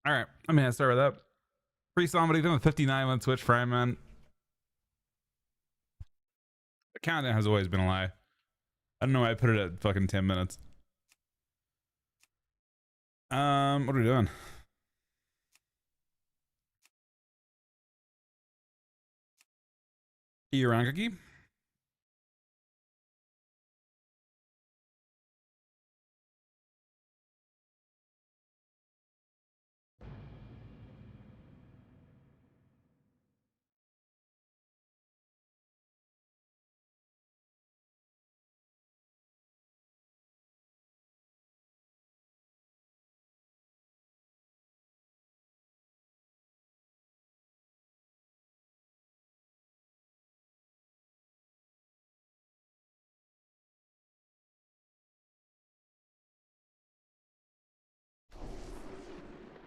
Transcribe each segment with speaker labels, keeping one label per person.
Speaker 1: All right, I'm gonna start with that. Free somebody doing 59 on Twitch Prime, man. The countdown has always been a lie. I don't know why I put it at fucking 10 minutes. What are we doing? You around, Cookie?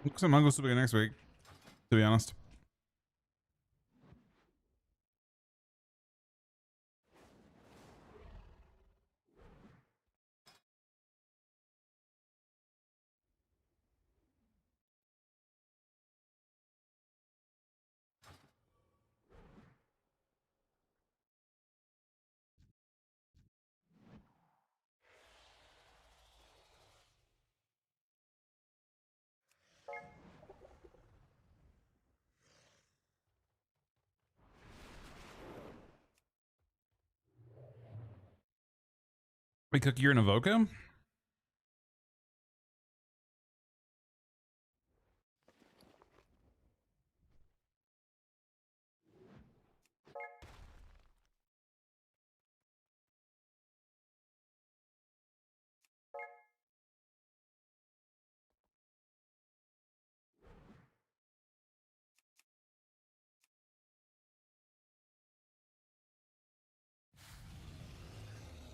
Speaker 1: Looks like Mungo's will be next week, to be honest. Wait, Cookie, you're in Avoca?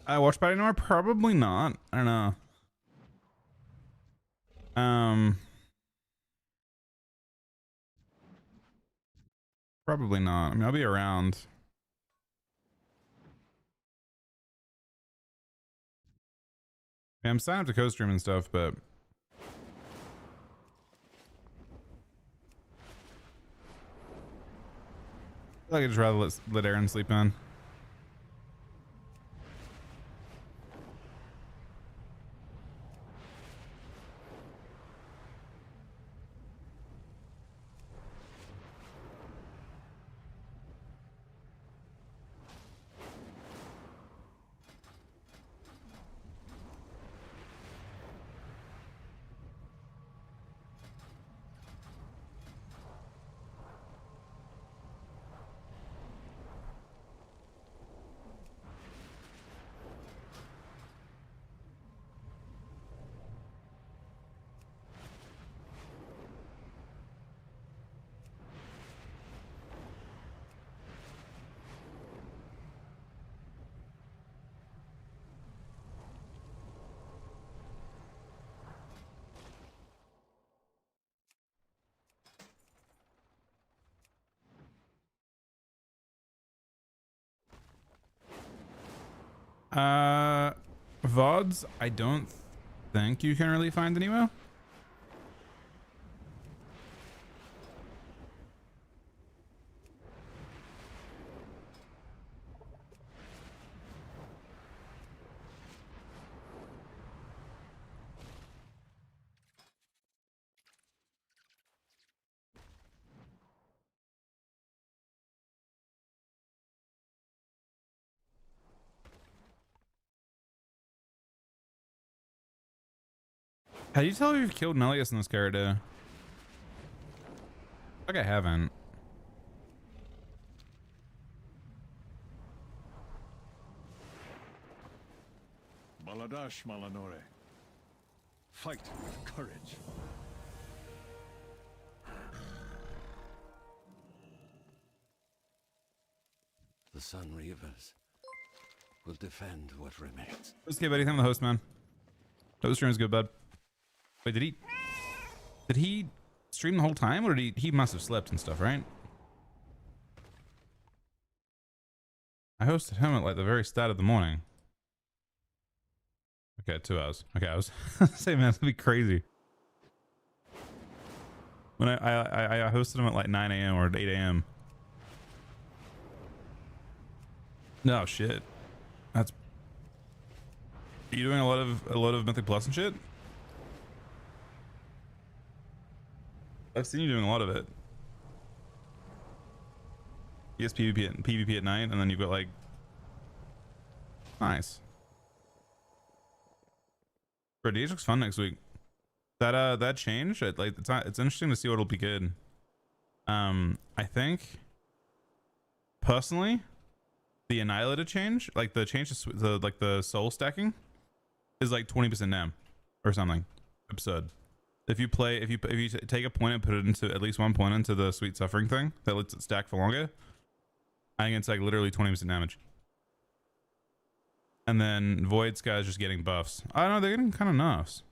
Speaker 1: Watch party anymore? Probably not. I don't know. Probably not. I mean, I'll be around. Yeah, I'm signed up to co-stream and stuff, but I feel like I'd just rather let Aaron sleep in. VODs, I don't think you can really find anywhere. How do you tell if you've killed Nelius in this character? Like I haven't.
Speaker 2: Baladash Malanore. Fight with courage.
Speaker 3: The Sun Reavers will defend what remains.
Speaker 1: What's okay, buddy? I'm the host, man. That stream is good, bud. Wait, did he stream the whole time, or did he must have slept and stuff, right? I hosted him at like the very start of the morning. Okay, 2 hours. Okay, I was saying, man, that'd be crazy. When I hosted them at like 9 a.m. or 8 a.m. No shit. That's. Are you doing a lot of Mythic Plus and shit? I've seen you doing a lot of it. Yes, PvP at night, and then you've got like. Nice. Bro, DH looks fun next week. That change, it's interesting to see what'll be good. I think personally, the Annihilator change, like the change to the soul stacking, is like 20% NAM or something absurd. If you take a point and put it into at least 1 point into the Sweet Suffering thing that lets it stack for longer, I think it's like literally 20% damage. And then Void Sky is just getting buffs. I don't know, they're getting kind of nerfs.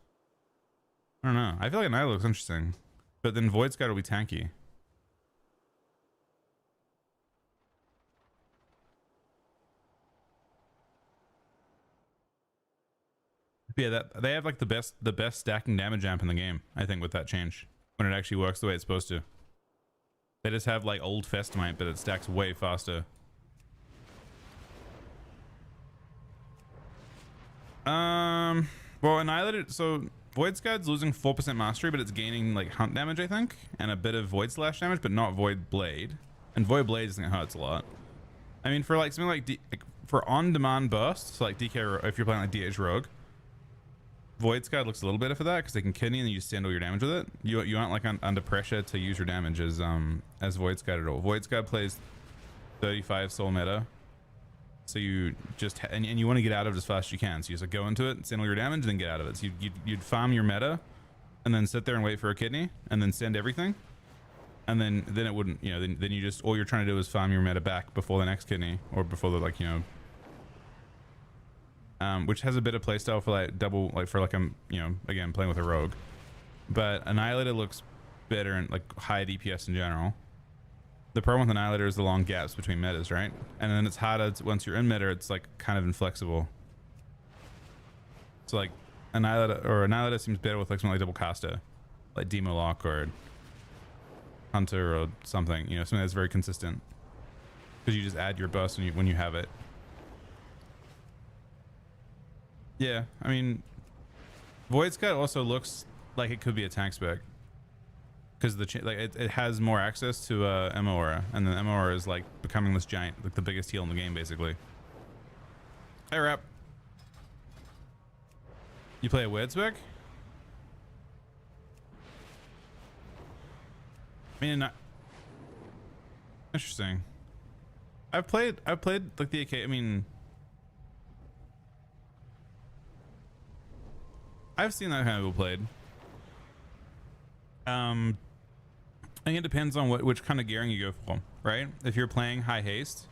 Speaker 1: I don't know. I feel like Annihilator looks interesting, but then Void Sky will be tanky. Yeah, that they have like the best stacking damage amp in the game, I think, with that change. When it actually works the way it's supposed to. They just have like old Festamite, but it stacks way faster. Well, Annihilator, so Void Sky's losing 4% mastery, but it's gaining like hunt damage, I think, and a bit of Void Slash damage, but not Void Blade. And Void Blade is gonna hurts a lot. I mean, for like something like for on-demand bursts, so like DK, if you're playing like DH Rogue, Void Sky looks a little better for that because they can kidney and then you send all your damage with it. You aren't like under pressure to use your damage as Void Sky at all. Void Sky plays 35 soul meta, so you just and you want to get out of it as fast as you can. So you just like go into it, send all your damage, and then get out of it. So you'd farm your meta, and then sit there and wait for a kidney, and then send everything, and then it wouldn't, you know, then you just all you're trying to do is farm your meta back before the next kidney or before the like, you know. Which has a bit of playstyle for like double, like for like you know, again playing with a rogue, but Annihilator looks better and like high DPS in general. The problem with Annihilator is the long gaps between metas, right? And then it's harder once you're in meta, it's like kind of inflexible. So like Annihilator seems better with like something like double caster, like Demo Lock or Hunter or something, you know, something that's very consistent because you just add your burst when you have it. Yeah, I mean, Void Sky also looks like it could be a tank spec because it has more access to MOR, and then MOR is like becoming this giant, like the biggest heal in the game, basically. Hey, Rap. You play a weird spec? I mean, interesting. I've played like the AK. I mean. I've seen that kind of people played. I think it depends on which kind of gearing you go for, right? If you're playing high haste,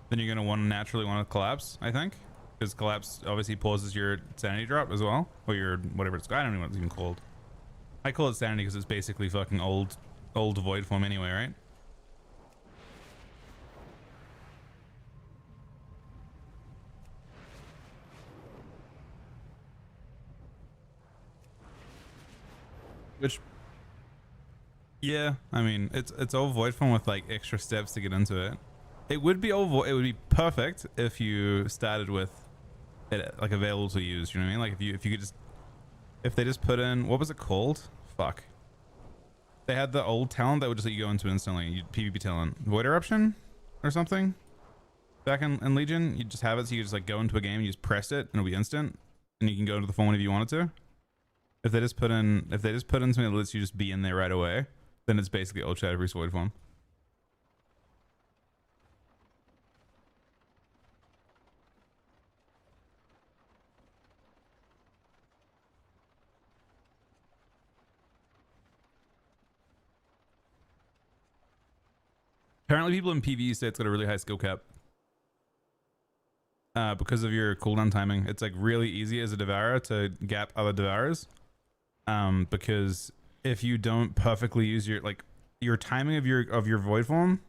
Speaker 1: then you're gonna naturally want to collapse, I think, because collapse obviously pauses your sanity drop as well, or your whatever it's. I don't know what it's even called. I call it sanity because it's basically fucking old void form anyway, right? Which, yeah, I mean, it's all void form with like extra steps to get into it. It would be all void. It would be perfect if you started with it like available to use. You know what I mean? Like if you could just, if they just put in, what was it called? Fuck. They had the old talent that would just let you go into instantly. PvP talent, Void Eruption, or something. Back in Legion, you just have it so you just like go into a game, you just press it, and it'll be instant, and you can go into the form whenever you wanted to. If they just put in something that lets you just be in there right away, then it's basically old Shadow Priest void form. Apparently people in PvE say it's got a really high skill cap. Because of your cooldown timing. It's like really easy as a Devourer to gap other Devourers. Because if you don't perfectly use your timing of your void form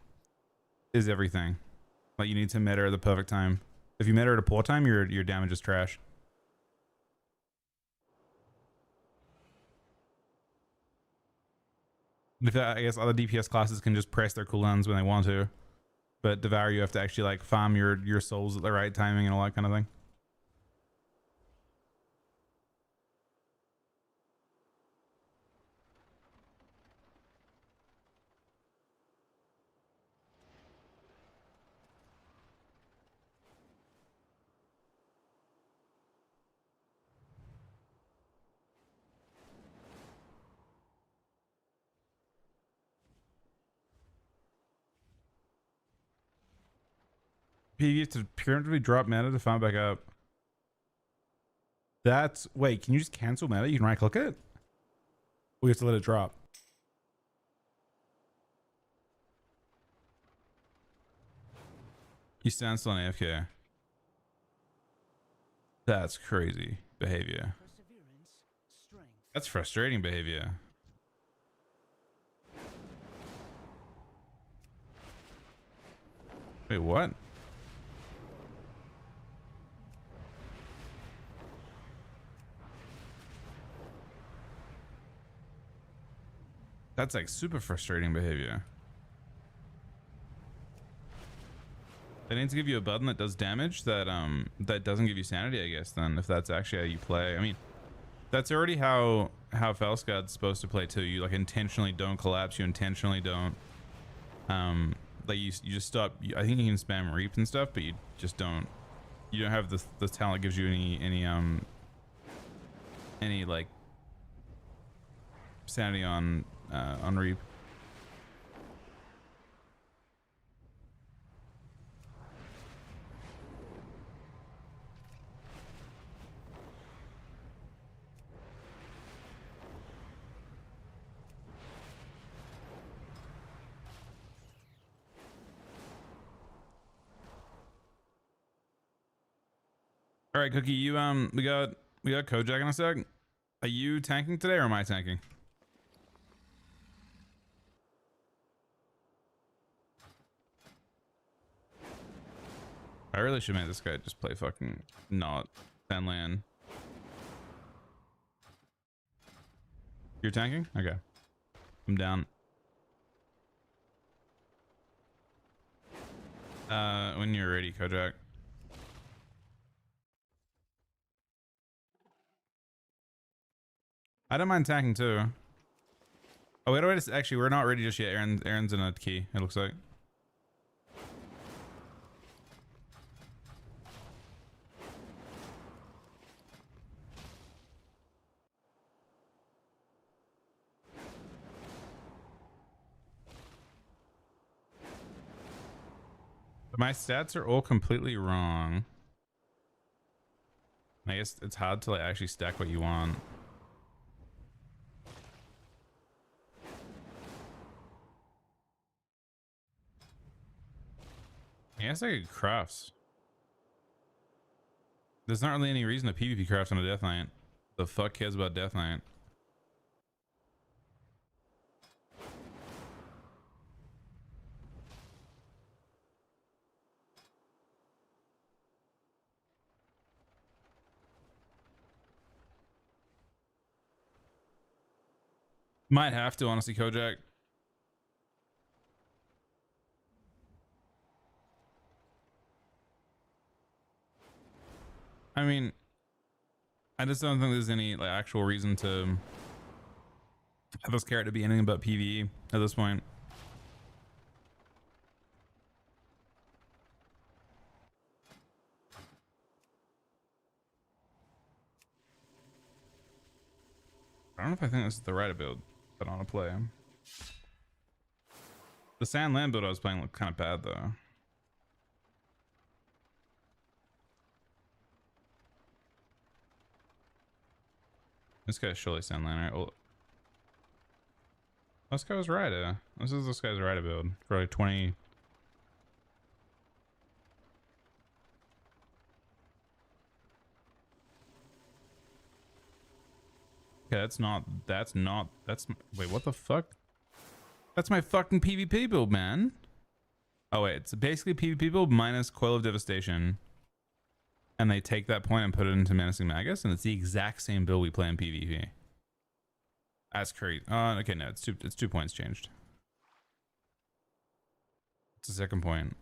Speaker 1: is everything. Like you need to meta at the perfect time. If you meta at a poor time, your damage is trash. I guess other DPS classes can just press their cooldowns when they want to, but Devour you have to actually like farm your souls at the right timing and all that kind of thing. PvP to preemptively drop mana to farm back up. That's wait, can you just cancel mana? You can right click it? We have to let it drop. You stand still on AFK. That's crazy behavior. That's frustrating behavior. Wait, what? That's like super frustrating behavior. They need to give you a button that does damage that that doesn't give you sanity, I guess, then, if that's actually how you play. I mean, that's already how Felskad's supposed to play too. You like intentionally don't collapse, you intentionally don't like you just stop. I think you can spam reap and stuff, but you just don't have the talent that gives you any like sanity on reap. All right, Cookie, you we got Kojak in a sec. Are you tanking today or am I tanking? I really should make this guy just play fucking not Fenland. You're tanking? Okay. I'm down. When you're ready, Kojak. I don't mind tanking too. Oh wait, actually we're not ready just yet. Aaron's in a key, it looks like. My stats are all completely wrong. I guess it's hard to like actually stack what you want. I guess I could crafts. There's not really any reason to PvP craft on a Death Knight. The fuck cares about Death Knight? Might have to, honestly, Kojak. I mean, I just don't think there's any like actual reason to have this character be anything but PvE at this point. I don't know if I think this is the right build, but I want to play. The Sand Land build I was playing looked kind of bad though. This guy's surely Sand Land, right? Well, this guy was right. This is this guy's right build for like 20. Okay, that's wait, what the fuck? That's my fucking PvP build, man. Oh wait, it's basically PvP build minus Coil of Devastation. And they take that point and put it into Menacing Magus, and it's the exact same build we play in PvP. That's crazy. Okay, no, it's 2 points changed. It's the second point.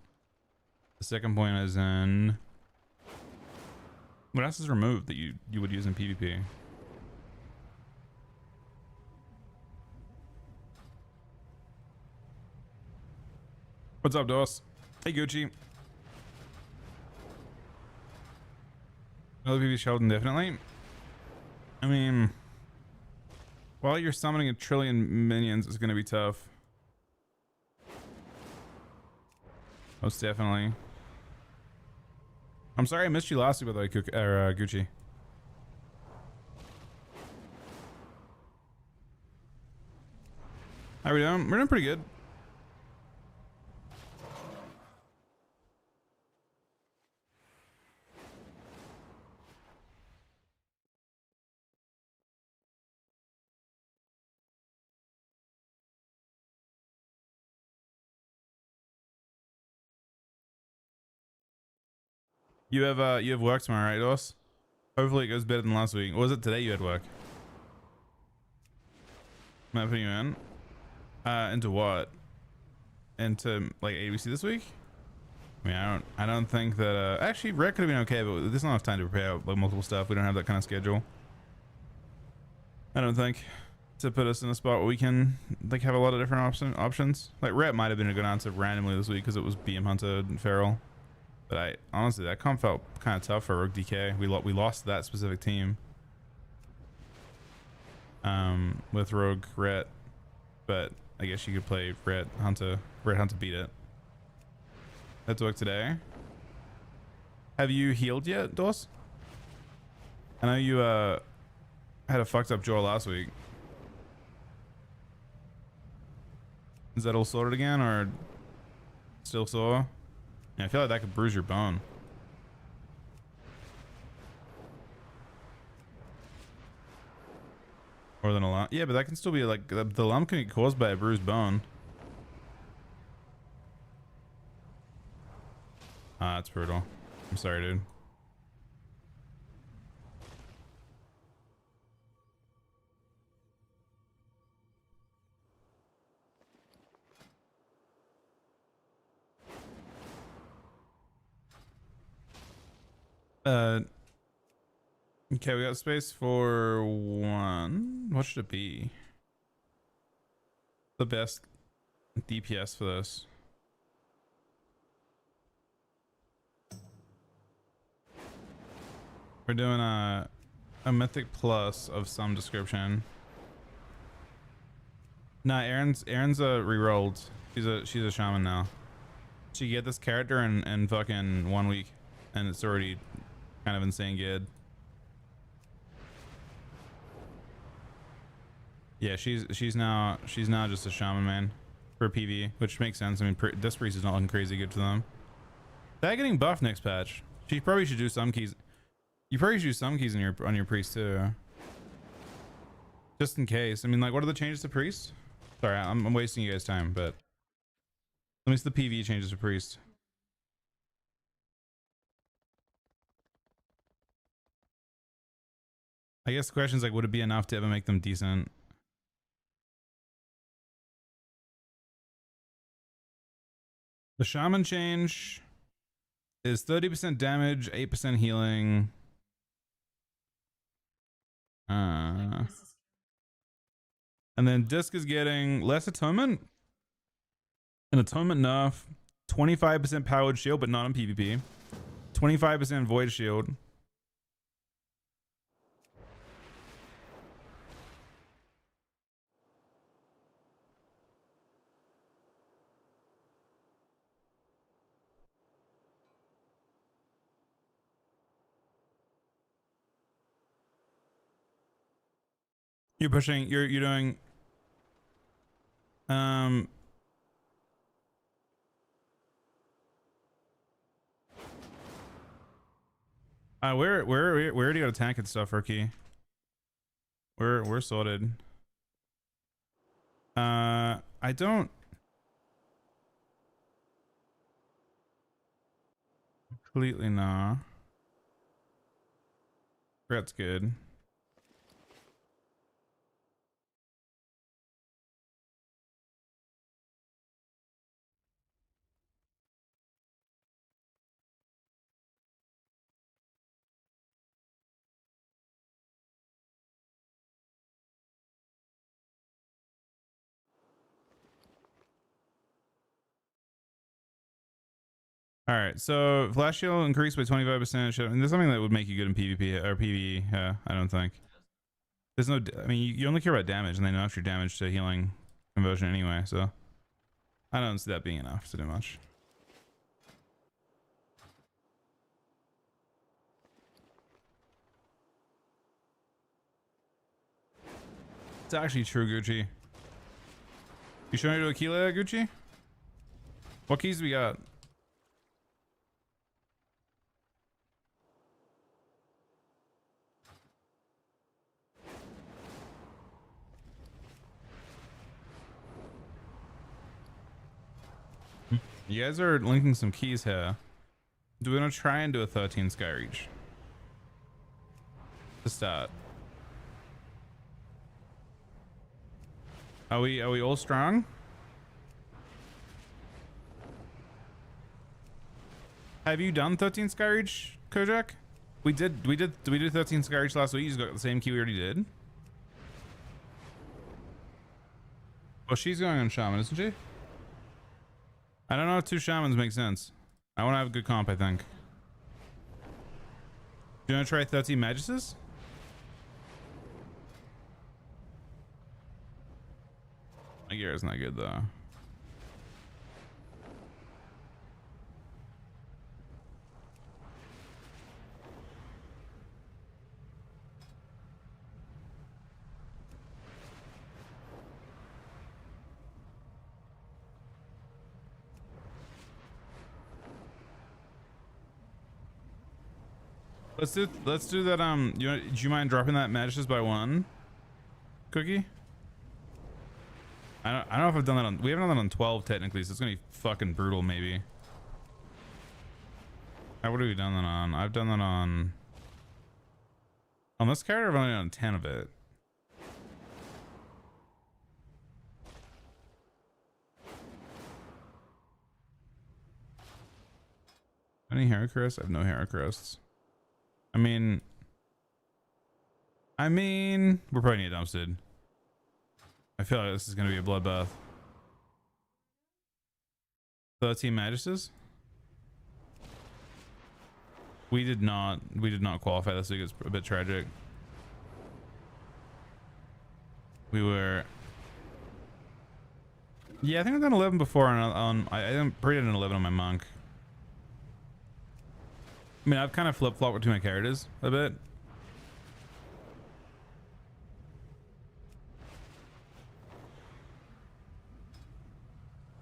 Speaker 1: The second point is in. What else is removed that you would use in PvP? What's up, Dos? Hey, Gucci. Another PvP Sheldon, definitely. I mean, while you're summoning a trillion minions, it's gonna be tough. Most definitely. I'm sorry I missed you last week, by the way, Gucci. How are we doing? We're doing pretty good. You have work tomorrow, right, Dos? Hopefully it goes better than last week. Or was it today you had work? Am I putting you in? Into what? Into like ABC this week? I mean, I don't think that. Actually, Rec could have been okay, but there's not enough time to prepare like multiple stuff. We don't have that kind of schedule. I don't think to put us in a spot where we can like have a lot of different options. Like Rep might have been a good answer randomly this week because it was BM Hunter and Feral. But I honestly, that comp felt kind of tough for Rogue DK. We lost that specific team. With Rogue Ret, but I guess you could play Ret Hunter beat it. That's work today. Have you healed yet, Dos? I know you had a fucked up jaw last week. Is that all sorted again or still sore? Yeah, I feel like that could bruise your bone. More than a lump. Yeah, but that can still be like the lump can be caused by a bruised bone. Ah, that's brutal. I'm sorry, dude. Okay, we got space for one. What should it be? The best DPS for this. We're doing a mythic plus of some description. Nah, Erin's re-rolled. She's a shaman now. She get this character in fucking 1 week, and it's already kind of insane good. Yeah, she's now just a shaman man for PV, which makes sense. I mean, this priest is not looking crazy good for them. They're getting buffed next patch. She probably should do some keys. You probably should do some keys on your priest too, just in case. I mean, like, what are the changes to priest? Sorry, I'm wasting you guys' time, but let me see the PV changes to priest. I guess the question is like, would it be enough to ever make them decent? The shaman change is 30% damage, 8% healing. And then Disc is getting less atonement. An atonement nerf. 25% powered shield, but not on PvP. 25% void shield. You're pushing. You're doing. We're already got a tank and stuff, Rookie. We're sorted. I don't completely know. That's good. All right, so flash shield increased by 25%. And there's something that would make you good in PvP or PvE. Yeah, I don't think. There's no. I mean, you only care about damage, and they know if your damage to healing conversion anyway. So I don't see that being enough to do much. It's actually true, Gucci. You showing me to Aquila, Gucci? What keys do we got? You guys are linking some keys here. Do we want to try and do a 13 Skyreach? To start. Are we all strong? Have you done 13 Skyreach, Kojak? We did 13 Skyreach last week. You just got the same key we already did. Well, she's going on Shaman, isn't she? I don't know if 2 Shamans make sense. I want to have a good comp, I think. Do you want to try 13 Maguses? My gear is not good, though. Let's do that. Do you mind dropping that Magus by 1, Cookie? I don't know if I've done that on. We haven't done that on 12 technically, so it's gonna be fucking brutal. Maybe. What have we done that on? I've done that on this character. I've only done 10 of it. Any hero crests? I have no hero crests. I mean, we're probably need dumpstead. I feel like this is gonna be a bloodbath. 13 Maguses? We did not qualify this week. It's a bit tragic. We were. Yeah, I think I've done 11 before on I'm pretty done 11 on my monk. I mean, I've kind of flip-flopped between my characters a bit.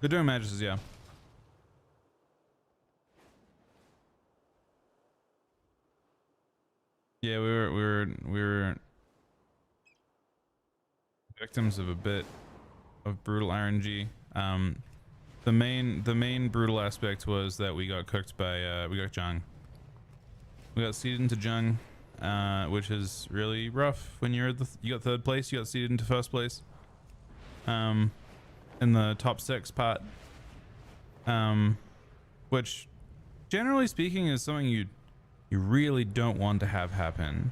Speaker 1: They're doing Maguses, yeah. Yeah, we were victims of a bit of brutal RNG. The main brutal aspect was that we got cooked by we got Jung. We got seeded into Jung, which is really rough when you got 3rd place. You got seeded into 1st place. In the top 6 part, which generally speaking is something you really don't want to have happen.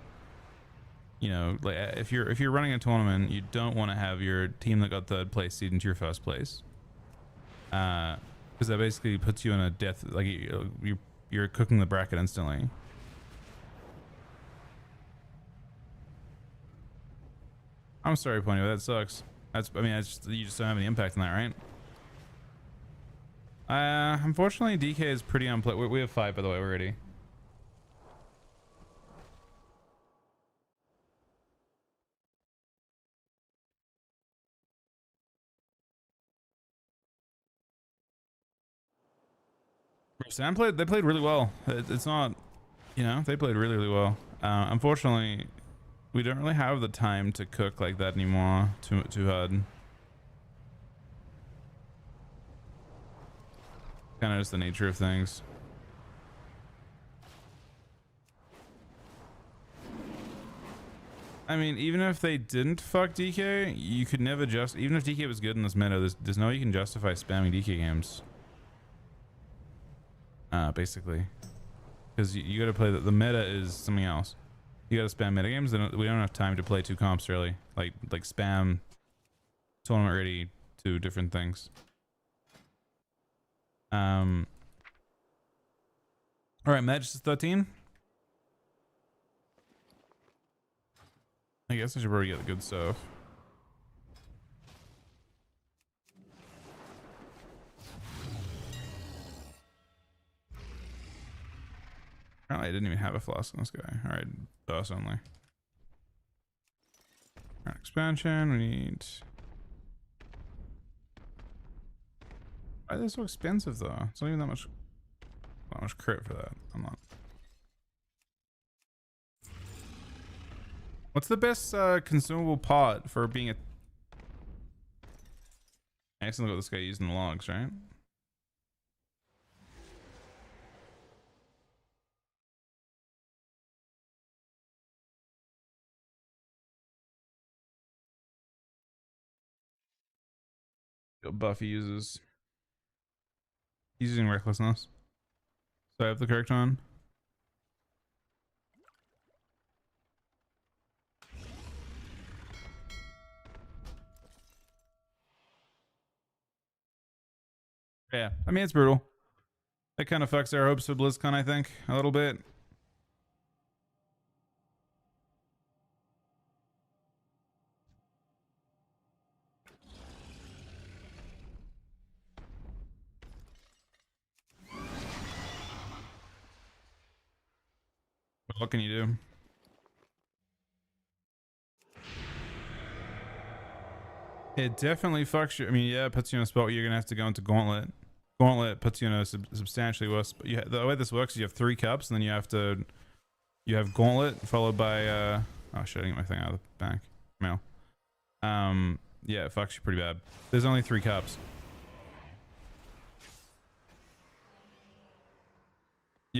Speaker 1: You know, like if you're running a tournament, you don't want to have your team that got 3rd place seed into your 1st place, because that basically puts you in a death, like you're cooking the bracket instantly. I'm sorry, Ponyo, that sucks. You just don't have any impact on that, right? Unfortunately, DK is pretty unplayed. We have 5, by the way, already. Sam they played really well. It's not, you know, they played really well. Unfortunately, we don't really have the time to cook like that anymore. Too hard. Kind of just the nature of things. I mean, even if they didn't fuck DK, you could never even if DK was good in this meta, there's no way you can justify spamming DK games. Basically, because you got to play the meta is something else. You got to spam meta games. Then we don't have time to play 2 comps really. Like spam tournament ready 2 different things. All right, match is 13. I guess I should probably get the good stuff. Apparently I didn't even have a flask on this guy. All right, boss only. All right, expansion. We need. Why are they so expensive though? It's not even that much. Not much crit for that. I'm not. What's the best consumable pot for being a? I guess look what this guy used in the logs, right? Buffy uses. He's using recklessness. So I have the correct one. Yeah, I mean it's brutal. That kind of fucks our hopes for BlizzCon, I think, a little bit. What can you do? It definitely fucks you. I mean, yeah, it puts you in a spot where you're gonna have to go into Gauntlet. Gauntlet puts you in a substantially worse. But the way this works is you have 3 cups, and then you have Gauntlet followed by oh shit, I didn't get my thing out of the bank mail. Yeah, it fucks you pretty bad. There's only 3 cups.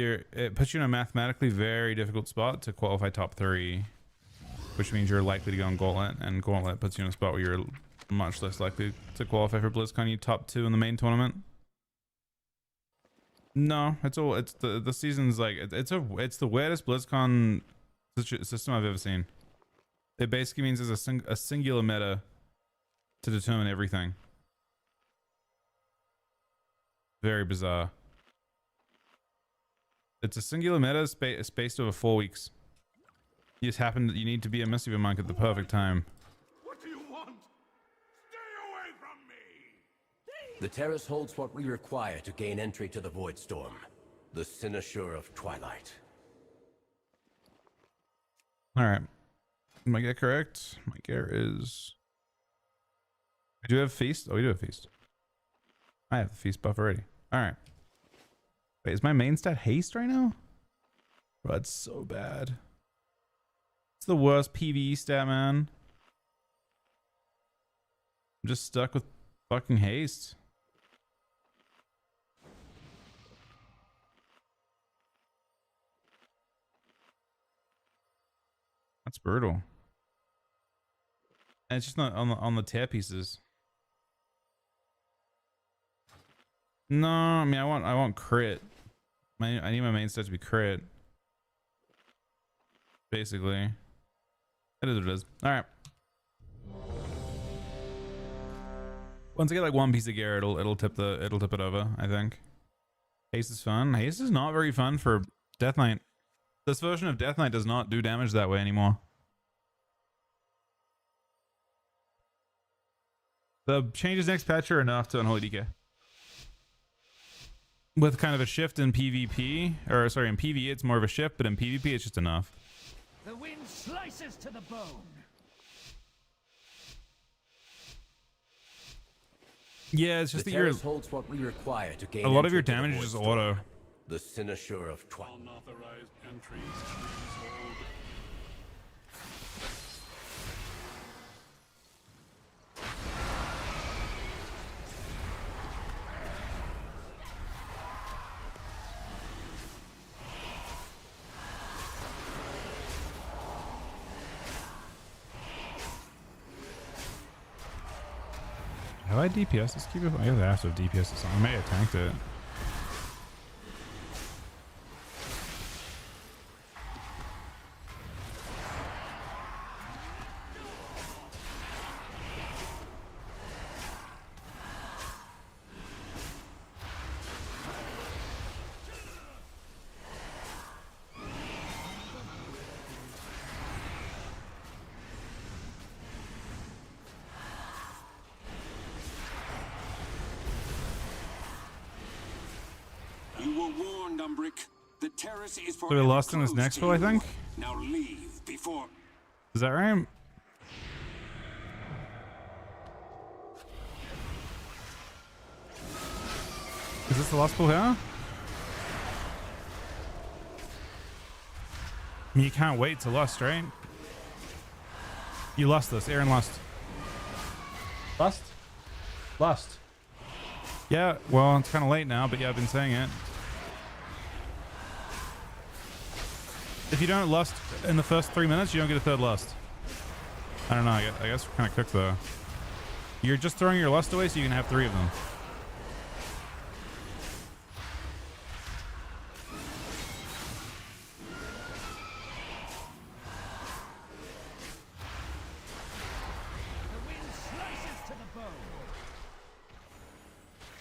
Speaker 1: It puts you in a mathematically very difficult spot to qualify top 3, which means you're likely to go on Gauntlet, and Gauntlet puts you in a spot where you're much less likely to qualify for BlizzCon. You top 2 in the main tournament. No, it's the season's like it's the weirdest BlizzCon system I've ever seen. It basically means there's a singular meta to determine everything. Very bizarre. It's a singular meta spaced over 4 weeks. You just happen that you need to be a Missiva monk at the perfect time.
Speaker 2: What do you want? Stay away from me!
Speaker 3: The terrace holds what we require to gain entry to the Void Storm. The Cynosure of Twilight.
Speaker 1: Alright. Am I get correct? My gear is... I do have Feast? Oh, we do have Feast. I have the Feast buff already. Alright. Wait, is my main stat haste right now? Bro, that's so bad. It's the worst PvE stat, man. I'm just stuck with fucking haste. That's brutal. And it's just not on the tear pieces. No, I mean I want crit. I need my main stat to be crit. Basically. It is what it is. Alright. Once I get like one piece of gear, it'll tip it over, I think. Haste is fun. Haste is not very fun for Death Knight. This version of Death Knight does not do damage that way anymore. The changes next patch are enough to Unholy DK. With kind of a shift in PvP, or sorry, in PvE it's more of a shift, but in PvP it's just enough.
Speaker 4: The wind slices to the bone.
Speaker 1: Yeah, it's just that you're
Speaker 3: holds what we require to gain
Speaker 1: a lot of your
Speaker 3: entry to the
Speaker 1: damage
Speaker 3: Void
Speaker 1: is just
Speaker 3: Storm.
Speaker 1: auto.
Speaker 3: The Cynosure of Twilight.
Speaker 2: Unauthorized entries to this hold.
Speaker 1: Have I DPS this keep it? I guess I have to have DPS this song. I may have tanked it.
Speaker 5: were warned, Umbrick. The terrace is for
Speaker 1: So we lost in this next pull, I think.
Speaker 5: Now leave before.
Speaker 1: Is that right? Is this the last pull here? I mean, you can't wait to lust, right? You lost this. Aaron lost. Lust? Lust. Yeah, well, it's kind of late now, but yeah, I've been saying it. If you don't lust in the first 3 minutes, you don't get a third lust. I don't know. I guess we're kind of cooked, though. You're just throwing your lust away so you can have 3 of them.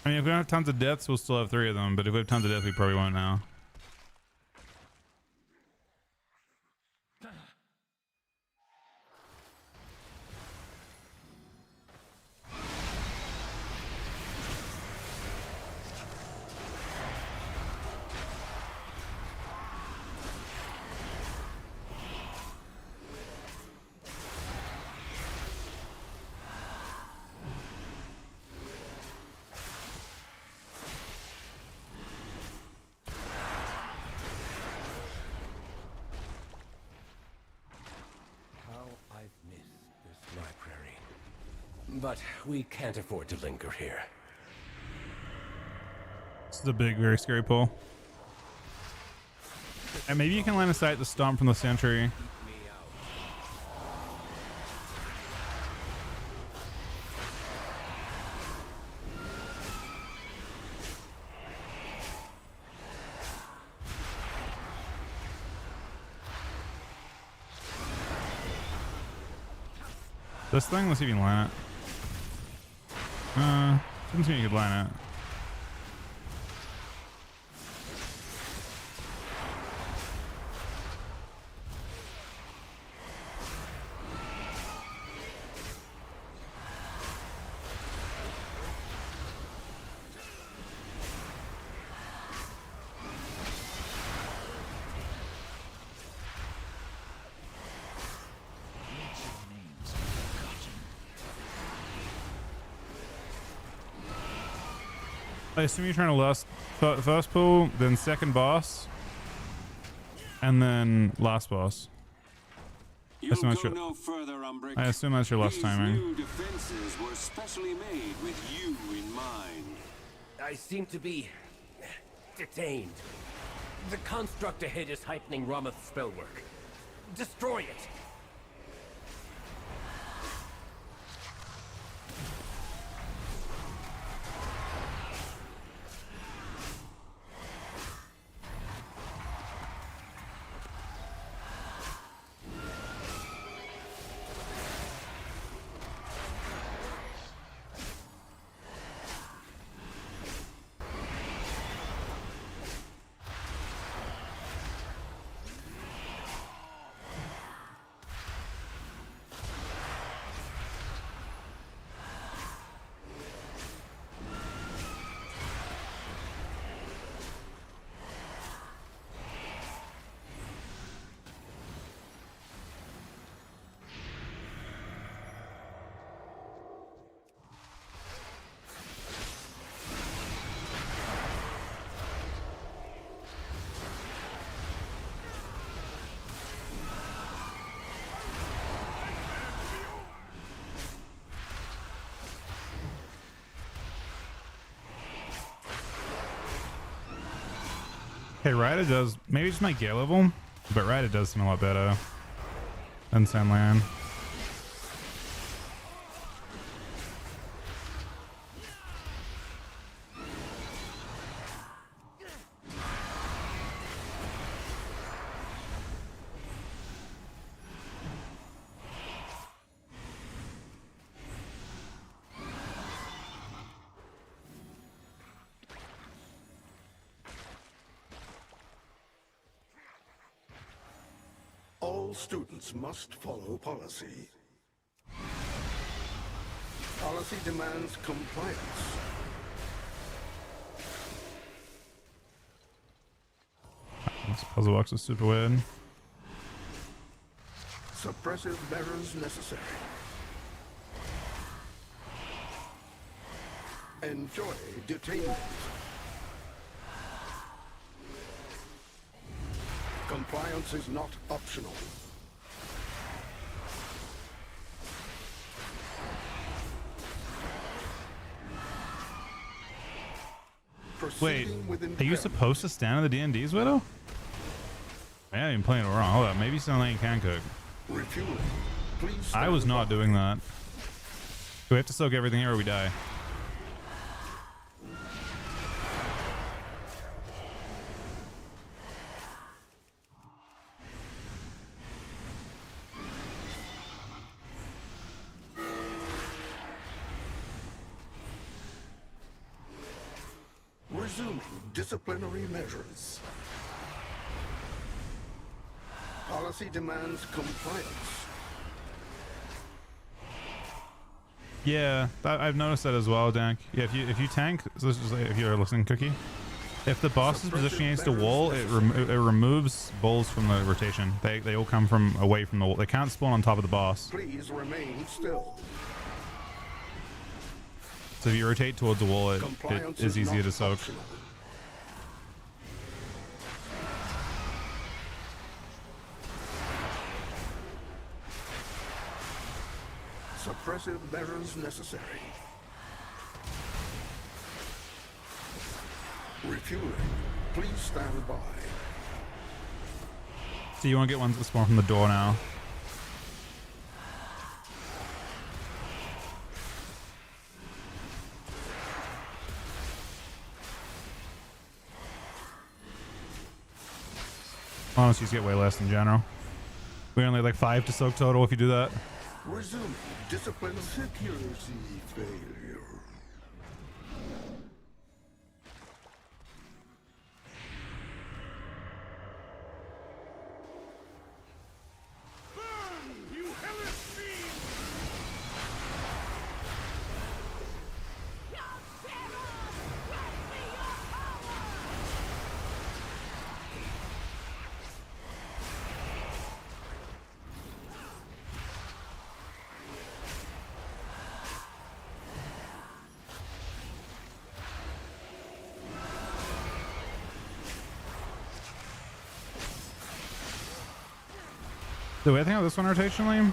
Speaker 1: I mean, if we don't have tons of deaths, we'll still have 3 of them. But if we have tons of deaths, we probably won't now.
Speaker 3: But we can't afford to linger here.
Speaker 1: This is a big, very scary pull. And maybe you can line of sight the stomp from the sentry. This thing, let's see if you can line it. Didn't seem you could line it. I assume you're trying to last first pull, then second boss, and then last boss. I assume that's your last timing.
Speaker 5: New defenses were specially made with you in mind.
Speaker 3: I seem to be detained. The construct ahead is heightening Rameth's spellwork. Destroy it.
Speaker 1: Hey, Ryda does, maybe just my gear level, but Ryda does seem a lot better than Sandland.
Speaker 2: All students must follow policy. Policy demands compliance.
Speaker 1: This puzzle box is super weird.
Speaker 2: Suppressive measures necessary. Enjoy detainment. Compliance is not optional.
Speaker 1: Wait,
Speaker 2: Proceeding with
Speaker 1: are you
Speaker 2: impairment.
Speaker 1: supposed to stand in the D&D's, Widow? Man, I've been playing it wrong. Hold up, maybe Sun Lane can cook.
Speaker 2: Refueling. Please
Speaker 1: I was
Speaker 2: stand
Speaker 1: not
Speaker 2: by.
Speaker 1: doing that. Do we have to soak everything here or we die?
Speaker 2: Resuming disciplinary measures. Policy demands compliance.
Speaker 1: Yeah, I've noticed that as well, Dank. Yeah, if you tank, so let's just say if you're listening, Cookie. If the boss is positioning against a wall, it removes bulls from the rotation. They all come from away from the wall. They can't spawn on top of the boss.
Speaker 2: Please remain still.
Speaker 1: So if you rotate towards the wall, it
Speaker 2: Compliance
Speaker 1: is easier
Speaker 2: not
Speaker 1: to soak.
Speaker 2: optional. Suppressive measures necessary. Refueling. Please stand by.
Speaker 1: So you want to get ones that spawn from the door now. Honestly, you get way less in general. We only have like 5 to soak total if you do that.
Speaker 2: Resuming discipline security failure. Burn, you hellish fiend!
Speaker 1: The way I think of this one rotationally,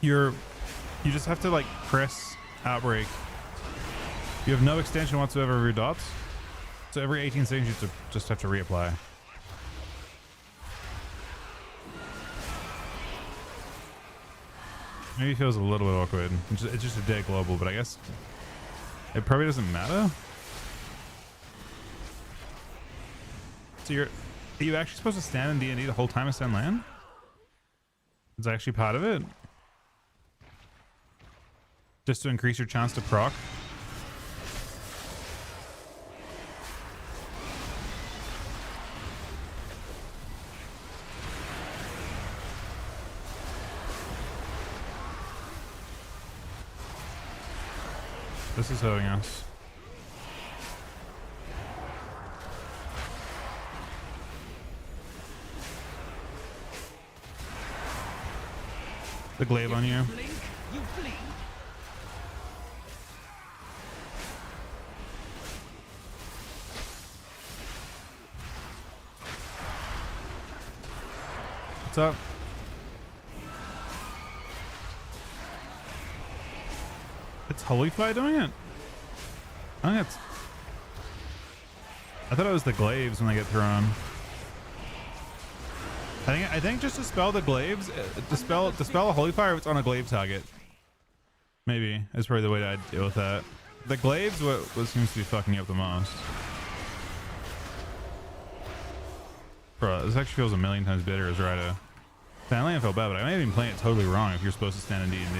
Speaker 1: you just have to like press outbreak. You have no extension whatsoever of your dots, so every 18 seconds you just have to reapply. Maybe it feels a little bit awkward. It's just a dead global, but I guess it probably doesn't matter. So are you actually supposed to stand in D&D the whole time and stand land? Is that actually part of it? Just to increase your chance to proc? This is hurting us. The glaive on you.
Speaker 4: Blink, you bleed.
Speaker 1: What's up? It's Holy Fly doing it? I think I thought it was the glaives when they get thrown. I think just dispel the glaives, dispel a holy fire if it's on a glaive target. Maybe is probably the way to deal with that. The glaives what seems to be fucking you up the most. Bro, this actually feels a million times better as Ryder. Finally, I felt bad, but I may have been playing it totally wrong if you're supposed to stand in D&D.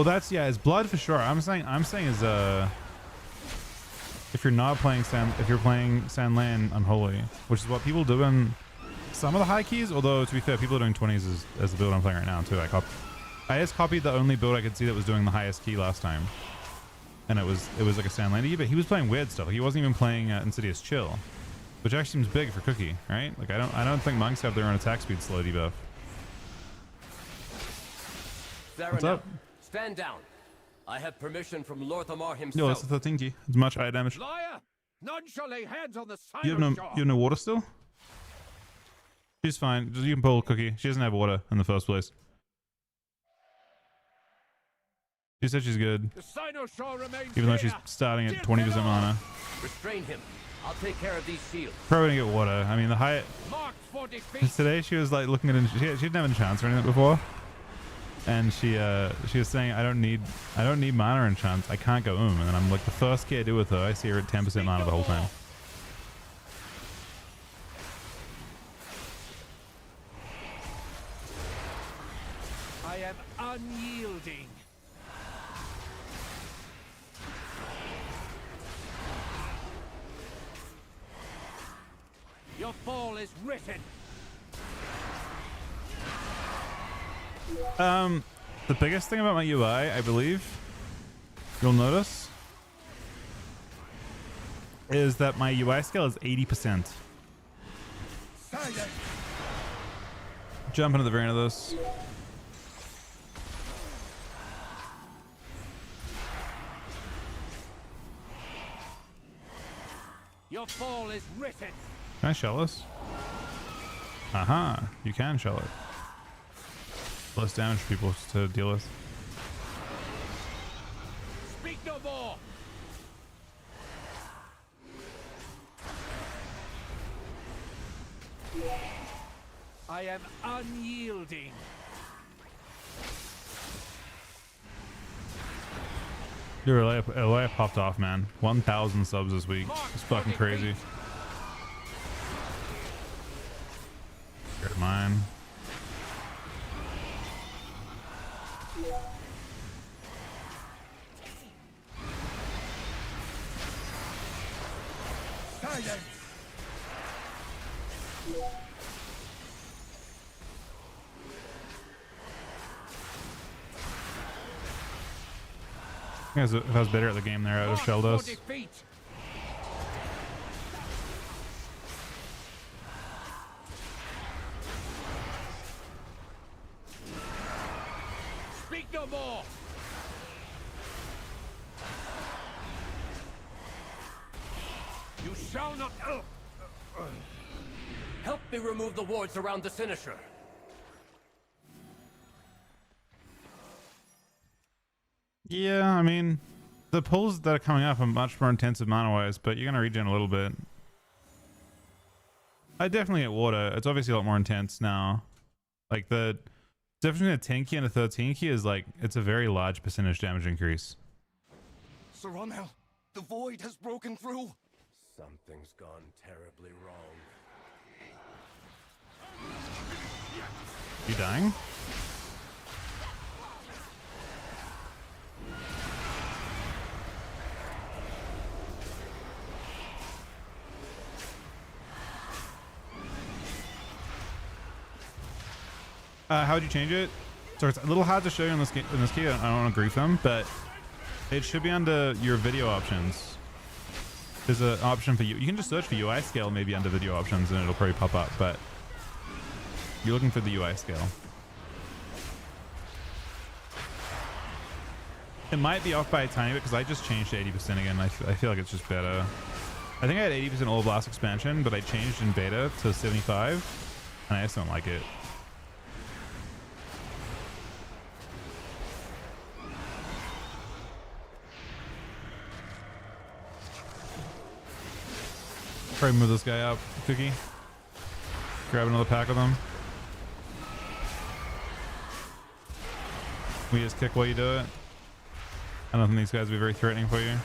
Speaker 1: Well, that's, yeah, it's blood for sure. I'm saying is if you're not playing if you're playing Sandland Unholy, which is what people do in some of the high keys. Although to be fair, people are doing 20s as the build I'm playing right now too. I just copied the only build I could see that was doing the highest key last time, and it was like a Sandland, but he was playing weird stuff. Like, he wasn't even playing Insidious Chill, which actually seems big for Cookie, right? Like, I don't think monks have their own attack speed slow debuff. What's up?
Speaker 3: Stand down. I have permission from Lorthamar himself.
Speaker 1: Yo, that's the 13 key. It's much higher damage.
Speaker 4: Liar! None shall lay hands on the
Speaker 1: You have no water still? She's fine. You can pull Cookie. She doesn't have water in the first place. She said she's good.
Speaker 4: The Cynosure remains
Speaker 1: Even though
Speaker 4: here.
Speaker 1: she's starting at 20% mana.
Speaker 3: Restrain him. I'll take care of these shields.
Speaker 1: Probably gonna get water. I mean, the high...
Speaker 4: Marked for defeat.
Speaker 1: Today she was like looking at... She didn't have any chance or anything before. And she was saying, I don't need mana enchants. I can't go And then I'm like, the first key I do with her, I see her at 10% mana the whole time.
Speaker 4: I am unyielding. Your fall is written.
Speaker 1: The biggest thing about my UI, I believe, you'll notice, is that my UI scale is 80%.
Speaker 4: Silence.
Speaker 1: Jump into the brain of this.
Speaker 4: Your fall is written.
Speaker 1: Can I shell this? Aha, you can shell it. Less damage for people to deal with.
Speaker 4: Speak no more. I am unyielding.
Speaker 1: Dude, LA popped off, man. 1,000 subs this week. It's fucking crazy. Good mine.
Speaker 4: Silence.
Speaker 1: If I was better at the game there, I would have shelled us.
Speaker 4: Defeat. Speak no more. You shall not.
Speaker 3: Help me remove the wards around the Cynosure.
Speaker 1: Yeah, I mean, the pulls that are coming up are much more intensive mana-wise, but you're going to regen a little bit. I definitely get water. It's obviously a lot more intense now. Like, the difference between a 10 key and a 13 key is like, it's a very large percentage damage increase.
Speaker 2: Sir Ronel, the void has broken through.
Speaker 3: Something's gone terribly wrong.
Speaker 1: You dying? How would you change it? So it's a little hard to show you in this key. I don't want to grief them, but it should be under your video options. There's an option for you. You can just search for UI scale maybe under video options and it'll probably pop up, but you're looking for the UI scale. It might be off by a tiny bit because I just changed to 80% again. I feel like it's just better. I think I had 80% All Blast expansion, but I changed in beta to 75 and I just don't like it. Probably move this guy up, Cookie. Grab another pack of them. We just kick while you do it. I don't think these guys will be very threatening for you.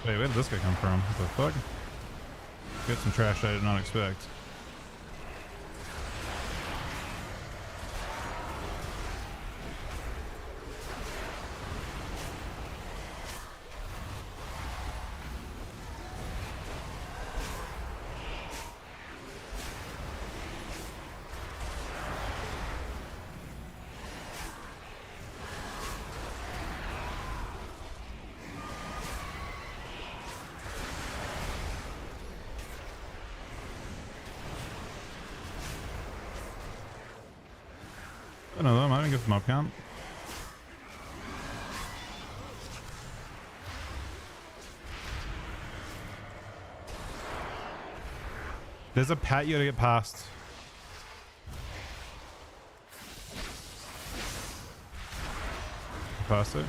Speaker 1: Wait, where did this guy come from? What the fuck? Get some trash I did not expect. I don't know, I might give mob count. There's a pat you gotta get past. Past it.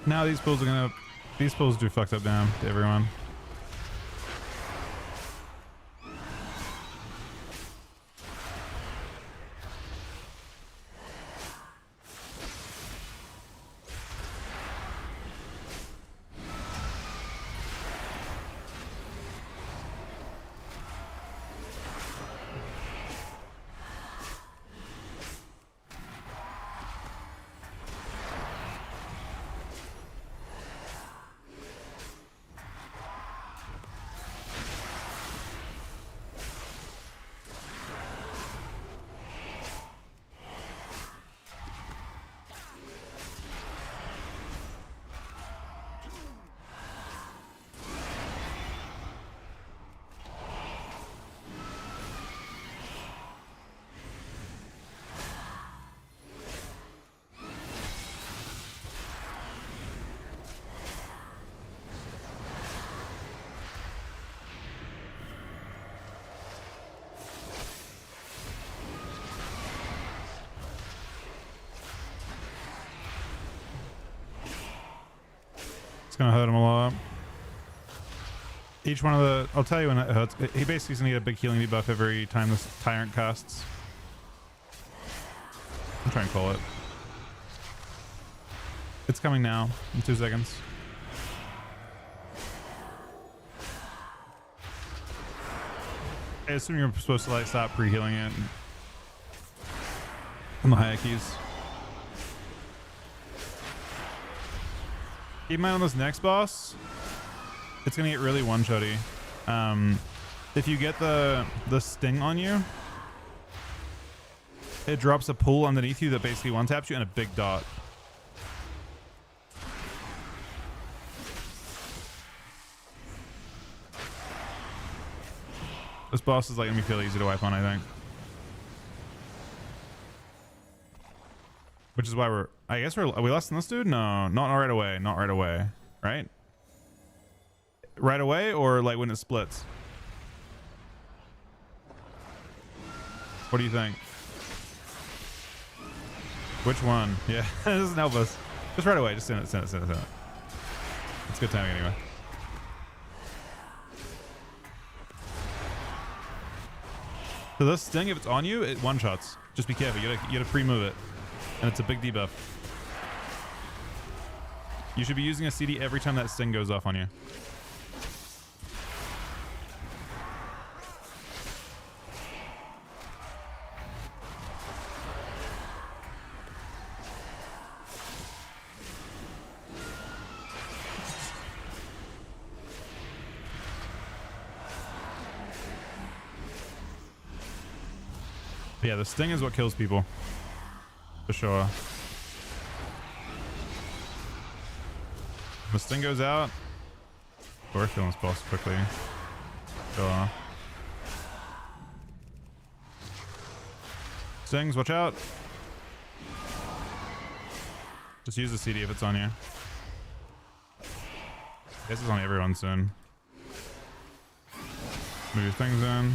Speaker 1: Now these pools are gonna, these pools do fucked up damn to everyone. It's gonna hurt him a lot. Each one of the, I'll tell you when it hurts. He basically is gonna get a big healing debuff every time this tyrant casts. I'm trying to call it. It's coming now in 2 seconds. I assume you're supposed to like stop pre-healing it on the hierarchies. Keep in mind on this next boss, it's gonna get really one-shotty. If you get the sting on you, it drops a pool underneath you that basically one-taps you and a big dot. This boss is like gonna be fairly easy to wipe on, I think. Which is why we're, I guess are we less than this dude? No, not right away. Not right away. Right? Right away or like when it splits? What do you think? Which one? Yeah, it doesn't help us. Just right away. Just send it, send it, send it, send it. It's good timing anyway. So this sting, if it's on you, it one-shots. Just be careful. You gotta pre-move it. And it's a big debuff. You should be using a CD every time that sting goes off on you. But yeah, the sting is what kills people. For sure. The sting goes out. We're killing this boss quickly. Sure. Stings, watch out. Just use the CD if it's on you. This is on everyone soon. Move your things in.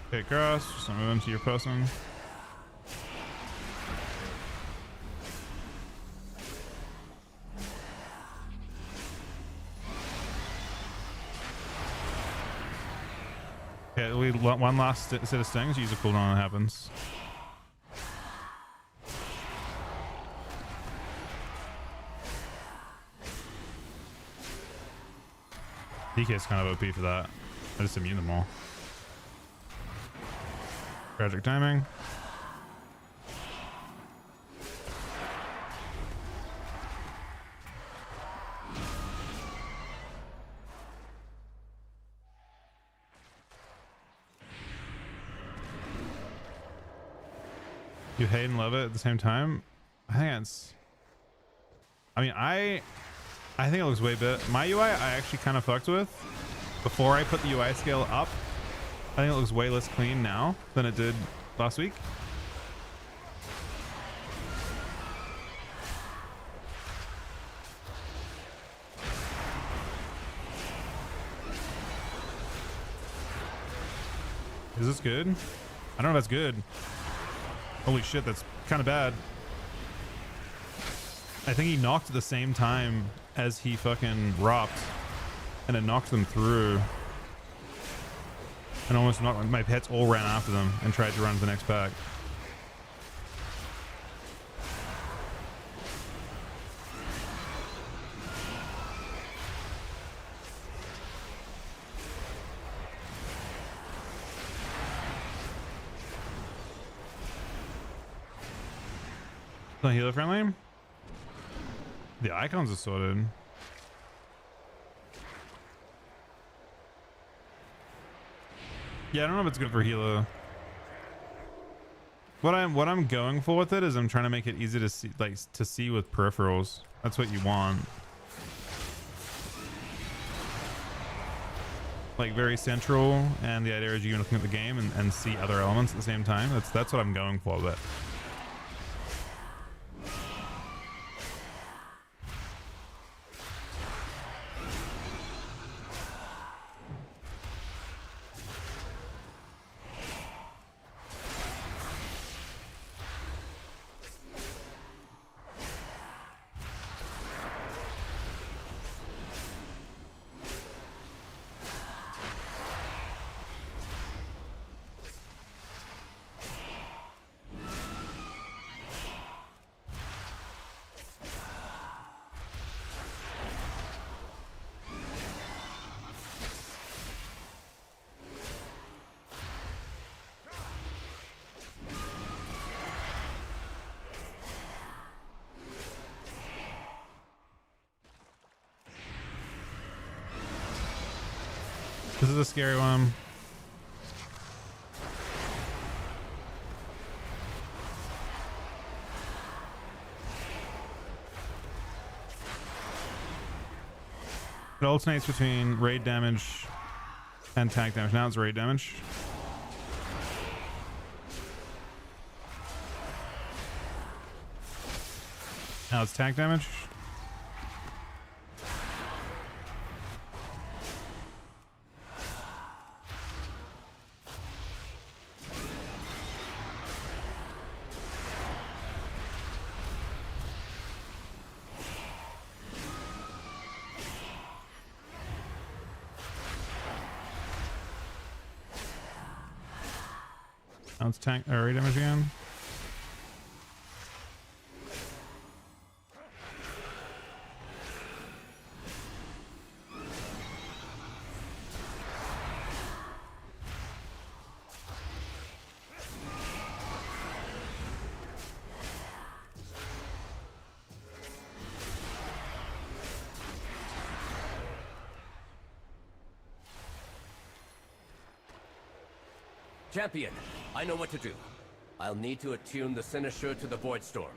Speaker 1: Okay, cross. Just move into your person. Okay, we one last set of stings. Use a cooldown. That happens. DK is kind of OP for that. I just immune them all. Tragic timing. You hate and love it at the same time. I think it's. I mean, I think it looks way better. My UI, I actually kind of fucked with before I put the UI scale up. I think it looks way less clean now than it did last week. Is this good? I don't know if that's good. Holy shit, that's kind of bad. I think he knocked at the same time as he fucking ropped, and it knocked them through. And almost knocked, my pets all ran after them and tried to run to the next pack. Not healer friendly? The icons are sorted. Yeah, I don't know if it's good for healer. What I'm going for with it is I'm trying to make it easy to see, like to see with peripherals. That's what you want. Like very central, and the idea is you're looking at the game and see other elements at the same time. That's what I'm going for with it. This is a scary one. It alternates between raid damage and tank damage. Now it's raid damage. Now it's tank damage. Now it's tank or raid damage again.
Speaker 3: Champion, I know what to do. I'll need to attune the Cynosure to the Void Storm.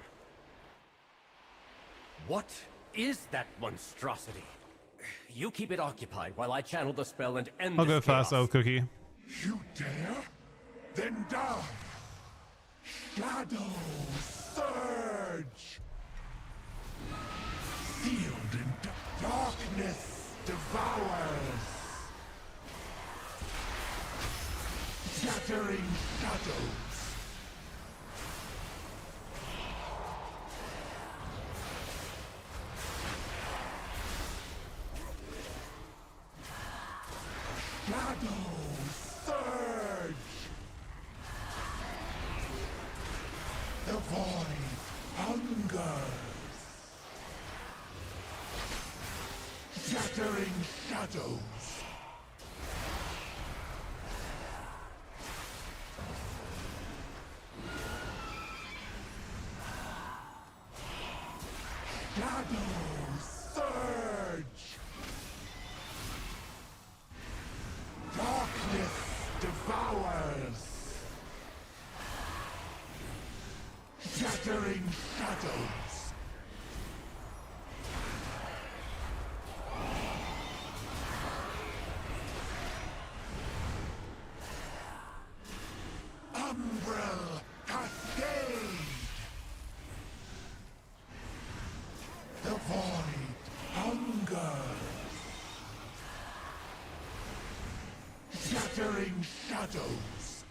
Speaker 3: What is that monstrosity? You keep it occupied while I channel the spell and end
Speaker 1: I'll
Speaker 3: this
Speaker 1: go fast,
Speaker 3: chaos.
Speaker 1: old cookie.
Speaker 2: You dare? Then die! Shadow surge! Sealed in darkness devours! Shattering shadows! Shadow surge! The void hungers! Shattering shadows! Shadow surge! Darkness devours! Shattering shadows! Umbral cascade! The void hungers! Shattering shadows!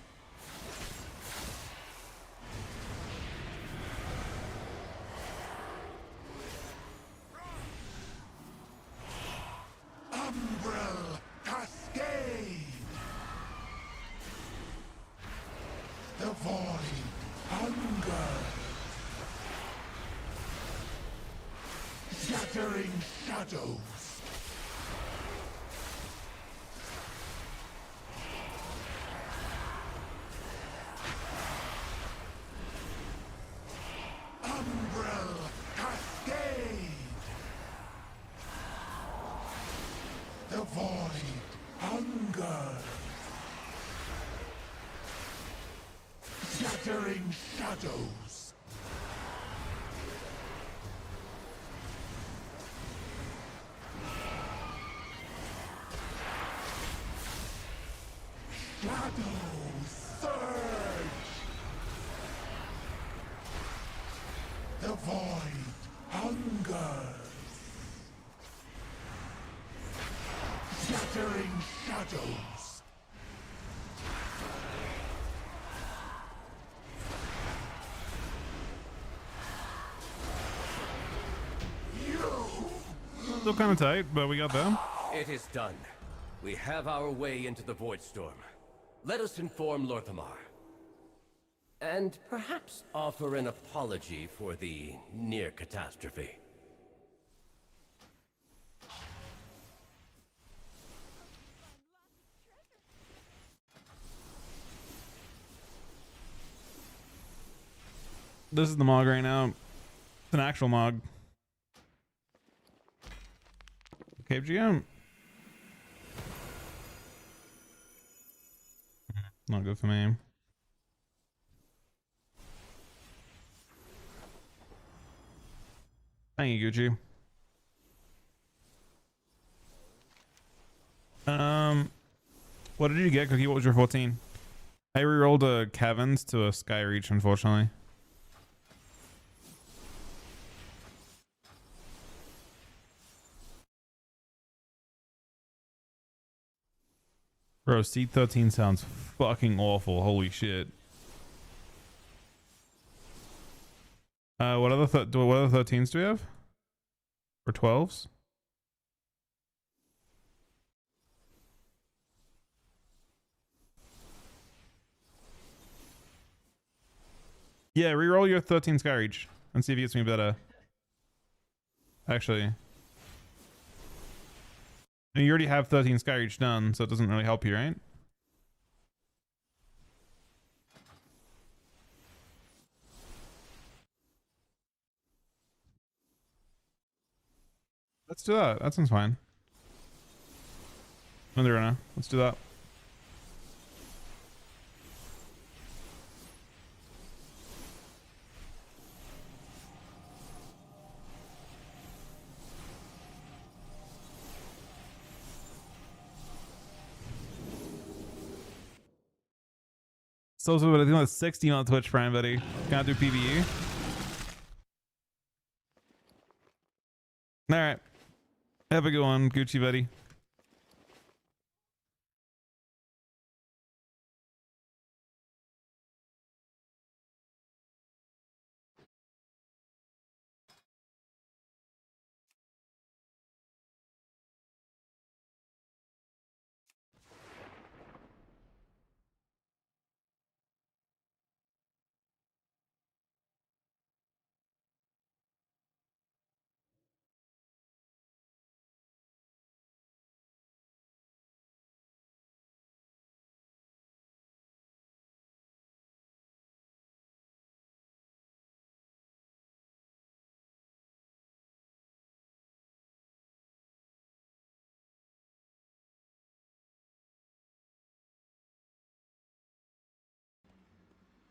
Speaker 2: Umbral cascade! The void hungers! Shattering shadows! Umbral cascade! The void hungers! Shattering shadows! Shadow surge! The void hungers! Shattering shadows!
Speaker 1: Still kind of tight, but we got them.
Speaker 3: It is done. We have our way into the Void Storm. Let us inform Lorthamar. And perhaps offer an apology for the near catastrophe.
Speaker 1: This is the Mog right now. It's an actual Mog. Cave GM. Not good for me. Thank you, Gucci. What did you get, Cookie? What was your 14? I rerolled a Kevin's to a Sky Reach, unfortunately. Bro, seat 13 sounds fucking awful. Holy shit. What other 13s do we have? Or 12s? Yeah, reroll your 13 Sky Reach and see if it gets me better. Actually. You already have 13 Sky Reach done, so it doesn't really help you, right? Let's do that. That sounds fine. Let's do that. So I think it's 16 on Twitch Prime, buddy. Can't do PvE. All right. Have a good one, Gucci, buddy.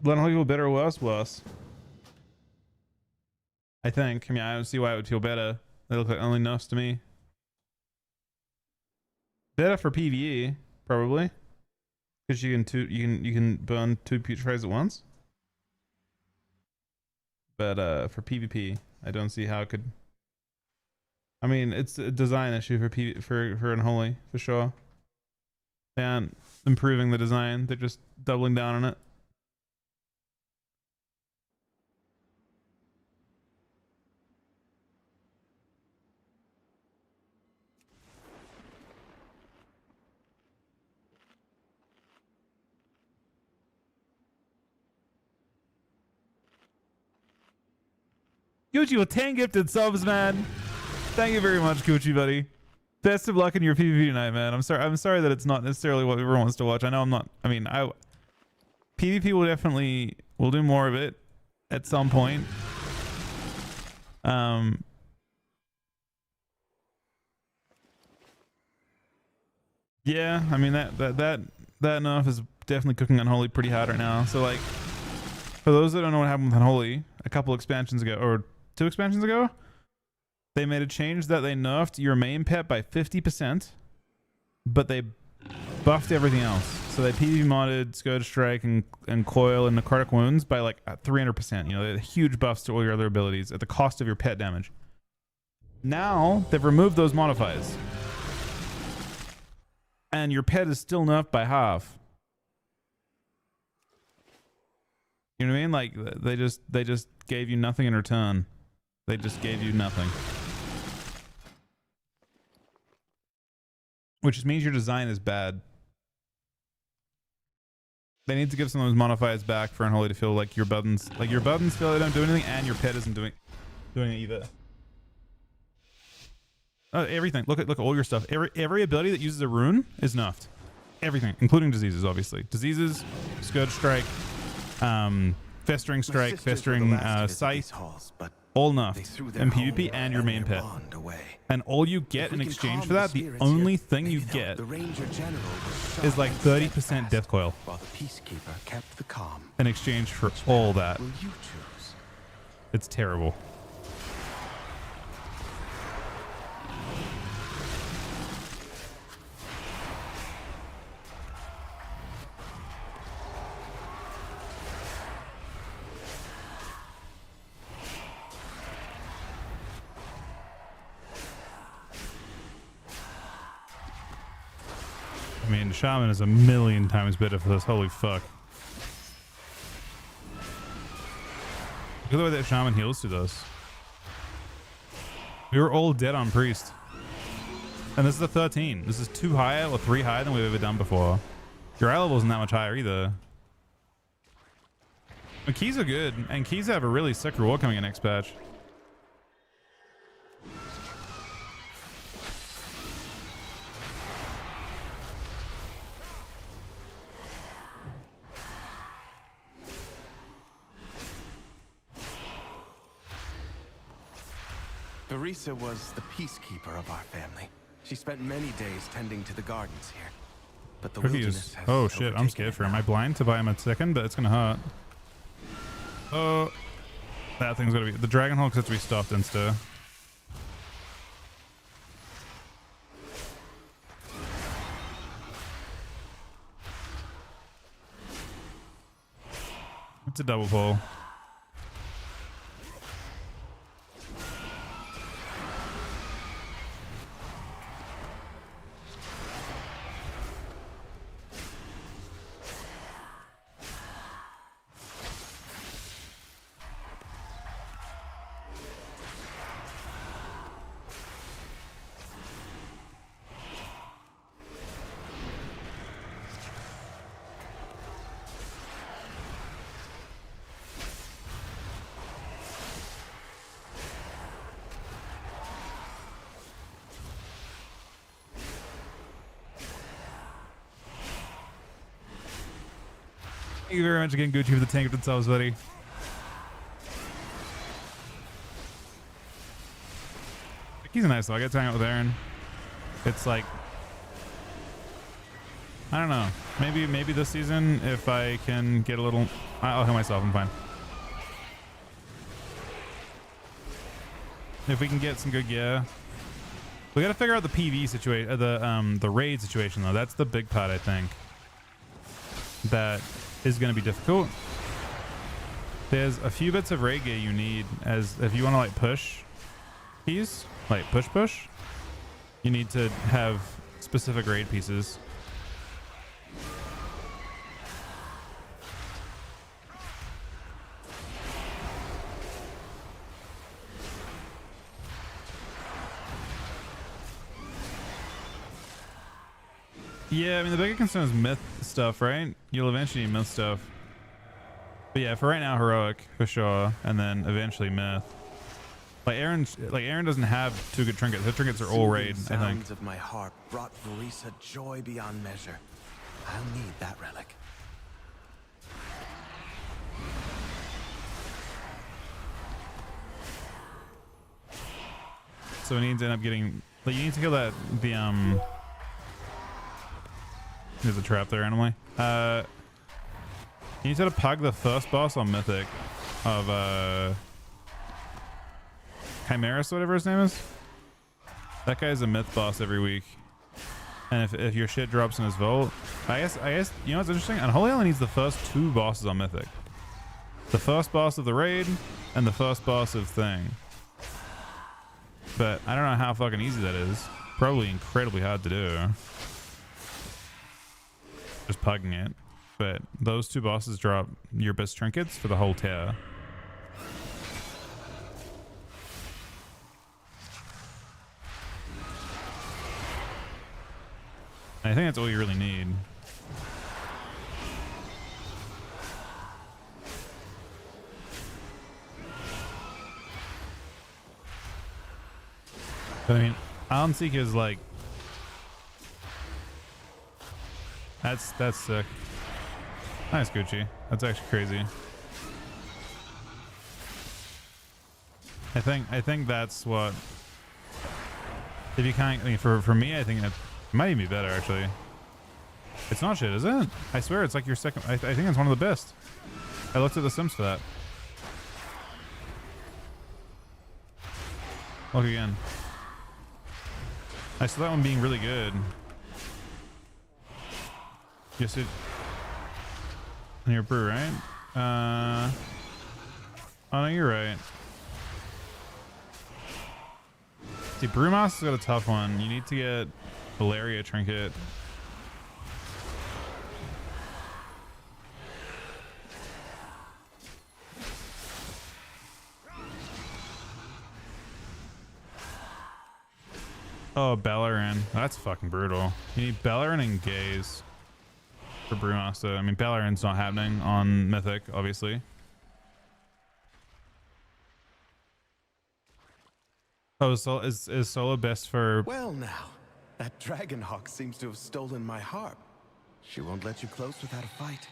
Speaker 1: Let them feel better or worse, worse. I think. I mean, I don't see why it would feel better. They look like only nerfs to me. Better for PvE, probably, because you can burn 2 putrefies at once. But for PvP, I don't see how it could. I mean, it's a design issue for Unholy for sure. They aren't improving the design; they're just doubling down on it. Gucci with 10 gifted subs, man. Thank you very much, Gucci, buddy. Best of luck in your PvP tonight, man. I'm sorry that it's not necessarily what everyone wants to watch. I know I'm not. I mean, PvP will do more of it at some point. Yeah, I mean that nerf is definitely cooking Unholy pretty hard right now. So like, for those that don't know what happened with Unholy, a couple expansions ago, or 2 expansions ago, they made a change that they nerfed your main pet by 50%, but they buffed everything else. So they PvP modded Scourge Strike and Coil and Necrotic Wounds by like 300%. You know, they're huge buffs to all your other abilities at the cost of your pet damage. Now they've removed those modifiers, and your pet is still nerfed by half. You know what I mean? Like they just gave you nothing in return. They just gave you nothing. Which means your design is bad. They need to give some of those modifiers back for Unholy to feel like your buttons feel they don't do anything, and your pet isn't doing it either. Everything. Look at all your stuff. Every ability that uses a rune is nerfed. Everything, including diseases, obviously. Diseases, Scourge Strike, Festering Strike, Festering Sight, all nerfed in PvP and your main pet. And all you get in exchange for that, the only thing you get is like 30% Death Coil in exchange for all that. It's terrible. I mean, Shaman is a million times better for this. Holy fuck. Look at the way that Shaman heals to us. We were all dead on Priest. And this is a 13. This is 2 higher or 3 higher than we've ever done before. Your eye level isn't that much higher either. But keys are good, and keys have a really sick reward coming in next patch.
Speaker 6: Teresa was the peacekeeper of our family. She spent many days tending to the gardens here. But the wilderness has
Speaker 1: oh shit, I'm scared for him. Am I blind to buy him a second? But it's gonna hurt. Oh, that thing's gonna be... The Dragon Hulk has to be stopped insta. It's a double pull. Thank you very much again, Gucci, for the tank of themselves, buddy. He's nice though. I get to hang out with Aaron. It's like, I don't know. Maybe this season, if I can get a little, I'll heal myself. I'm fine. If we can get some good gear, we got to figure out the PV situation, the raid situation though. That's the big part, I think. That is going to be difficult. There's a few bits of raid gear you need as if you want to like push keys, like push. You need to have specific raid pieces. Yeah, I mean the bigger concern is myth stuff, right? You'll eventually need myth stuff. But yeah, for right now, heroic for sure, and then eventually myth. Like Aaron doesn't have two good trinkets. Her trinkets are all raid, I think.
Speaker 6: Sounds of my harp brought Verisa joy beyond measure. I'll need that relic.
Speaker 1: So it needs to end up getting. Like you need to kill that There's a trap there randomly. You need to pug the first boss on Mythic of Chimeras, whatever his name is. That guy's a myth boss every week. And if your shit drops in his vault, I guess you know what's interesting? Unholy only needs the first two bosses on Mythic. The first boss of the raid and the first boss of thing. But I don't know how fucking easy that is. Probably incredibly hard to do. Just pugging it. But those two bosses drop your best trinkets for the whole tier. I think that's all you really need. But I mean, Alan Seek is like, that's sick. Nice, Gucci. That's actually crazy. I think that's what. If you can't, I mean, for me, I think that might even be better actually. It's not shit, is it? I swear it's like your second. I think it's one of the best. I looked at the Sims for that. Look again. I saw that one being really good. Yes, it. And you're brew, right? Oh no, you're right. See, Brewmaster's got a tough one. You need to get Valeria trinket. Oh, Bellerin. That's fucking brutal. You need Bellerin and Gaze for Brewmaster. I mean, Bellerin's not happening on Mythic, obviously. Oh, so is Solo best for...
Speaker 6: Well now, that Dragonhawk seems to have stolen my harp. She won't let you close without a fight.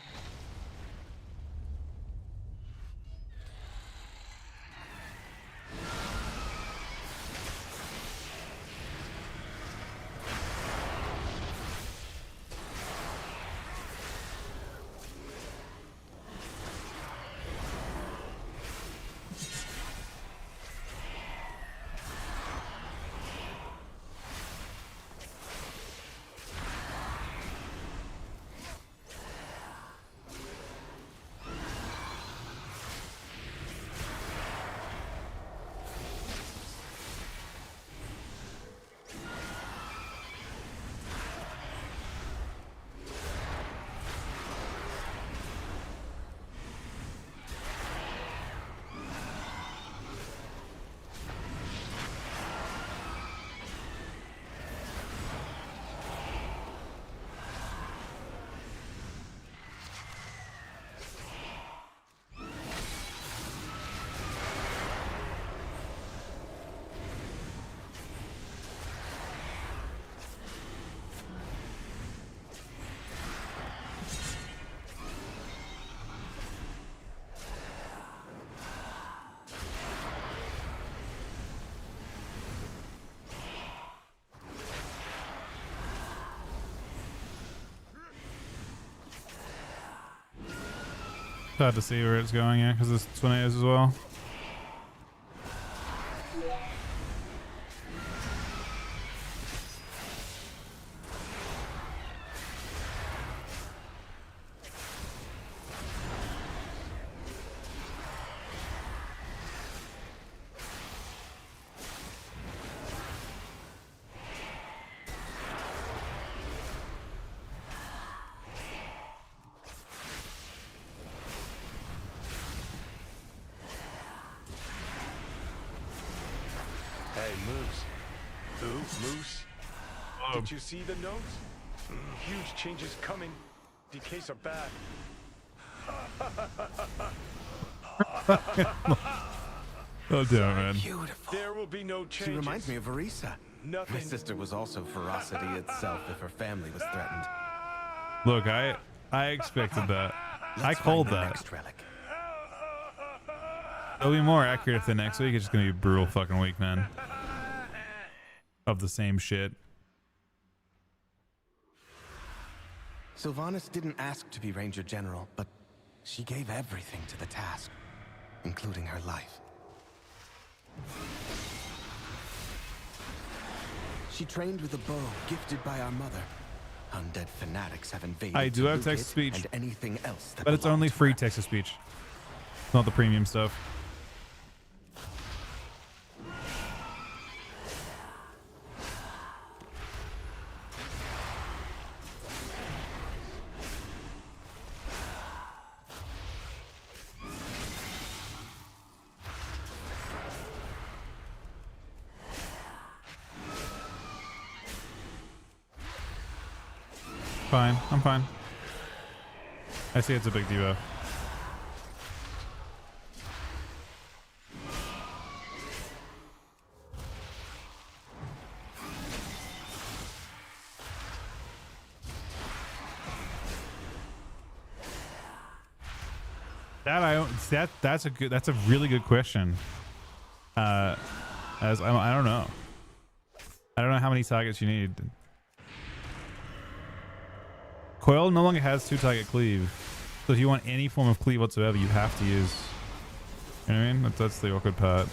Speaker 1: hard to see where it's going, yeah, because there's tornadoes as well.
Speaker 7: Hey, Moose. Who? Moose? Did you see the notes? Huge changes coming. DKs are bad.
Speaker 1: Oh damn, man.
Speaker 6: Beautiful.
Speaker 7: There will be no changes.
Speaker 6: She reminds me of Arisa.
Speaker 7: Nothing.
Speaker 6: My sister was also ferocity itself if her family was threatened.
Speaker 1: Look, I expected that. I called
Speaker 6: find the
Speaker 1: that.
Speaker 6: next relic.
Speaker 1: It'll be more accurate if the next week it's just gonna be a brutal fucking week, man. Of the same shit.
Speaker 6: Sylvanas didn't ask to be Ranger General, but she gave everything to the task, including her life. She trained with a bow gifted by our mother. Undead fanatics have invaded.
Speaker 1: I do have
Speaker 6: Toluket
Speaker 1: text-to-speech,
Speaker 6: and anything else that
Speaker 1: but it's
Speaker 6: belonged
Speaker 1: only
Speaker 6: to
Speaker 1: free
Speaker 6: her.
Speaker 1: text-to-speech, not the premium stuff. Fine, I'm fine. I see it's a big debuff. That's a really good question. As I don't know. I don't know how many targets you need. Coil no longer has 2-target cleave, so if you want any form of cleave whatsoever, you have to use. You know what I mean? That's the awkward part.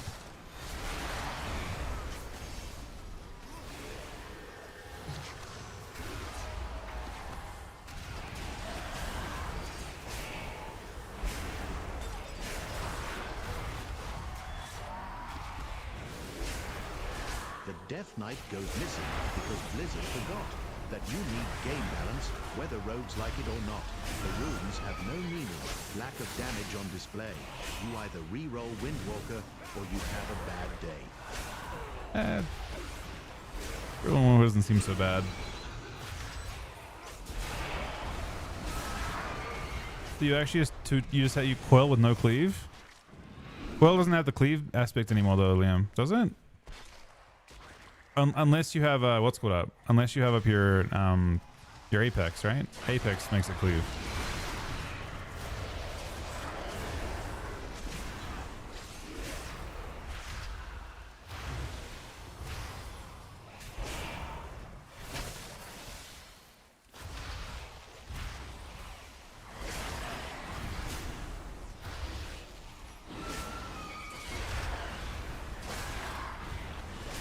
Speaker 8: The Death Knight goes missing because Blizzard forgot that you need game balance, whether rogues like it or not. The runes have no meaning, lack of damage on display. You either re-roll Windwalker or you have a bad day.
Speaker 1: Everyone doesn't seem so bad. So you actually you coil with no cleave? Coil doesn't have the cleave aspect anymore though, Liam, does it? Unless you have what's called up. Unless you have up your Apex, right? Apex makes it cleave.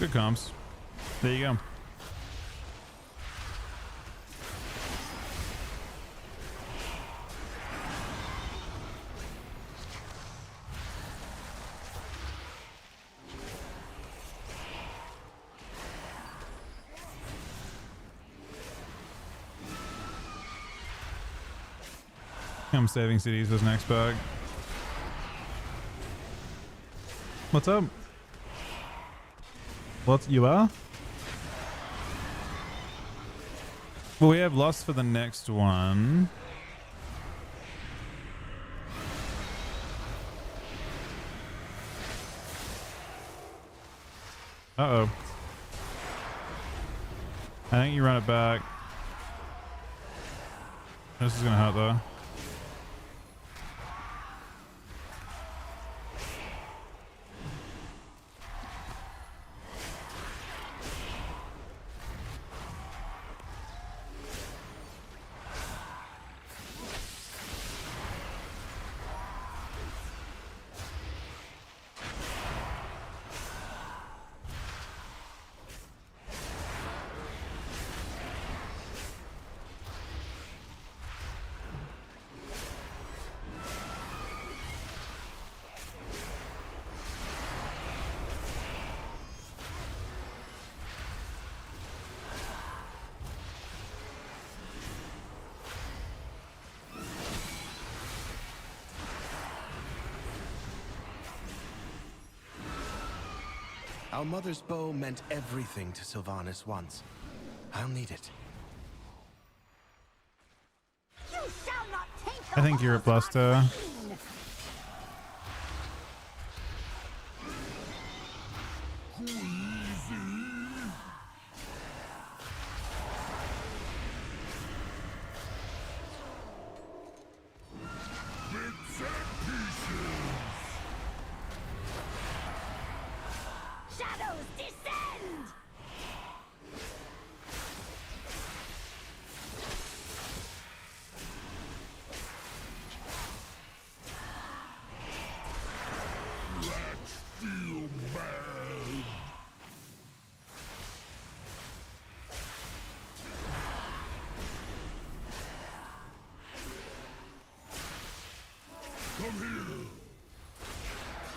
Speaker 1: Good comms. There you go. I'm saving cities was next bug. What's up? You are? Well, we have lost for the next one. Uh-oh. I think you run it back. This is gonna hurt though.
Speaker 6: Our mother's bow meant everything to Sylvanas once. I'll need it.
Speaker 9: You shall not take
Speaker 1: I think you're a plus to.
Speaker 9: Shadows descend!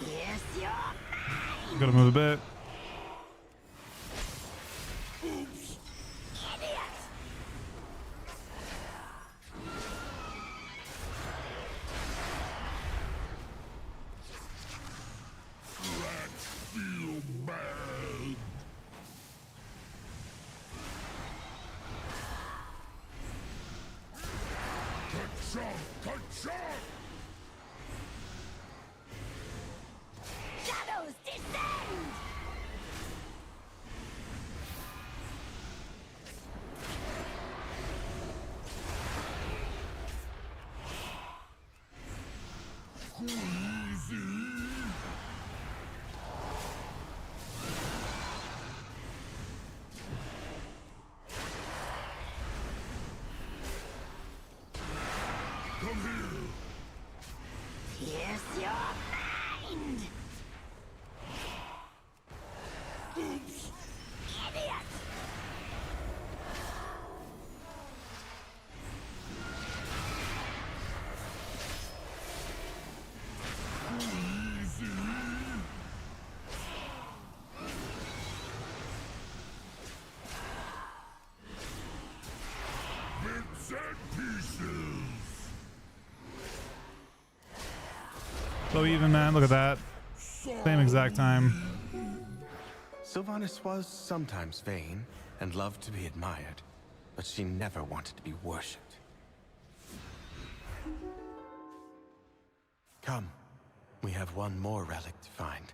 Speaker 9: Yes, you're
Speaker 1: Gotta move a bit.
Speaker 9: idiot! Shadows descend! Pierce your mind! Idiot!
Speaker 1: So even, man. Look at that. Same exact time.
Speaker 6: Sylvanas was sometimes vain and loved to be admired, but she never wanted to be worshipped. Come, we have one more relic to find.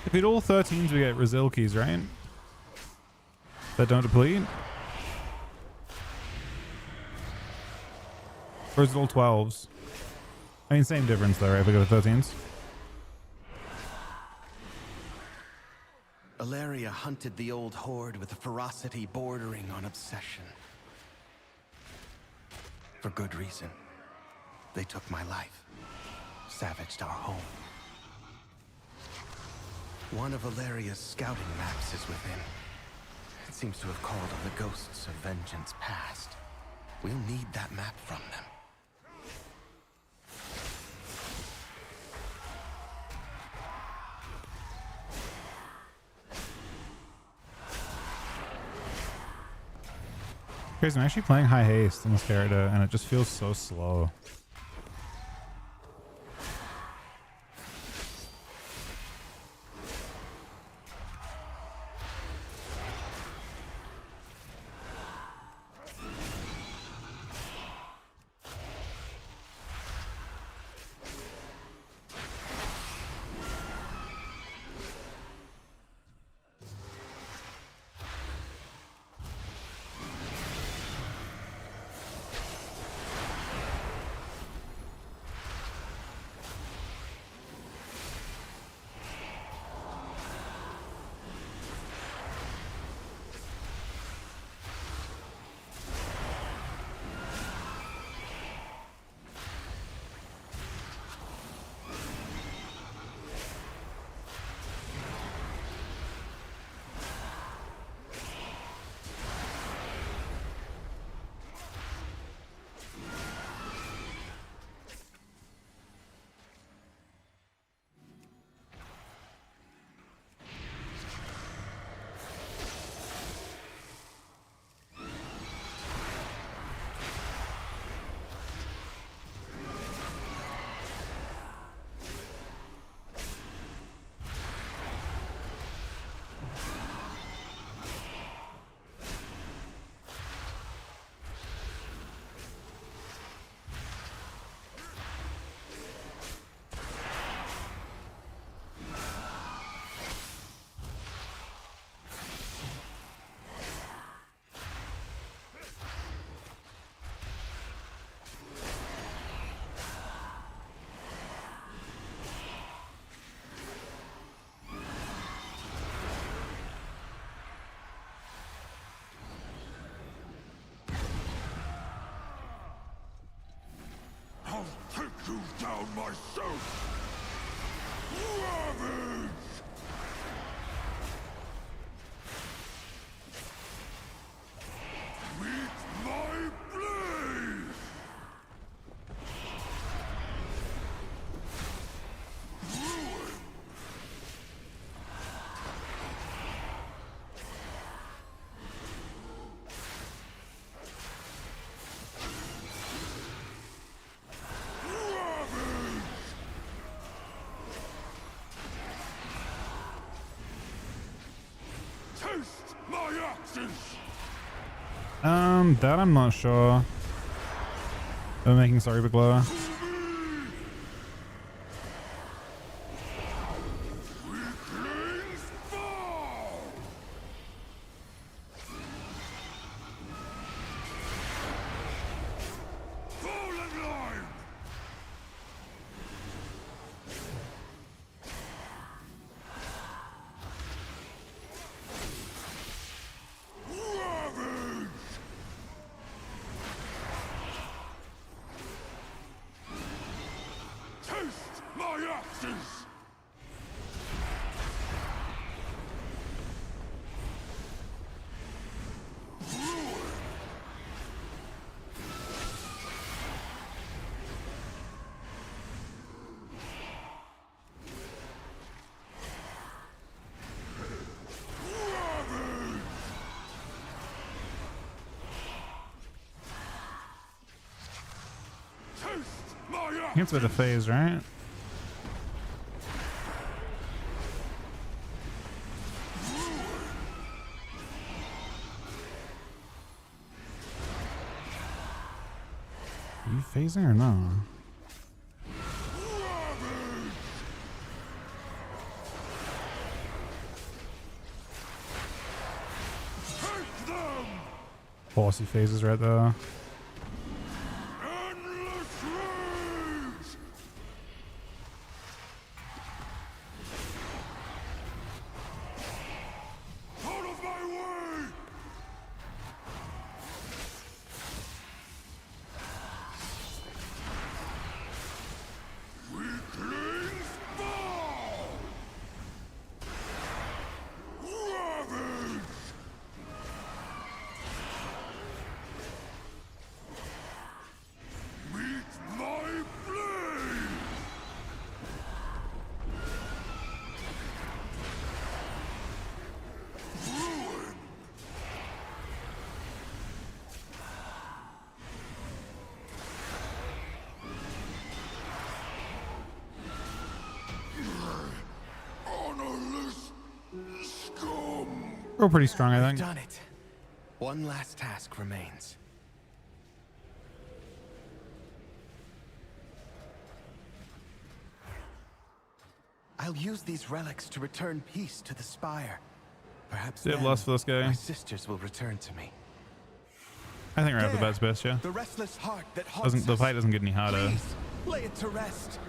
Speaker 1: If we hit all 13s, we get Resil keys, right? That don't deplete? Or is it all 12s? I mean, same difference though, right? If we go to 13s.
Speaker 6: Ilaria hunted the old horde with a ferocity bordering on obsession. For good reason. They took my life. Savaged our home. One of Ilaria's scouting maps is within. It seems to have called on the ghosts of vengeance past. We'll need that map from them.
Speaker 1: Guys, I'm actually playing high haste in this character, and it just feels so slow.
Speaker 2: I'll take you down myself! Ravage! Meet my blade! Ruin! Taste my axes!
Speaker 1: That I'm not sure. I'm making sorry, but glow.
Speaker 2: Weaklings fall! Fall in line! Ravage! Taste my axes! Taste my
Speaker 1: I think
Speaker 2: axes!
Speaker 1: it's with the phase, right? Are you phasing or no?
Speaker 2: Take them!
Speaker 1: Bossy phases right there.
Speaker 2: Endless rage! Out of my way! Weaklings fall! Ravage!
Speaker 1: We're pretty strong, I think.
Speaker 6: Done it. One last task remains. I'll use these relics to return peace to the Spire. Perhaps
Speaker 1: They have
Speaker 6: then
Speaker 1: lust for this guy.
Speaker 6: my sisters will return to me.
Speaker 1: I think we're at the
Speaker 6: There,
Speaker 1: best, yeah.
Speaker 6: the restless heart that haunts
Speaker 1: Doesn't the
Speaker 6: us.
Speaker 1: fight doesn't get any harder.
Speaker 6: Please, lay it to rest.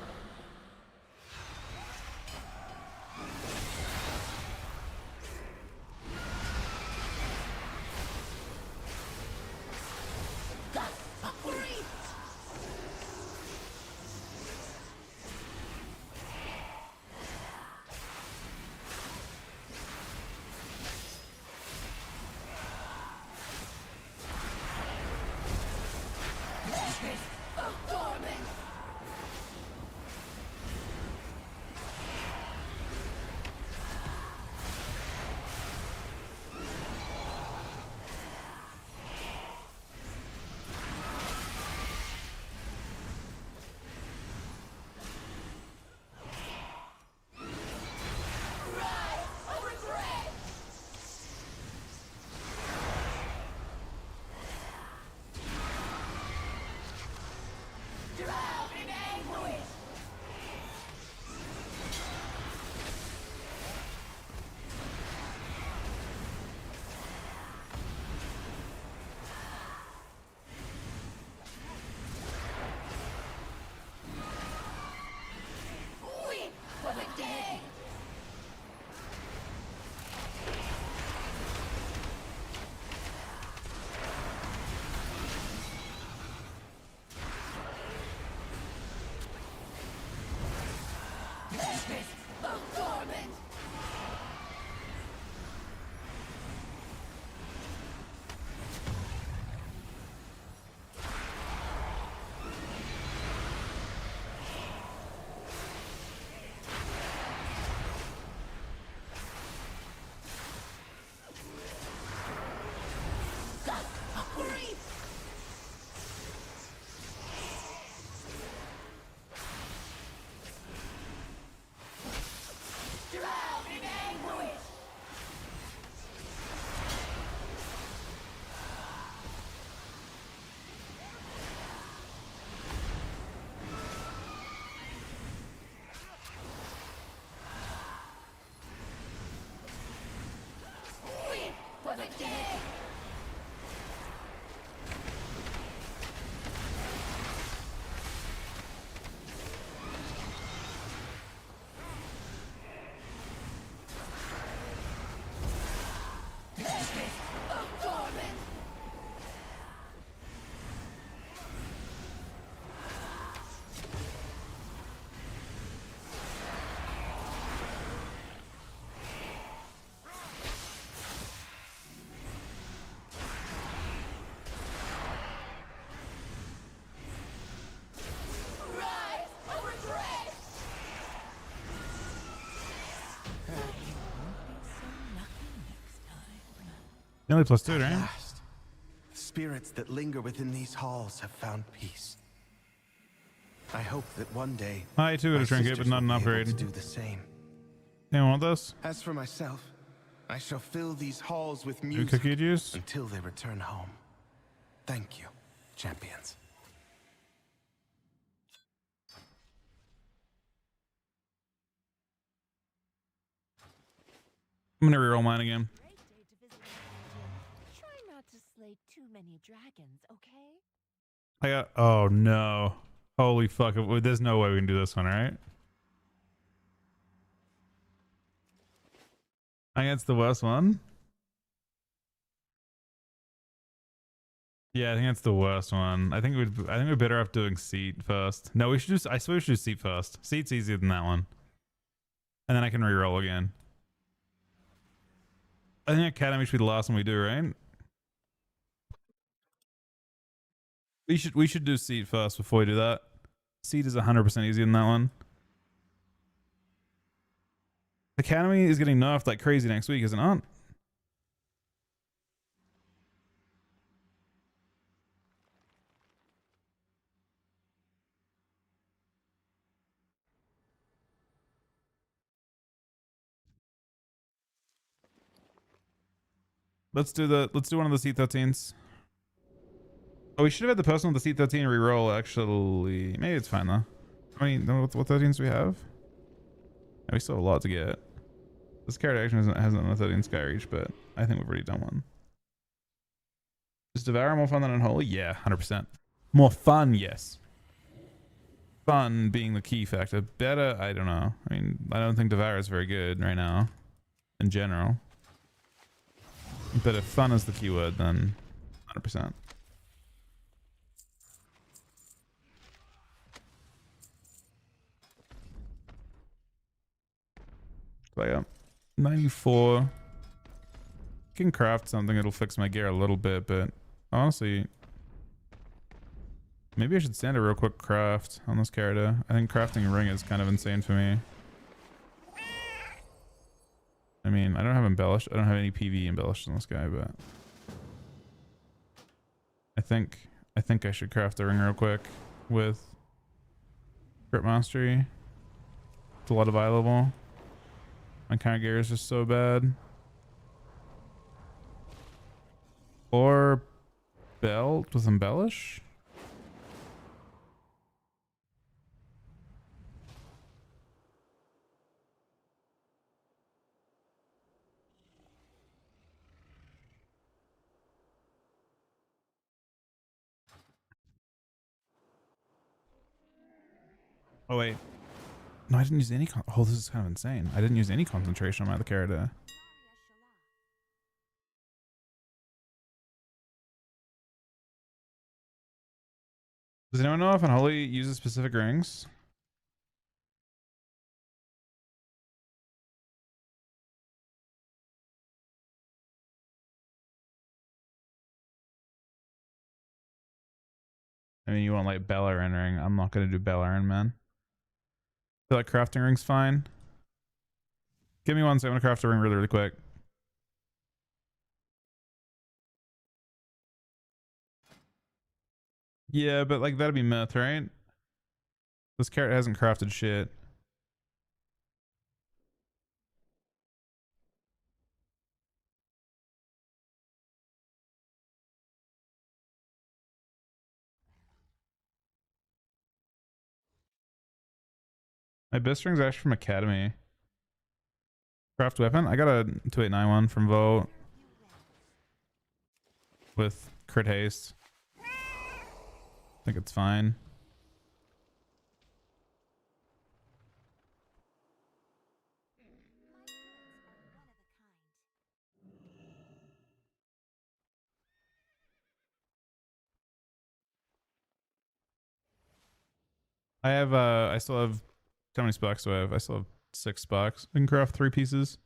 Speaker 1: Only +2,
Speaker 6: At
Speaker 1: right?
Speaker 6: last, spirits that linger within these halls have found peace. I hope that one day
Speaker 1: I too got
Speaker 6: my
Speaker 1: a trinket, but
Speaker 6: sisters
Speaker 1: not an
Speaker 6: will be able
Speaker 1: upgrade.
Speaker 6: to do the same.
Speaker 1: Anyone want this?
Speaker 6: As for myself, I shall fill these halls with
Speaker 1: New
Speaker 6: music
Speaker 1: cookie juice?
Speaker 6: until they return home. Thank you, champions.
Speaker 1: I'm gonna reroll mine again.
Speaker 9: Great day to visit a dungeon. Try not to slay too many dragons, okay?
Speaker 1: I got. Oh no! Holy fuck! There's no way we can do this one, right? I think it's the worst one. Yeah, I think that's the worst one. I think we're better off doing seat first. No, we should just. I swear we should do seat first. Seat's easier than that one. And then I can reroll again. I think Academy should be the last one we do, right? We should do seat first before we do that. Seat is 100% easier than that one. Academy is getting nerfed like crazy next week, isn't it? Let's do one of the C13s. Oh, we should have had the person with the C13 reroll, actually. Maybe it's fine, though. I mean, what 13s do we have? Yeah, we still have a lot to get. This character action hasn't done a 13 Sky Reach, but I think we've already done one. Is Devour more fun than Unholy? Yeah, 100%. More fun, yes. Fun being the key factor. Better, I don't know. I mean, I don't think Devour is very good right now, in general. But if fun is the keyword, then 100%. So yeah, 94. Can craft something that'll fix my gear a little bit, but honestly, maybe I should stand a real quick craft on this character. I think crafting a ring is kind of insane for me. I mean, I don't have embellished. I don't have any PV embellished on this guy, but I think I should craft a ring real quick with Grip Mastery. It's a lot available. My kind of gear is just so bad. Or belt with embellish. Oh wait. No, I didn't use any oh, this is kind of insane. I didn't use any concentration on my other character. Does anyone know if Unholy uses specific rings? I mean, you want like Bellerin ring. I'm not going to do Bellerin, man. I feel like crafting ring's fine. Give me one second. I'm going to craft a ring really, really quick. Yeah, but like that'd be myth, right? This character hasn't crafted shit. My best ring's actually from Academy. Craft weapon. I got a 2891 from Vote with crit haste. I think it's fine. I have I still have how many sparks do I have? I still have 6 sparks. I can craft 3 pieces.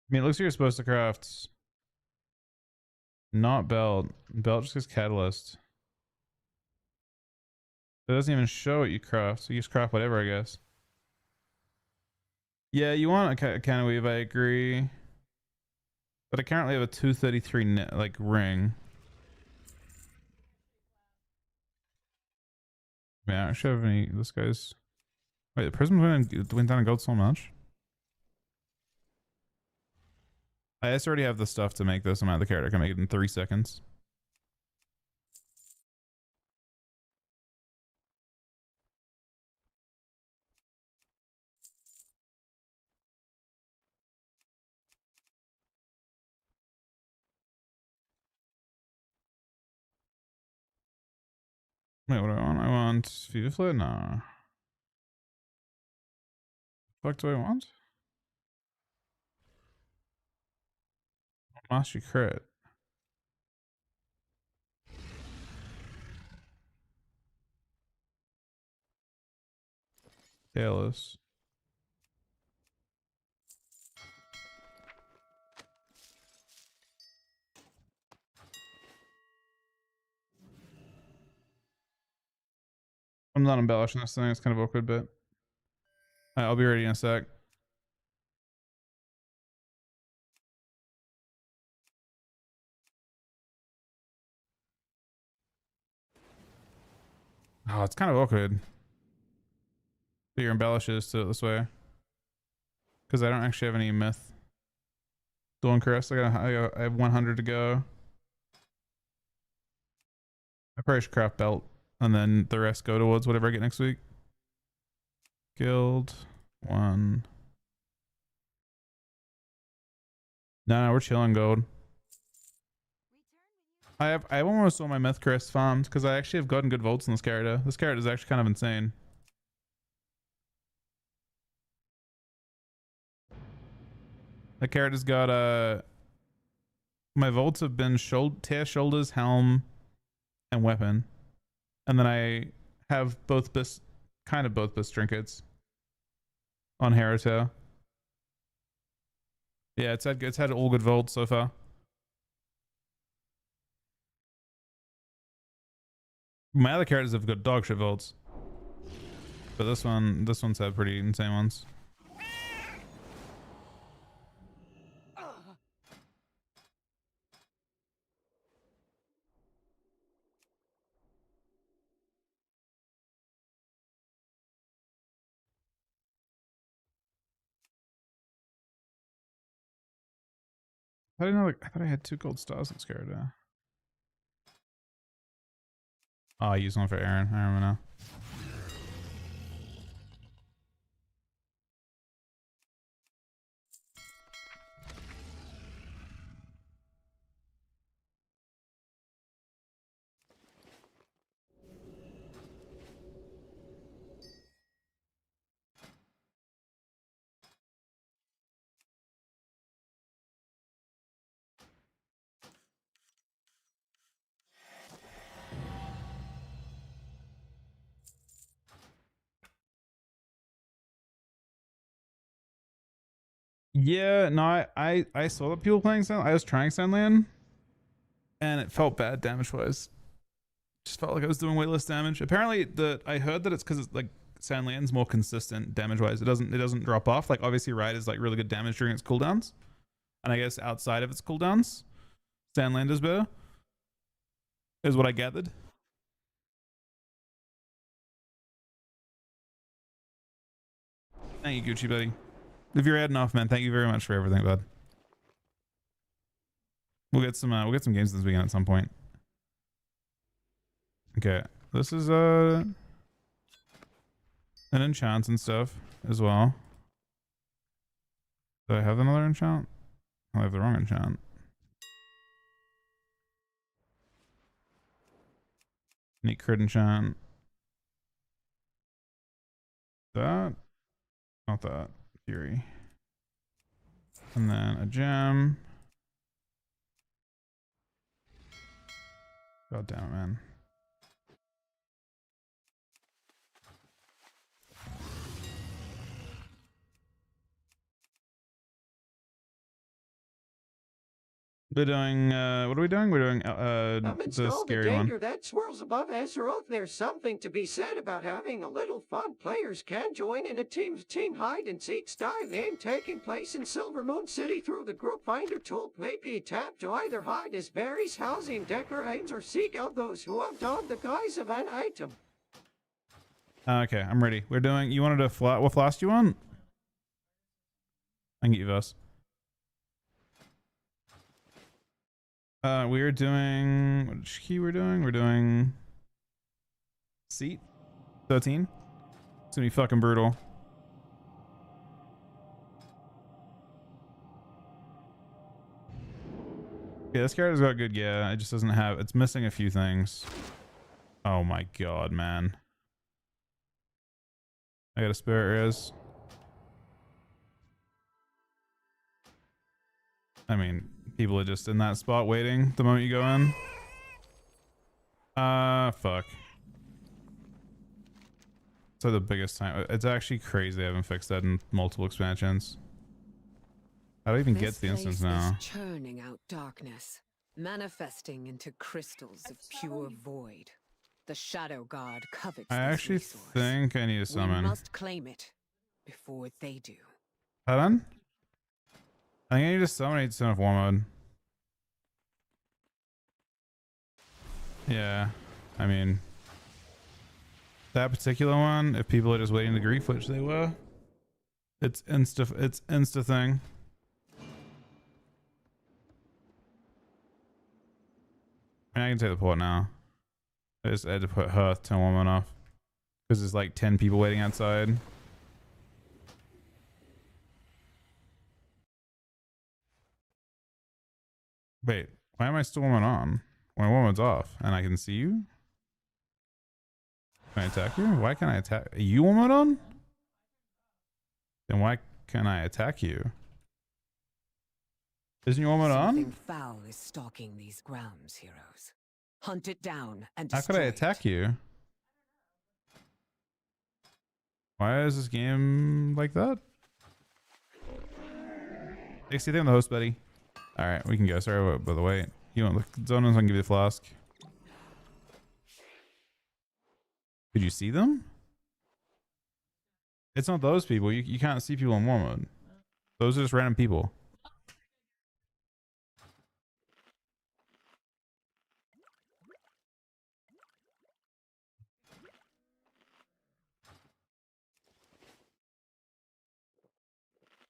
Speaker 1: I mean, it looks like you're supposed to craft not belt. Belt just gets catalyst. It doesn't even show what you craft, so you just craft whatever, I guess. Yeah, you want a kind of weave, I agree. But I currently have a 233 like ring. Man, I actually have any. This guy's. Wait, the prism went down in gold so much. I just already have the stuff to make this amount. The character can make it in 3 seconds. Wait, what do I want? I want Fever Flare? No. What do I want? Mastery crit. Careless. I'm not embellishing this thing. It's kind of awkward, but I'll be ready in a sec. Oh, it's kind of awkward. Do your embellishes to it this way. Because I don't actually have any myth. Dawn Crest, I have 100 to go. I probably should craft belt. And then the rest go towards whatever I get next week. Guild. 1. No, we're chilling gold. I have almost all my myth crest farmed because I actually have gotten good volts in this character. This character is actually kind of insane. The character's got my volts have been tear shoulders, helm, and weapon, and then I have both bis trinkets on Haruto. Yeah, it's had all good volts so far. My other characters have got dog shit volts, but this one's had pretty insane ones. I didn't know. I thought I had 2 gold stars in this character. Oh, I used one for Aaron. I remember now. Yeah, no, I saw that people playing Sand. I was trying Sandland, and it felt bad damage wise. Just felt like I was doing way less damage. Apparently, I heard that it's because it's like Sandland's more consistent damage wise. It doesn't drop off. Like obviously, Ride is like really good damage during its cooldowns, and I guess outside of its cooldowns, Sandland is better. Is what I gathered. Thank you, Gucci buddy. If you're adding off, man, thank you very much for everything, bud. We'll get some games this weekend at some point. Okay, this is an enchant and stuff as well. Do I have another enchant? I have the wrong enchant. Neat crit enchant. That? Not that. Fury. And then a gem. God damn it, man. We're doing, what are we doing? We're doing, the scary one.
Speaker 10: That swirls above Azeroth. There's something to be said about having a little fun. Players can join in a team hide and seek style game taking place in Silver Moon City through the group finder tool. Maybe tap to either hide as berries, housing, decorations, or seek out those who have donned the guise of an item.
Speaker 1: Okay, I'm ready. We're doing, you wanted a what flask you want? I can get you those. We're doing, which key we're doing? We're doing seat 13. It's gonna be fucking brutal. Yeah, this character's got good, yeah. It just doesn't have, it's missing a few things. Oh my god, man. I got a spirit res. I mean, people are just in that spot waiting the moment you go in. Fuck. So the biggest time. It's actually crazy I haven't fixed that in multiple expansions. How do I even get to the instance now?
Speaker 11: Churning out darkness, manifesting into crystals of pure void. The Shadow God covets
Speaker 1: I actually think I need to summon.
Speaker 11: We must claim it before they do.
Speaker 1: Hold on. I think I need to summon. I need to summon war mode. Yeah, I mean, That particular one, if people are just waiting to grief, which they were, it's insta thing. I mean, I can take the port now. I just had to put Hearth to warm it off because there's like 10 people waiting outside. Wait, why am I still warming on? My warming's off and I can see you? Can I attack you? Why can't I attack? Are you warming on? Then why can't I attack you? Isn't your warming on?
Speaker 11: Something foul is stalking these grounds, heroes. Hunt it down and
Speaker 1: How could I attack you? Why is this game like that? XT, thing on the host, buddy. All right, we can go. Sorry about the wait. You want the zonas? I can give you the flask. Could you see them? It's not those people. You can't see people in war mode. Those are just random people.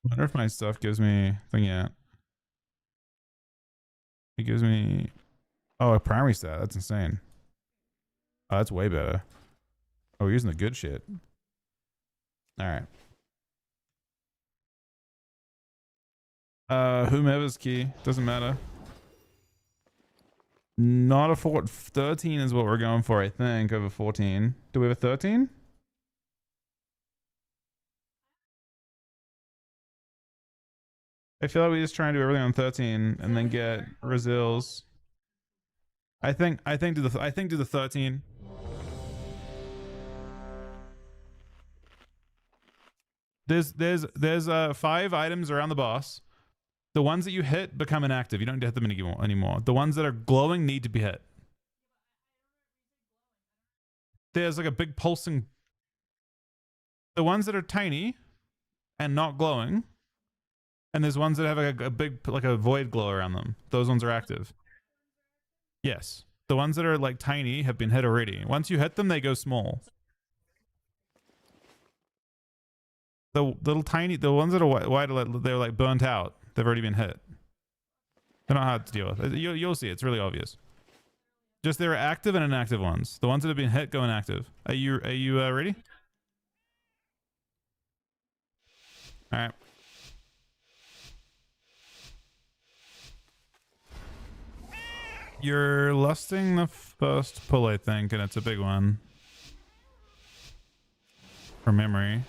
Speaker 1: I wonder if my stuff gives me thing yet. It gives me a primary stat. That's insane. Oh, that's way better. Oh, we're using the good shit. All right. Whomever's key doesn't matter. Not a 13 is what we're going for, I think, over 14. Do we have a 13? I feel like we just try and do everything on 13 and then get Razils. I think do the 13. There's 5 items around the boss. The ones that you hit become inactive. You don't hit them anymore. The ones that are glowing need to be hit. There's like a big pulsing. The ones that are tiny and not glowing. And there's ones that have a big, like a void glow around them. Those ones are active. Yes. The ones that are like tiny have been hit already. Once you hit them, they go small. The little tiny, the ones that are wide, they're like burnt out. They've already been hit. They're not hard to deal with. You'll see. It's really obvious. Just there are active and inactive ones. The ones that have been hit go inactive. Are you ready? All right. You're lusting the first pull, I think, and it's a big one. From memory.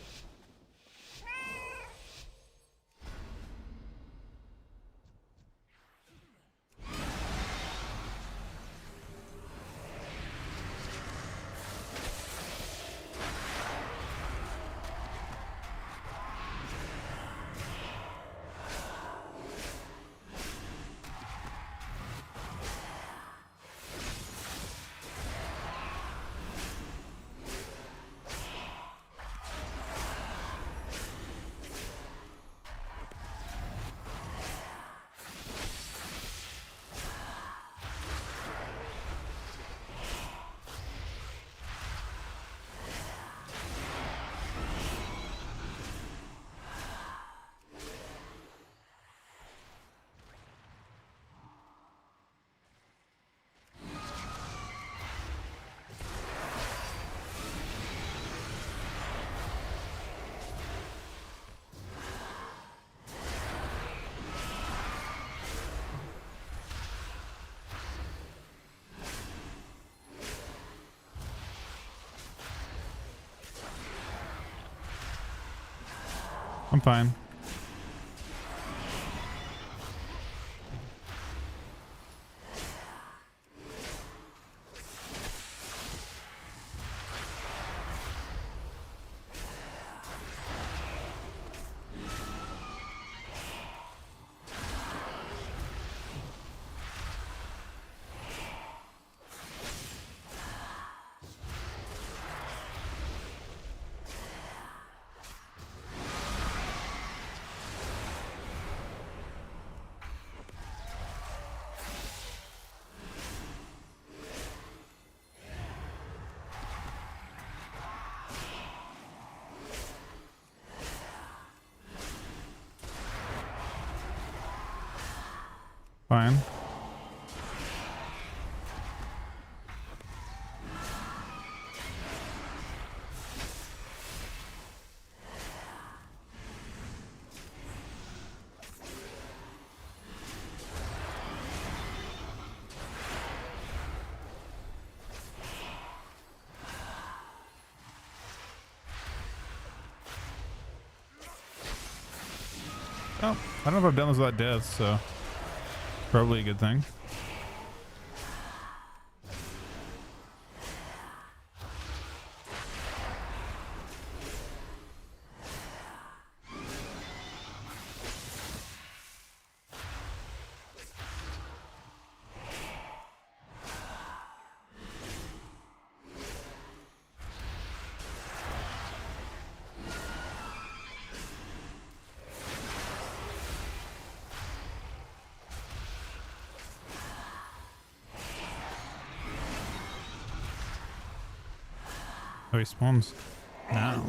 Speaker 1: I'm fine. Fine. Oh, I don't know if I've done this without death, so probably a good thing. Oh, he spawns now.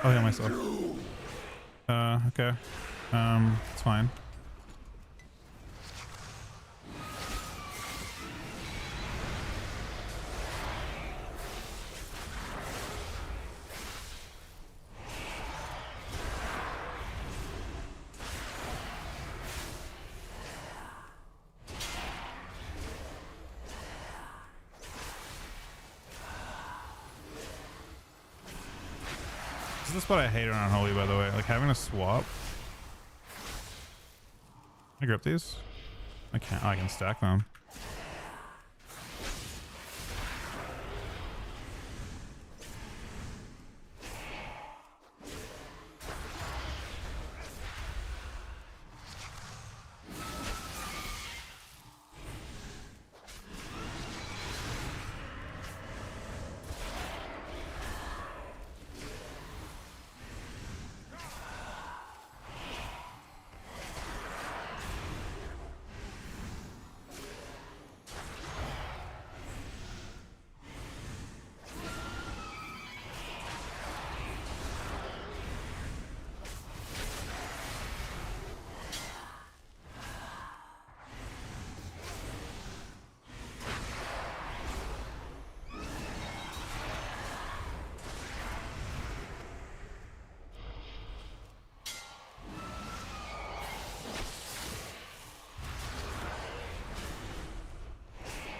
Speaker 1: Oh, yeah, myself. Okay. It's fine. This is what I hate on Unholy, by the way. Like having to swap. Can I grip these? I can't. Oh, I can stack them.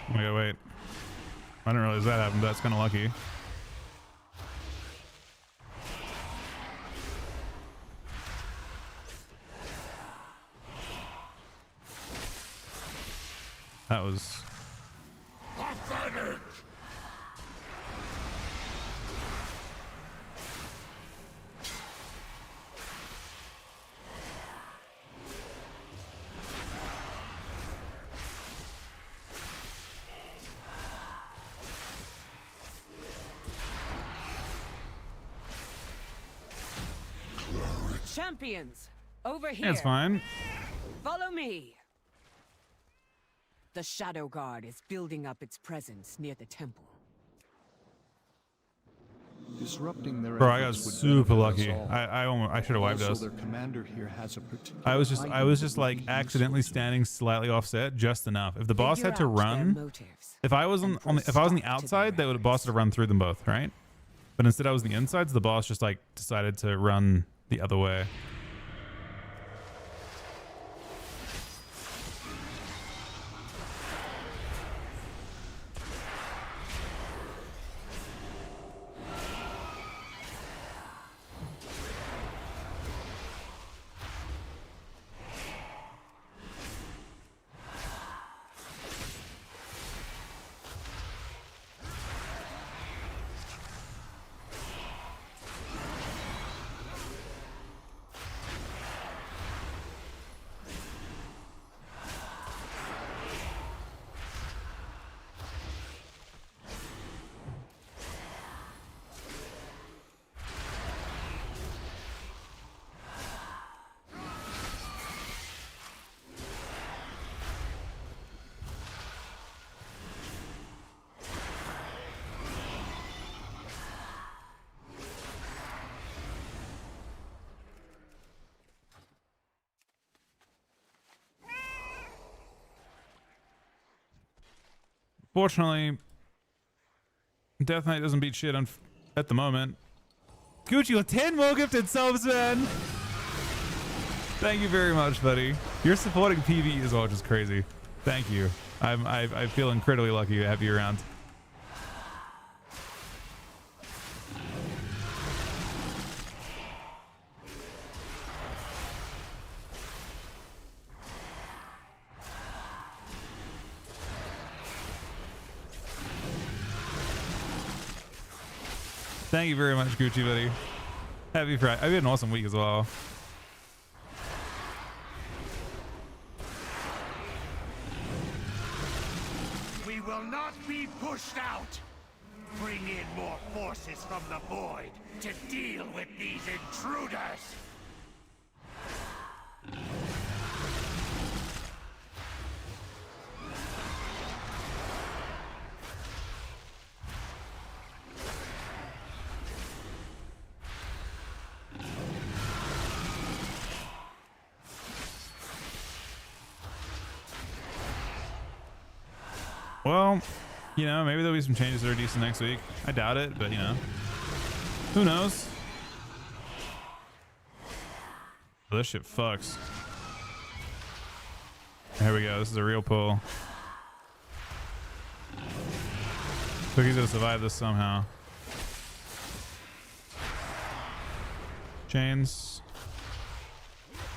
Speaker 1: Okay, wait. I didn't realize that happened. That's kind of lucky. That was...
Speaker 2: Pathetic!
Speaker 11: Champions, over here.
Speaker 1: Yeah, it's fine.
Speaker 11: Follow me. The Shadow Guard is building up its presence near the temple.
Speaker 8: Disrupting their
Speaker 1: Bro, I got
Speaker 8: efforts would
Speaker 1: super
Speaker 8: benefit
Speaker 1: lucky.
Speaker 8: us all.
Speaker 1: I should have wiped
Speaker 8: Also,
Speaker 1: us.
Speaker 8: their commander here has a particular
Speaker 1: I was just
Speaker 8: item
Speaker 1: like
Speaker 8: that would be
Speaker 1: accidentally
Speaker 8: useful to me.
Speaker 1: standing slightly offset, just enough. If the boss
Speaker 11: Figure
Speaker 1: had to
Speaker 11: out their
Speaker 1: run,
Speaker 11: motives
Speaker 1: if I was on the, if I was on the outside, the boss would have run through them both, right? But instead, I was on the insides. The boss just like decided to run the other way. Fortunately, Death Knight doesn't beat shit on at the moment. Gucci with 10 more gifted subs, man. Thank you very much, buddy. You're supporting PvE as well, which is crazy. Thank you. I feel incredibly lucky to have you around. Thank you very much, Gucci, buddy. Happy Friday. I've had an awesome week as well.
Speaker 2: We will not be pushed out. Bring in more forces from the void to deal with these intruders.
Speaker 1: Well, you know, maybe there'll be some changes that are decent next week. I doubt it, but you know, who knows? Oh, this shit fucks. Here we go. This is a real pull. Cookie's gonna survive this somehow. Chains.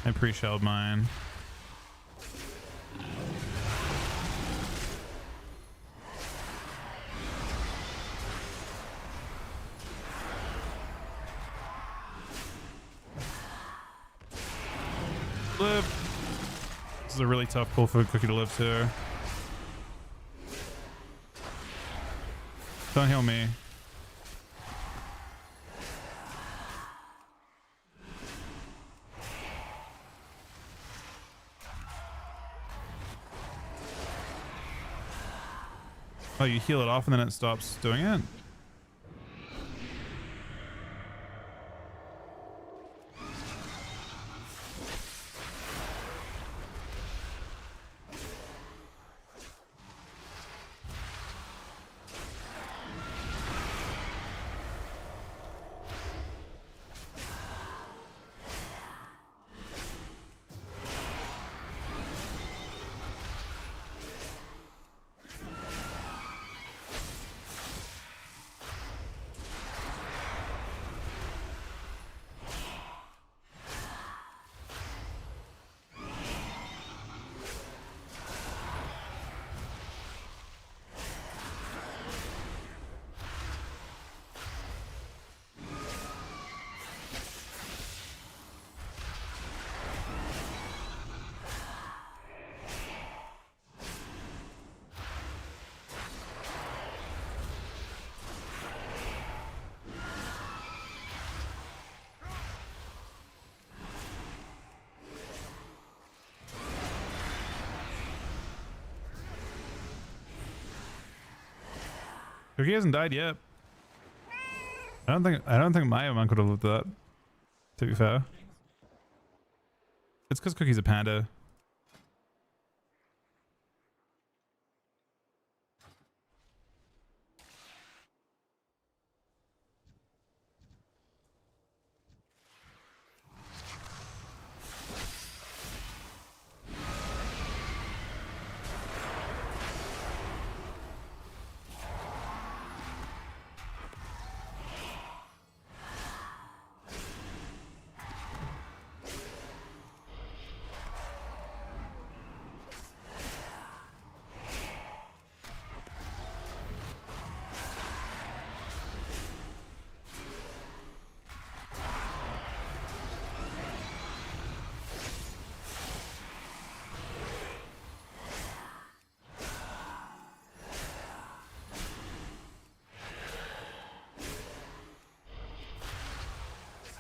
Speaker 1: I pre-shelled mine. Live. This is a really tough pull for Cookie to live too. Don't heal me. Oh, you heal it off and then it stops doing it? Cookie hasn't died yet. I don't think my monk would have lived that, to be fair. It's because Cookie's a panda.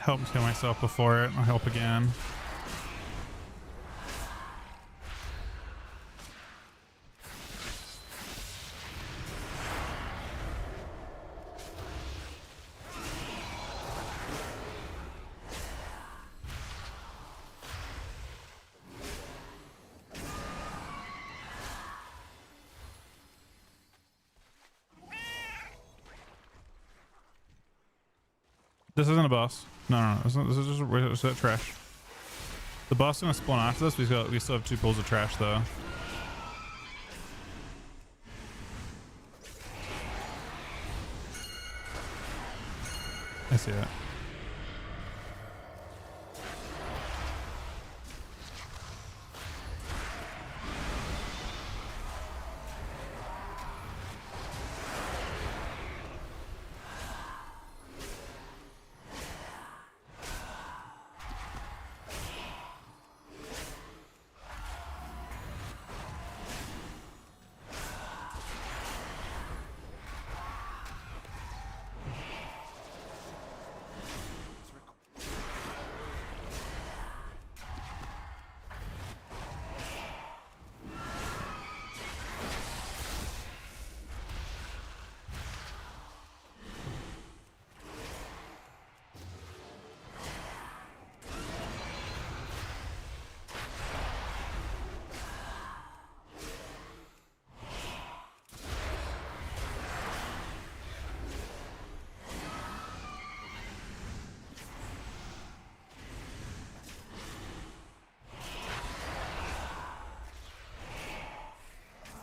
Speaker 1: Helped kill myself before it. I'll help again. This isn't a boss. No. This is just trash. The boss is gonna spawn after this. We still have 2 pools of trash though. I see it.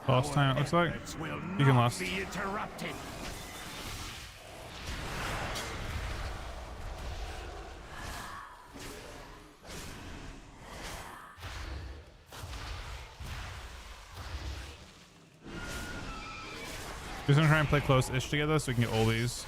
Speaker 1: Boss time, it looks like. You can last.
Speaker 2: Be interrupted.
Speaker 1: We're just gonna try and play close-ish together so we can get all these.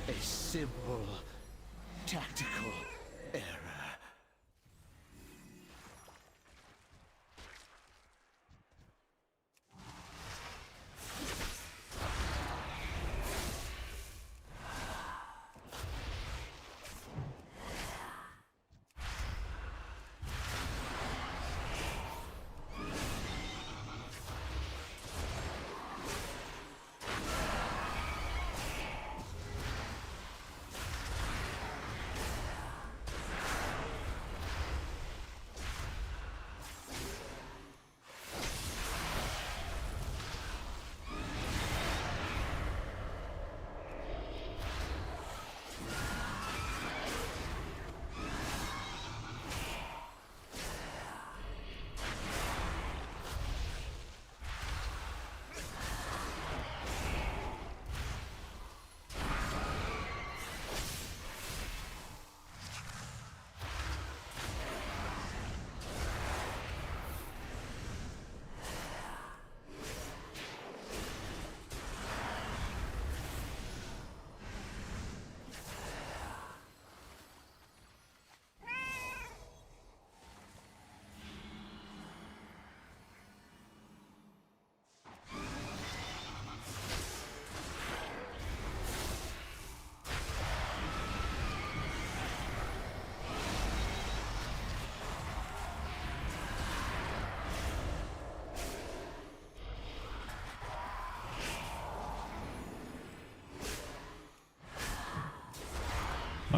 Speaker 2: A simple, tactical error.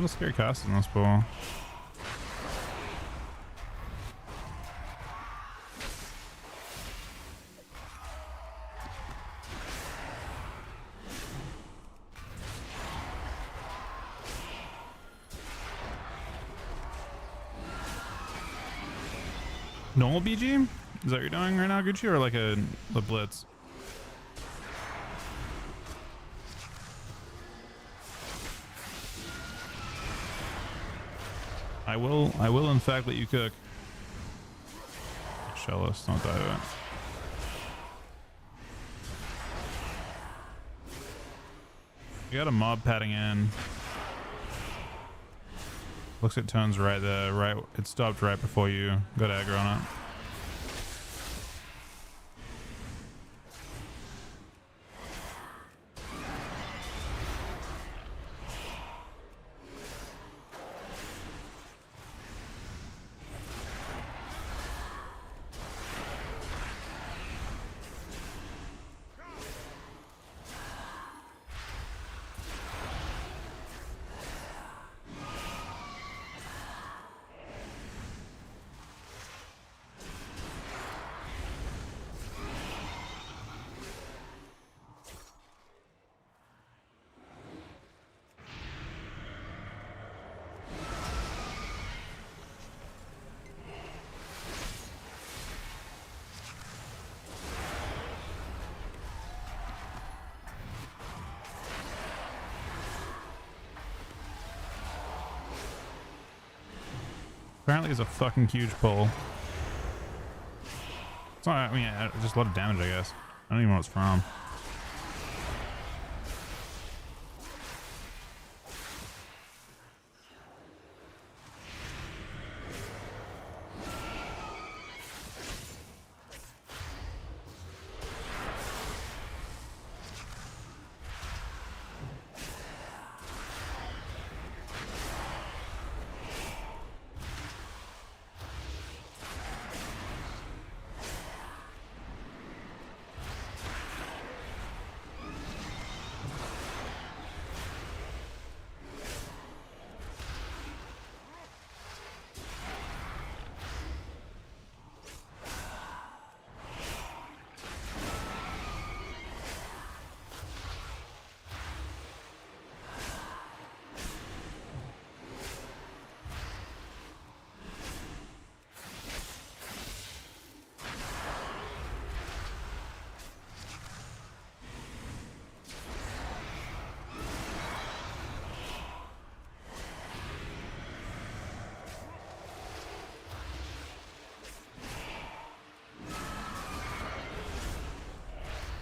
Speaker 1: Not a scary cast in this ball. Normal BG? Is that what you're doing right now, Gucci, or like a blitz? I will in fact let you cook. Shellless, don't die to it. You got a mob padding in. Looks like it turns right there, right. It stopped right before you got aggro on it. Apparently it's a fucking huge pull. It's not, I mean, just a lot of damage, I guess. I don't even know what it's from.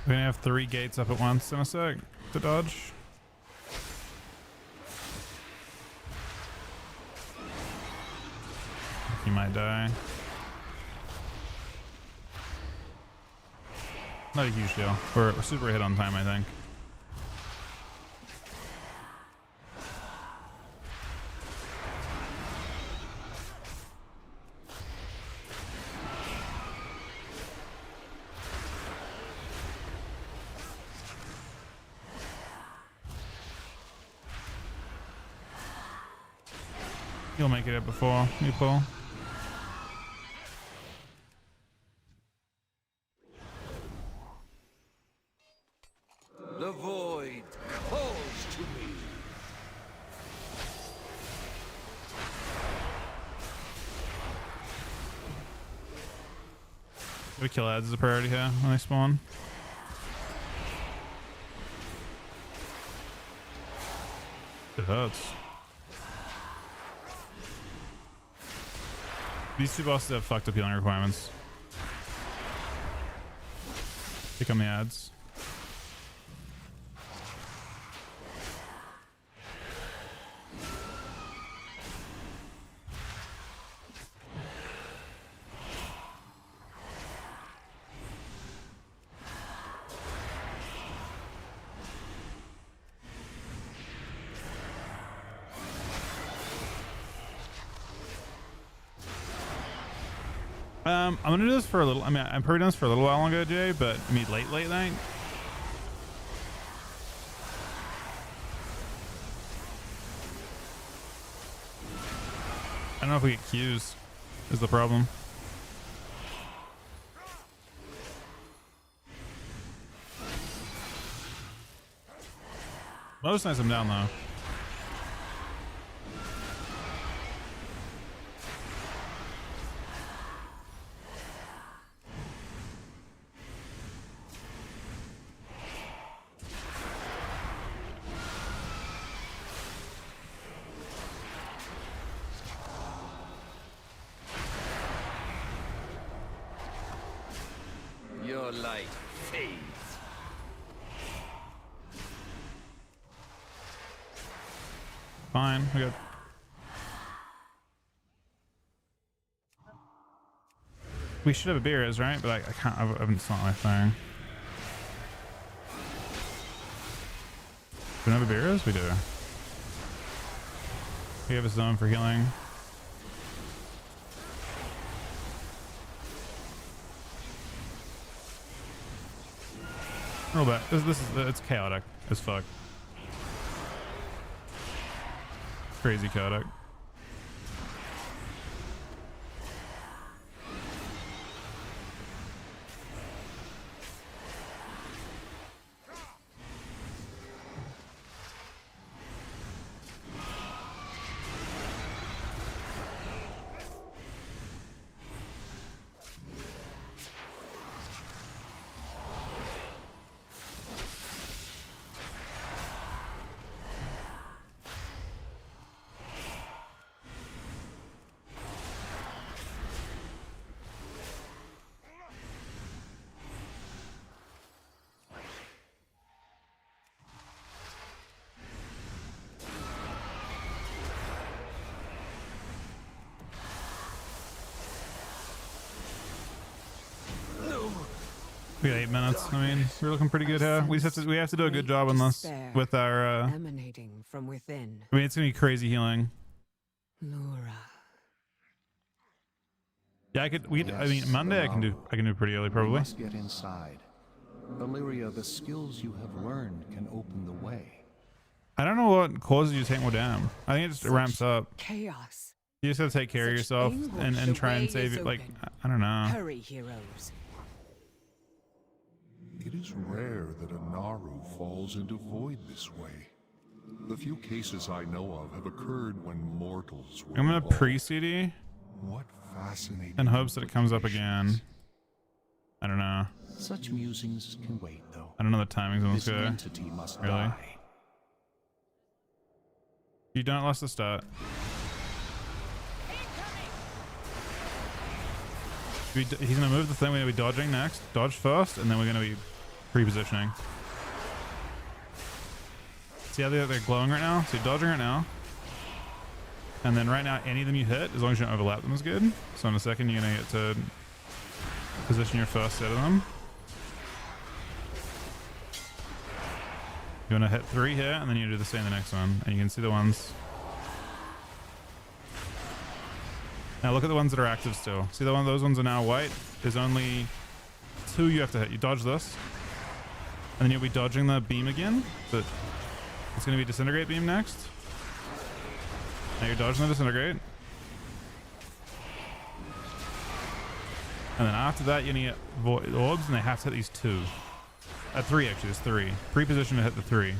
Speaker 1: We're gonna have 3 gates up at once in a sec to dodge. You might die. Not a huge deal. We're super hit on time, I think. You'll make it up before you pull.
Speaker 2: The void calls to me.
Speaker 1: We kill ads as a priority here when they spawn. It hurts. These 2 bosses have fucked up healing requirements. Pick on the ads. I'm gonna do this for a little. I mean, I'm probably done this for a little while longer, Jay, but I mean, late night. I don't know if we get Qs is the problem. Most nice I'm down though.
Speaker 3: Your light fades.
Speaker 1: Fine, we got. We should have a beers, right? But I can't. It's not my thing. Do we have a beers? We do. We have a zone for healing. A little bit. This is it's chaotic as fuck. Crazy chaotic. We got 8 minutes. I mean, we're looking pretty good here. We have to do a good job on this with our.
Speaker 11: Emanating from within.
Speaker 1: I mean, it's gonna be crazy healing.
Speaker 11: Laura.
Speaker 1: Yeah, I mean, Monday I can do pretty early probably.
Speaker 8: We must get inside. Illyria, the skills you have learned can open the way.
Speaker 1: I don't know what causes you to take more damage. I think it just ramps up.
Speaker 11: Chaos.
Speaker 1: You just have to take care of yourself and try and save it. Like, I don't know.
Speaker 11: Hurry, heroes.
Speaker 12: It is rare that a Naru falls into void this way. The few cases I know of have occurred when mortals were
Speaker 1: I'm gonna
Speaker 12: involved.
Speaker 1: pre-CD
Speaker 12: What fascinating
Speaker 1: in hopes that it comes up again. I don't know.
Speaker 8: Such musings can wait, though.
Speaker 1: I don't know the timings on this
Speaker 8: This
Speaker 1: guy.
Speaker 8: entity must
Speaker 1: Really?
Speaker 8: die.
Speaker 1: You don't lost the start. He's gonna move the thing. We're gonna be dodging next. Dodge first, and then we're gonna be pre-positioning. See how they're glowing right now? So you're dodging right now. And then right now, any of them you hit, as long as you don't overlap them, is good. So in a second, you're gonna get to position your first set of them. You wanna hit 3 here, and then you do the same the next one. And you can see the ones. Now look at the ones that are active still. See those ones are now white. There's only 2 you have to hit. You dodge this. And then you'll be dodging the beam again. But it's going to be disintegrate beam next. Now you're dodging the disintegrate. And then after that you're going to get void orbs, and they have to hit these 2. 3 actually, there's 3. Pre-position to hit the 3.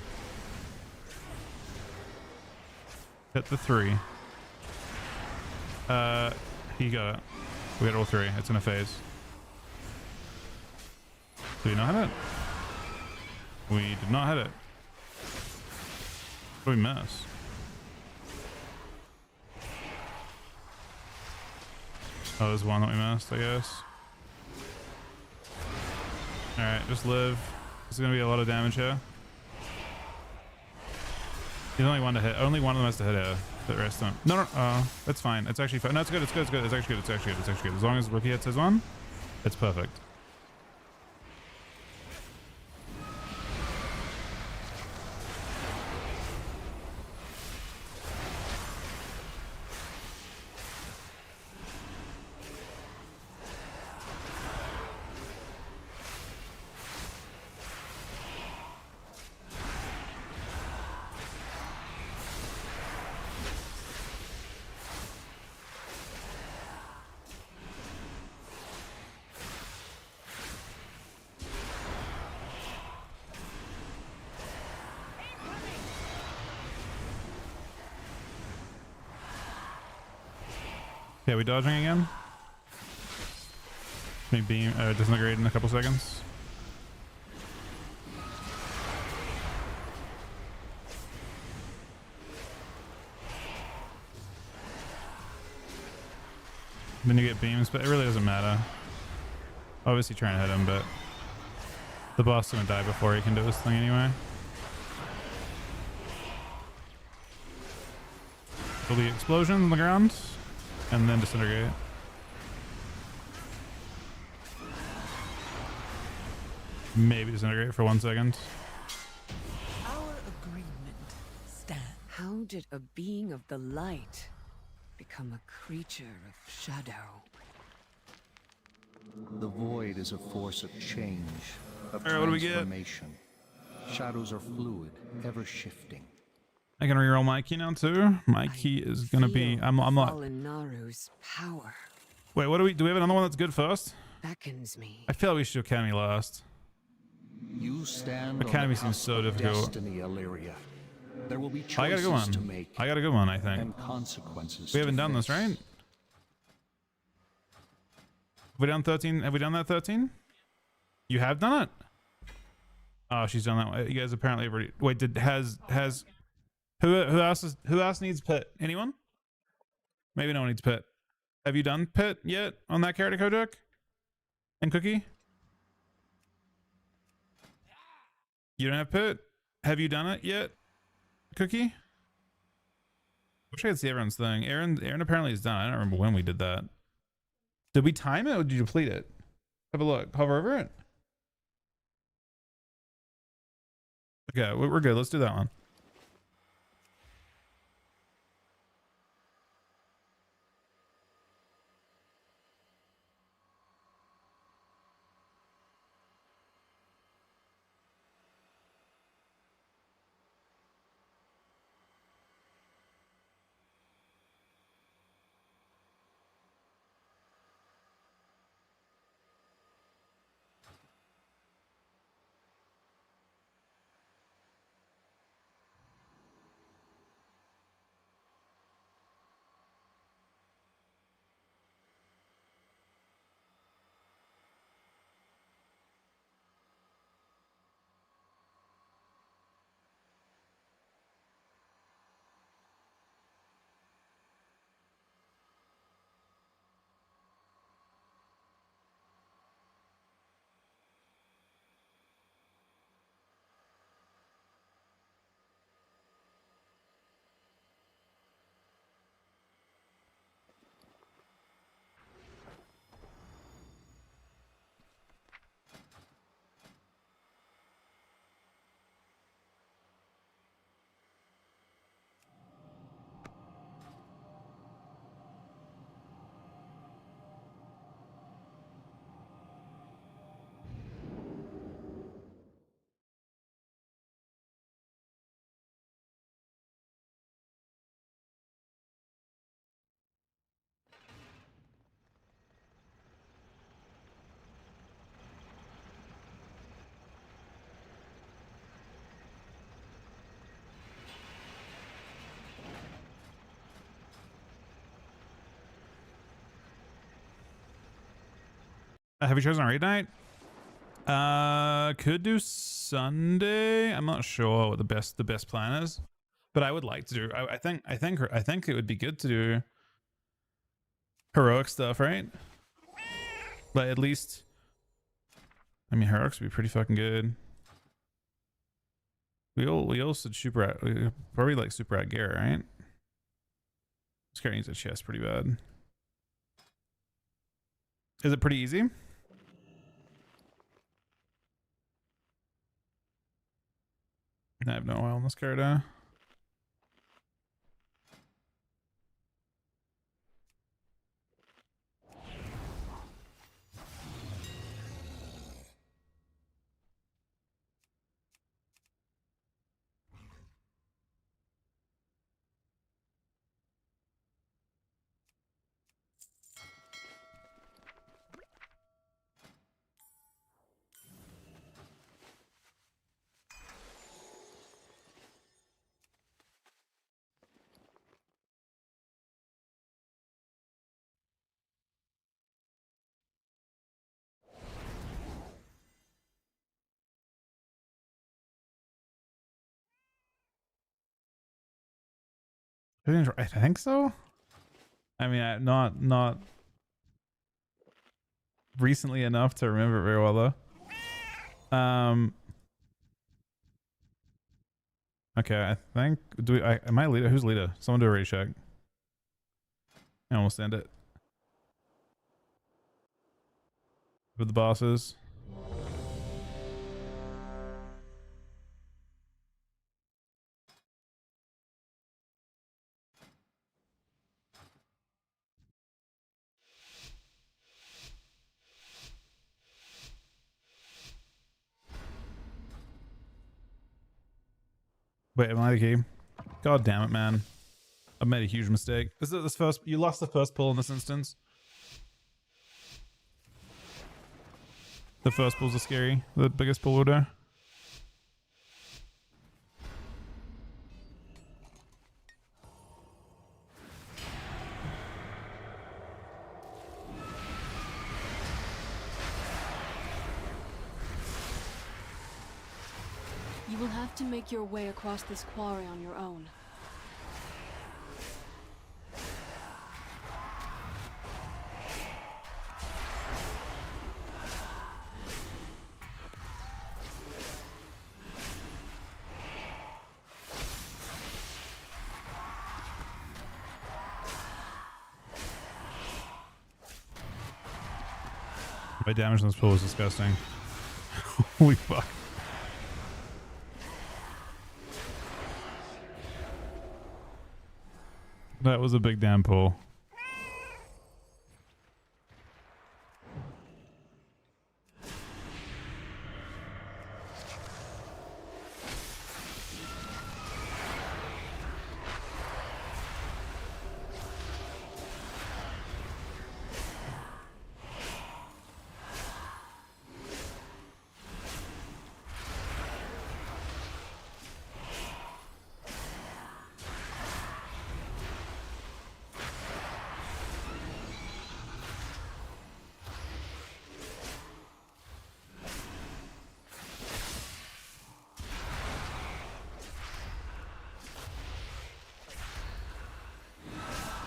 Speaker 1: Hit the 3. You got it. We got all 3. It's gonna phase. Do we not hit it? We did not hit it. What did we miss? Oh, there's one that we missed, I guess. Alright, just live. There's gonna be a lot of damage here. There's only one to hit. Only one of them has to hit here. The rest don't. No, that's fine. It's actually fine. No, it's good. It's good. It's good. It's actually good. It's actually good. It's actually good. As long as Rookie hits his one, it's perfect. Okay, we dodging again? Maybe disintegrate in a couple seconds. Then you get beams, but it really doesn't matter. Obviously trying to hit him, but the boss is gonna die before he can do his thing anyway. There'll be explosions on the ground, and then disintegrate. Maybe disintegrate for 1 second.
Speaker 11: Our agreement stands. How did a being of the light become a creature of shadow?
Speaker 8: The void is a force of change, of
Speaker 1: Alright, what do we get?
Speaker 8: transformation. Shadows are fluid, ever shifting.
Speaker 1: I can reroll my key now too. My key is gonna be. I'm not.
Speaker 11: Fallen Naru's power
Speaker 1: Wait, what do we have another one that's good first?
Speaker 11: beckons me.
Speaker 1: I feel like we should do Academy last.
Speaker 8: You stand
Speaker 1: Academy
Speaker 8: on the
Speaker 1: seems
Speaker 8: cusp
Speaker 1: so
Speaker 8: of
Speaker 1: difficult.
Speaker 8: destiny, Illyria. There will be
Speaker 1: I got a good
Speaker 8: choices to
Speaker 1: one.
Speaker 8: make.
Speaker 1: I got a good one, I think.
Speaker 8: And consequences.
Speaker 1: We haven't
Speaker 8: to
Speaker 1: done this,
Speaker 8: face.
Speaker 1: right? Have we done 13? Have we done that 13? You have done it? Oh, she's done that one. You guys apparently already. Wait, who else needs pit? Anyone? Maybe no one needs pit. Have you done pit yet on that character, Kojak? And Cookie? You don't have pit? Have you done it yet, Cookie? Wish I could see everyone's thing. Aaron apparently is done. I don't remember when we did that. Did we time it or did you deplete it? Have a look. Hover over it. Okay, we're good. Let's do that one. Have you chosen a raid night? Could do Sunday. I'm not sure what the best plan is, but I would like to do. I think it would be good to do heroic stuff, right? But at least, I mean, heroics would be pretty fucking good. We also super probably like super at Garrett, right? This guy needs a chest pretty bad. Is it pretty easy? I have no oil on this card. I think so. I mean, not recently enough to remember it very well though. Okay, I think am I leader? Who's leader? Someone do a raid check. And we'll send it. With the bosses. Wait, am I the key? God damn it, man. I've made a huge mistake. This first, you lost the first pull in this instance. The first pulls are scary. The biggest pull will do.
Speaker 13: You will have to make your way across this quarry on your own.
Speaker 1: My damage on this pull is disgusting. Holy fuck. That was a big damn pull.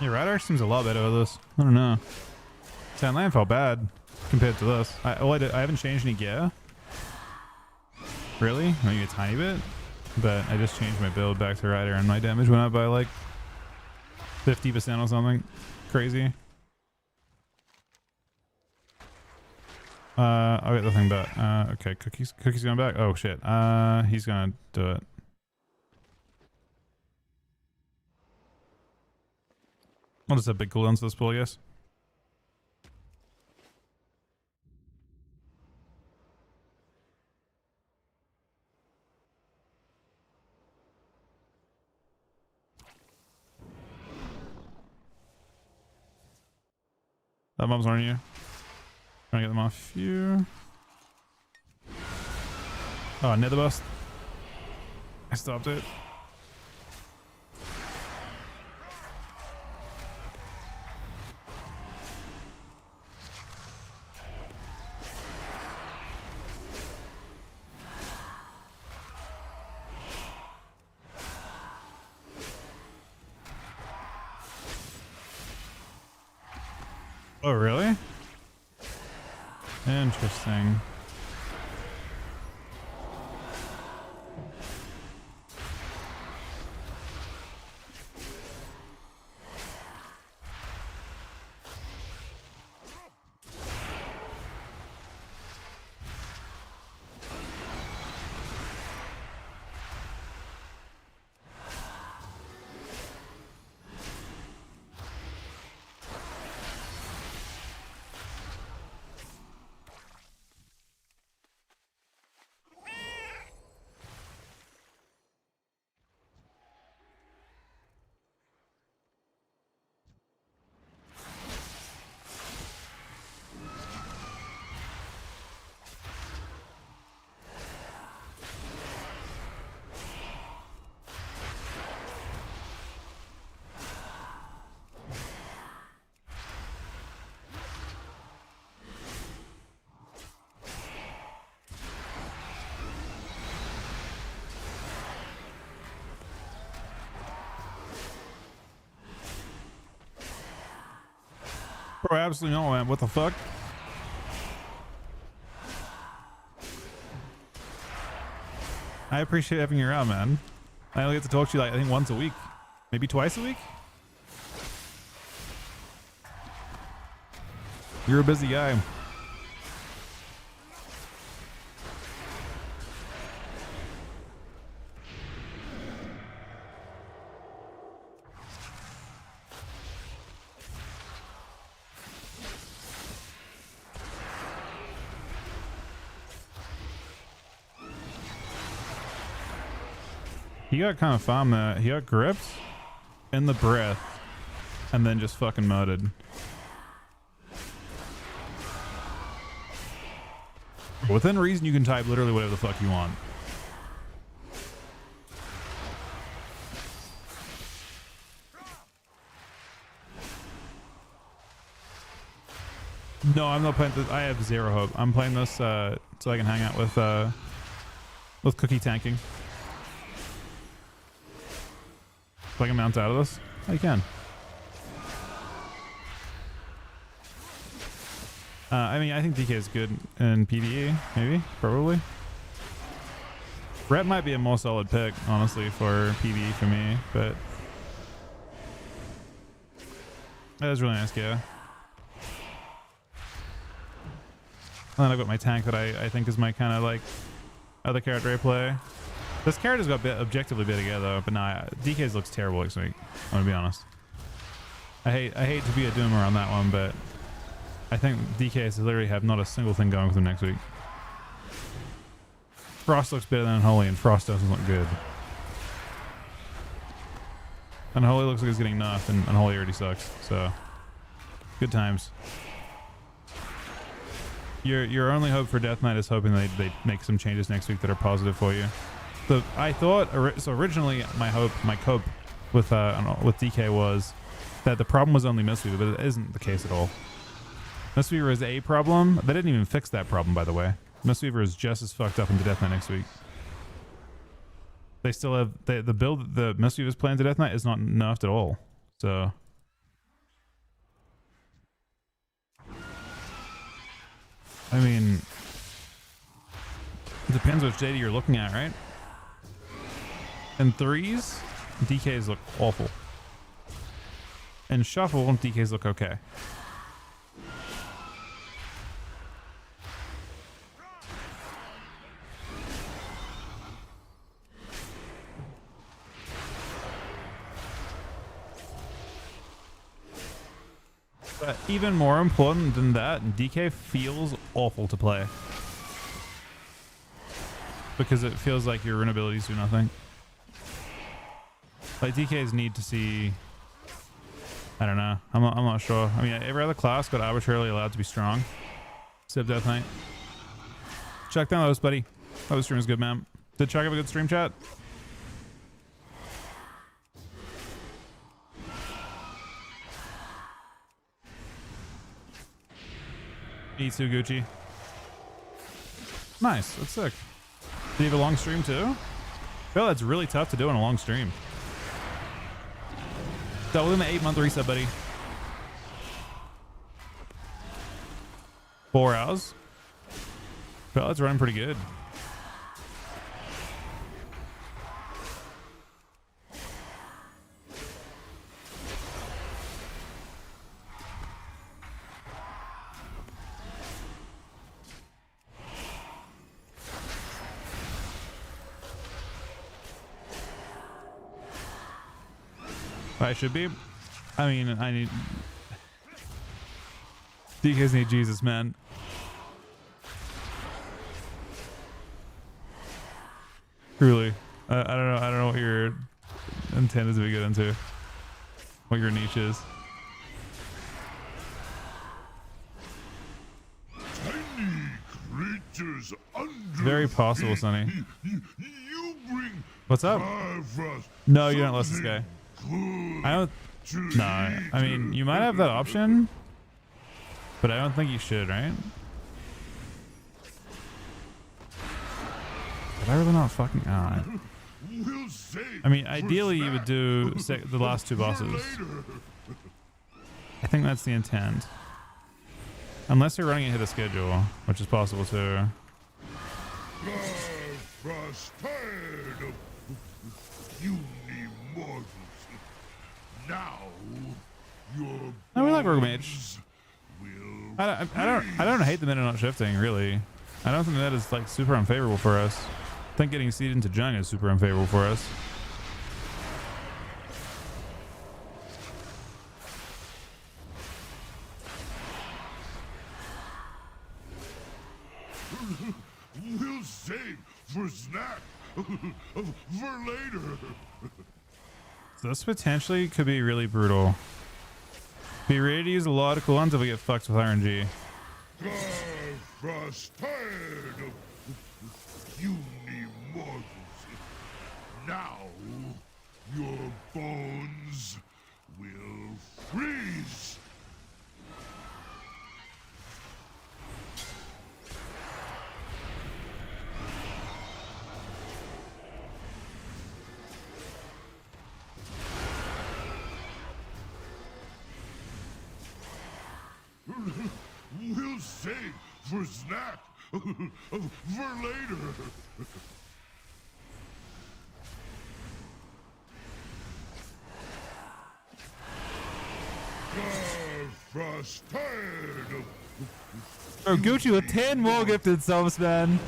Speaker 1: Yeah, Radar seems a lot better with this. I don't know. Sandland felt bad compared to this. I haven't changed any gear. Really? Maybe a tiny bit. But I just changed my build back to Rider and my damage went up by like 50% or something. Crazy. I'll get the thing back. Okay, Cookie's going back. Oh shit. He's gonna do it. I'll just have big cooldowns to this pull, I guess. That mob's on you. Trying to get them off you. Oh, nether bust. I stopped it. Oh, really? Interesting. Bro, absolutely not, man. What the fuck? I appreciate having you around, man. I only get to talk to you like I think once a week, maybe twice a week. You're a busy guy. He got kind of farmed there. He got gripped in the breath and then just fucking murdered. Within reason, you can type literally whatever the fuck you want. No, I'm not playing this. I have zero hope. I'm playing this so I can hang out with Cookie tanking. If I can mount out of this, I can. I mean, I think DK is good in PvE, maybe, probably. Rep might be a more solid pick, honestly, for PvE for me, but that is really nice gear. And then I've got my tank that I think is my kind of like other character I play. This character's got objectively better gear though, but nah, DK's looks terrible next week. I'm gonna be honest. I hate to be a doomer on that one, but I think DKs literally have not a single thing going with them next week. Frost looks better than Unholy, and Frost doesn't look good. Unholy looks like it's getting nerfed, and Unholy already sucks. So, good times. Your only hope for Death Knight is hoping they make some changes next week that are positive for you. I thought so originally my cope with DK was that the problem was only Mistweaver, but it isn't the case at all. Mistweaver is a problem. They didn't even fix that problem, by the way. Mistweaver is just as fucked up into Death Knight next week. They still have the build the Mistweaver's plan to Death Knight is not nerfed at all. So I mean, it depends which data you're looking at, right? In threes, DKs look awful. In shuffle, DKs look okay. But even more important than that, DK feels awful to play. Because it feels like your rune abilities do nothing. Like DKs need to see... I don't know. I'm not sure. I mean, every other class got arbitrarily allowed to be strong. Except Death Knight. Check down those, buddy. Oh, the stream is good, man. Did Chuck have a good stream chat? Me too, Gucci. Nice. That's sick. Do you have a long stream too? Well, that's really tough to do on a long stream. So within the 8-month reset, buddy. 4 hours. Well, that's running pretty good. I should be. I mean, I need... DKs need Jesus, man. Truly. I don't know what your intent is to be good into. What your niche is.
Speaker 12: Tiny creatures under
Speaker 1: Very possible, Sonny.
Speaker 12: You bring
Speaker 1: What's up? No, you don't listen to this guy. I don't. No, I mean, you might have that option, but I don't think you should, right? Did I really not fucking? I mean, ideally, you would do the last 2 bosses. I think that's the intent. Unless they're running ahead of schedule, which is possible too.
Speaker 2: Now,
Speaker 1: No, we like Rogue Mage. I don't hate the meta not shifting, really. I don't think that is like super unfavorable for us. I think getting seeded into Jung is super unfavorable for us.
Speaker 2: we'll save for snack for later.
Speaker 1: So this potentially could be really brutal. Be ready to use a lot of cooldowns if we get fucked with RNG.
Speaker 2: Now, your bones will freeze. We'll save for snack for later.
Speaker 1: Oh, Gucci with 10 more gifted subs, man.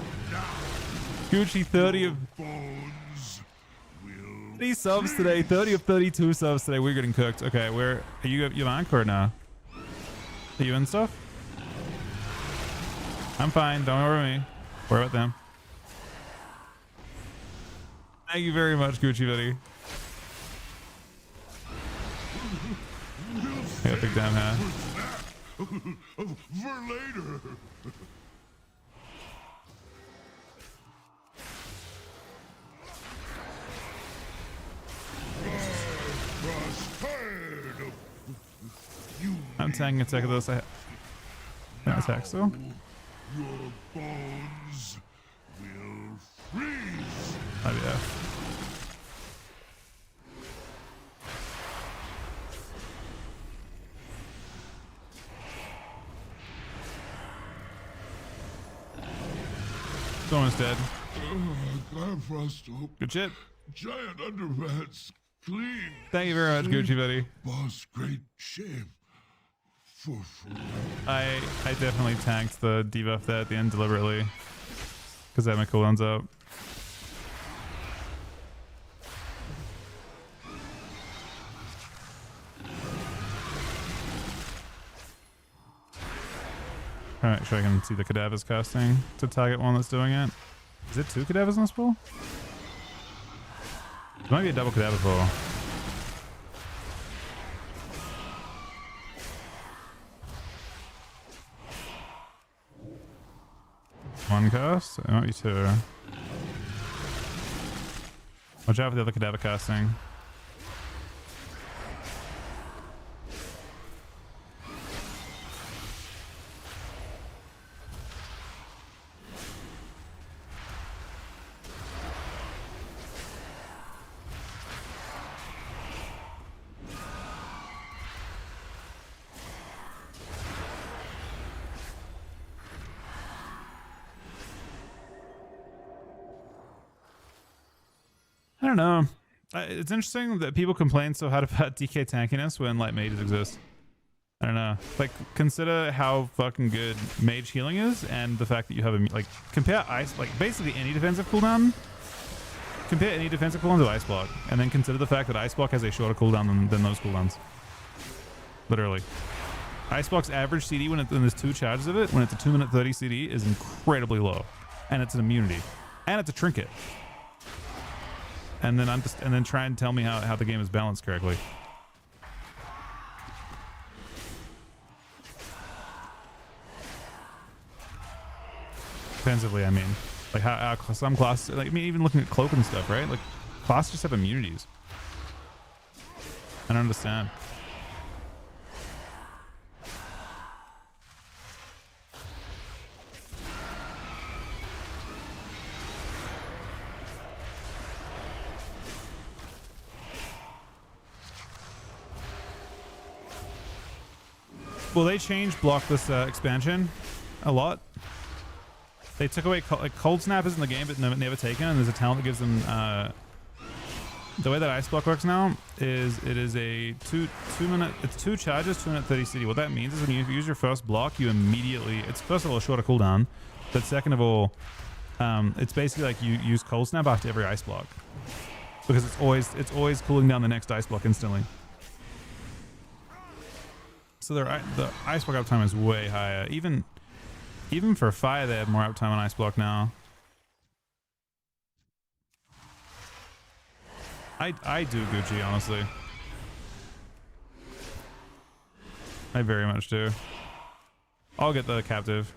Speaker 1: Gucci 30 of 30 subs today, 30 of 32 subs today. We're getting cooked. Okay, where are you on or now? Are you in stuff? I'm fine. Don't worry about me. Worry about them. Thank you very much, Gucci buddy. I got big damn hat.
Speaker 2: For later.
Speaker 1: I'm taking a second of this. I attack still.
Speaker 2: Your bones will freeze.
Speaker 1: Oh yeah. Someone's dead. Good shit.
Speaker 2: Giant underpants, clean.
Speaker 1: Thank you very much, Gucci buddy.
Speaker 2: Boss, great shame. For
Speaker 1: I definitely tanked the debuff there at the end deliberately because I had my cooldowns up. Trying to make sure I can see the cadavers casting to target one that's doing it. Is it 2 cadavers in this pool? It might be a double cadaver pool. One cast? It might be 2. Watch out for the other cadaver casting. I don't know. It's interesting that people complain so hard about DK tankiness when light mages exist. I don't know. Like, consider how fucking good mage healing is, and the fact that you have a like compare ice like basically any defensive cooldown. Compare any defensive cooldown to ice block, and then consider the fact that ice block has a shorter cooldown than those cooldowns. Literally, ice block's average CD when there's 2 charges of it, when it's a 2-minute 30 CD, is incredibly low, and it's an immunity, and it's a trinket. And then try and tell me how the game is balanced correctly. Defensively, I mean, like how some classes, like I mean, even looking at cloak and stuff, right? Like classes just have immunities. I don't understand. Well, they changed block this expansion a lot. They took away cold snap is in the game, but never taken. And there's a talent that gives them. The way that ice block works now is it is a 2 minute. It's 2 charges, 2 minute 30 CD. What that means is when you use your first block, you immediately. It's first of all a shorter cooldown, but second of all, it's basically like you use cold snap after every ice block because it's always cooling down the next ice block instantly. So the ice block uptime is way higher. Even for fire, they have more uptime on ice block now. I do Gucci, honestly. I very much do. I'll get the captive.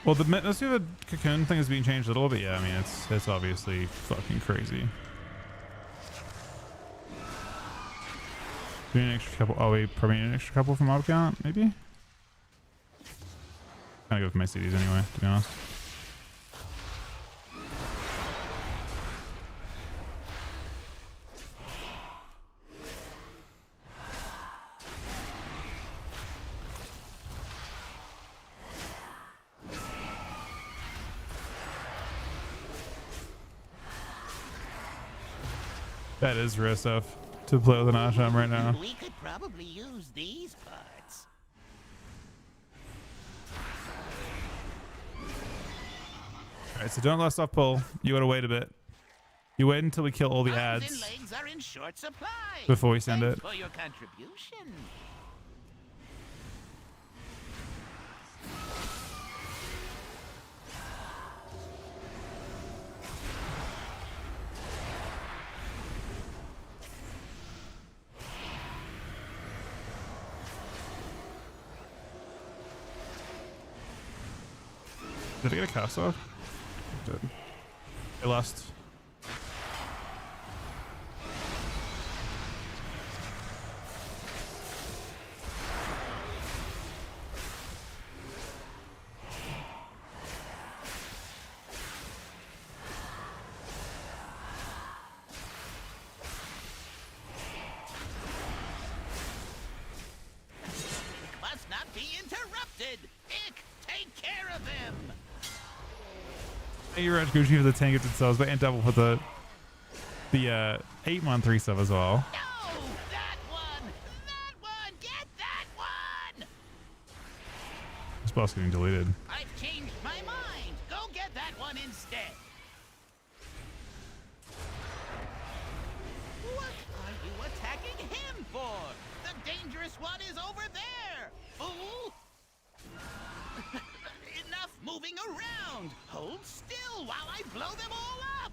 Speaker 1: Well, let's do the cocoon thing is being changed a little bit. Yeah, I mean it's obviously fucking crazy. Do we need an extra couple? Oh, we probably need an extra couple from mob count, maybe. Kind of go with my CDs anyway, to be honest. That is rare stuff to play with an Asham right now.
Speaker 2: We could probably use these parts.
Speaker 1: Alright, so don't let stuff pull. You gotta wait a bit. You wait until we kill all the
Speaker 2: Arms
Speaker 1: ads
Speaker 2: and legs are in short supply.
Speaker 1: before we send
Speaker 2: Thanks
Speaker 1: it.
Speaker 2: for your contribution.
Speaker 1: Did I get a cast off? I did. I lost.
Speaker 2: Must not be interrupted. Ick, take care of them.
Speaker 1: Thank you, Raj Gucci, for the 10 gifted subs, but and double for the 8-month 3 sub as well.
Speaker 2: No, that one, get that one.
Speaker 1: This boss getting deleted.
Speaker 2: I've changed my mind. Go get that one instead. What are you attacking him for? The dangerous one is over there, fool. Enough moving around. Hold still while I blow them all up.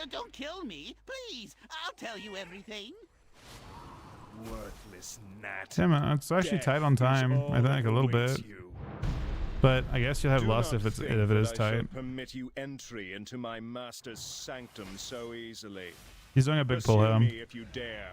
Speaker 2: Don't kill me, please. I'll tell you everything.
Speaker 4: Worthless gnat.
Speaker 1: Damn it, it's actually tight on time. I think a little bit. But I guess you'll have less if it is tight.
Speaker 7: Permit you entry into my master's sanctum so easily.
Speaker 1: He's doing a big pull
Speaker 7: Pursue
Speaker 1: him.
Speaker 7: me if you dare.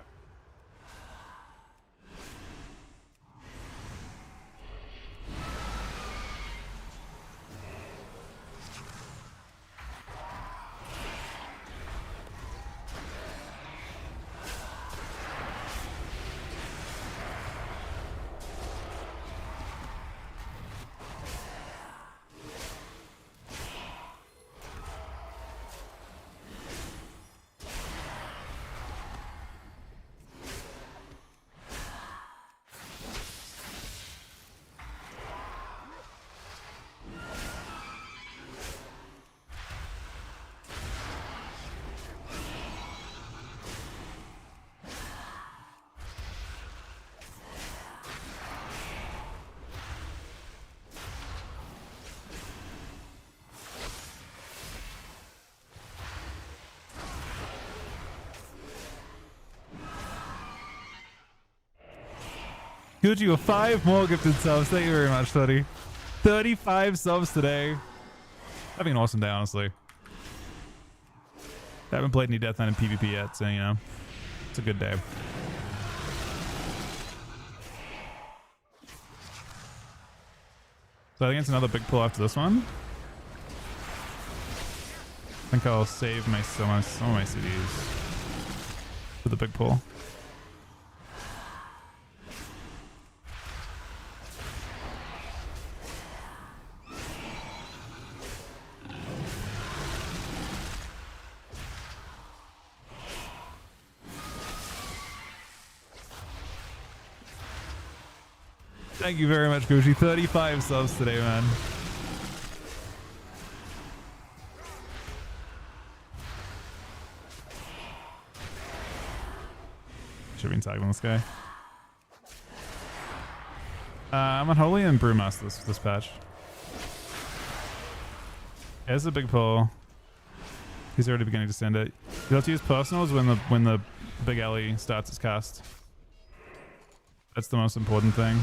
Speaker 1: Gucci with 5 more gifted subs. Thank you very much, 35 subs today. Having an awesome day, honestly. I haven't played any Death Knight in PvP yet, so you know, it's a good day. So I think it's another big pull after this one. I think I'll save some of my CDs for the big pull. Thank you very much, Gucci. 35 subs today, man. Should have been tagging this guy. I'm on Holy and Brewmaster this patch. Yeah, this is a big pull. He's already beginning to send it. You have to use personals when the big Ellie starts its cast. That's the most important thing.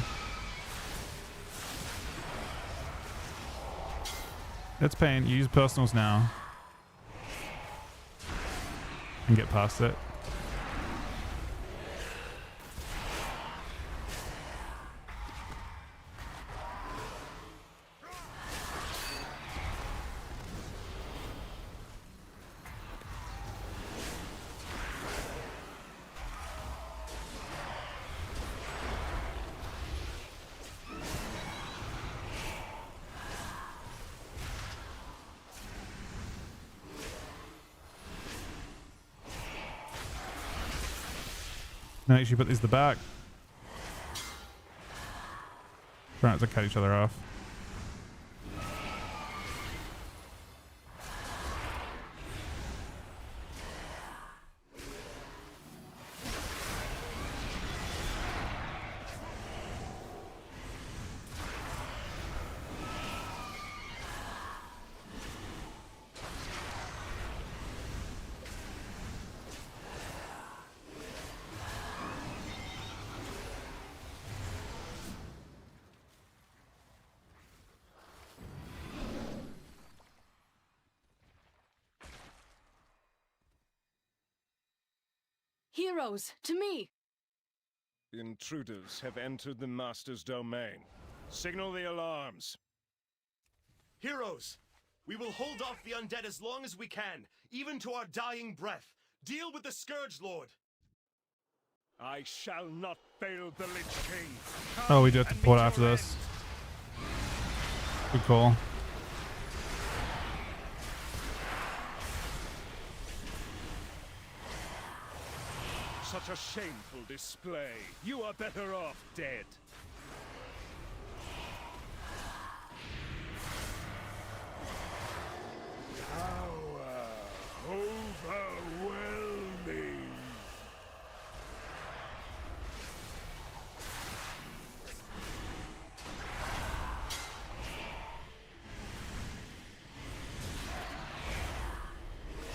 Speaker 1: It's pain. You use personals now and get past it. No, you should put these at the back. Try not to cut each other off.
Speaker 13: Heroes, to me!
Speaker 7: Intruders have entered the Master's domain. Signal the alarms.
Speaker 14: Heroes, we will hold off the undead as long as we can, even to our dying breath. Deal with the Scourge Lord.
Speaker 7: I shall not fail the Lich King.
Speaker 1: Oh, we do have to port after this. Good call.
Speaker 7: Such a shameful display. You are better off dead. Power overwhelming.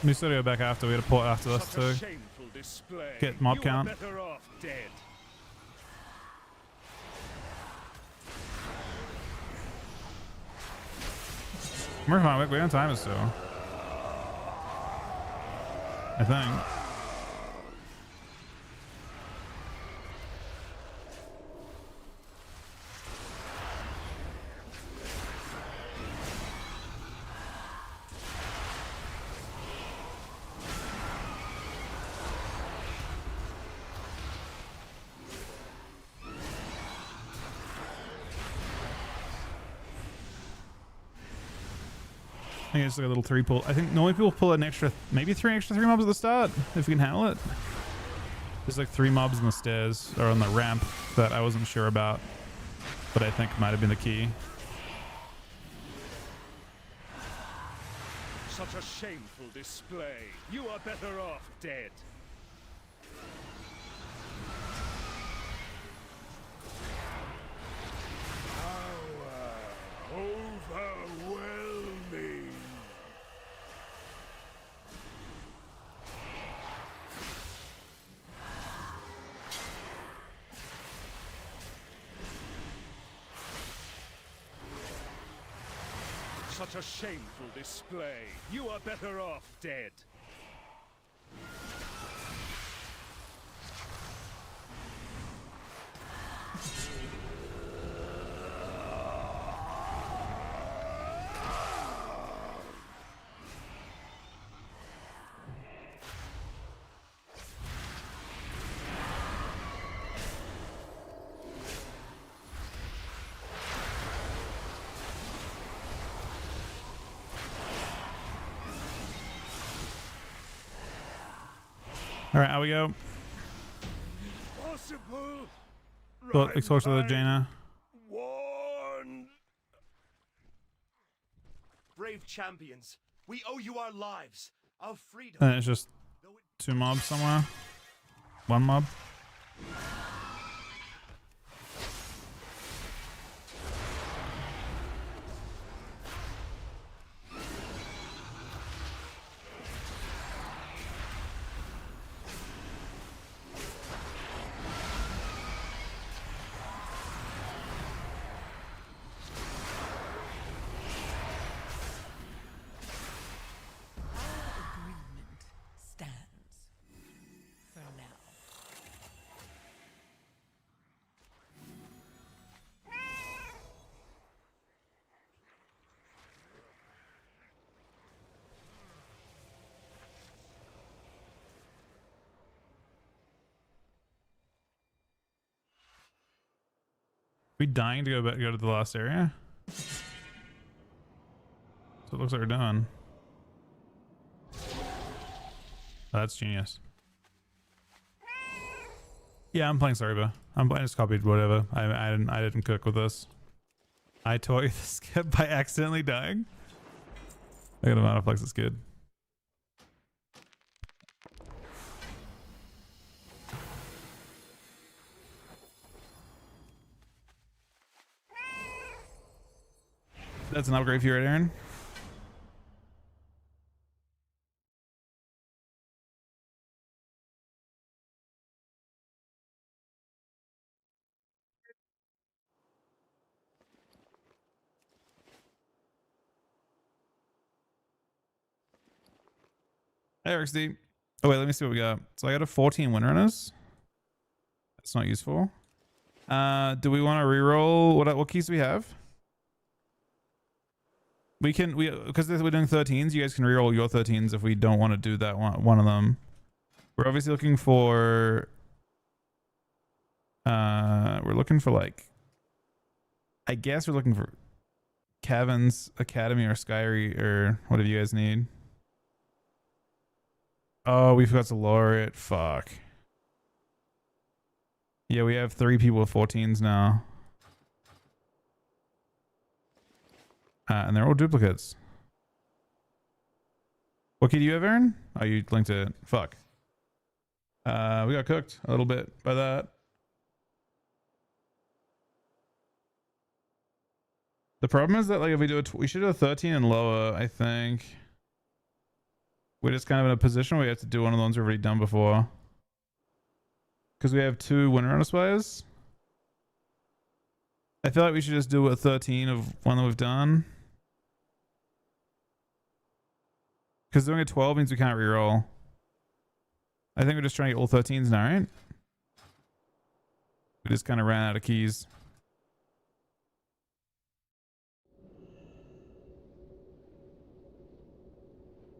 Speaker 1: We still go back after. We got to port after this too. Get mob count.
Speaker 7: Better off dead.
Speaker 1: We're fine. We don't time it still. I think. I think it's like a little 3 pull. I think normally people pull an extra, maybe 3 mobs at the start, if you can handle it. There's like 3 mobs on the stairs, or on the ramp, that I wasn't sure about, but I think might have been the key.
Speaker 7: Such a shameful display. You are better off dead. Power overwhelming.
Speaker 4: such a shameful display. You are better off dead.
Speaker 1: All right, out we go.
Speaker 4: Possible.
Speaker 1: Well, talk to the Jaina.
Speaker 4: One.
Speaker 14: Brave champions, we owe you our lives, our freedom.
Speaker 1: And it's just 2 mobs somewhere. 1 mob. We dying to go to the last area? So it looks like we're done. Oh, that's genius. Yeah, I'm playing Saruba. I just copied whatever. I didn't cook with this. I taught you the skip by accidentally dying. I got a Monoflex, it's good. That's an upgrade for you, right, Aaron? Hey, RxD. Oh, wait, let me see what we got. So I got a 14 windrunners. That's not useful. Do we want to reroll? What keys do we have? Because we're doing 13s, you guys can reroll your 13s if we don't want to do that one of them. We're obviously looking for like, I guess we're looking for Caverns Academy or Skyry or whatever you guys need. Oh, we forgot to lower it. Fuck. Yeah, we have 3 people with 14s now. And they're all duplicates. What key do you have, Aaron? Oh, you linked it. Fuck. We got cooked a little bit by that. The problem is that, like, if we do we should do a 13 and lower, I think. We're just kind of in a position where we have to do one of the ones we've already done before. Because we have 2 winner displays. I feel like we should just do a 13 of one that we've done. Because doing a 12 means we can't reroll. I think we're just trying to get all 13s now, right? We just kind of ran out of keys.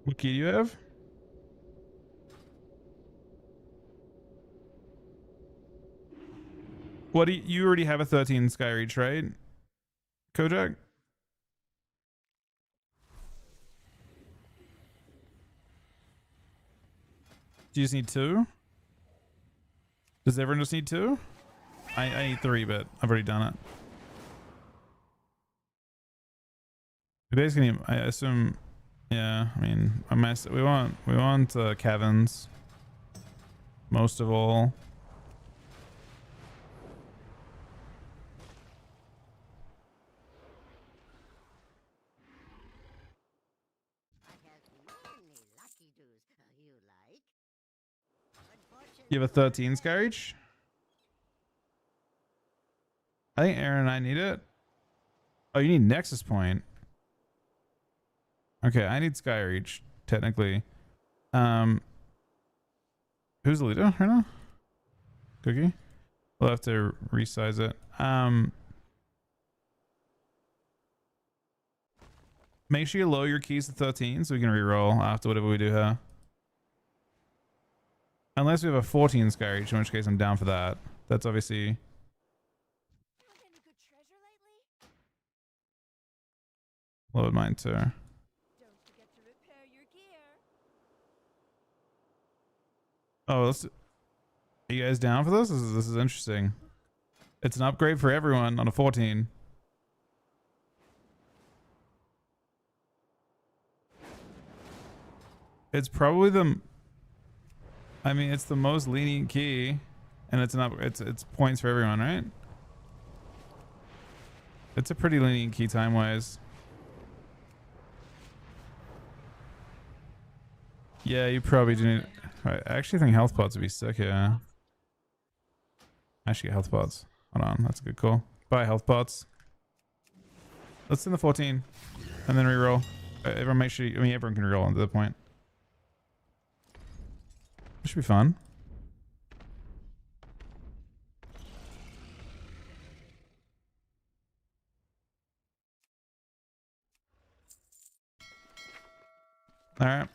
Speaker 1: What key do you have? What do you already have a 13 Sky Reach, right? Kojak? Do you just need 2? Does everyone just need 2? I need 3, but I've already done it. We basically need, I assume, yeah, I mean, we want Caverns most of all. You have a 13 Sky Reach? I think Aaron and I need it. Oh, you need Nexus Point. Okay, I need Sky Reach, technically. Who's the leader right now? Cookie? We'll have to resize it. Make sure you lower your keys to 13 so we can reroll after whatever we do here. Unless we have a 14 Sky Reach, in which case I'm down for that. That's obviously... Lowered mine too. Oh, let's... Are you guys down for this? This is interesting. It's an upgrade for everyone on a 14. It's probably the... I mean, it's the most lenient key, and it's it's points for everyone, right? It's a pretty lenient key time-wise. Yeah, you probably do need... I actually think health pods would be sick here. Actually, health pods. Hold on, that's a good call. Buy health pods. Let's send the 14, and then reroll. Everyone make sure... I mean, everyone can reroll into the point. This should be fun. All right.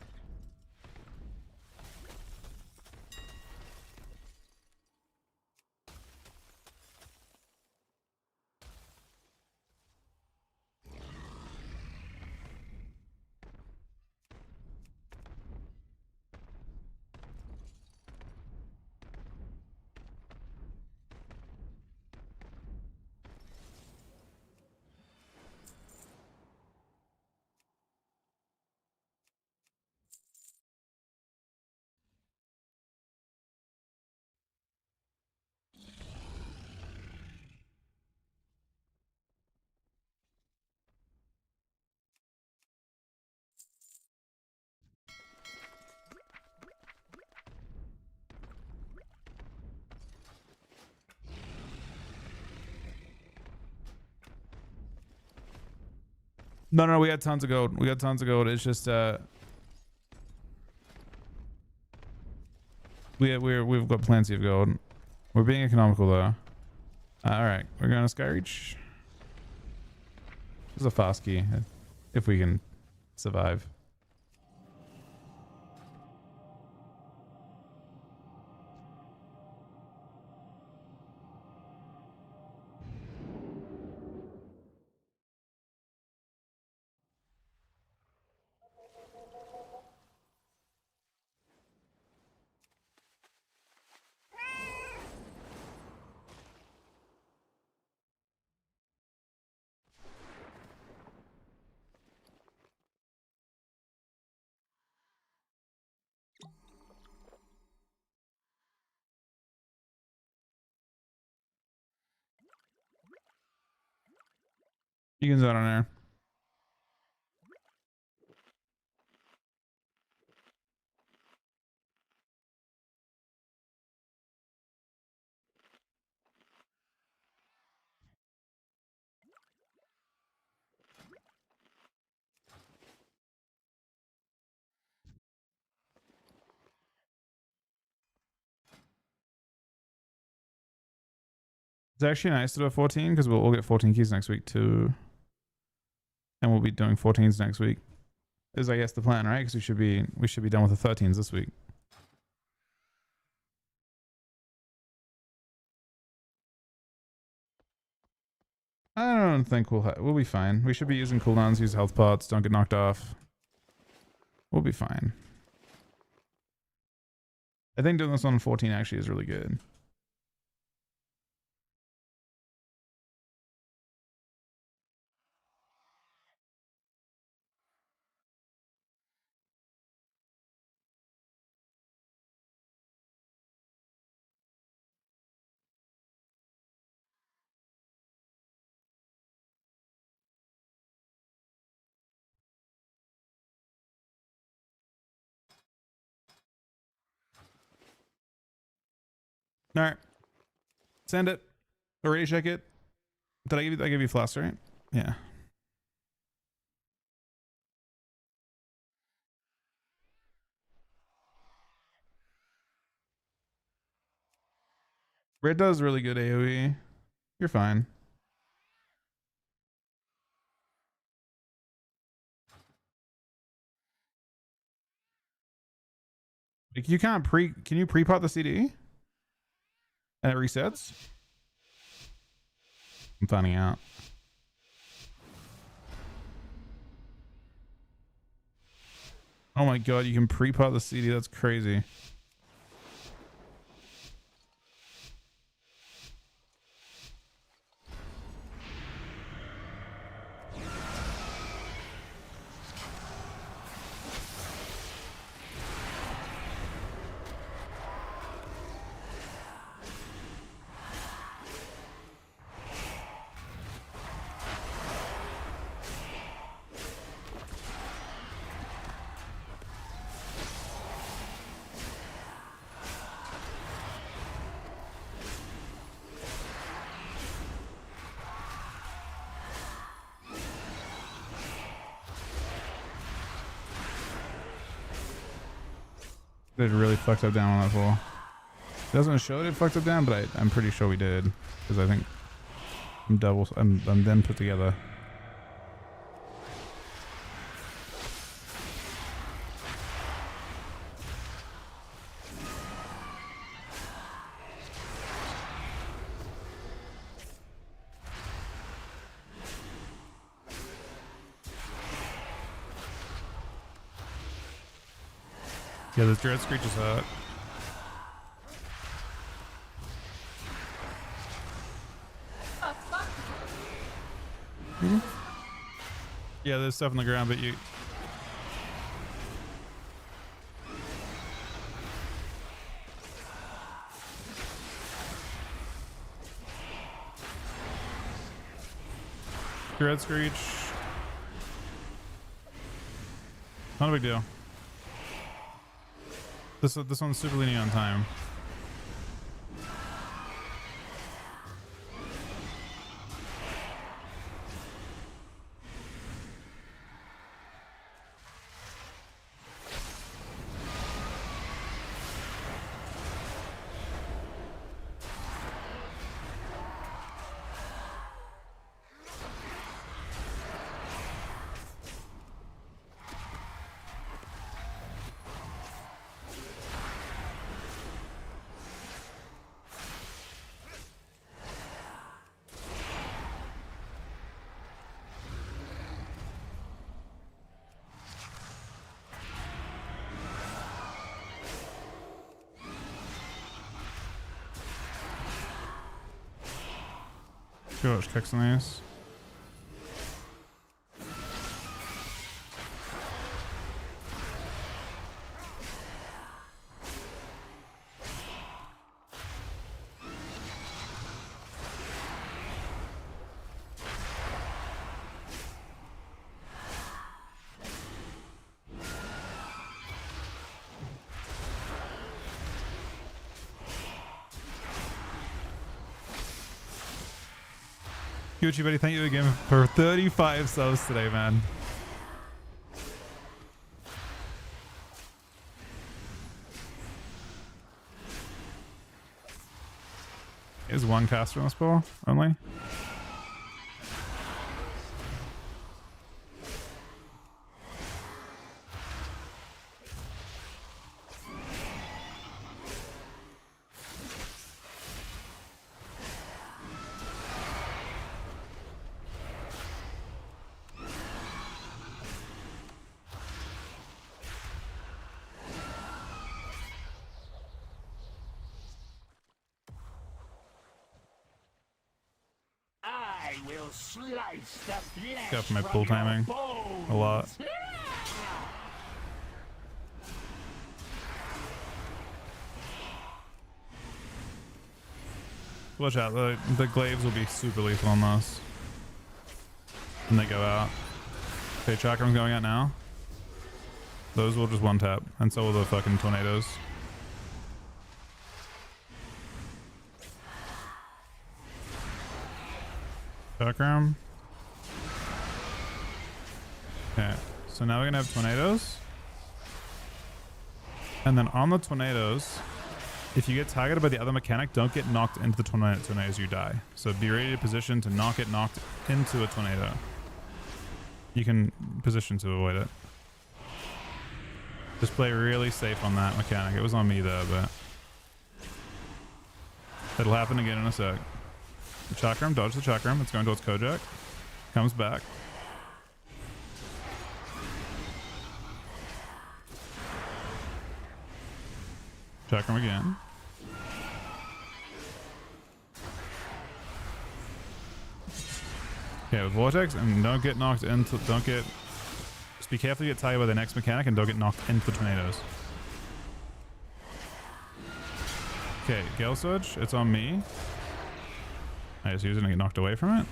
Speaker 1: No, we got tons of gold. We got tons of gold. It's just we've got plenty of gold. We're being economical though. All right, we're going to Sky Reach. This is a fast key, if we can survive. You can zone on there. It's actually nice to do a 14 because we'll all get 14 keys next week too. And we'll be doing 14s next week. Is I guess the plan, right? Because we should be done with the 13s this week. I don't think we'll be fine. We should be using cooldowns, use health pots, don't get knocked off. We'll be fine. I think doing this on 14 actually is really good. All right. Send it. Already check it. Did I give you flask, right? Yeah. Red does really good AoE. You're fine. Like you can't can you pre-pot the CD? And it resets? I'm finding out. Oh my god, you can pre-pot the CD. That's crazy. It really fucked up down on that full. It doesn't show it fucked up down, but I'm pretty sure we did because I think I'm then put together. Yeah, this dread screech is hot. Yeah, there's stuff on the ground, but you... Dread screech. Not a big deal. This one's super leaning on time. Gosh, kicks on these. Gucci buddy, thank you again for 35 subs today, man. Is one caster on this ball only?
Speaker 2: I will slice the flesh
Speaker 1: Got for my
Speaker 2: from
Speaker 1: pull
Speaker 2: your
Speaker 1: timing
Speaker 2: bones.
Speaker 1: a lot. Watch out, the glaives will be super lethal on this. And they go out. Okay, Chakram's going out now. Those will just one tap, and so will the fucking tornadoes. Chakram. Okay, so now we're gonna have tornadoes. And then on the tornadoes, If you get targeted by the other mechanic, don't get knocked into the tornado as you die. So be ready to position to not get knocked into a tornado. You can position to avoid it. Just play really safe on that mechanic. It was on me though, but it'll happen again in a sec. The chakram, dodge the chakram. It's going towards Kojak. Comes back. Chakram again. Okay, with Vortex, and don't get knocked into, just be careful you get tired by the next mechanic and don't get knocked into the tornadoes. Okay, Gale Surge, it's on me. I just use it and get knocked away from it.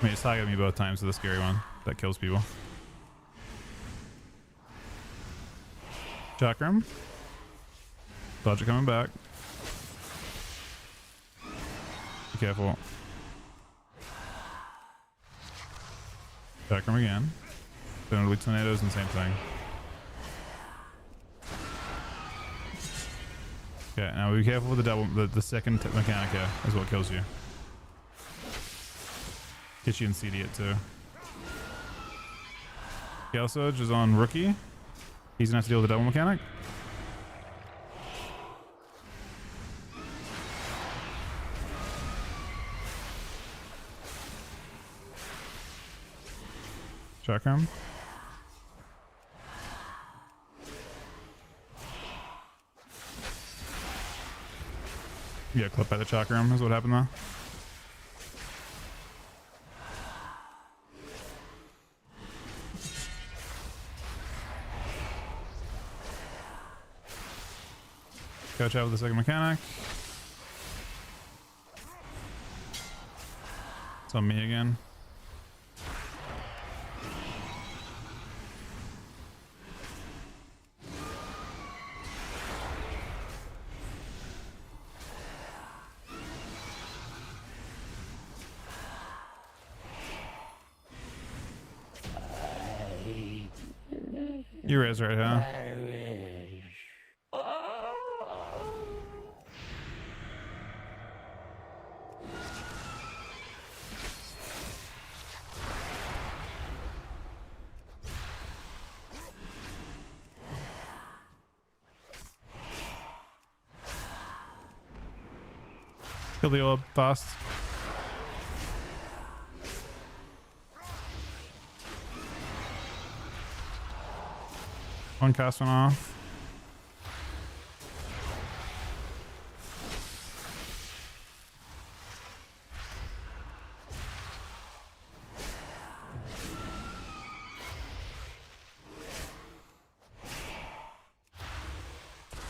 Speaker 1: I mean, it's targeted me both times, so the scary one that kills people. Chakram. Dodge it coming back. Be careful. Chakram again. Then with tornadoes and same thing. Okay, now be careful with the double. The second mechanic here is what kills you. Gets you in CD it too. Gale Surge is on Rookie. He's gonna have to deal with the double mechanic. Chakram. Yeah, clip by the chakram is what happened though. Catch out with the second mechanic. It's on me again. You res right, huh? Kill the orb fast. One cast one off.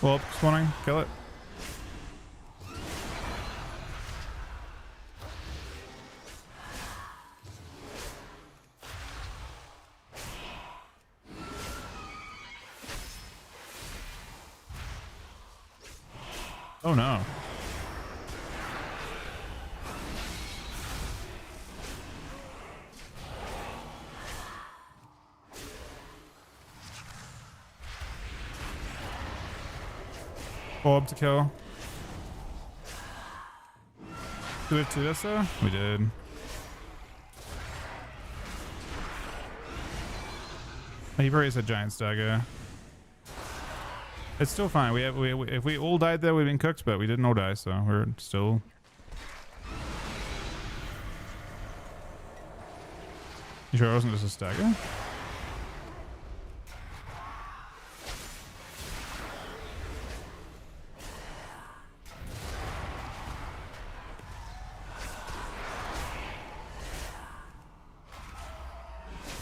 Speaker 1: Well, spawning, kill it. Oh no. Orb to kill. Do we have two this though? We did. He probably said giant stagger. It's still fine. If we all died there, we'd been cooked, but we didn't all die, so we're still. You sure it wasn't just a stagger?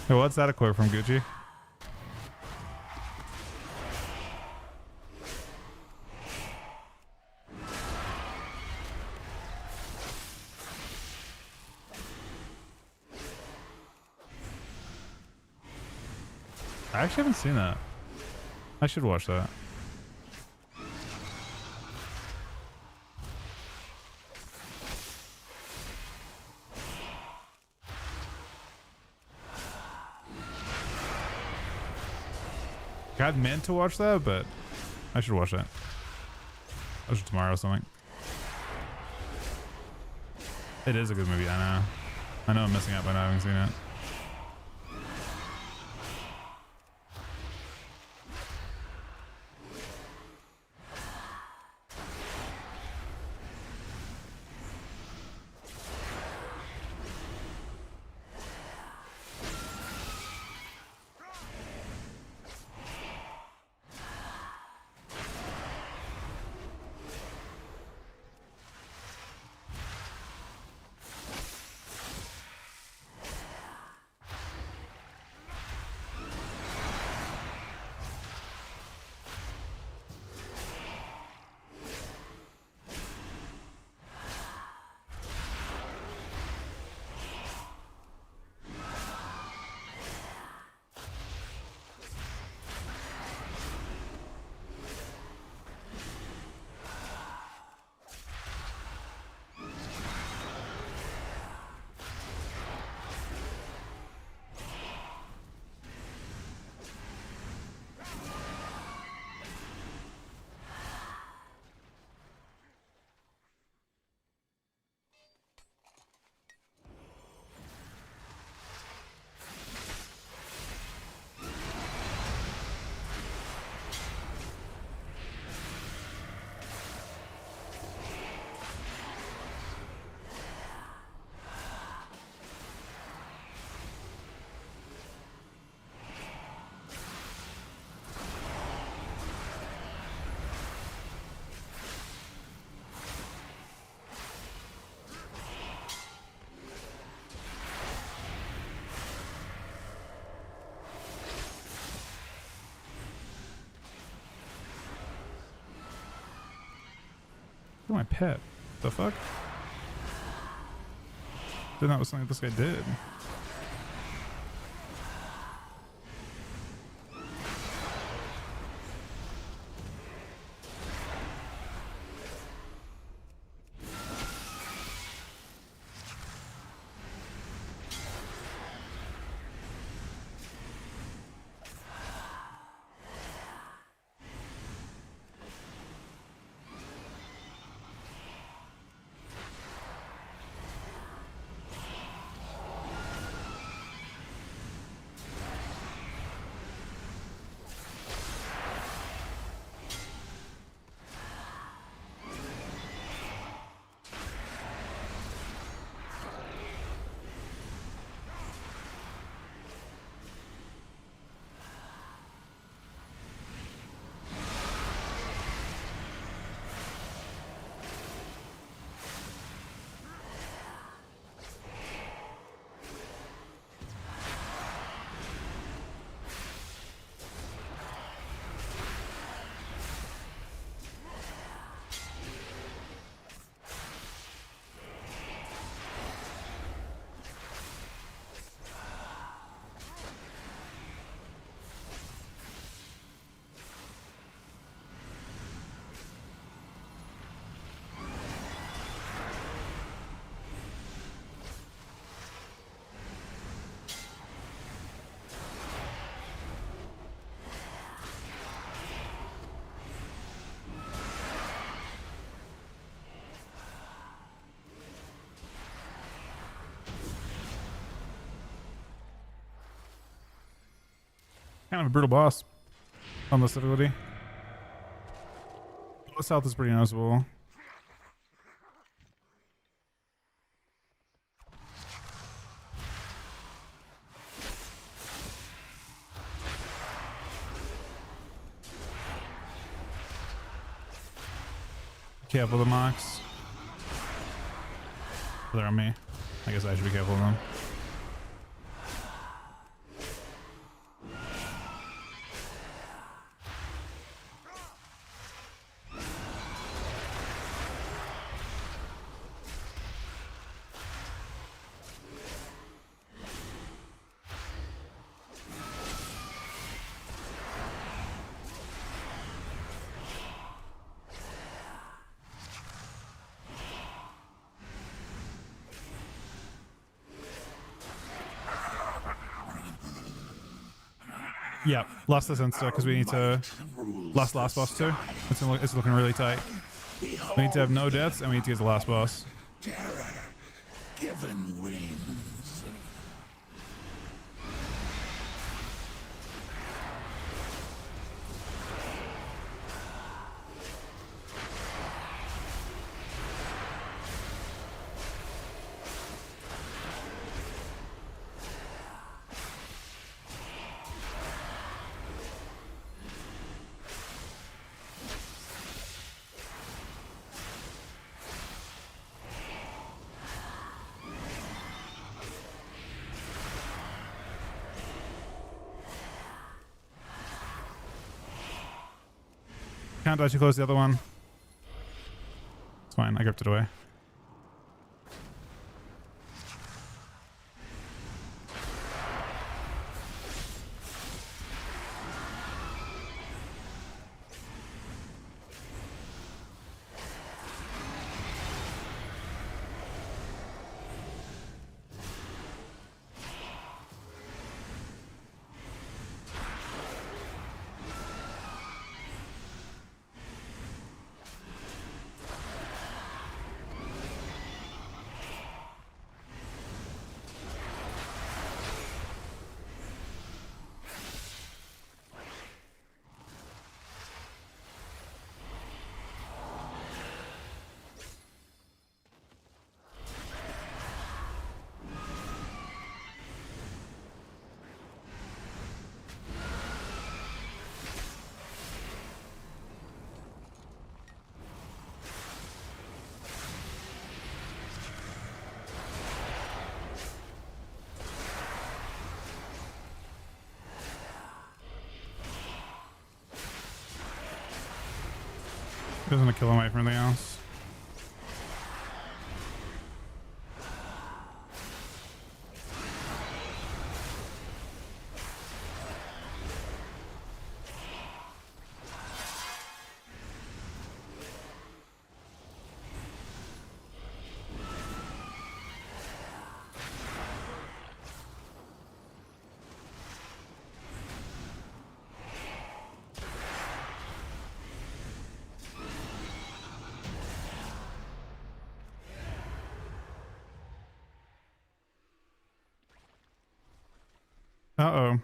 Speaker 1: Hey, what's that a quote from Gucci? I actually haven't seen that. I should watch that. God meant to watch that, but I should watch that. Watch it tomorrow or something. It is a good movie, I know. I know I'm missing out by not having seen it. Look at my pet. The fuck? Didn't know it was something this guy did. Kind of a brutal boss on this difficulty. This health is pretty noticeable. Careful of the mocks. They're on me. I guess I should be careful of them. Yeah, lost this insta because we need to lost last boss too. It's looking really tight. We need to have no deaths and we need to get the last boss.
Speaker 2: Terror, given wings.
Speaker 1: Can't die too close to the other one. It's fine, I gripped it away. Doesn't kill him away from anything else. Uh-oh.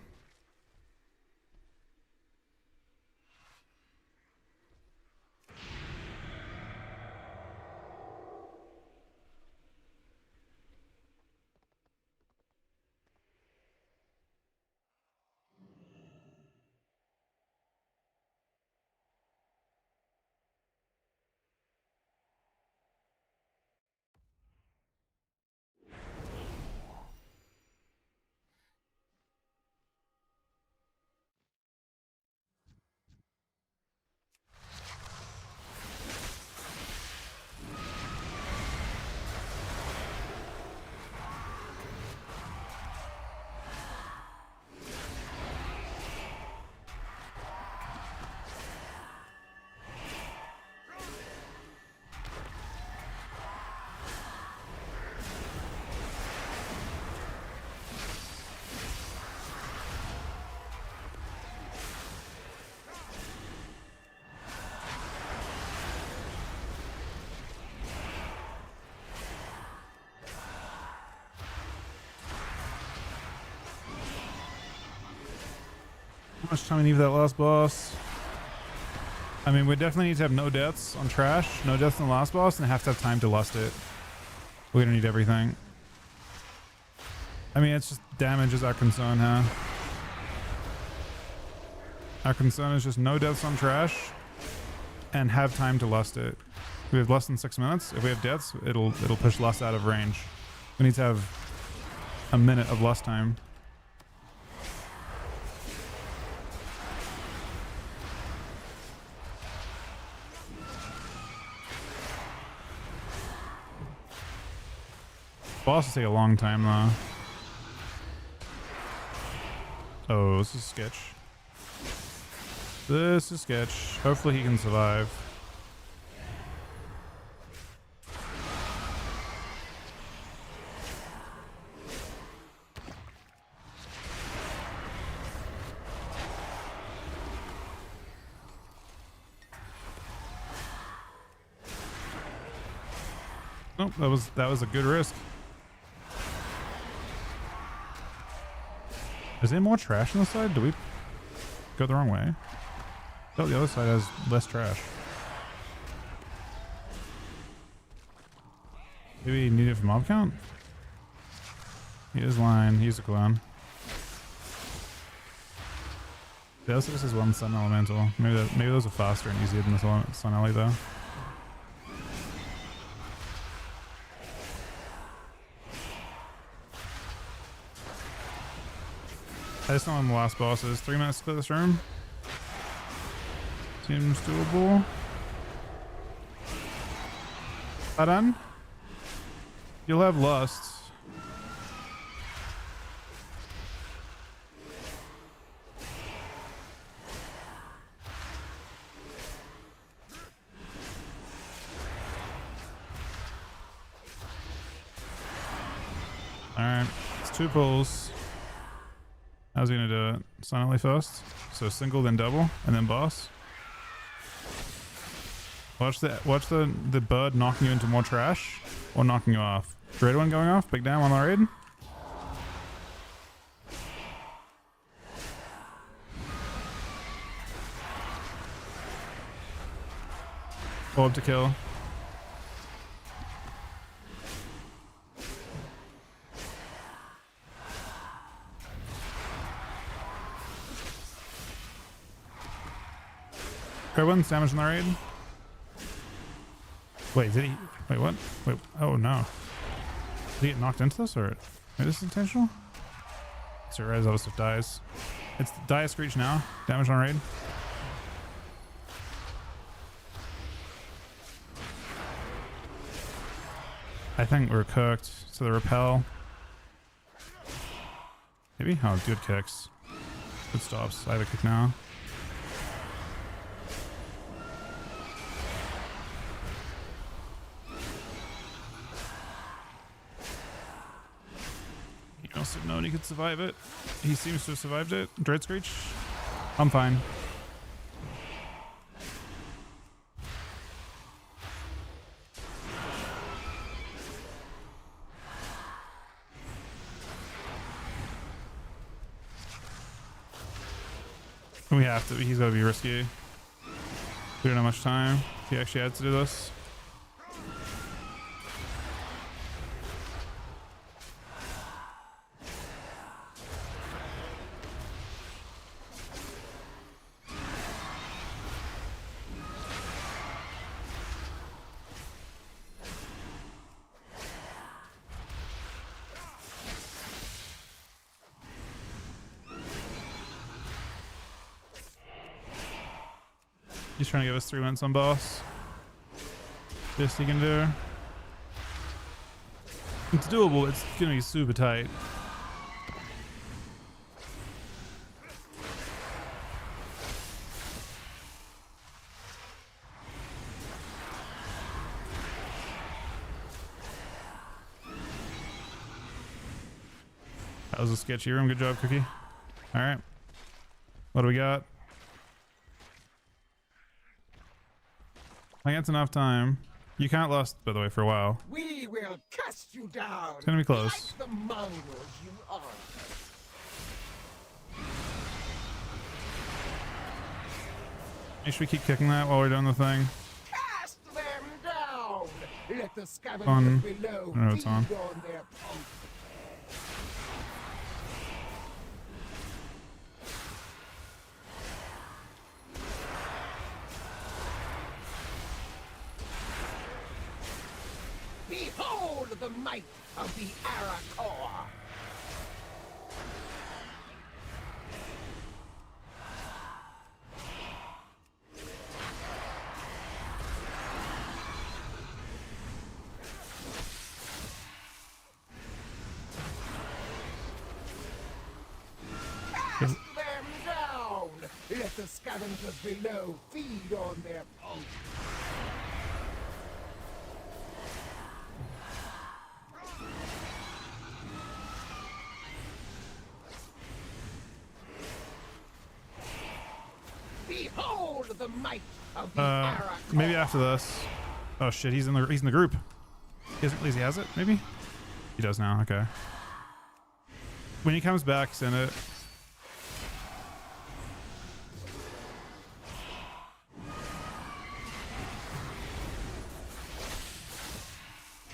Speaker 1: How much time we need for that last boss? I mean, we definitely need to have no deaths on trash, no deaths on the last boss, and have to have time to lust it. We don't need everything. I mean, it's just damage is our concern, huh? Our concern is just no deaths on trash and have time to lust it. We have less than 6 minutes. If we have deaths, it'll push lust out of range. We need to have a minute of lust time. Boss will take a long time though. Oh, this is sketch. This is sketch. Hopefully he can survive. Oh, that was a good risk. Is there more trash on the side? Do we go the wrong way? I thought the other side has less trash. Maybe you need it for mob count? He is lying. He's a clown. They also just has one sun elemental. Maybe those are faster and easier than the sun alley though. I just know I'm the last boss. Is 3 minutes to clear this room. Seems doable. Done. You'll have lust. Alright, it's 2 pulls. How's he gonna do it? Silently first. So single, then double, and then boss. Watch the bird knocking you into more trash or knocking you off. Red one going off, big down on the raid. Orb to kill. Red one's damage on the raid. Wait, did he? Wait, what? Wait, oh no. Did he get knocked into this or? Maybe this is intentional? So res obviously dies. It's Dire Screech now. Damage on raid. I think we're cooked. So the repel. Maybe? Oh, good kicks. Good stops. I have a kick now. He must have known he could survive it. He seems to have survived it. Dread Screech. I'm fine. We have to. He's got to be risky. We don't have much time. He actually had to do this. He's trying to give us 3 minutes on boss. Best he can do. It's doable. It's gonna be super tight. That was a sketchy room. Good job, Cookie. All right. What do we got? I think it's enough time. You can't last, by the way, for a while.
Speaker 10: We will cast you down.
Speaker 1: It's gonna be close.
Speaker 10: Like the mongrels you are.
Speaker 1: Make sure we keep kicking that while we're doing the thing.
Speaker 10: Cast them down. Let the scavengers
Speaker 1: On.
Speaker 10: below
Speaker 1: I know it's on.
Speaker 10: feed on their pulse. Behold the might of the Arakor! Cast them down! Let the scavengers below feed on their pulse. Behold the might of the Arakor.
Speaker 1: Maybe after this. Oh shit, he's in the group. At least he has it, maybe? He does now, okay. When he comes back, send it.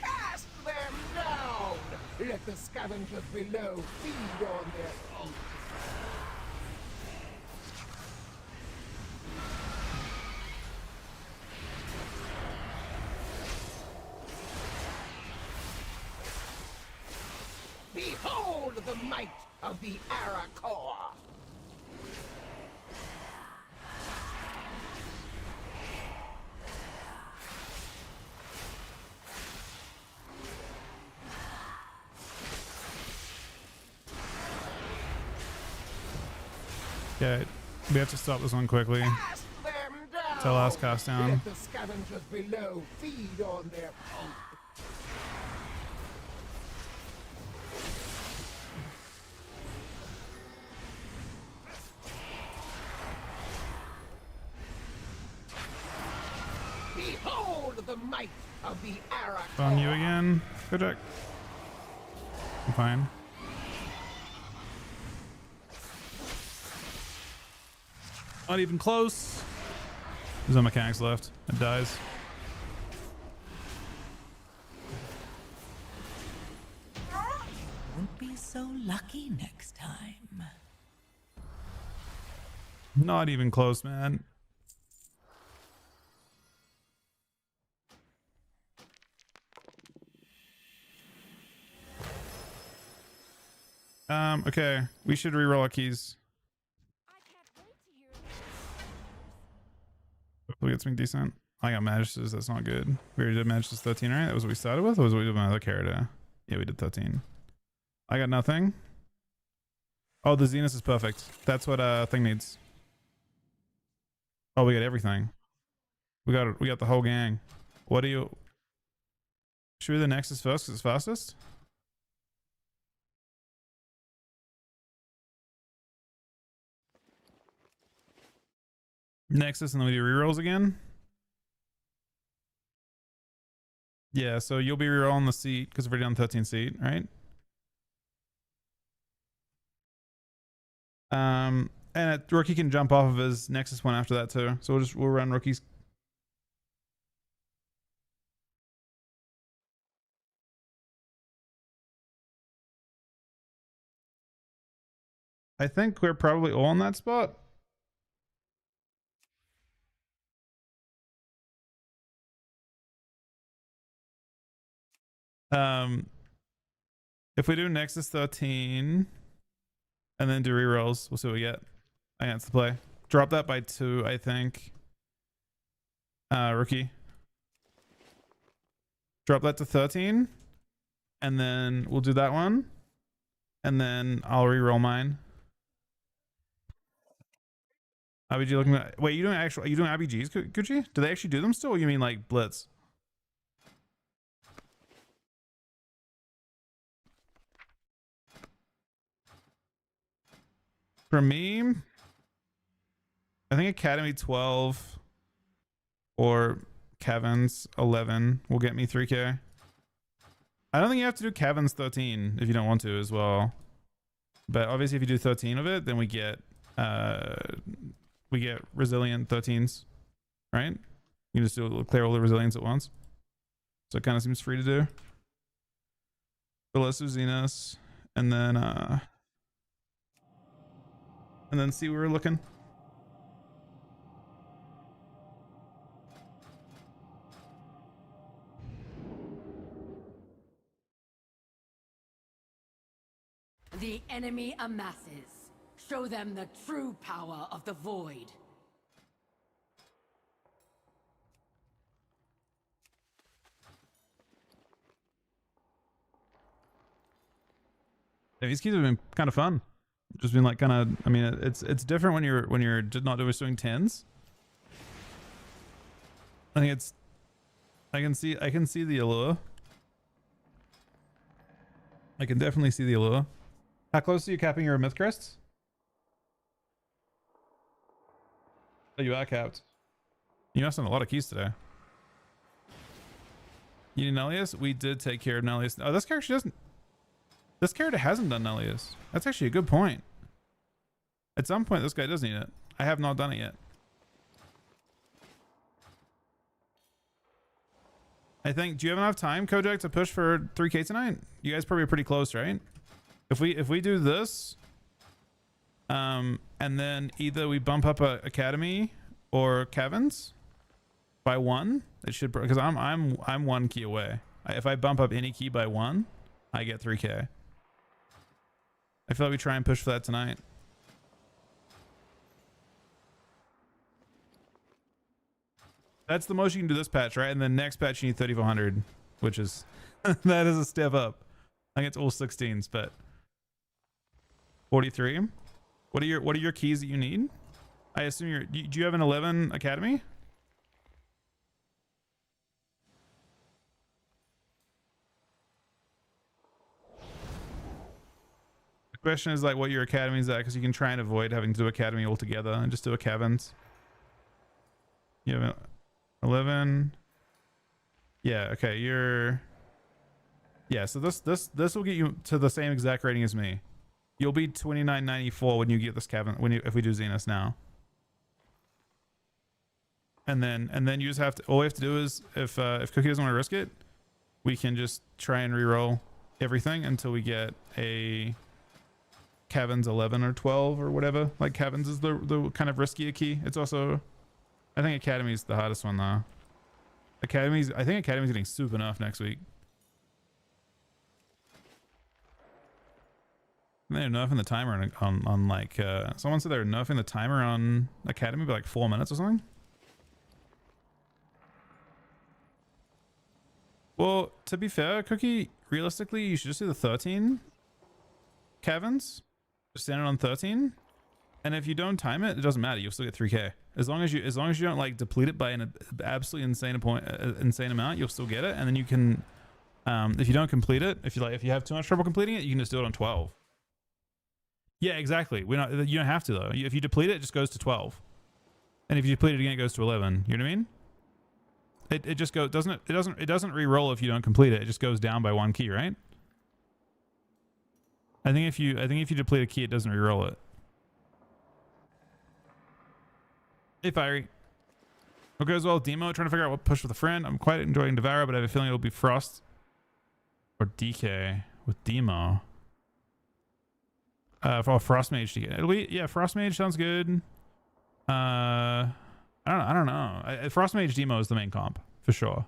Speaker 10: Cast them down! Let the scavengers below feed on their own. Behold the might of the Arakor!
Speaker 1: Okay, we have to stop this one quickly. It's our last cast down.
Speaker 10: Let the scavengers below feed on their hope. Behold the might of the Arakor!
Speaker 1: On you again. Good job. I'm fine. Not even close. There's no mechanics left. It dies.
Speaker 11: Won't be so lucky next time.
Speaker 1: Not even close, man. Okay. We should reroll our keys. Hopefully it's something decent. I got Magis's, that's not good. We already did Magis's 13, right? That was what we started with, or was what we did with my other character? Yeah, we did 13. I got nothing. Oh, the Zenith is perfect. That's what thing needs. Oh, we got everything. We got the whole gang. What do you... Should we do the Nexus first because it's fastest? Nexus and then we do rerolls again. Yeah, so you'll be rerolling the seat because we're already on 13 seat, right? And Rookie can jump off of his Nexus one after that too. So we'll run Rookie's. I think we're probably all in that spot. If we do Nexus 13 and then do rerolls, we'll see what we get. I think that's the play. Drop that by 2, I think. Rookie. Drop that to 13. And then we'll do that one. And then I'll reroll mine. IBG looking at, wait, are you doing IBGs, Gucci? Do they actually do them still, or you mean like Blitz? For me, I think Academy 12 or Kevin's 11 will get me 3k. I don't think you have to do Kevin's 13 if you don't want to as well. But obviously if you do 13 of it, then we get resilient 13s, right? You just clear all the resilience at once. So it kind of seems free to do. But let's do Xenos and then see where we're looking.
Speaker 15: The enemy amasses. Show them the true power of the Void.
Speaker 1: Yeah, these keys have been kind of fun. Just been like kind of, I mean, it's different when you're just not doing 10s. I think it's, I can see the allure. I can definitely see the allure. How close are you capping your myth crests? Oh, you are capped. You must have a lot of keys today. You need Nellius? We did take care of Nellius. Oh, this character doesn't. This character hasn't done Nellius. That's actually a good point. At some point, this guy does need it. I have not done it yet. I think. Do you have enough time, Kojak, to push for 3K tonight? You guys probably pretty close, right? If we do this, and then either we bump up a Academy or Kevin's by 1, it should, because I'm 1 key away. If I bump up any key by 1, I get 3K. I feel like we try and push for that tonight. That's the most you can do this patch, right? And then next patch you need 3,400, which is that is a step up. I think it's all 16s, but 43. What are your keys that you need? I assume do you have an 11 Academy? The question is like what your Academy is at, because you can try and avoid having to do Academy altogether and just do a Kevin's. You have 11. Yeah, okay, yeah, so this will get you to the same exact rating as me. You'll be 29.94 when you get this Kevin, if we do Zenith now. And then you just have to, all we have to do is if Cookie doesn't want to risk it, we can just try and reroll everything until we get a Kevin's 11 or 12 or whatever. Like Kevin's is the kind of riskier key. It's also, I think Academy's the hardest one though. I think Academy's getting super nerfed next week. They're nerfing the timer on like someone said they were nerfing the timer on Academy by like 4 minutes or something. Well, to be fair, Cookie, realistically you should just do the 13 Kevin's. Just stand it on 13. And if you don't time it, it doesn't matter. You'll still get 3K. As long as you don't like deplete it by an absolutely insane amount, you'll still get it. And then you can, if you don't complete it, if you have too much trouble completing it, you can just do it on 12. Yeah, exactly. You don't have to though. If you deplete it, it just goes to 12. And if you deplete it again, it goes to 11. You know what I mean? It just goes, it doesn't re-roll if you don't complete it. It just goes down by 1 key, right? I think if you deplete a key, it doesn't re-roll it. Hey, Fiery. Okay, as well, Demo, trying to figure out what push with a friend. I'm quite enjoying Devour, but I have a feeling it'll be Frost or DK with Demo. For Frost Mage to get it. Yeah, Frost Mage sounds good. I don't know. Frost Mage Demo is the main comp for sure.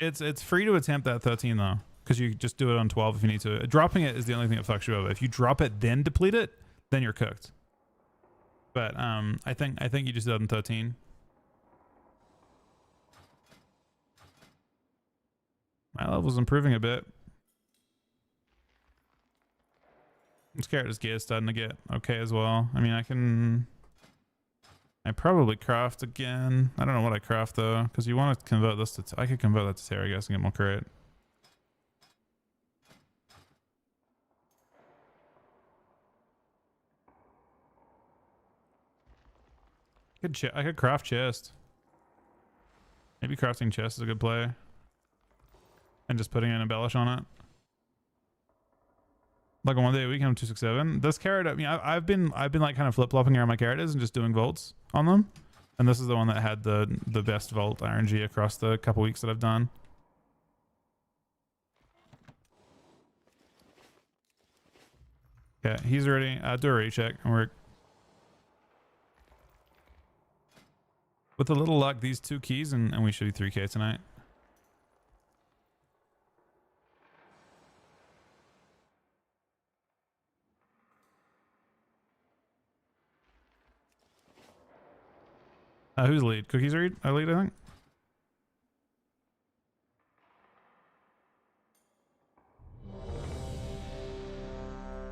Speaker 1: It's free to attempt that 13 though, because you just do it on 12 if you need to. Dropping it is the only thing that fucks you over. If you drop it then deplete it, then you're cooked. But I think you just do it on 13. My level's improving a bit. This character's gear is starting to get okay as well. I mean, I probably craft again. I don't know what I craft though, because you want to convert this to, I could convert that to Terra, I guess, and get more crit. I could craft chest. Maybe crafting chest is a good play. And just putting an embellish on it. Like on 1 day a week, I'm 267. This character, I mean, I've been like kind of flip-flopping around my characters and just doing vaults on them. And this is the one that had the best vault RNG across the couple weeks that I've done. Okay, he's ready. Do a ready check and we're with a little luck, these 2 keys and we should be 3K tonight. Who's lead? Cookies are lead, I think.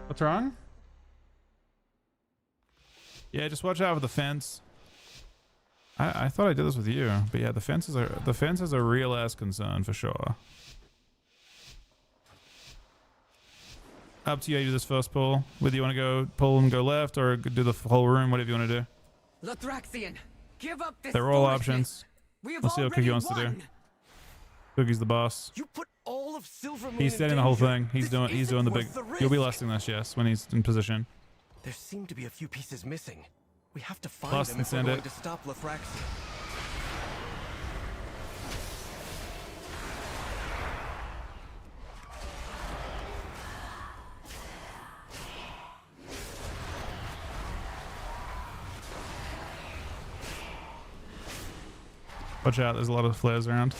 Speaker 1: What's wrong? Yeah, just watch out for the fence. I thought I did this with you, but yeah, the fence is a real ass concern for sure. Up to you. Do this first pull. Whether you want to go pull and go left or do the whole room, whatever you want to do.
Speaker 11: Lathraxian, give up this
Speaker 1: They're all
Speaker 11: foolishness.
Speaker 1: options.
Speaker 11: We have
Speaker 1: We'll see what Cookie wants to do.
Speaker 11: won.
Speaker 1: Cookie's the boss.
Speaker 3: You put all of Silvermoon
Speaker 1: He's
Speaker 3: in
Speaker 1: setting the whole
Speaker 3: danger.
Speaker 1: thing. He's
Speaker 3: This
Speaker 1: doing the big.
Speaker 3: isn't worth the
Speaker 1: You'll be
Speaker 3: risk.
Speaker 1: lusting this, yes, when he's in position.
Speaker 3: There seem to be a few pieces missing. We have to find
Speaker 1: Lust
Speaker 3: them
Speaker 1: and
Speaker 3: if we're
Speaker 1: send
Speaker 3: going
Speaker 1: it.
Speaker 3: to stop Lathraxian.
Speaker 1: Watch out, there's a lot of flares around.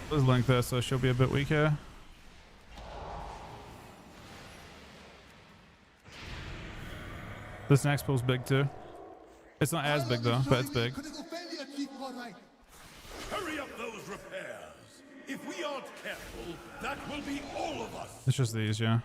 Speaker 1: There's Link there, so she'll be a bit weak here. This next pool's big too. It's not as big though, but it's big.
Speaker 2: Hurry up those repairs. If we aren't careful, that will be all of us.
Speaker 1: It's just these, yeah.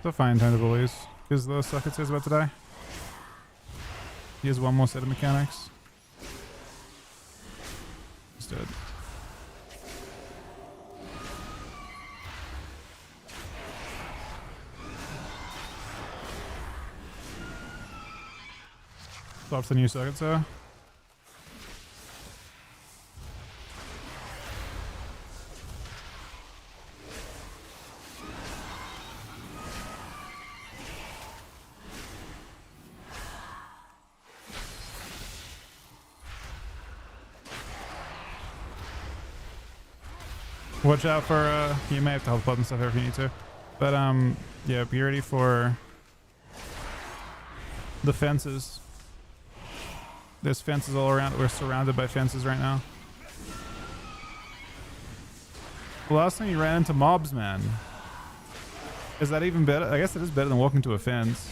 Speaker 1: So fine time to bullies, because the sucker is about to die. He has one more set of mechanics. He's dead. Stops the new circuit, sir. Watch out for, you may have to health button stuff here if you need to. But, yeah, be ready for the fences. There's fences all around. We're surrounded by fences right now. The last time you ran into mobs, man. Is that even better? I guess it is better than walking to a fence.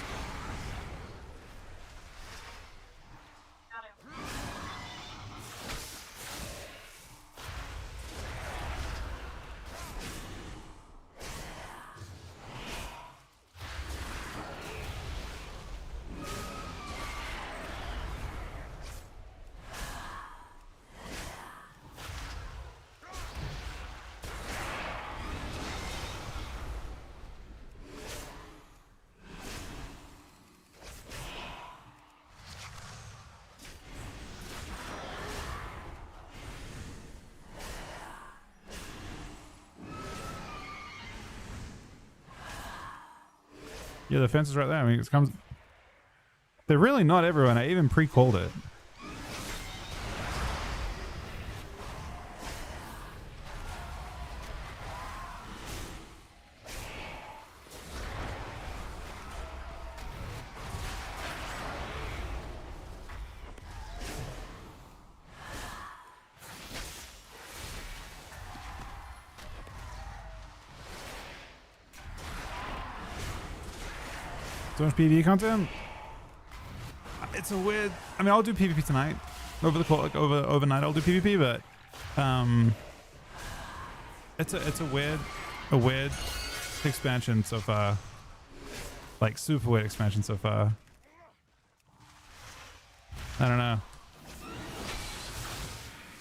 Speaker 1: Yeah, the fence is right there. I mean, it comes. They're really not everyone. I even pre-called it. So much PvP content. It's a weird. I mean, I'll do PvP tonight. Over the like overnight, I'll do PvP, but it's a weird expansion so far. Like super weird expansion so far. I don't know.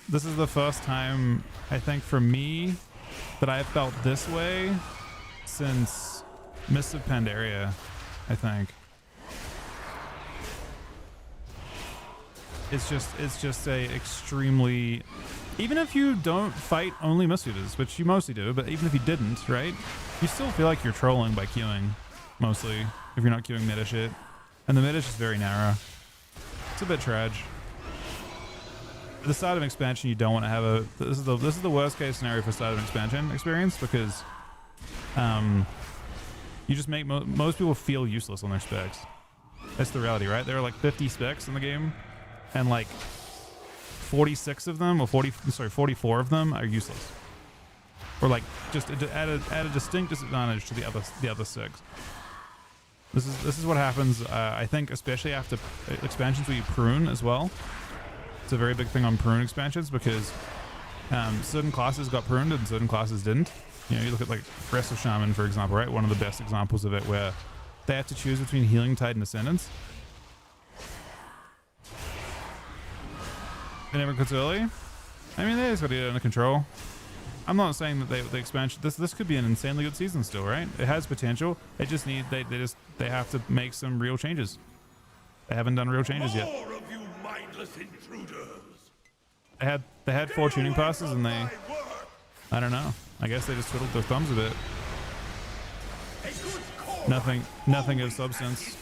Speaker 1: This is the first time I think for me that I've felt this way since Mists of Pandaria, I think. It's just a extremely, even if you don't fight only Mistweavers, which you mostly do, but even if you didn't, right? You still feel like you're trolling by queuing, mostly, if you're not queuing meta shit. And the meta is just very narrow. It's a bit trash. The start of expansion, you don't want to have a, this is the worst case scenario for start of expansion experience, because you just make most people feel useless on their specs. That's the reality, right? There are like 50 specs in the game, and like 46 of them, or 44 of them are useless, or like just add a distinct disadvantage to the other 6. This is what happens. I think especially after expansions where you prune as well. It's a very big thing on prune expansions, because certain classes got pruned and certain classes didn't. You know, you look at like Breast of Shaman, for example, right? One of the best examples of it, where they have to choose between Healing Tide and Ascendance. They never quits early. I mean, they just got to get it under control. I'm not saying that the expansion, this could be an insanely good season still, right? It has potential. It just need they have to make some real changes. They haven't done real changes yet.
Speaker 2: More of you mindless intruders.
Speaker 1: They had 4 tuning passes, and they, I don't know. I guess they just twiddled their thumbs a bit. Nothing of substance.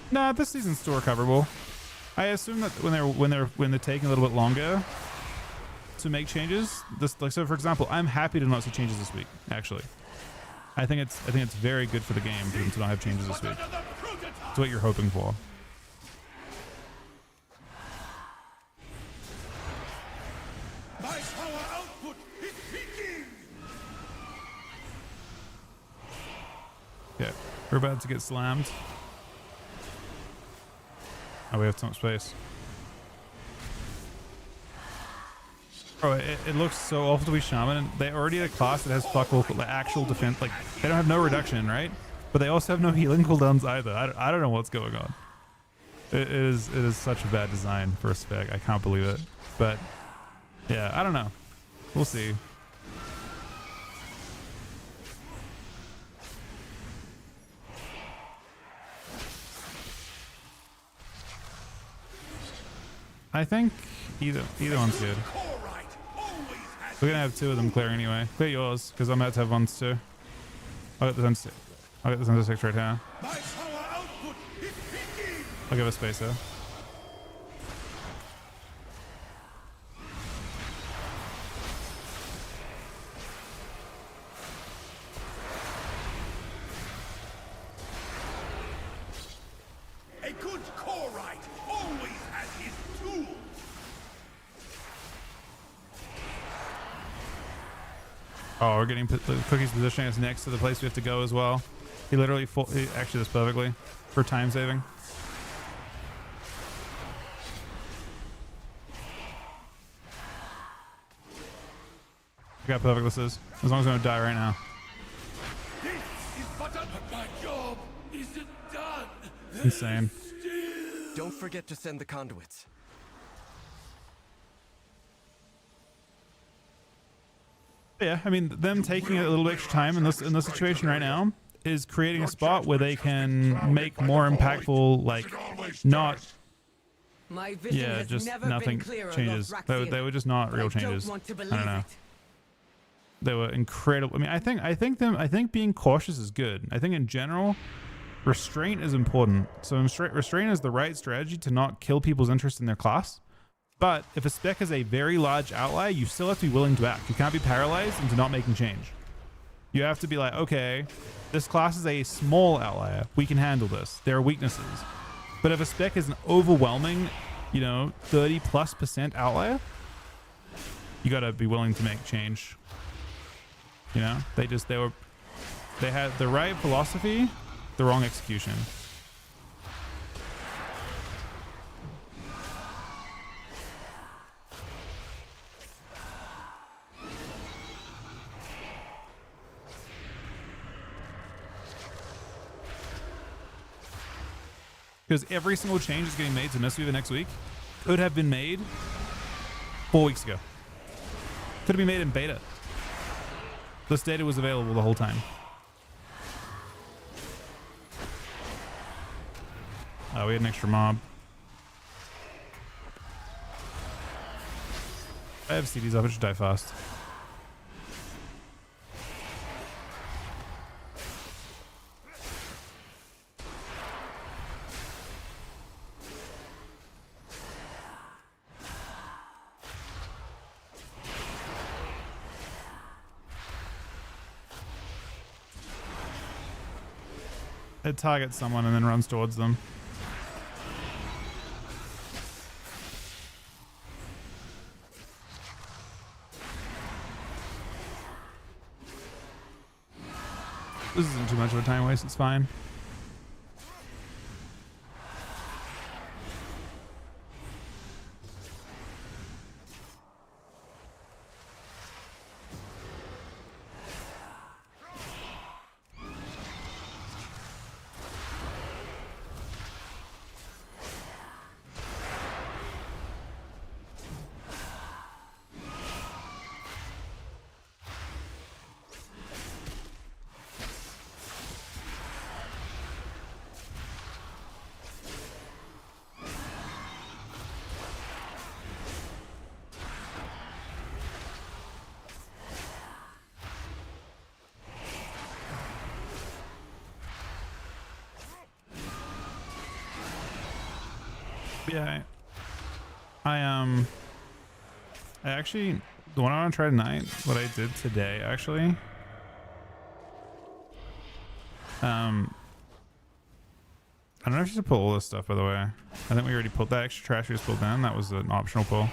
Speaker 1: Nah, this season's still recoverable. I assume that when they're taking a little bit longer to make changes, like, so for example, I'm happy to not see changes this week. Actually, I think it's very good for the game for them to not have changes this week. It's what you're hoping for.
Speaker 2: My power output is peaking.
Speaker 1: Yeah, we're about to get slammed. Oh, we have some space. Oh, it looks so awful to be Shaman. They already had a class that has fuck all actual defense. Like, they don't have no reduction, right? But they also have no healing cooldowns either. I don't know what's going on. It is such a bad design for a spec. I can't believe it. But yeah, I don't know. We'll see. I think either one's good. We're gonna have 2 of them clear anyway. Clear yours, because I'm about to have ones too. I'll get the Center 6 right here. I'll give a space there.
Speaker 2: A good Korite always has his tool.
Speaker 1: Oh, we're getting the Cookie's positioning us next to the place we have to go as well. He literally he actually does perfectly for time saving. Look how perfect this is. As long as I don't die right now.
Speaker 2: This is but my job isn't done.
Speaker 1: Insane.
Speaker 3: Don't forget to send the conduits.
Speaker 1: Yeah, I mean, them taking a little extra time in this situation right now is creating a spot where they can make more impactful, like, not. Yeah, just nothing changes. They were just not real changes. I don't know. They were incredible. I mean, I think being cautious is good. I think in general, restraint is important. So restraint is the right strategy to not kill people's interest in their class. But if a spec is a very large outlier, you still have to be willing to act. You can't be paralyzed into not making change. You have to be like, okay, this class is a small outlier. We can handle this. There are weaknesses. But if a spec is an overwhelming, 30+% outlier, you got to be willing to make change. You know, they had the right philosophy, the wrong execution. Because every single change is getting made to Mistweaver next week could have been made 4 weeks ago. Could have been made in beta. This data was available the whole time. Oh, we had an extra mob. I have CDs up, it should die fast. It targets someone and then runs towards them. This isn't too much of a time waste, it's fine. Yeah, I actually, the one I want to try tonight, what I did today actually, I don't know if you should pull all this stuff, by the way. I think we already pulled that extra trash we just pulled in. That was an optional pull.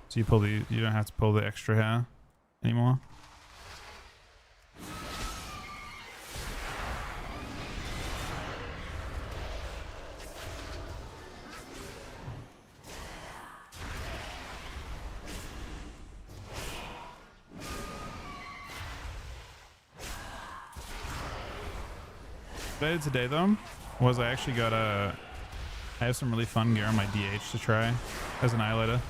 Speaker 1: So you pull the, you don't have to pull the extra hair anymore. What I did today though was I actually got I have some really fun gear on my DH to try as an annihilator.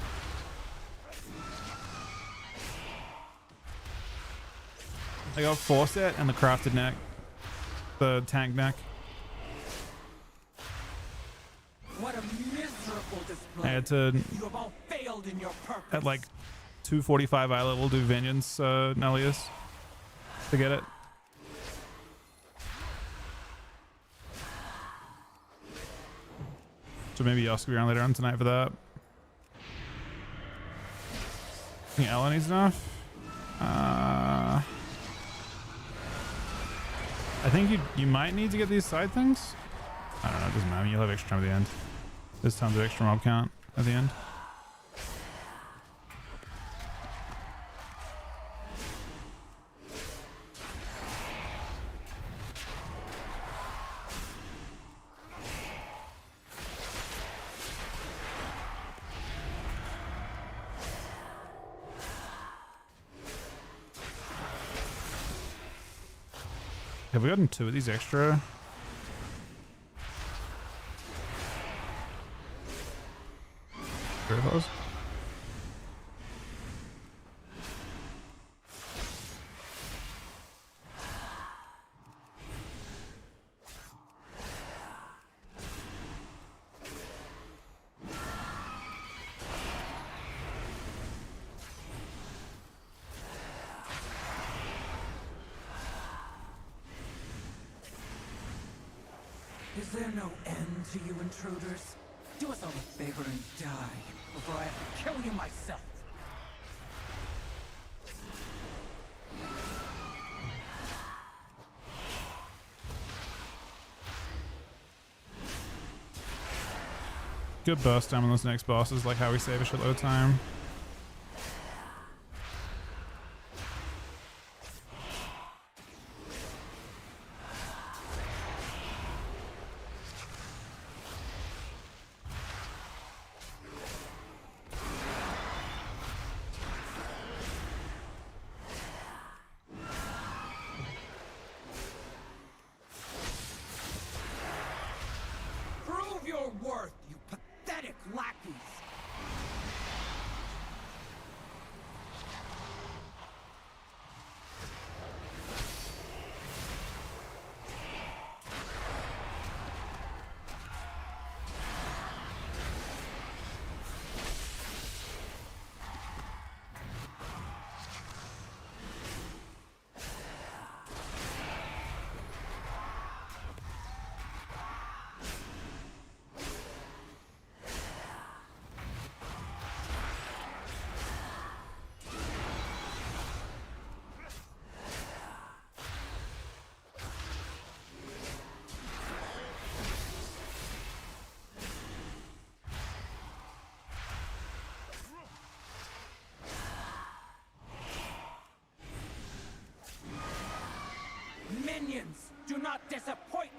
Speaker 1: I got Forset and the crafted neck, the tank neck.
Speaker 16: What a miserable display.
Speaker 1: I had to
Speaker 16: You have all failed in your purpose.
Speaker 1: at like 245 eye level do Vengeance Nellius to get it. So maybe Oscar be around later on tonight for that. I think Ella needs enough. I think you might need to get these side things. I don't know, it doesn't matter. You'll have extra time at the end. There's tons of extra mob count at the end. Have we gotten 2 of these extra? Three of those?
Speaker 16: Is there no end to you intruders? Do us all a favor and die before I have to kill you myself.
Speaker 1: Good burst time on those next bosses, like how we save a shitload of time.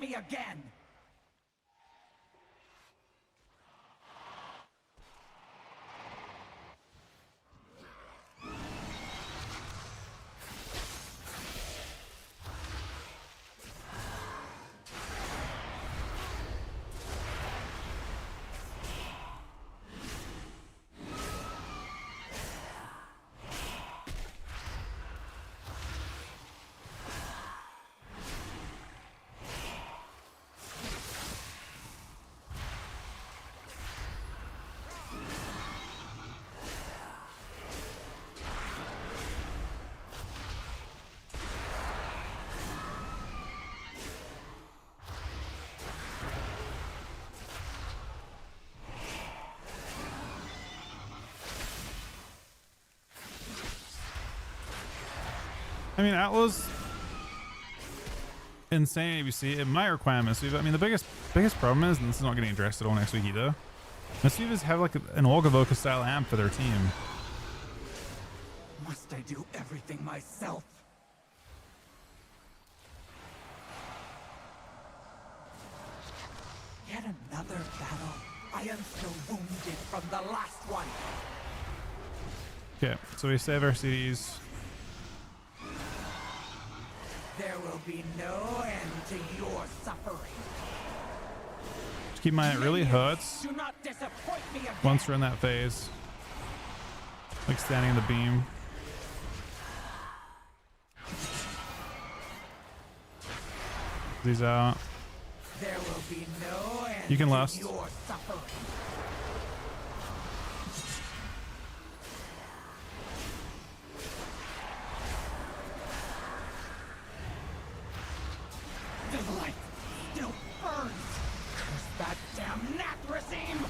Speaker 16: me again!
Speaker 1: I mean, Atlas, insane ABC. It might require Mistweaver. I mean, the biggest problem is, and this is not getting addressed at all next week either, Mistweavers have like an Orgavoka style amp for their team.
Speaker 16: Must I do everything myself? Yet another battle. I am still wounded from the last one.
Speaker 1: Okay, so we save our CDs.
Speaker 16: There will be no end to your suffering.
Speaker 1: Just keep in mind, it really hurts
Speaker 16: Do not disappoint me again.
Speaker 1: once we're in that phase. Like standing in the beam. These out.
Speaker 16: There will be no end
Speaker 1: You can
Speaker 16: to
Speaker 1: last.
Speaker 16: your suffering. The light still burns. Curse that damn Nathracine!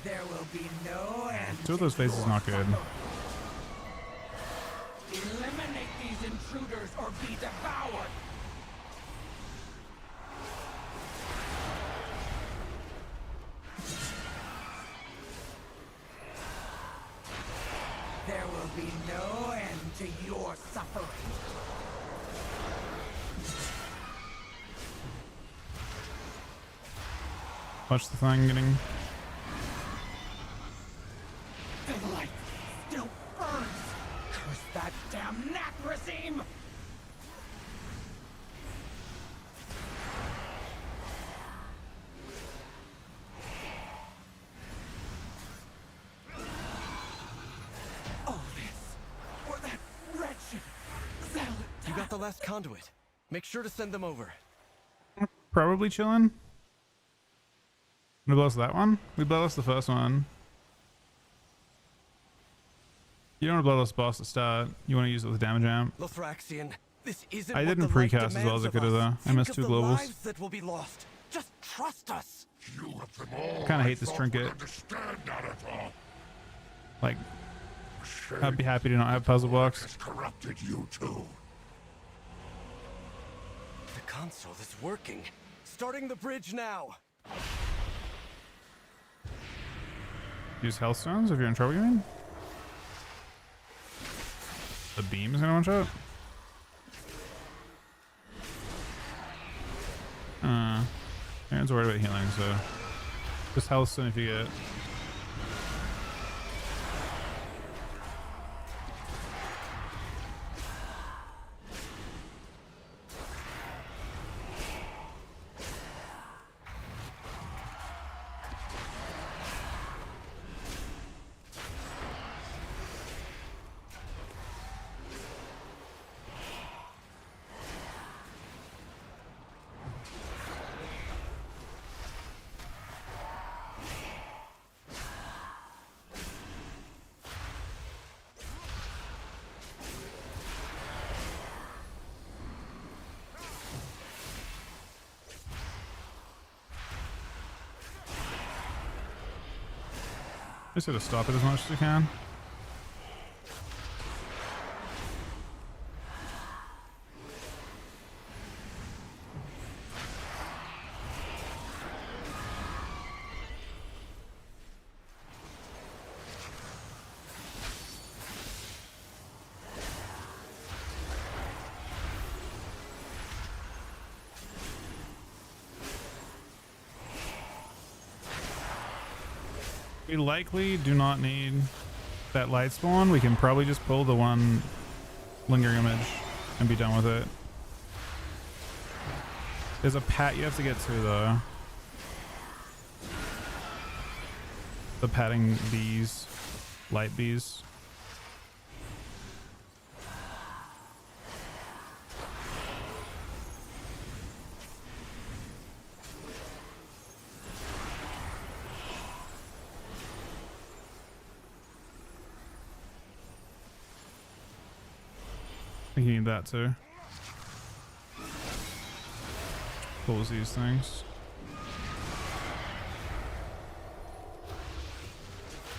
Speaker 16: There will be no end.
Speaker 1: Two of those phases is not good.
Speaker 16: Eliminate these intruders or be devoured. There will be no end to your suffering.
Speaker 1: Watch the thing getting.
Speaker 16: The light still burns. Curse that damn Nathracine! All this for that wretched zealot.
Speaker 6: You got the last conduit. Make sure to send them over.
Speaker 1: Probably chilling. We blow us that one? We blow us the first one. You don't want to blow this boss at start. You want to use it with damage amp.
Speaker 6: Lothraxian, this isn't
Speaker 1: I
Speaker 6: what
Speaker 1: didn't
Speaker 6: the light
Speaker 1: precast as well as I
Speaker 6: demands
Speaker 1: could have
Speaker 6: of
Speaker 1: though.
Speaker 6: us.
Speaker 1: I
Speaker 6: Think
Speaker 1: missed
Speaker 6: of
Speaker 1: two
Speaker 6: the
Speaker 1: globals.
Speaker 6: lives that will be lost. Just trust us.
Speaker 12: You of them all.
Speaker 1: Kinda hate this trinket.
Speaker 12: Understand that at all.
Speaker 1: Like, I'd be happy to not have puzzle blocks.
Speaker 12: Has corrupted you too.
Speaker 6: The console is working. Starting the bridge now.
Speaker 1: Use Hellstones if you're in trouble, you mean? The beam is gonna one shot? Aaron's worried about healing, so just Hellstone if you get it. Just gotta stop it as much as we can. We likely do not need that light spawn. We can probably just pull the one lingering image and be done with it. There's a pat you have to get to though. The patting bees, light bees. I think you need that too. Close these things.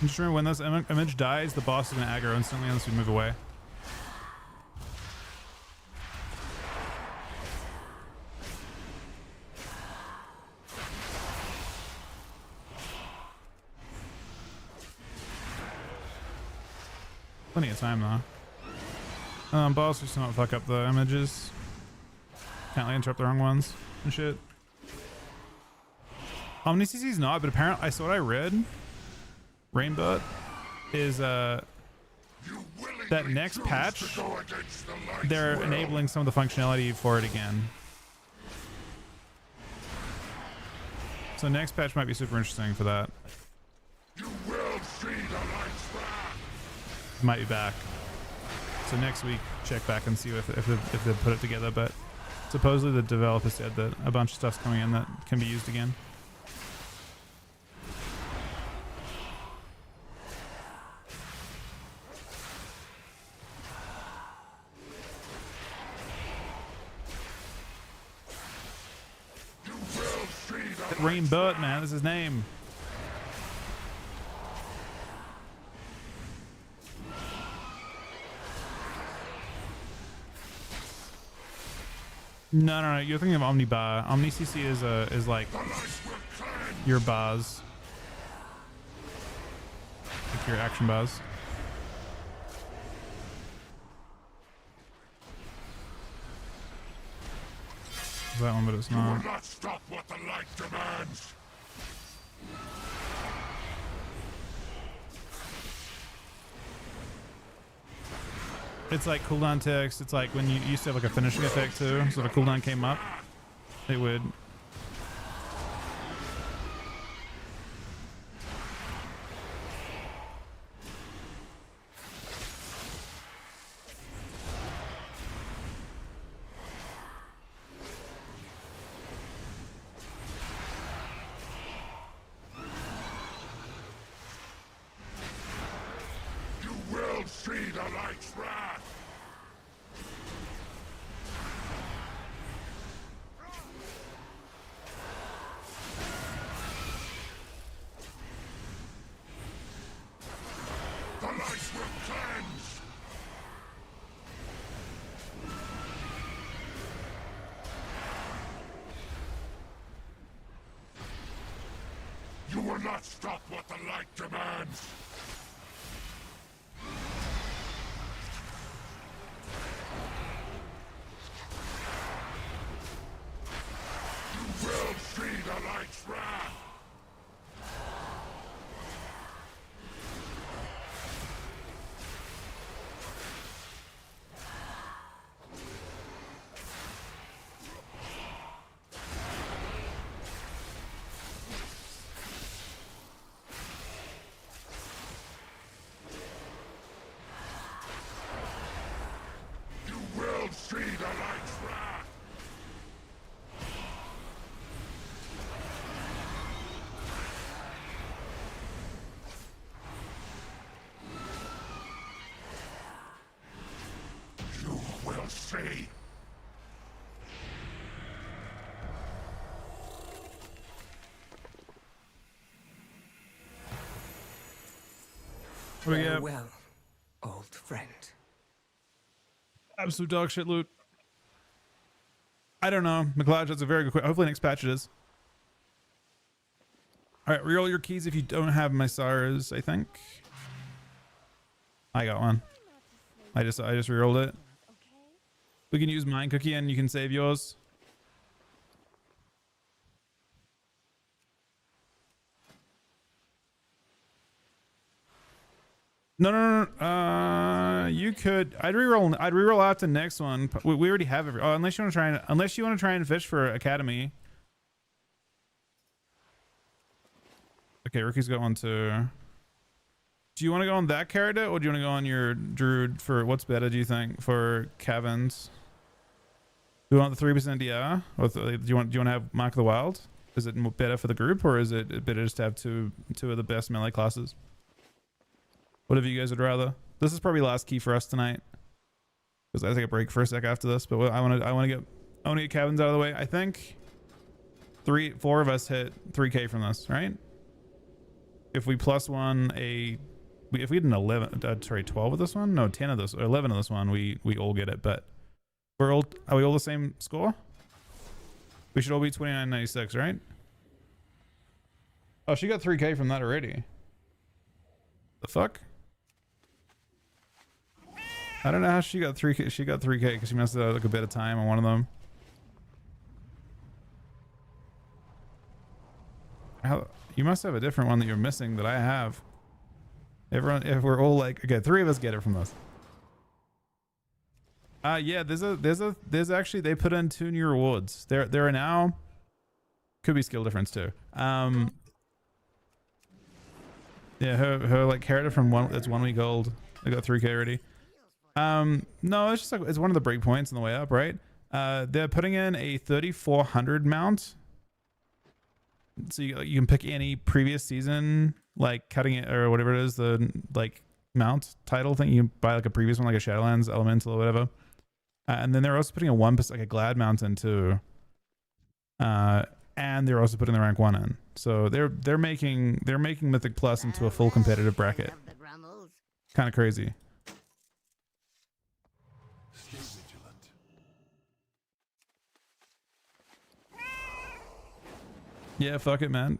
Speaker 1: Just remember, when this image dies, the boss is gonna aggro instantly unless we move away. Plenty of time though. Boss, just not fuck up the images. Can't like interrupt the wrong ones and shit. Omni CC's not, but apparently I saw what I read. Rainbow is that next patch they're enabling some of the functionality for it again. So next patch might be super interesting for that. Might be back. So next week, check back and see if they put it together. But supposedly the developer said that a bunch of stuff's coming in that can be used again. Rainbow, man, that's his name. No, you're thinking of Omni Bar. Omni CC is like your bars, like your action bars. Is that one, but it's not.
Speaker 12: You will not stop what the light demands.
Speaker 1: It's like cooldown text. It's like when you used to have like a finishing effect too. So if a cooldown came up, it would.
Speaker 12: You will see the light's wrath. The light will cleanse. You will not stop what the light demands. You will see the light's wrath.
Speaker 1: What do we get?
Speaker 16: Farewell, old friend.
Speaker 1: Absolute dog shit loot. I don't know. McLeod, that's a very good question. Hopefully next patch it is. All right, reroll your keys if you don't have Mysaras, I think. I got one. I just rerolled it. We can use mine cookie and you can save yours. No. You could. I'd reroll out the next one. We already have every. Oh, unless you want to try and fish for Academy. Okay, Ricky's got one too. Do you want to go on that character or do you want to go on your druid for what's better? Do you think for Caverns? Do you want the 3% DR? Or do you want to have Mark of the Wild? Is it better for the group or is it better just to have two of the best melee classes? Whatever you guys would rather. This is probably last key for us tonight. Because I take a break for a sec after this, but I want to get Caverns out of the way. I think 4 of us hit 3K from this, right? If we plus one if we did an 12 of this one, no, 10 of this, or 11 of this one, we all get it. But are we all the same score? We should all be 29.96, right? Oh, she got 3K from that already. The fuck? I don't know how she got 3K. She got 3K because she must have like a bit of time on one of them. You must have a different one that you're missing that I have. Everyone, if we're all like, okay, 3 of us get it from this. Yeah, there's actually, they put in 2 new rewards. There are now, could be skill difference too. Yeah, her like character from that's 1 week old. They got 3K already. No, it's just like, it's one of the break points on the way up, right? They're putting in a 3400 mount. So you can pick any previous season, like cutting it or whatever it is, the like mount title thing. You can buy like a previous one, like a Shadowlands Elemental or whatever. And then they're also putting a 1%, like a Glad mount in too. And they're also putting the rank 1 in. So they're making Mythic Plus into a full competitive bracket. Kind of crazy. Yeah, fuck it, man.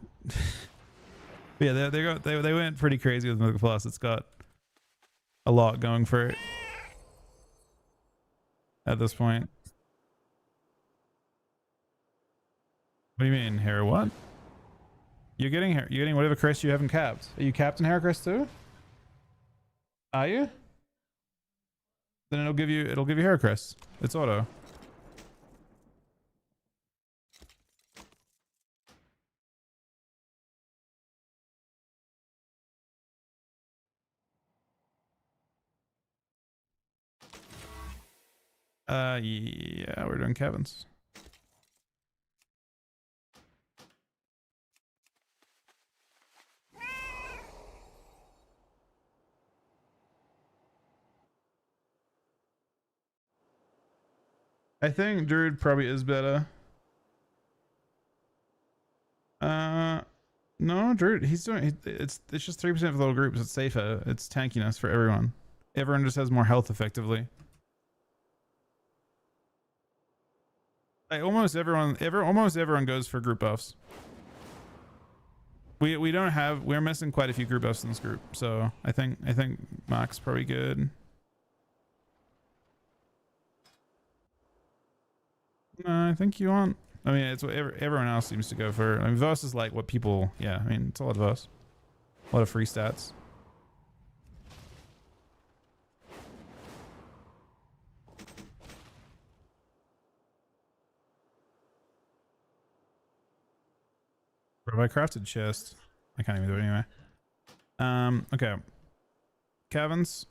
Speaker 1: Yeah, they went pretty crazy with Mythic Plus. It's got a lot going for it at this point. What do you mean, Hera? What? You're getting whatever crest you haven't capped. Are you capped in Hera crest too? Are you? Then it'll give you Hera crest. It's auto. Yeah, we're doing Kevin's. I think Druid probably is better. No, Druid, it's just 3% for little groups. It's safer. It's tankiness for everyone. Everyone just has more health effectively. Like almost everyone goes for group buffs. We're missing quite a few group buffs in this group, so I think Mark's probably good. No, I think you want. I mean, it's what everyone else seems to go for. I mean, Verse is like what people. Yeah, I mean, it's a lot of Verse, a lot of free stats. Have I crafted chest? I can't even do it anyway. Okay. Caverns.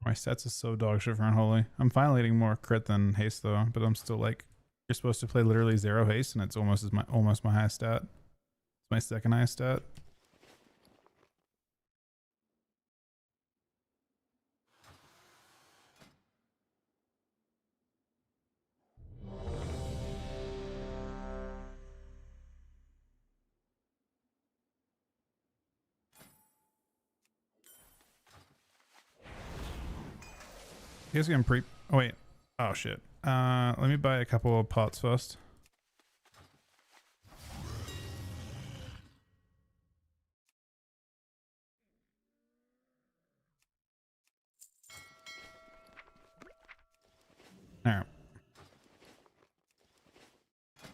Speaker 1: My stats are so dog shit for Unholy. I'm finally getting more crit than haste though, but I'm still like, you're supposed to play literally 0 haste, and it's almost my highest stat. It's my second highest stat. I guess we can pre. Oh wait. Oh shit. Let me buy a couple of pots first. Alright.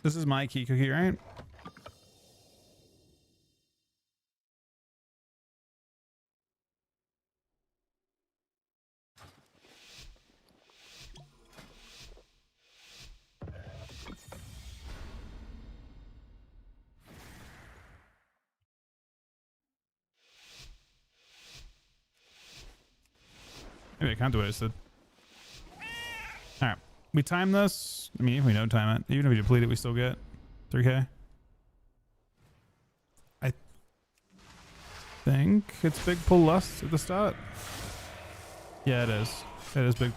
Speaker 1: This is my key cookie, right? Maybe I can't do what I said. Alright. We time this. I mean, if we don't time it, even if we deplete it, we still get 3k. I think it's big pull lust at the start. Yeah, it is. It is big.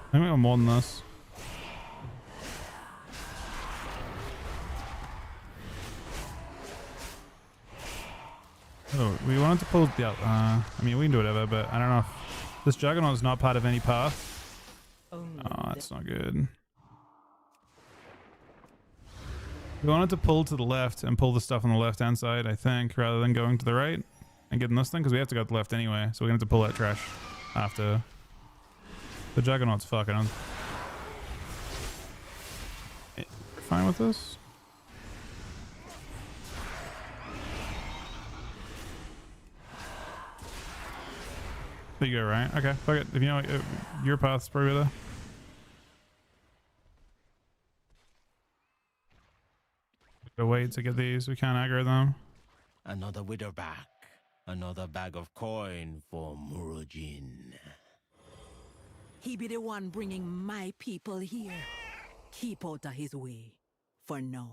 Speaker 1: I think we got more than this. Oh, we wanted to pull the I mean, we can do whatever, but I don't know if this Juggernaut is not part of any path. Oh, that's not good. We wanted to pull to the left and pull the stuff on the left hand side, I think, rather than going to the right and getting this thing, because we have to go to the left anyway, so we're going to have to pull that trash after. The Juggernaut's fucking on. We're fine with this? There you go, right? Okay, fuck it. If you know your path's probably there. Gotta wait to get these. We can't aggro them.
Speaker 6: Another widow back. Another bag of coin for Murojin.
Speaker 11: He be the one bringing my people here. Keep out of his way. For now.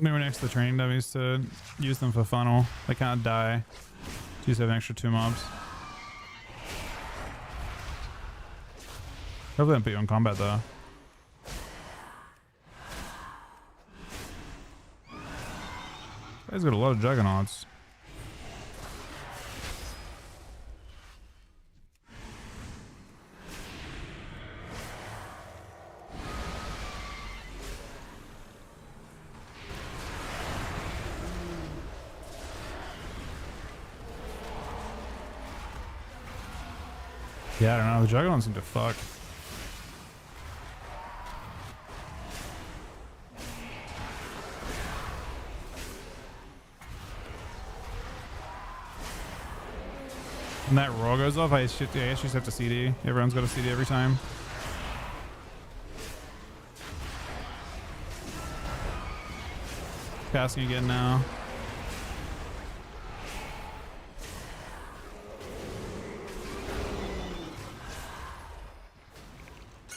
Speaker 1: Maybe next to the training dummies to use them for funnel. They can't die. Just have an extra 2 mobs. Hopefully they don't put you on combat though. Guy's got a lot of Juggernauts. Yeah, I don't know. The Juggernauts seem to fuck. When that roar goes off, I guess you just have to CD. Everyone's got a CD every time. Casting again now.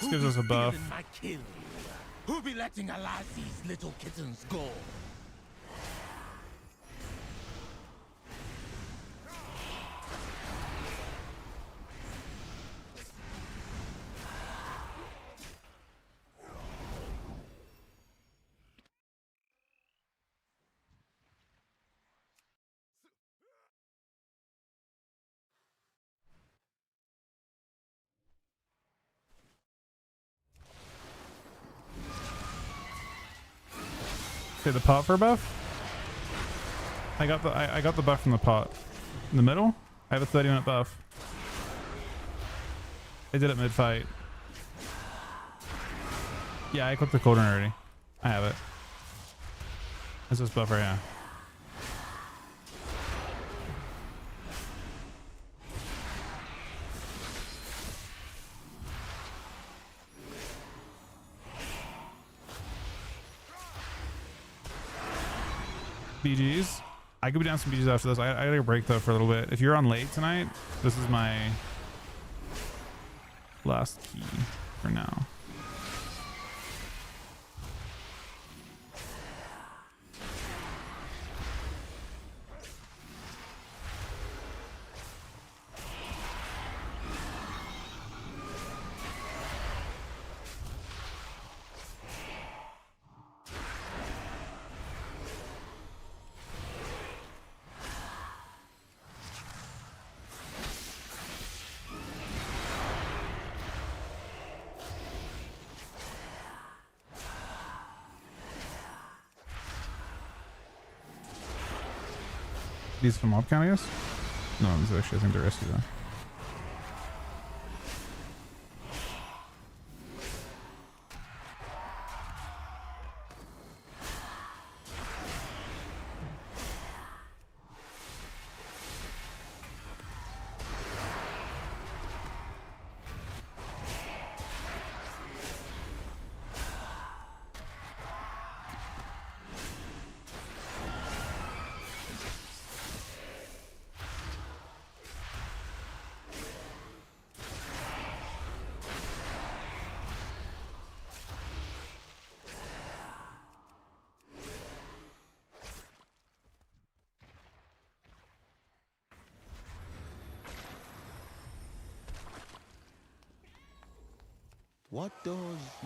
Speaker 1: This gives us a buff.
Speaker 6: Who be letting alive these little kittens go?
Speaker 1: Okay, the pot for a buff. I got the buff from the pot. In the middle, I have a 30-minute buff. I did it mid-fight. Yeah, I clicked the cauldron already. I have it. It's this buff right here. BGs. I could be down some BGs after this. I gotta break though for a little bit. If you're on late tonight, this is my last key for now. These from mob count, I guess? No, these actually I think they're risky though.
Speaker 17: What does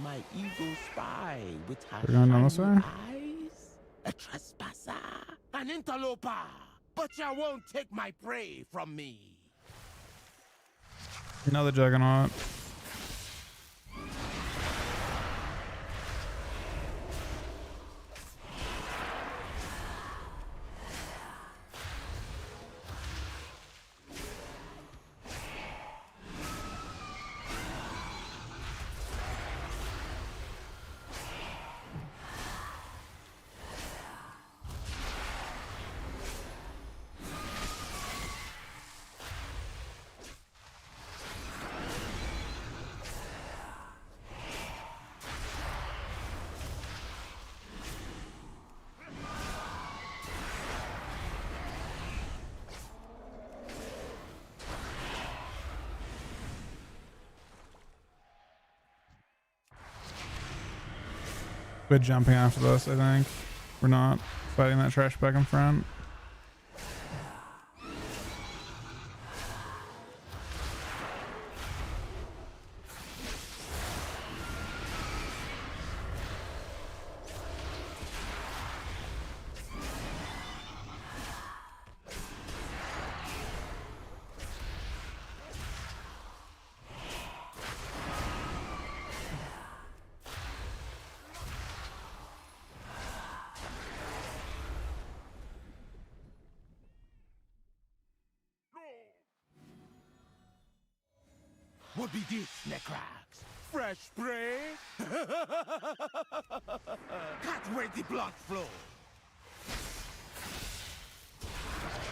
Speaker 17: my eagle spy with her
Speaker 1: We're going down this
Speaker 17: shiny
Speaker 1: way?
Speaker 17: eyes? A trespasser, an interloper, but you won't take my prey from me.
Speaker 1: Another juggernaut. We're jumping after this, I think. We're not fighting that trash back in front.
Speaker 17: What be this, Necrax? Fresh prey? Cut where the blood flow.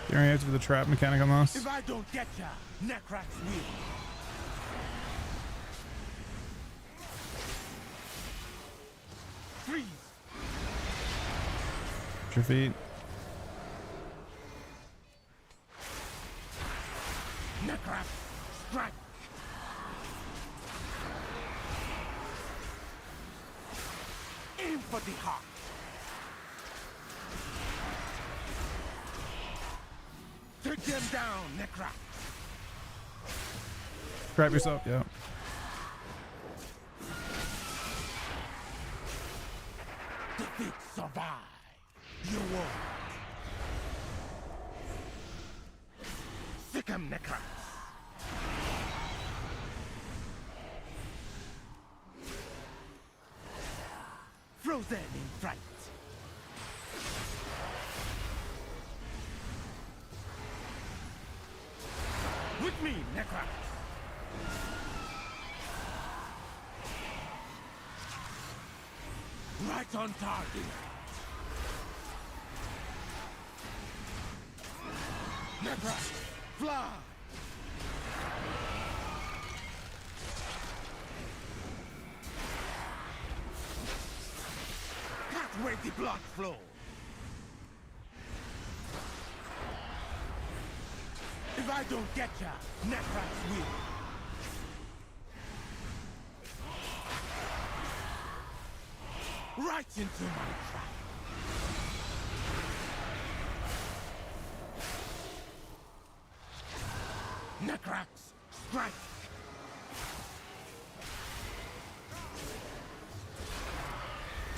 Speaker 1: You're gonna have to do the trap mechanic on this.
Speaker 17: If I don't get ya, Necrax will. Freeze.
Speaker 1: Put your feet.
Speaker 17: Necrax, strike. Aim for the heart. Take them down, Necrax.
Speaker 1: Grab yourself, yeah.
Speaker 17: Defeat, survive. You won't. Sick 'em, Necrax. Frozen in fright. With me, Necra. Right on target. Necra, fly. Cut where the blood flow. If I don't get ya, Necrax will. Right into my trap. Necrax, strike.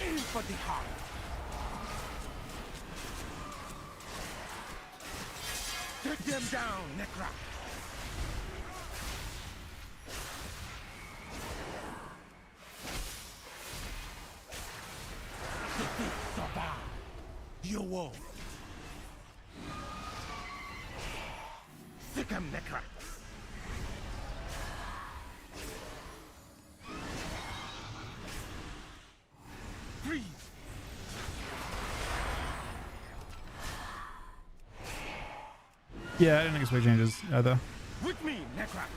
Speaker 17: In for the heart. Take them down, Necrax. You won't. Sick 'em, Necrax. Freeze.
Speaker 1: Yeah, I didn't expect changes either.
Speaker 17: With me, Necrax.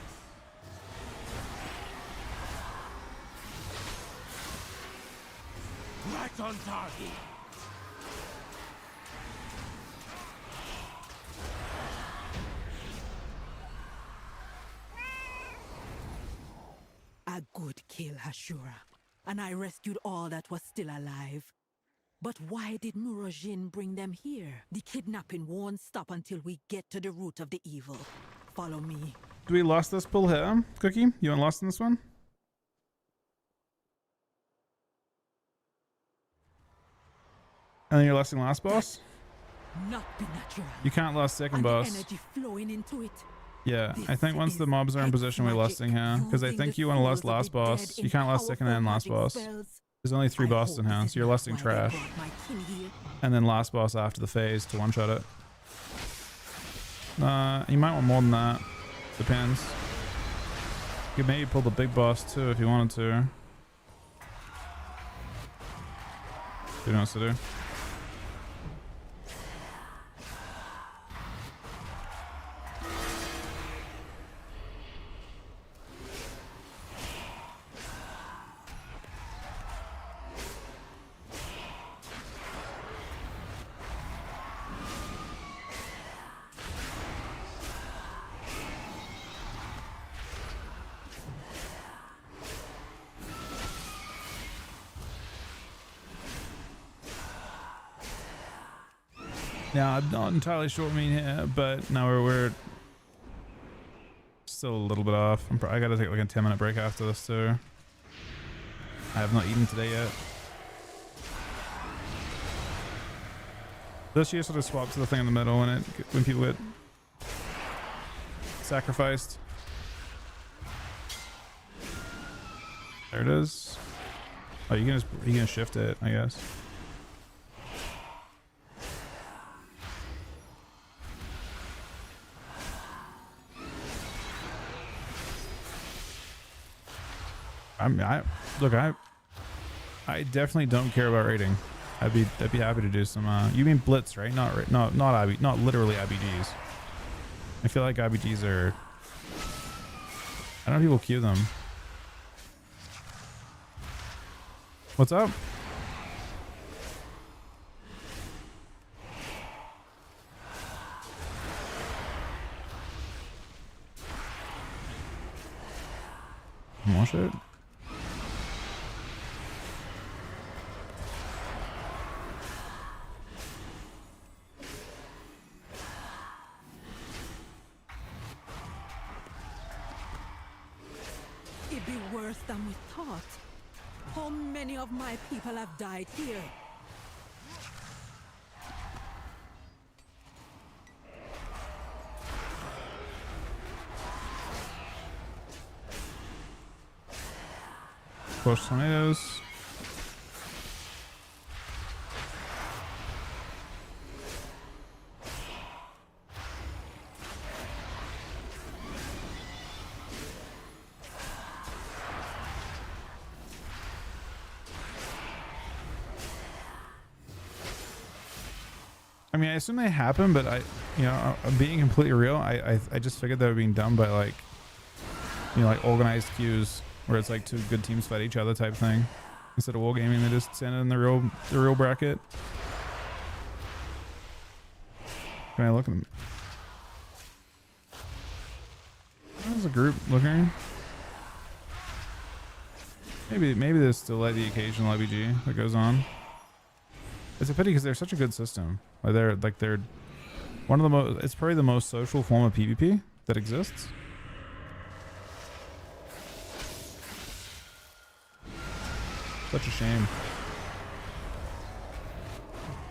Speaker 17: Right on target.
Speaker 11: A good kill, Hashura, and I rescued all that was still alive. But why did Murojin bring them here? The kidnapping won't stop until we get to the root of the evil. Follow me.
Speaker 1: Do we lost this pull here, Cookie? You want lost in this one? And then you're lost in last boss?
Speaker 11: Not be natural.
Speaker 1: You can't lost second
Speaker 11: And
Speaker 1: boss.
Speaker 11: the energy flowing into it.
Speaker 1: Yeah, I think once the mobs are in position, we lusting here. Because I think you want to lust last boss. You can't lust second and last boss. There's only 3 bosses in here, so you're lusting trash. And then last boss after the phase to one-shot it. You might want more than that. Depends. You could maybe pull the big boss too if you wanted to. Who knows what to do? Yeah, I'm not entirely sure what I mean here, but now we're still a little bit off. I gotta take like a 10-minute break after this too. I have not eaten today yet. This year sort of swaps to the thing in the middle when people get sacrificed. There it is. Oh, you can shift it, I guess. I definitely don't care about raiding. I'd be happy to do some. You mean blitz, right? Not literally IBDs. I feel like IBDs are. I don't know if people queue them. What's up? More shit.
Speaker 11: It'd be worse than we thought. How many of my people have died here?
Speaker 1: Push tornadoes. I mean, I assume they happen, but you know, I'm being completely real. I just figured they were being done by like, you know, like organized queues where it's like two good teams fight each other type thing. Instead of wargaming, they just send it in the real bracket. Can I look at them? How's the group looking? Maybe there's still like the occasional LBG that goes on. It's a pity because they're such a good system. They're one of the most. It's probably the most social form of PvP that exists. Such a shame.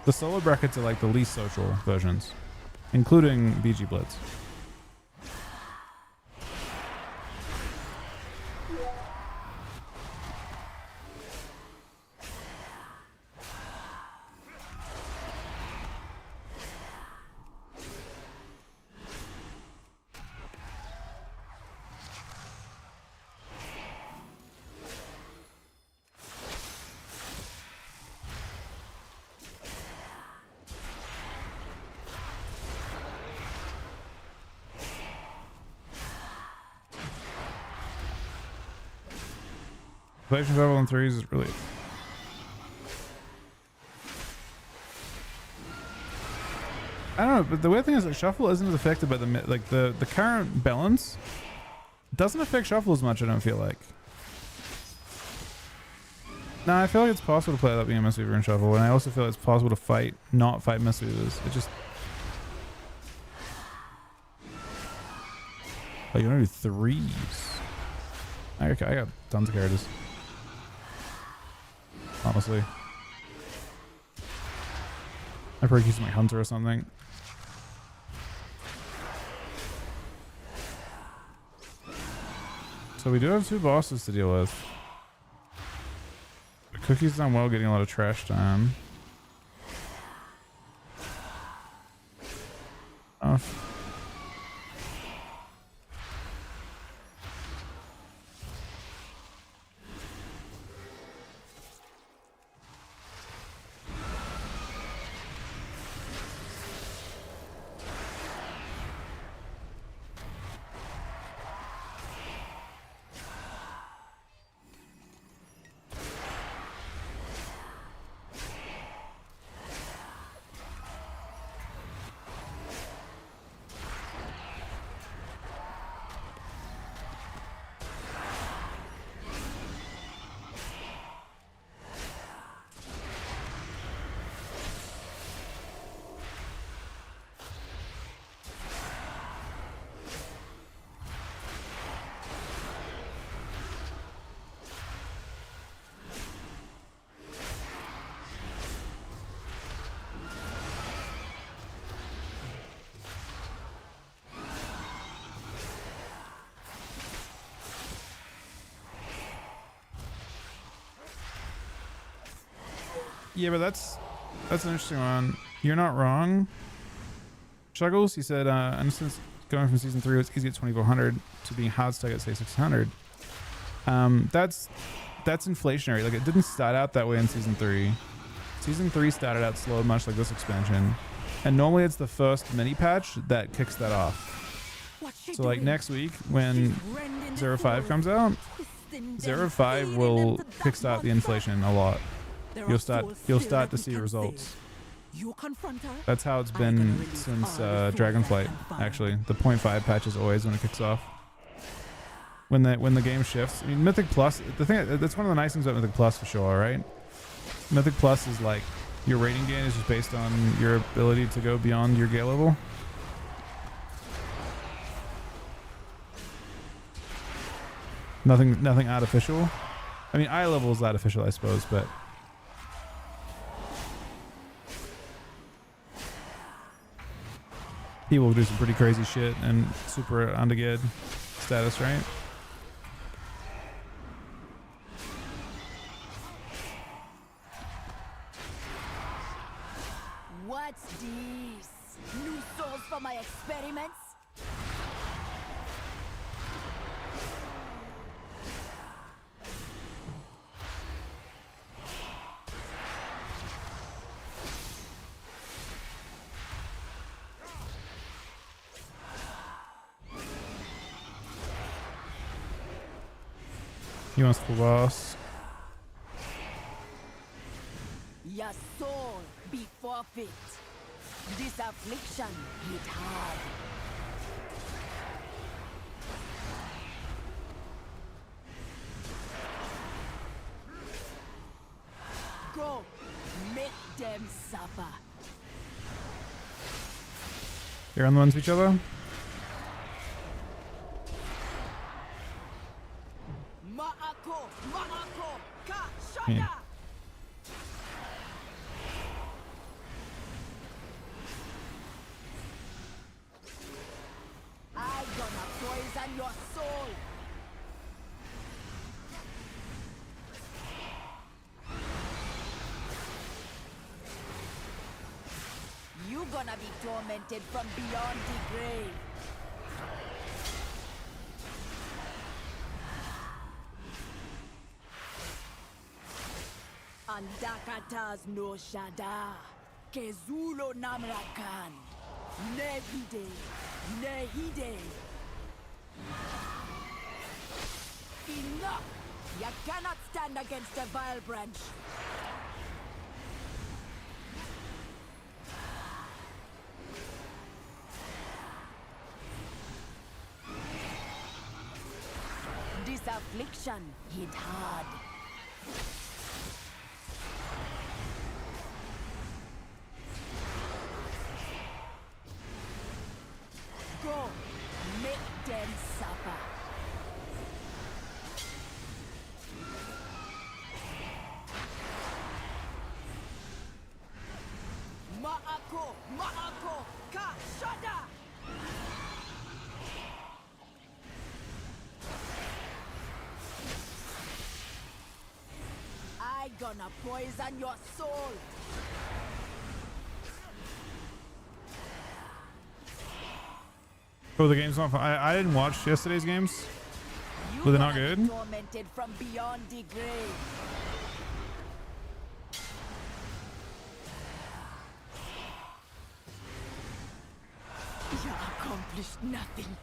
Speaker 1: The solo brackets are like the least social versions, including BG Blitz. Inflation level in 3s is really. I don't know, but the weird thing is that shuffle isn't affected by the current balance doesn't affect shuffle as much. I don't feel like. No, I feel like it's possible to play without being a misweaver in shuffle, and I also feel like it's possible to not fight misweavers. It just. Oh, you want to do 3s? Okay, I got tons of characters. Honestly, I probably use my hunter or something. So we do have 2 bosses to deal with. The Cookie's done well getting a lot of trash time. Oh. Yeah, but that's an interesting one. You're not wrong. Shuggles, he said, and since going from season 3 it's easy at 2400 to being hard stuck at say 600. That's inflationary. Like, it didn't start out that way in season 3. Season 3 started out slow, much like this expansion, and normally it's the first mini patch that kicks that off. So like next week when 0.5 comes out, 0.5 will kickstart the inflation a lot. You'll start to see results. That's how it's been since Dragonflight. Actually, the 0.5 patch is always when it kicks off. When the game shifts. I mean, Mythic Plus. That's one of the nice things about Mythic Plus for sure, right? Mythic Plus is like your rating gain is just based on your ability to go beyond your gear level. Nothing artificial. I mean, eye level is artificial, I suppose, but. People do some pretty crazy shit and super undergeared status, right?
Speaker 15: What's this? New souls for my experiments?
Speaker 1: He wants the boss.
Speaker 15: Your soul be forfeit. This affliction hit hard. Go, make them suffer.
Speaker 1: They're on the ones of each other.
Speaker 15: Ma'ako, Ma'ako, Ka,
Speaker 1: Yeah.
Speaker 15: Shada! I gonna poison your soul. You gonna be tormented from beyond the grave. Andakatas no Shada, Kezulo Namrakan, Nehide, Nehide. Enough! You cannot stand against a vile branch. This affliction hit hard. Go, make them suffer. Ma'ako, Ma'ako, Ka, Shada! I gonna poison your soul.
Speaker 1: Oh, the game's not fun. I didn't watch yesterday's games. Were they not good?
Speaker 15: Tormented from beyond the grave. You accomplished nothing.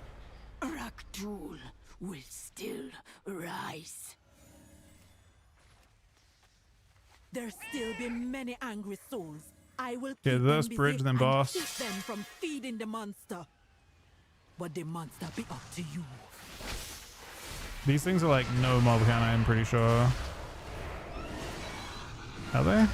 Speaker 15: Raktul will still rise.
Speaker 11: There still be many angry souls. I will
Speaker 1: Okay,
Speaker 11: keep
Speaker 1: this
Speaker 11: them
Speaker 1: bridge,
Speaker 11: busy
Speaker 1: then
Speaker 11: and
Speaker 1: boss.
Speaker 11: keep them from feeding the monster. But the monster be up to you.
Speaker 1: These things are like no mob count, I'm pretty sure. Are they?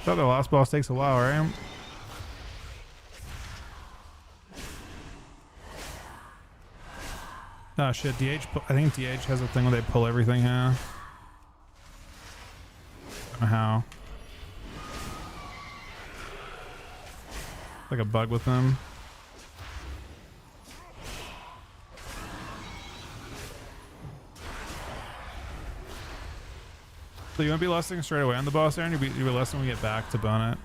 Speaker 1: Thought the last boss takes a while, right? Oh shit, DH, I think DH has a thing where they pull everything here. I don't know how. Like a bug with them. So you won't be lusting straight away on the boss there, and you'll be lusting when we get back to bone it.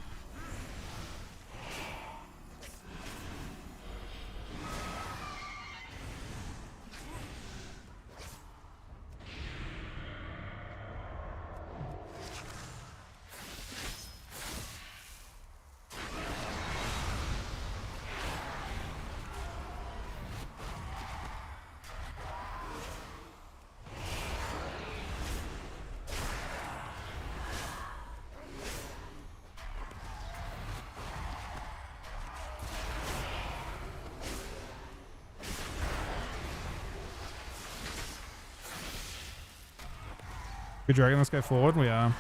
Speaker 1: We dragging this guy forward? We are.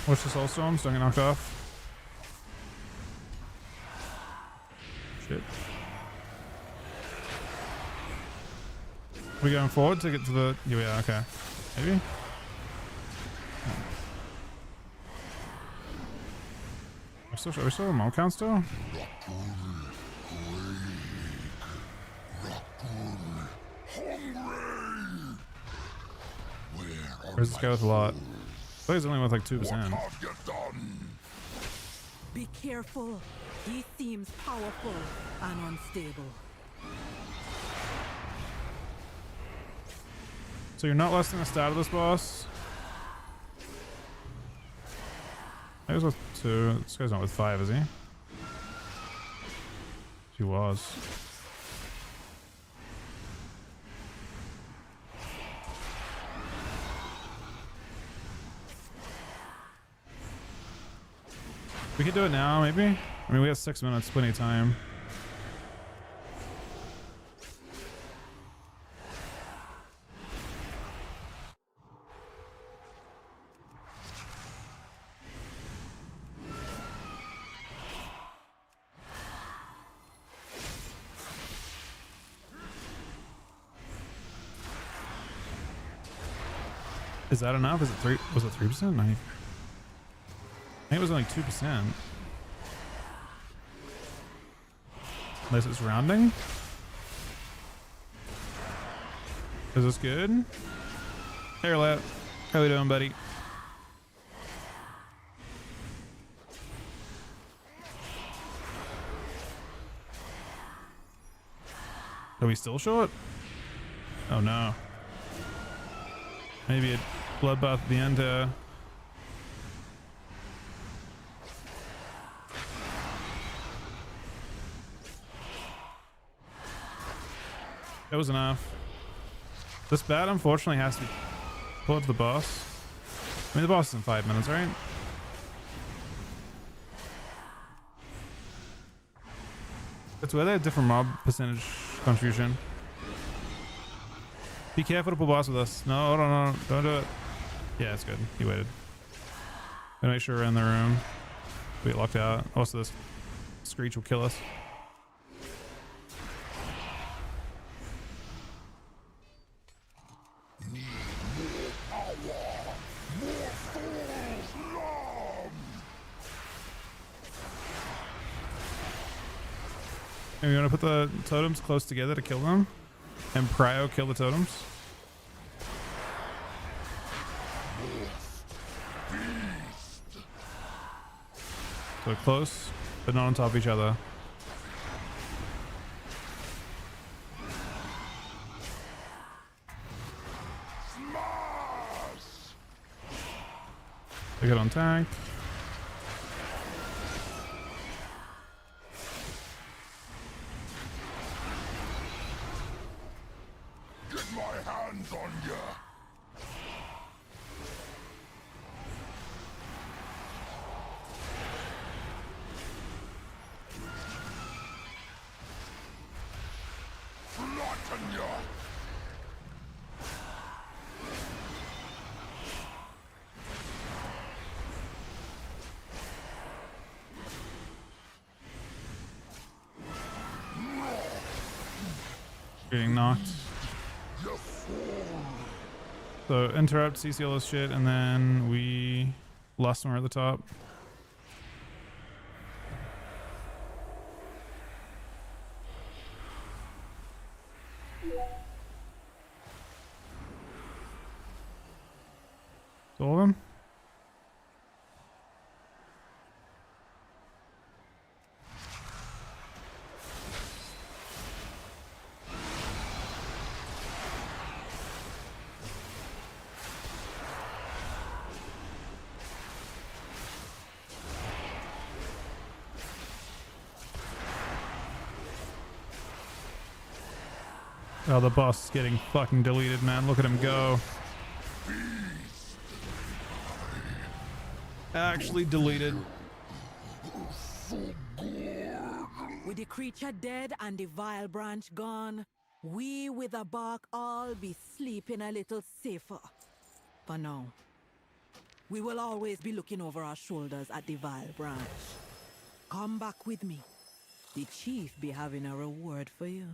Speaker 1: Watch the soul storms, don't get knocked off. Shit. We going forward to get to the... Here we are, okay. Maybe? Are we still a mob count still? Where's this guy with a lot? I thought he's only with like 2%.
Speaker 11: Be careful. He seems powerful and unstable.
Speaker 1: So you're not less than the stat of this boss? I was with 2. This guy's not with 5, is he? He was. We could do it now, maybe? I mean, we have 6 minutes, plenty of time. Is that enough? Is it 3? Was it 3%? I think it was only 2%. Unless it's rounding. Is this good? Hey, Roulette. How we doing, buddy? Are we still short? Oh no. Maybe a bloodbath at the end. That was enough. This bat unfortunately has to be pulled to the boss. I mean, the boss is in 5 minutes, right? It's where they have different mob percentage contribution. Be careful to pull boss with us. No, don't do it. Yeah, it's good. He waited. Gotta make sure we're in the room. We get locked out. Also, this screech will kill us. And we want to put the totems close together to kill them, and prio kill the totems. So close, but not on top of each other. They get on tank.
Speaker 12: Get my hands on ya! Flatten ya!
Speaker 1: Getting knocked. So interrupt, CC all this shit, and then we lost somewhere at the top. All of them? Oh, the boss is getting fucking deleted, man. Look at him go. Actually deleted.
Speaker 11: With the creature dead and the vile branch gone, we with a bark all be sleeping a little safer. For now. We will always be looking over our shoulders at the Vile branch. Come back with me. The chief be having a reward for you.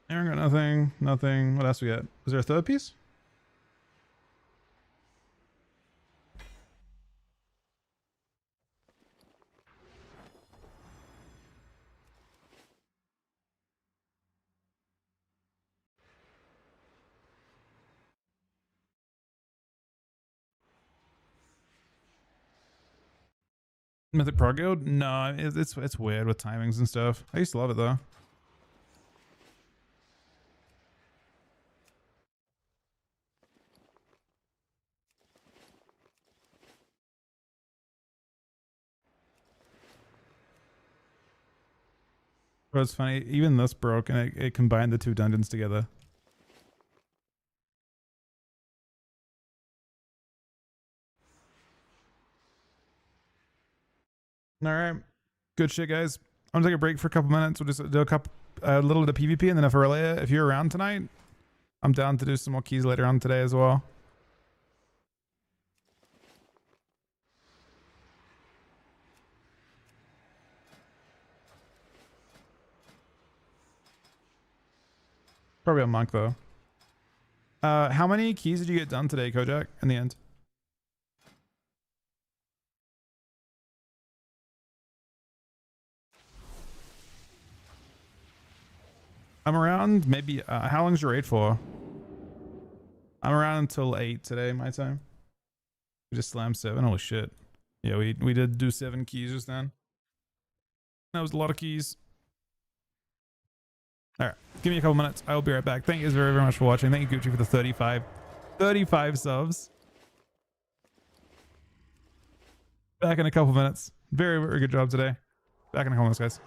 Speaker 1: Aaron got nothing. Nothing. What else we got? Was there a third piece? Mythic Pro Guild? No, it's weird with timings and stuff. I used to love it though. But it's funny, even this broke and it combined the two dungeons together. All right, good shit, guys. I'm gonna take a break for a couple minutes. We'll just do a little bit of PvP, and then if you're around tonight, I'm down to do some more keys later on today as well. Probably a monk though. How many keys did you get done today, Kojak, in the end? I'm around maybe, how long's your raid for? I'm around until 8 today, my time. We just slammed 7, holy shit. Yeah, we did do 7 keys just then. That was a lot of keys. Alright, give me a couple minutes. I will be right back. Thank you guys very, very much for watching. Thank you, Gucci, for the 35 subs. Back in a couple minutes. Very, very good job today. Back in a couple minutes, guys.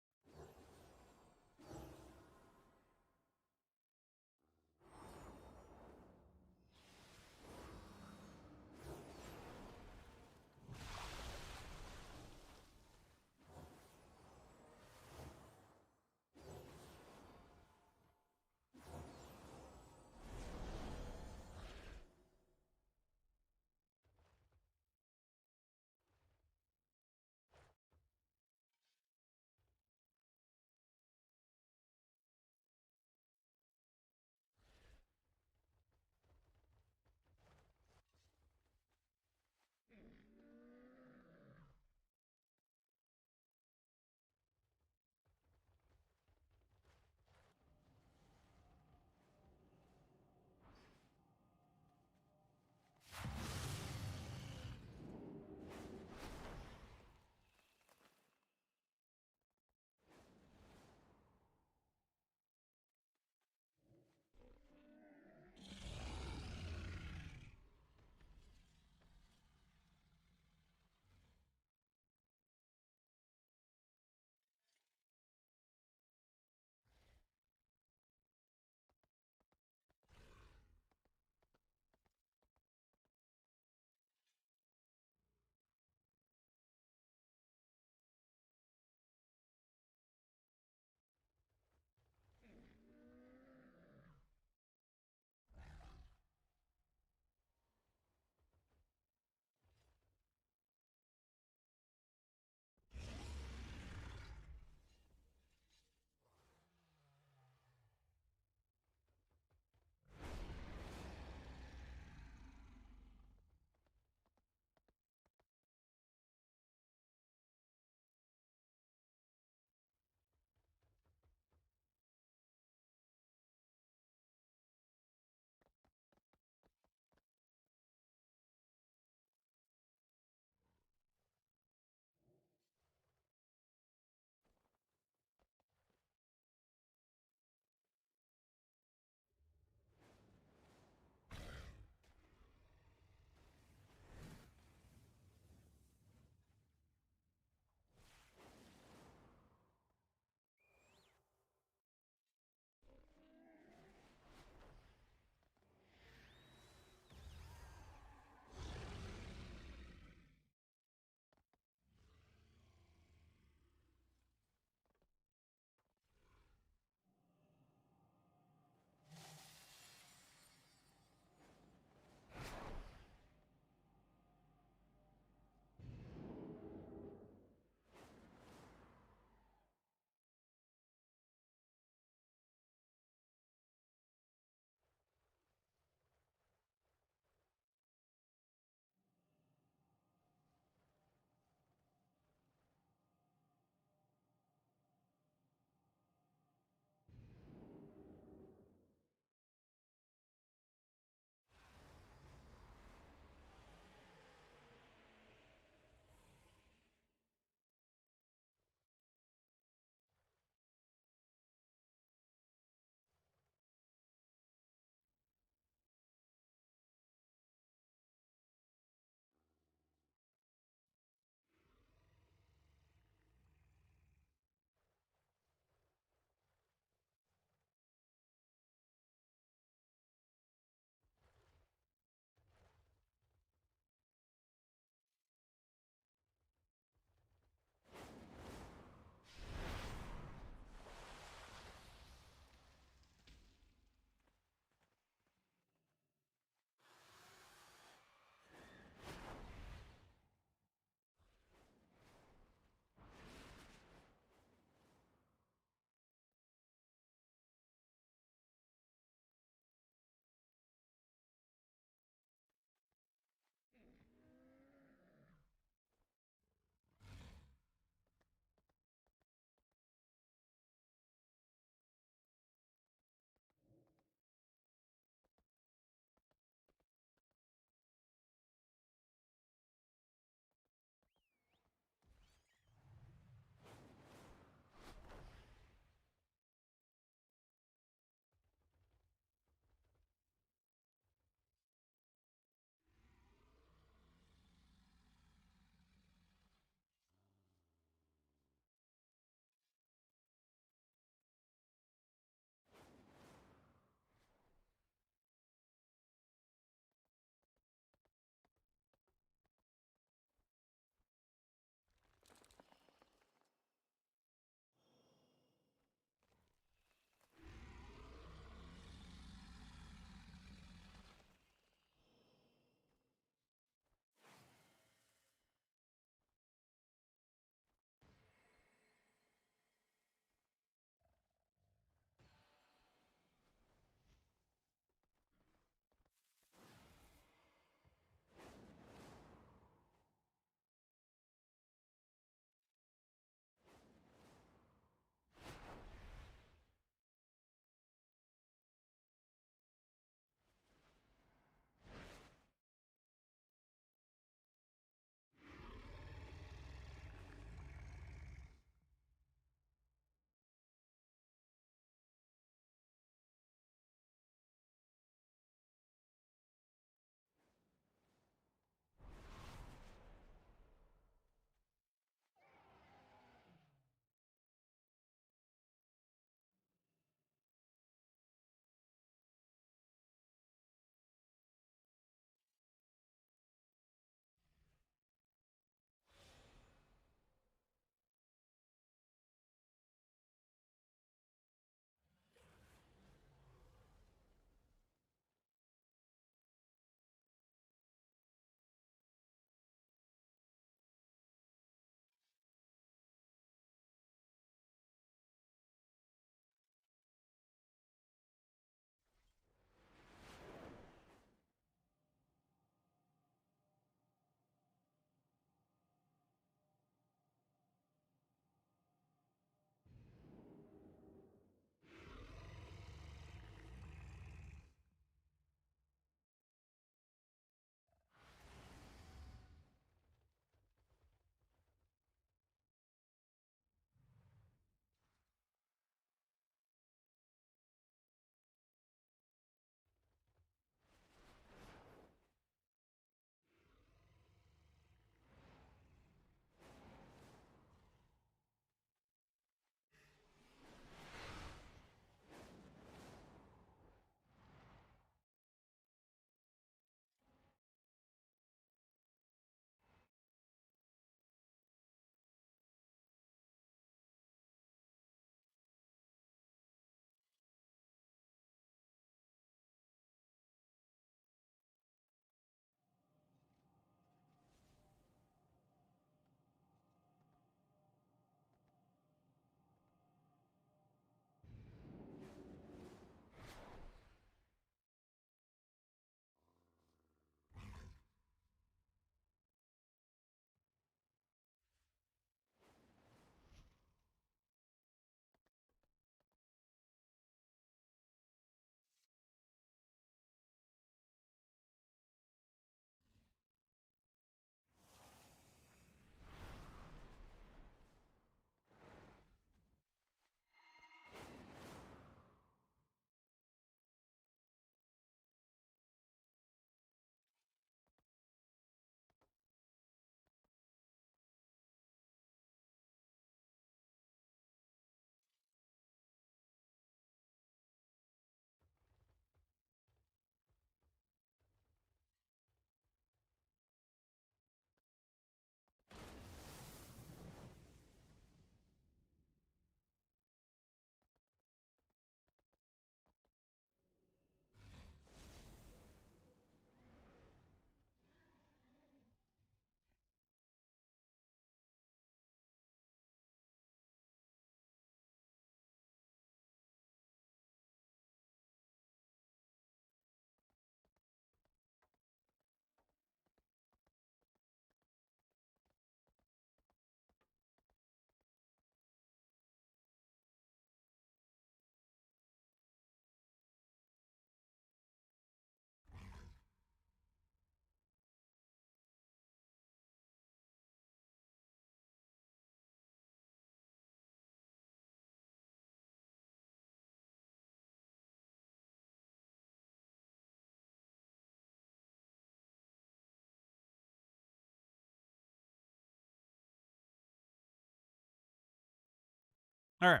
Speaker 1: All right,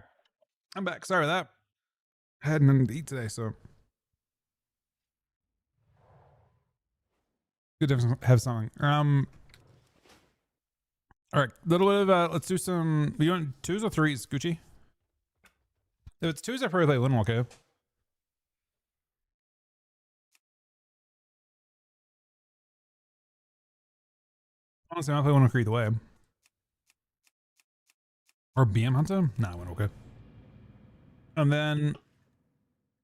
Speaker 1: I'm back. Sorry about that. I had nothing to eat today, so good to have something. All right, little bit of let's do some. You want 2s or 3s, Gucci? If it's 2s, I probably play Linwalk. Okay. Honestly, I play Linwalk either way. Or BM Hunter? Nah, I went okay. And then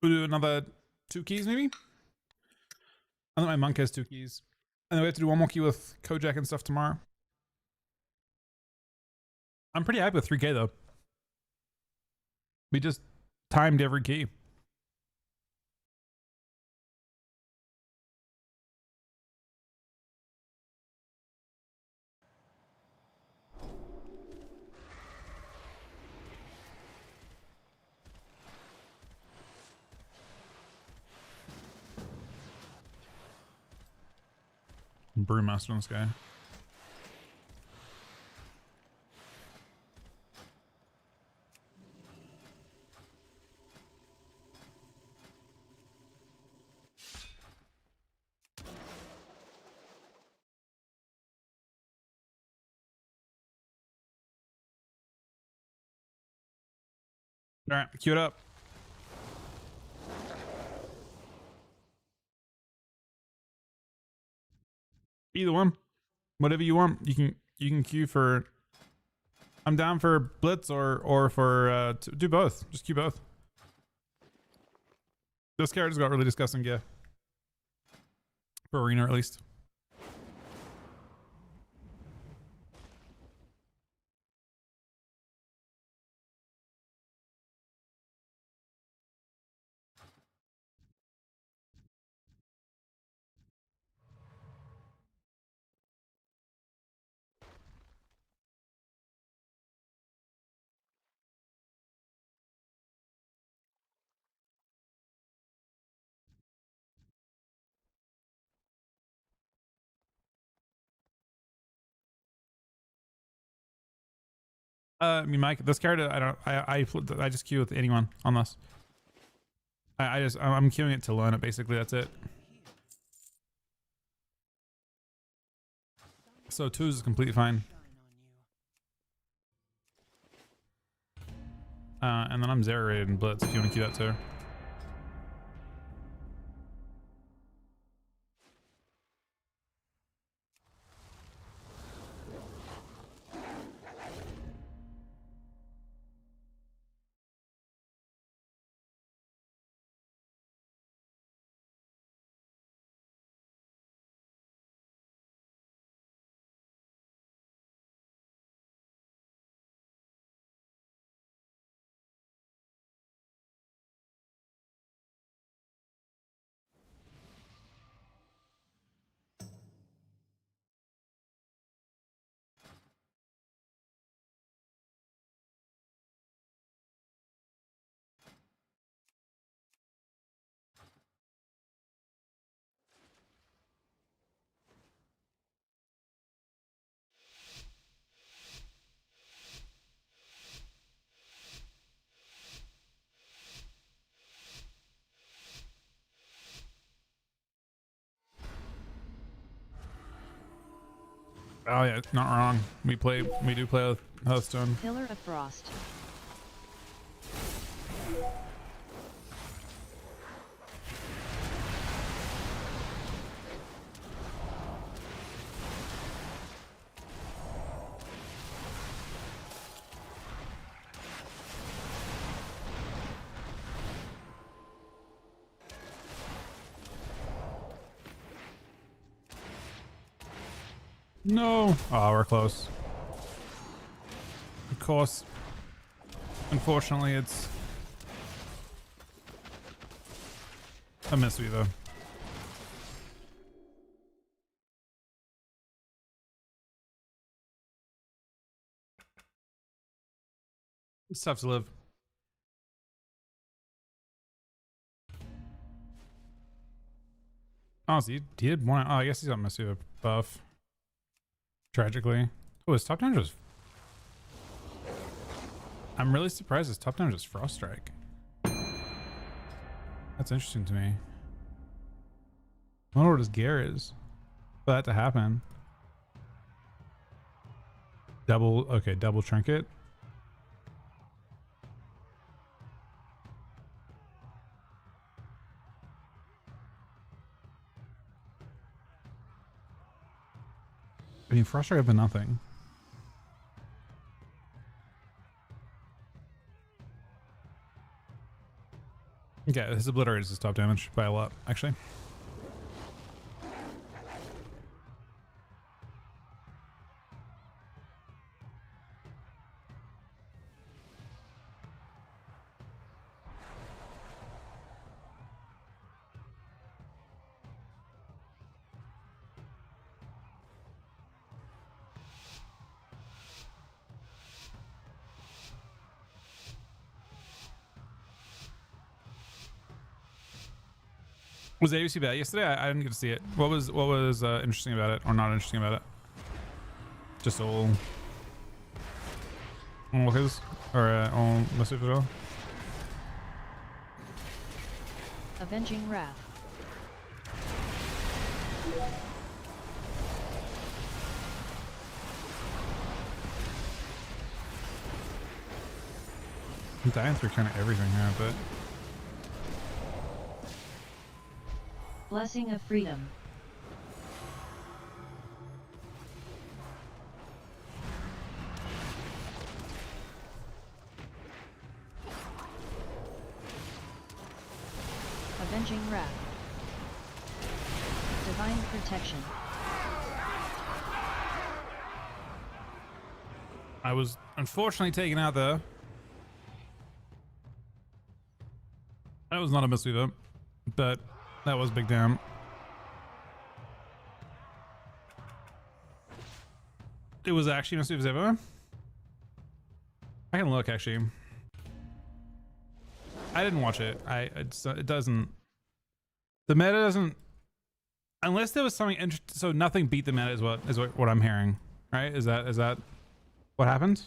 Speaker 1: we'll do another 2 keys, maybe? I think my monk has 2 keys. And then we have to do 1 more key with Kojak and stuff tomorrow. I'm pretty happy with 3K though. We just timed every key. Brewmaster on this guy. All right, cue it up. Either one, whatever you want. You can queue for. I'm down for blitz or for do both. Just queue both. This character's got really disgusting gear. For arena, at least. I mean, Mike, this character, I just queue with anyone on this. I'm queuing it to learn it, basically. That's it. So 2s is completely fine. And then I'm 0 rated in blitz if you want to queue that too. Oh yeah, not wrong. We do play with Hearthstone.
Speaker 18: Pillar of Frost.
Speaker 1: No. Oh, we're close. Of course. Unfortunately, it's a Mistweaver. It's tough to live. Oh, so he did one. Oh, I guess he's got Mistweaver buff. Tragically. Oh, his top 10 was. I'm really surprised his top damage is Frost Strike. That's interesting to me. I wonder what his gear is for that to happen. Double, okay, double trinket. I mean, Frost Strike have been nothing. Okay, his obliterate is his top damage by a lot, actually. Was ABC bad yesterday? I didn't get to see it. What was interesting about it or not interesting about it? Just all his or all most of it all.
Speaker 18: Avenging Wrath.
Speaker 1: I'm dying through kind of everything here, but
Speaker 18: Blessing of Freedom. Avenging Wrath. Divine Protection.
Speaker 1: I was unfortunately taken out there. That was not a misweaver, but that was big damn. It was actually misweavers ever. I can look actually. I didn't watch it. It doesn't. The meta doesn't. Unless there was something interesting. So nothing beat the meta is what I'm hearing, right? Is that what happened?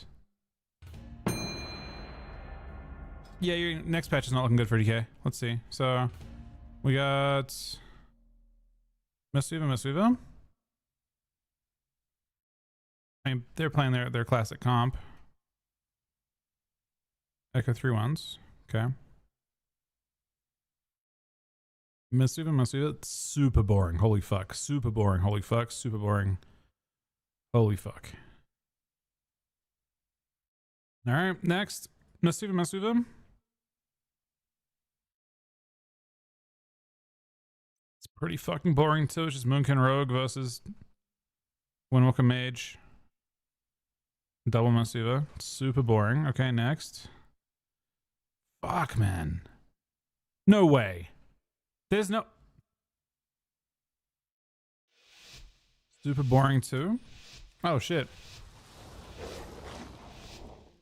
Speaker 1: Yeah, your next patch is not looking good for DK. Let's see. So we got Misweaver. I mean, they're playing their classic comp. Echo 3-1s. Okay. Misweaver. Super boring. Holy fuck. Super boring. Holy fuck. Super boring. Holy fuck. All right. Next. Misweaver. It's pretty fucking boring too. It's just Moonkin Rogue versus Windwalker Mage. Double Misweaver. Super boring. Okay, next. Fuck, man. No way. There's no... Super boring too? Oh, shit.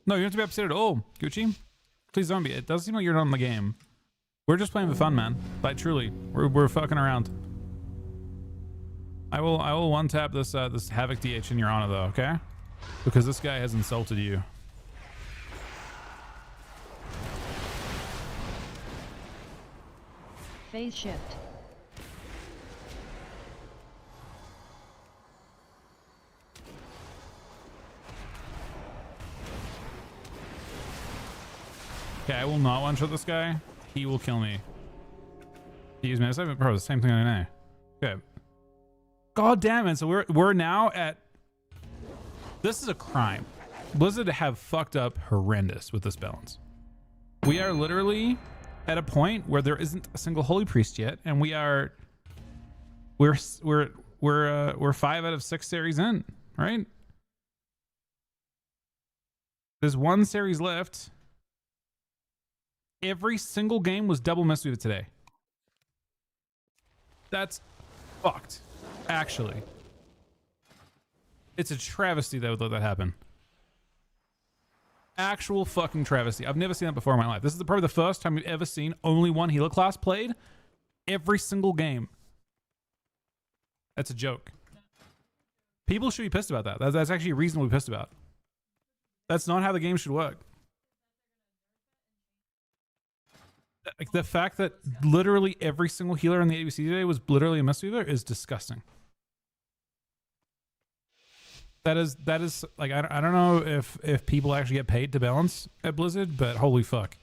Speaker 1: No, you don't have to be upset at all, Gucci. Please don't be. It does seem like you're not in the game. We're just playing for fun, man. Like, truly. We're fucking around. I will one-tap this this Havoc DH in your honor, though, okay? Because this guy has insulted you.
Speaker 18: Phase shift.
Speaker 1: Okay, I will not one-shot this guy. He will kill me. He's me. Bro, the same thing I know. Okay. God damn it. So we're now at... This is a crime. Blizzard have fucked up horrendous with this balance. We are literally at a point where there isn't a single holy priest yet, and we're 5 out of 6 series in, right? There's 1 series left. Every single game was double Misweaver today. That's fucked, actually. It's a travesty that would let that happen. Actual fucking travesty. I've never seen that before in my life. This is probably the first time we've ever seen only one Healer class played every single game. That's a joke. People should be pissed about that. That's actually a reason to be pissed about. That's not how the game should work. Like the fact that literally every single healer in the ABC today was literally a Mistweaver is disgusting. That is like I don't know if people actually get paid to balance at Blizzard, but holy fuck.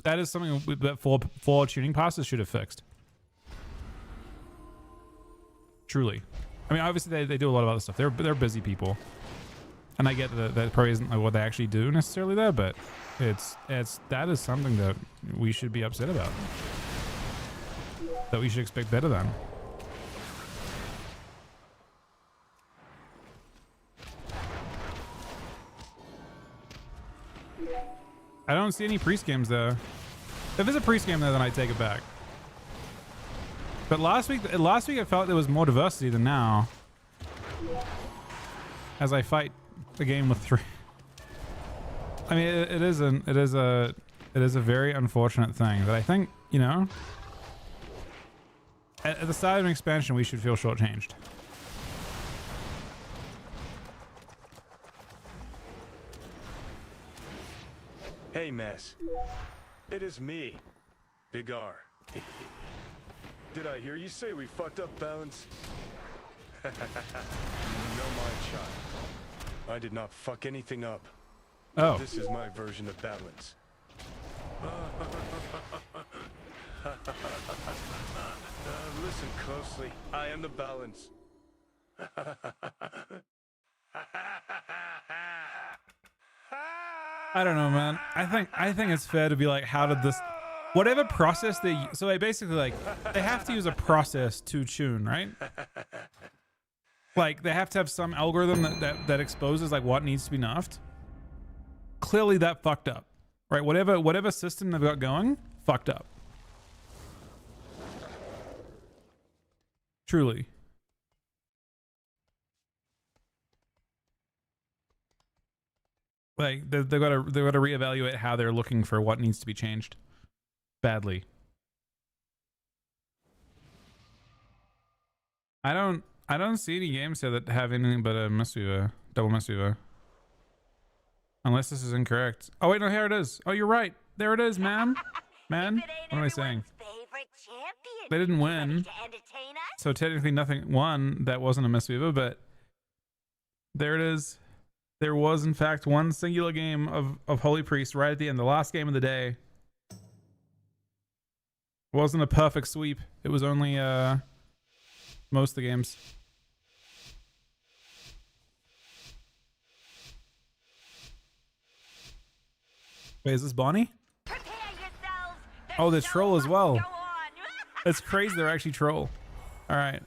Speaker 1: That is something that four tuning passes should have fixed. Truly. I mean, obviously they do a lot of other stuff. They're busy people. And I get that probably isn't like what they actually do necessarily there, but that is something that we should be upset about. That we should expect better than. I don't see any priest games though. If there's a priest game there, then I take it back. But last week I felt like there was more diversity than now. As I fight the game with 3. I mean, it is a very unfortunate thing that I think, you know, at the start of an expansion we should feel shortchanged.
Speaker 7: Hey, Mess. It is me, Big R. Did I hear you say we fucked up balance? No, my child. I did not fuck anything up.
Speaker 1: Oh.
Speaker 7: This is my version of balance. Listen closely. I am the balance.
Speaker 1: I don't know, man. I think it's fair to be like, how did this, whatever process so they basically like, they have to use a process to tune, right? Like they have to have some algorithm that exposes like what needs to be nerfed. Clearly that fucked up, right? Whatever system they've got going, fucked up. Truly. Like they've got to reevaluate how they're looking for what needs to be changed badly. I don't see any games here that have anything but a Mistweaver, double Mistweaver. Unless this is incorrect. Oh wait, no, here it is. Oh, you're right. There it is, ma'am. Man, what am I saying? They didn't win, so technically nothing won. That wasn't a Mistweaver, but there it is. There was, in fact, one singular game of Holy Priest right at the end, the last game of the day. It wasn't a perfect sweep. It was only most of the games. Wait, is this Bonnie? Oh, the troll as well. It's crazy they're actually troll. All right.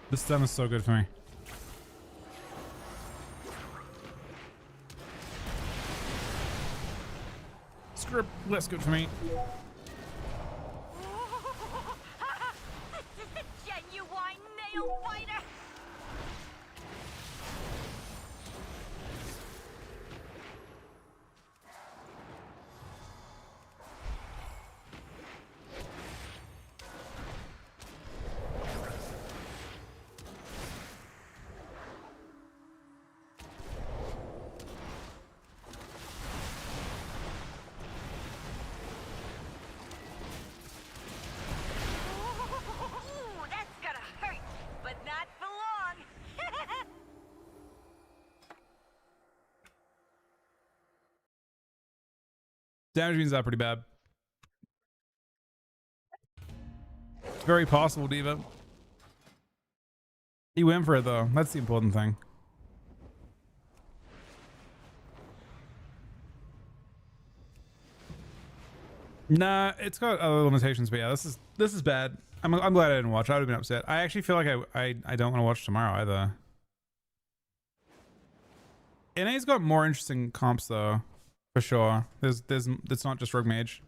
Speaker 1: This stun is so good for me. Script, less good for me.
Speaker 9: This is the genuine nail biter.
Speaker 1: Damage means that pretty bad. It's very possible, Diva. He went for it though. That's the important thing. Nah, it's got other limitations, but yeah, this is bad. I'm glad I didn't watch. I would have been upset. I actually feel like I don't want to watch tomorrow either. NA's got more interesting comps though. For sure. It's not just Rogue Mage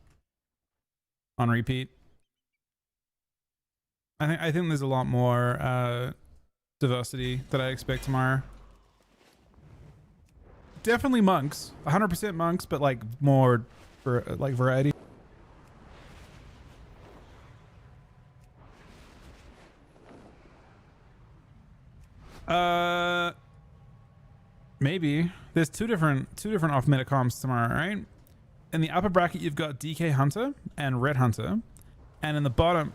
Speaker 1: on repeat. I think there's a lot more diversity that I expect tomorrow. Definitely monks, 100% monks, but like more for like variety. Maybe there's two different off meta comps tomorrow, right? In the upper bracket, you've got DK Hunter and Red Hunter, and in the bottom,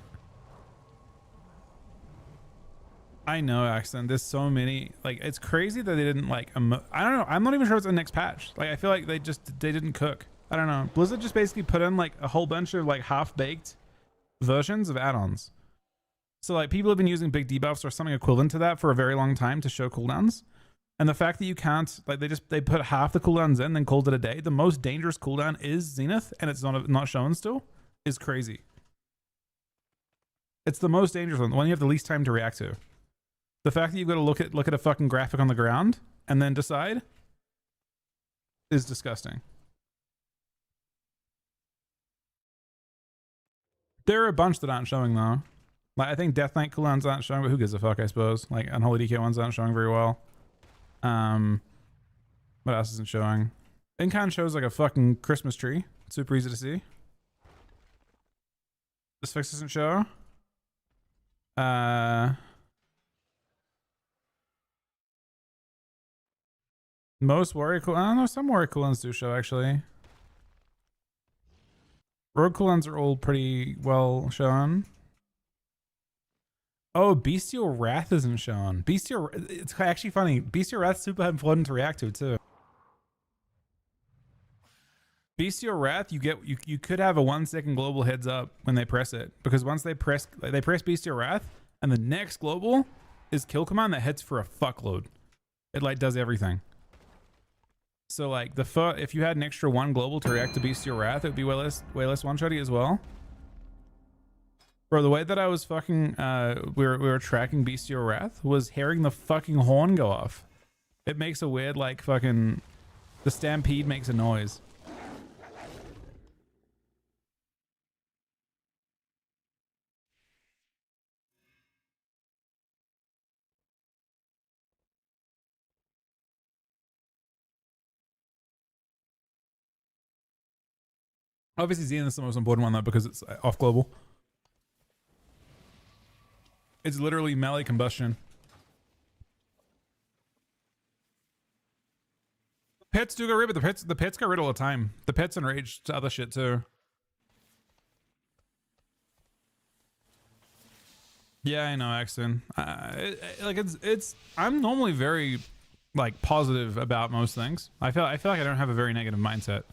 Speaker 1: I know, Axton. There's so many. Like, it's crazy that they didn't like. I don't know. I'm not even sure it's the next patch. Like, I feel like they didn't cook. I don't know. Blizzard just basically put in like a whole bunch of like half baked versions of add-ons. So like people have been using big debuffs or something equivalent to that for a very long time to show cooldowns. And the fact that you can't, like, they put half the cooldowns in, then called it a day. The most dangerous cooldown is Zenith, and it's not shown still, is crazy. It's the most dangerous one, the one you have the least time to react to. The fact that you've got to look at a fucking graphic on the ground and then decide is disgusting. There are a bunch that aren't showing though. Like, I think Death Knight cooldowns aren't showing, but who gives a fuck, I suppose. Like, Unholy DK ones aren't showing very well. What else isn't showing? Incan shows like a fucking Christmas tree. Super easy to see. This fix doesn't show. Most warrior cool. I don't know. Some warrior cooldowns do show actually. Rogue cooldowns are all pretty well shown. Oh, Bestial Wrath isn't shown. It's actually funny. Bestial Wrath super important to react to too. Bestial Wrath, you could have a 1 second global heads up when they press it, because once they press Bestial Wrath, and the next global is kill command that hits for a fuckload. It like does everything. So like if you had an extra 1 global to react to Bestial Wrath, it would be way less one-shotty as well. Bro, the way that I was fucking we were tracking Bestial Wrath was hearing the fucking horn go off. It makes a weird like fucking, the stampede makes a noise. Obviously Zenith is the most important one though, because it's off global. It's literally melee combustion. Pets do get rid, but the pets get rid all the time. The pets enrage to other shit too. Yeah, I know, Axton. I'm normally very like positive about most things. I feel like I don't have a very negative mindset.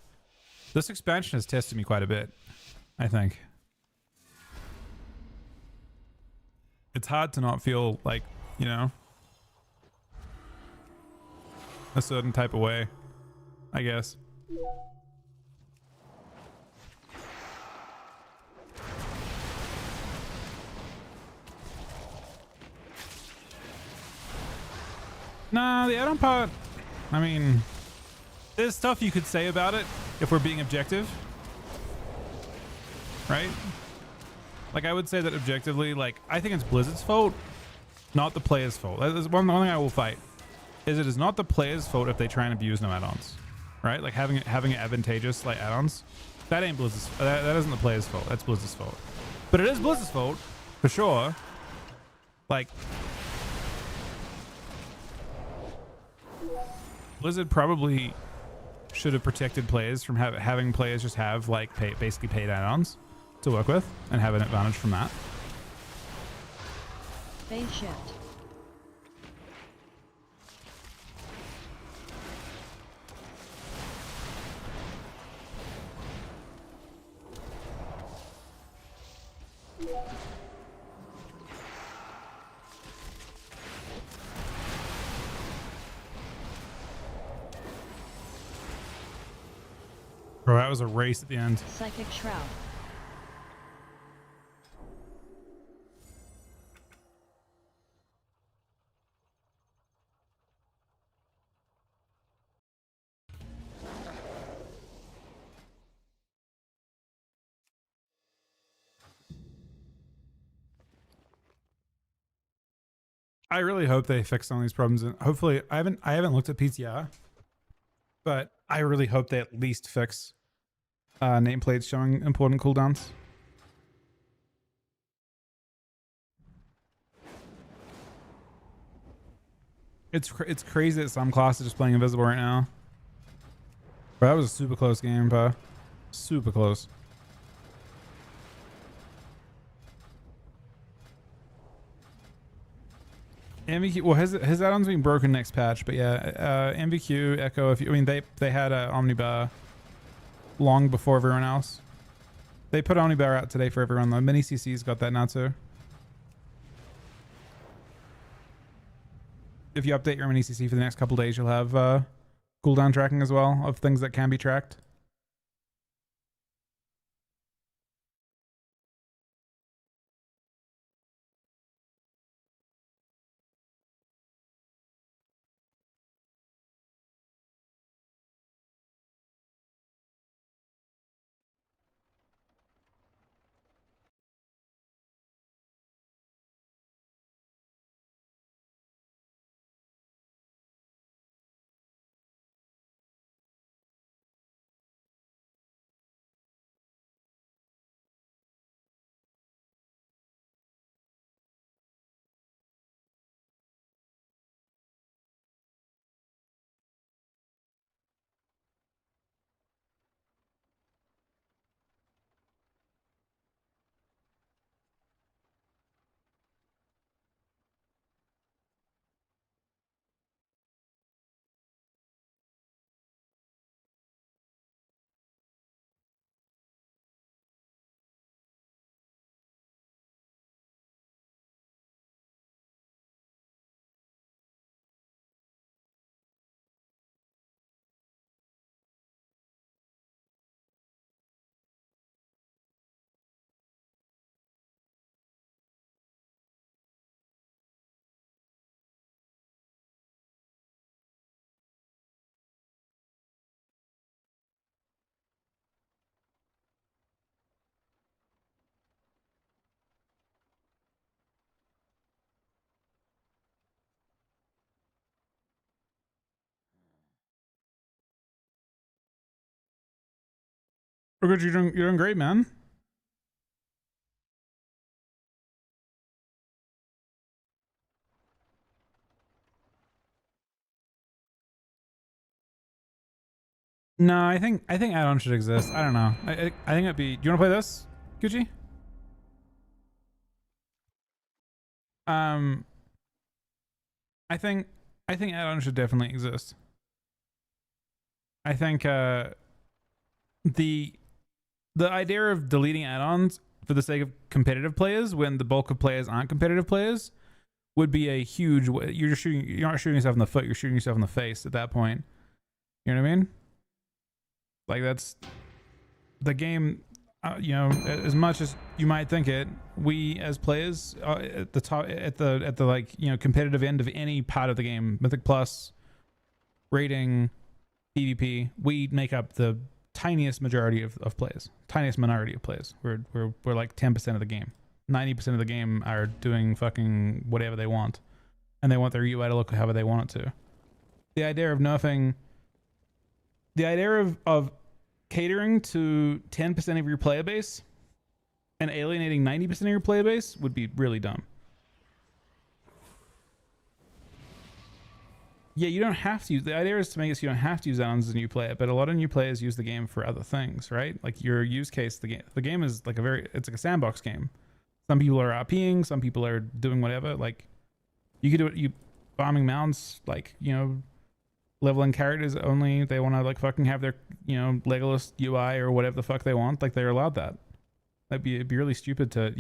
Speaker 1: This expansion has tested me quite a bit, I think. It's hard to not feel like, you know, a certain type of way, I guess. Nah, the add-on part, I mean, there's stuff you could say about it if we're being objective, right? Like, I would say that objectively, like, I think it's Blizzard's fault, not the player's fault. That is one thing I will fight, is it is not the player's fault if they try and abuse no add-ons, right? Like, having it advantageous, like, add-ons, that ain't Blizzard's, that isn't the player's fault, that's Blizzard's fault. But it is Blizzard's fault, for sure. Like, Blizzard probably should have protected players from having players just have, like, basically paid add-ons to work with and have an advantage from that.
Speaker 18: Phase shift.
Speaker 1: Bro, that was a race at the end.
Speaker 18: Psychic Shroud.
Speaker 1: I really hope they fix some of these problems, and hopefully I haven't looked at PTR, but I really hope they at least fix nameplates showing important cooldowns. It's crazy that some classes are just playing invisible right now. But that was a super close game, bro. Super close. MVQ, well, his add-on's being broken next patch, but yeah, MVQ, Echo. If you, I mean, they had Omnibar long before everyone else. They put Omnibar out today for everyone though. Mini CC's got that now too. If you update your mini CC for the next couple days, you'll have cooldown tracking as well of things that can be tracked. We're good. You're doing great, man. No, I think add-ons should exist. I don't know. I think it'd be. Do you want to play this, Gucci? I think add-ons should definitely exist. I think the idea of deleting add-ons for the sake of competitive players when the bulk of players aren't competitive players would be a huge. You're not shooting yourself in the foot. You're shooting yourself in the face at that point. You know what I mean? Like that's the game. You know, as much as you might think it, we as players at the top, at the like, you know, competitive end of any part of the game, Mythic Plus, rating, PvP, we make up the tiniest majority of plays, tiniest minority of plays. We're like 10% of the game. 90% of the game are doing fucking whatever they want, and they want their UI to look however they want it to. The idea of nerfing, the idea of catering to 10% of your player base and alienating 90% of your player base would be really dumb. Yeah, you don't have to. The idea is to make it so you don't have to use add-ons as a new player, but a lot of new players use the game for other things, right? Like your use case, the game is like it's like a sandbox game. Some people are RPing, some people are doing whatever. Like you could do it, you bombing mounts, like, you know, leveling characters only. They want to like fucking have their, you know, Legolas UI or whatever the fuck they want. Like they're allowed that. It'd be really stupid to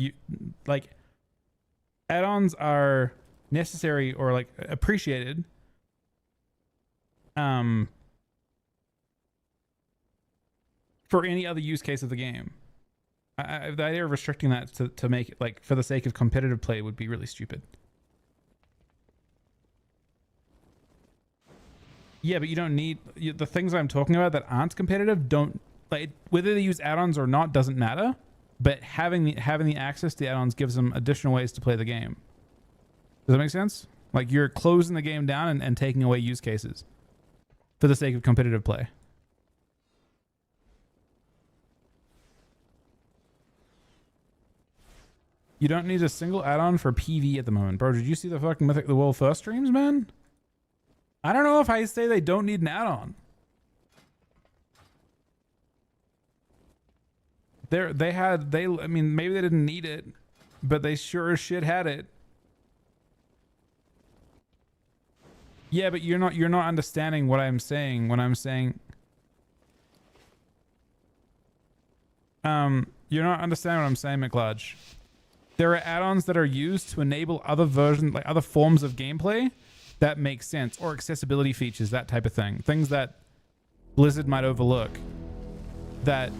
Speaker 1: like add-ons are necessary or like appreciated for any other use case of the game. The idea of restricting that to make it like for the sake of competitive play would be really stupid. Yeah, but you don't need the things I'm talking about that aren't competitive. Don't like whether they use add-ons or not doesn't matter. But having the access to the add-ons gives them additional ways to play the game. Does that make sense? Like you're closing the game down and taking away use cases for the sake of competitive play. You don't need a single add-on for PV at the moment. Bro, did you see the fucking Mythic the World First streams, man? I don't know if I say they don't need an add-on. I mean, maybe they didn't need it, but they sure as shit had it. Yeah, but you're not understanding what I'm saying when I'm saying you're not understanding what I'm saying, McLudge. There are add-ons that are used to enable other versions, like other forms of gameplay that make sense, or accessibility features, that type of thing. Things that Blizzard might overlook that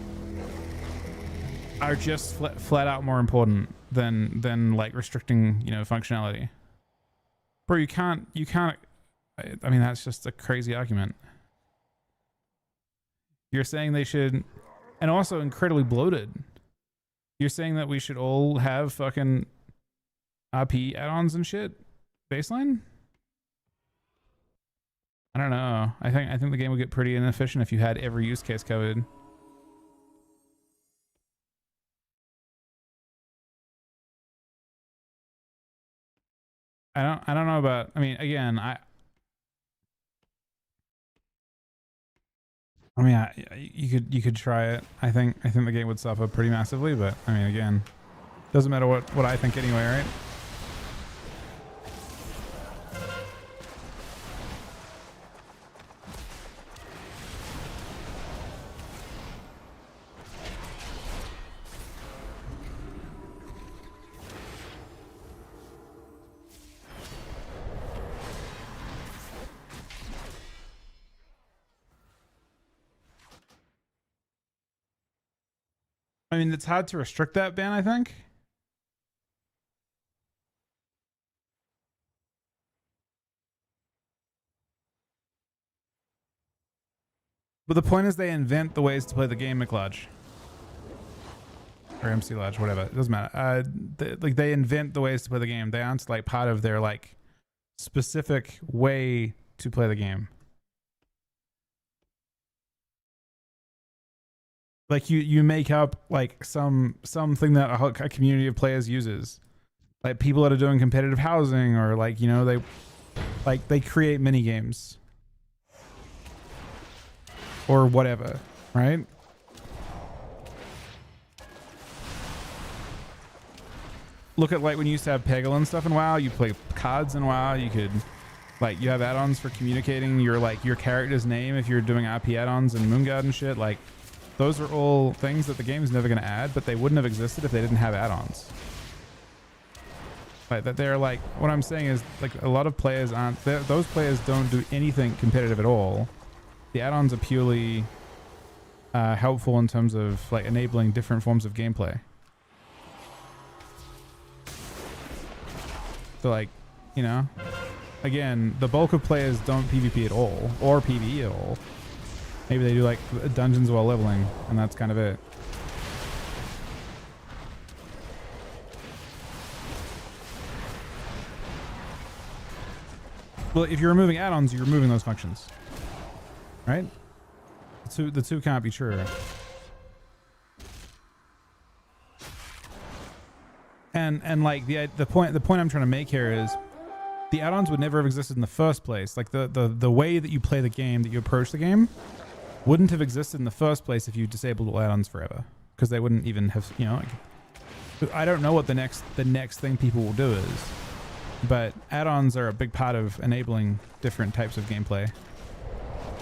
Speaker 1: are just flat out more important than like restricting, you know, functionality. Bro, you can't. I mean, that's just a crazy argument. You're saying they should, and also incredibly bloated. You're saying that we should all have fucking RP add-ons and shit baseline? I don't know. I think the game would get pretty inefficient if you had every use case covered. I don't know about, I mean, again, you could try it. I think the game would suffer pretty massively, but I mean, again, doesn't matter what I think anyway, right? I mean, it's hard to restrict that ban, I think. But the point is they invent the ways to play the game, McLodge. Or MC Lodge, whatever. It doesn't matter. They invent the ways to play the game. They aren't like part of their like specific way to play the game. Like you make up like something that a community of players uses, like people that are doing competitive housing, or like, you know, they create mini games or whatever, right? Look at like when you used to have Peggle and stuff in WoW. You play cards in WoW. You could like, you have add-ons for communicating your character's name if you're doing RP add-ons and Moonguard and shit. Like, those are all things that the game is never going to add, but they wouldn't have existed if they didn't have add-ons. Like that, they're like, what I'm saying is like a lot of players aren't. Those players don't do anything competitive at all. The add-ons are purely helpful in terms of like enabling different forms of gameplay. So like, you know, again, the bulk of players don't PvP at all or PvE at all. Maybe they do like dungeons while leveling, and that's kind of it. Well, if you're removing add-ons, you're removing those functions, right? The two can't be true. And like the point I'm trying to make here is the add-ons would never have existed in the first place. Like the way that you play the game, that you approach the game, wouldn't have existed in the first place if you disabled all add-ons forever, because they wouldn't even have, you know, like, I don't know what the next thing people will do is, but add-ons are a big part of enabling different types of gameplay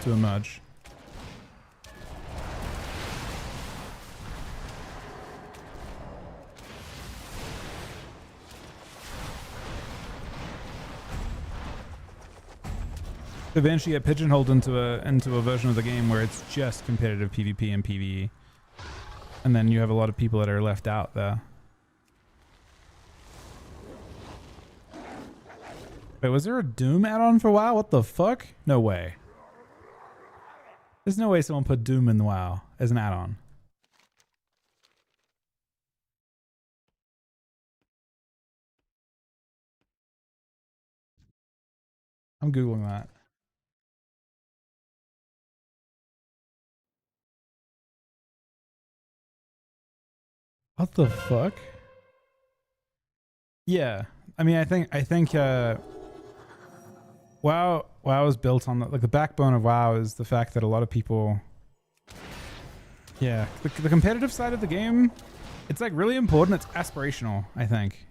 Speaker 1: to emerge. Eventually get pigeonholed into a version of the game where it's just competitive PvP and PvE, and then you have a lot of people that are left out there. Wait, was there a Doom add-on for WoW? What the fuck? No way. There's no way someone put Doom in the WoW as an add-on. I'm Googling that. What the fuck? Yeah. I mean, I think WoW is built on the backbone of WoW is the fact that a lot of people, yeah, the competitive side of the game, it's like really important. It's aspirational, I think.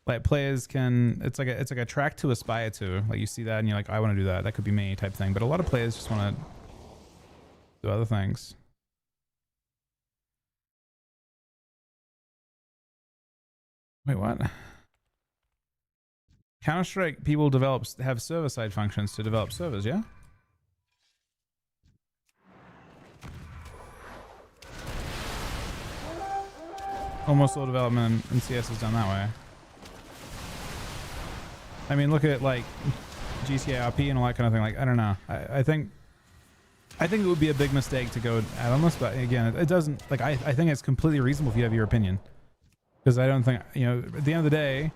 Speaker 1: Like players can, it's like a track to aspire to. Like you see that and you're like, I want to do that. That could be me type thing. But a lot of players just want to do other things. Wait, what? Counter-Strike people have server-side functions to develop servers, yeah? Almost all development in CS is done that way. I mean, look at like GTA RP and all that kind of thing. Like, I don't know. I think it would be a big mistake to go out on this, but again, it doesn't, like, I think it's completely reasonable if you have your opinion. Because I don't think, you know, at the end of the day,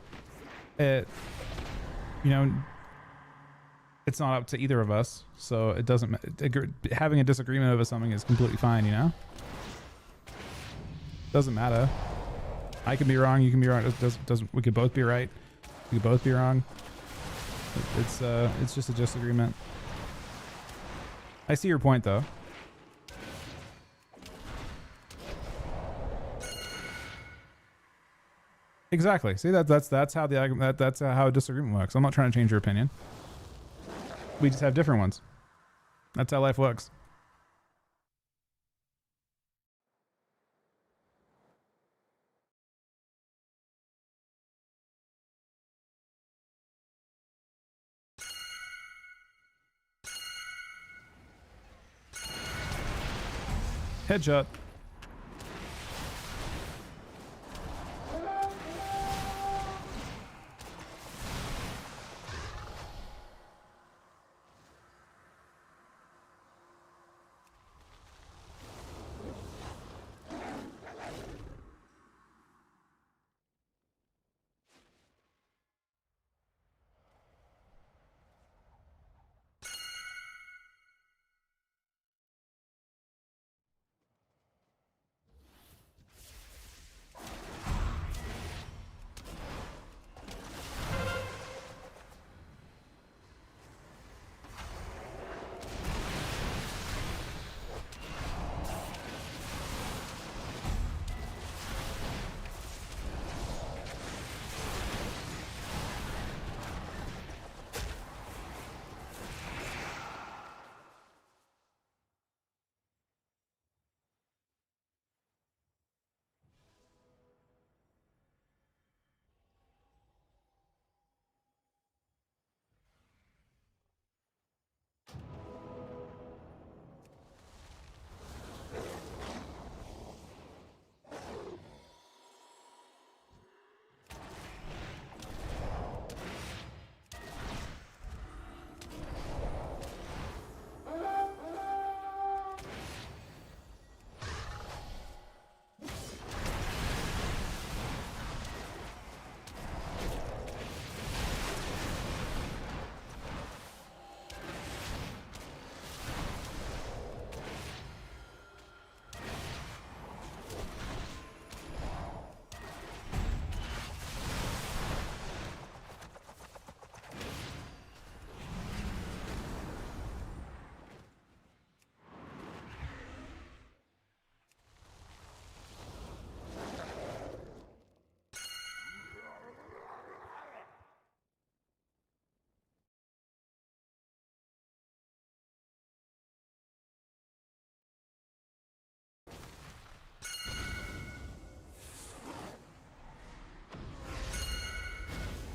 Speaker 1: you know, it's not up to either of us. So it doesn't, having a disagreement over something is completely fine, you know? Doesn't matter. I can be wrong, you can be wrong. We could both be right. We could both be wrong. It's just a disagreement. I see your point though. Exactly. See, that's how that's how a disagreement works. I'm not trying to change your opinion. We just have different ones. That's how life works. Headshot.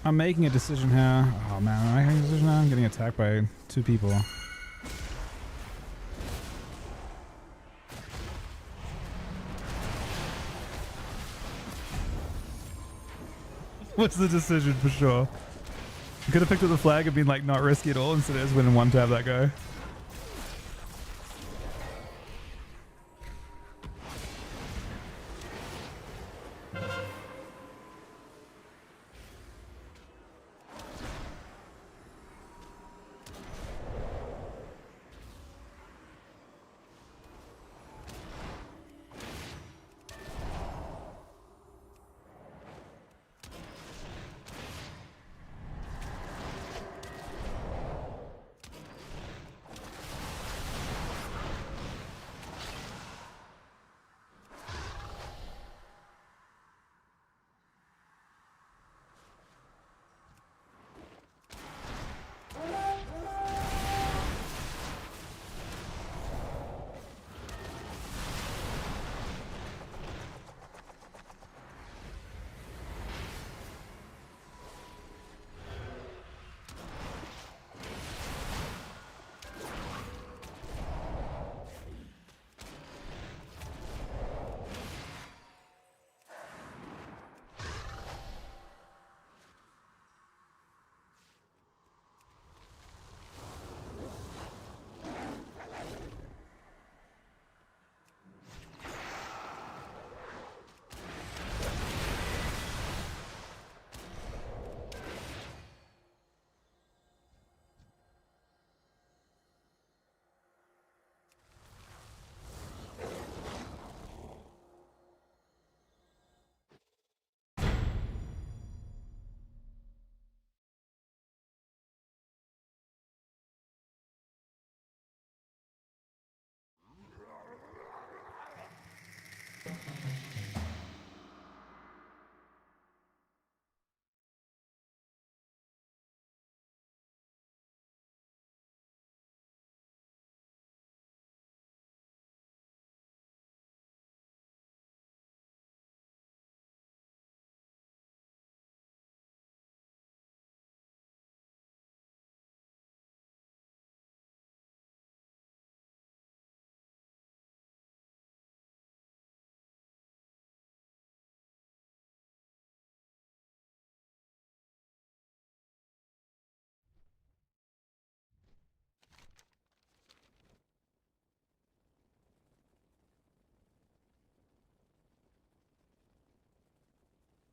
Speaker 1: I'm making a decision here. Oh man, am I making a decision now? I'm getting attacked by 2 people. What's the decision for sure? You could have picked up the flag and been like not risky at all instead of just winning one tab that guy.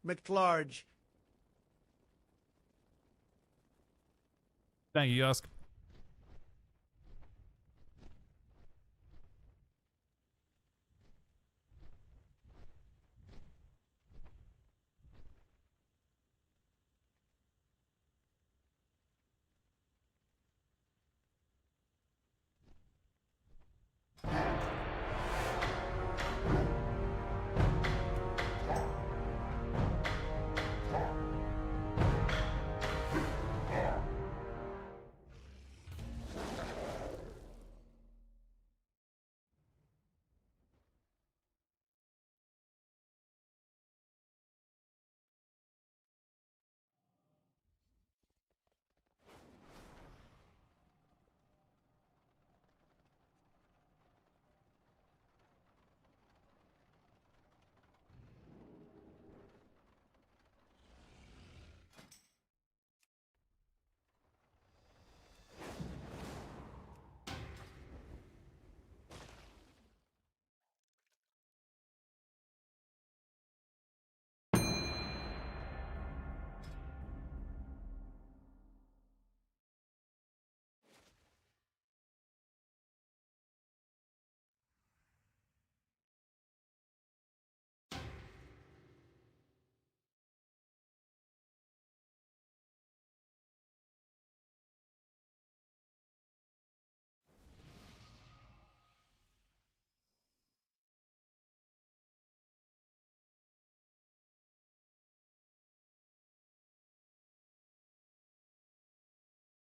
Speaker 19: McFlarge.
Speaker 1: Thank you, Yosk.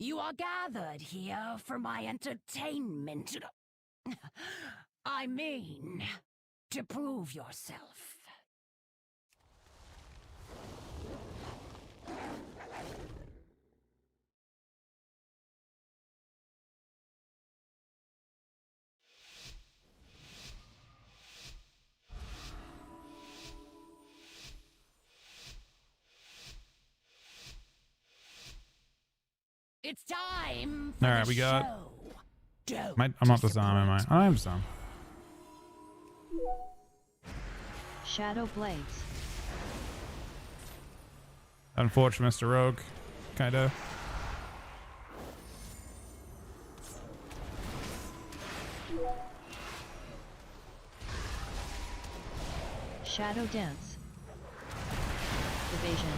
Speaker 15: You are gathered here for my entertainment. I mean, to prove yourself. It's time for
Speaker 1: All right,
Speaker 15: the
Speaker 1: we got.
Speaker 15: show.
Speaker 1: I'm not the Sam, am I? Oh, I am Sam.
Speaker 18: Shadow Blades.
Speaker 1: Unfortunate, Mr. Rogue. Kinda.
Speaker 18: Shadow Dance. Evasion.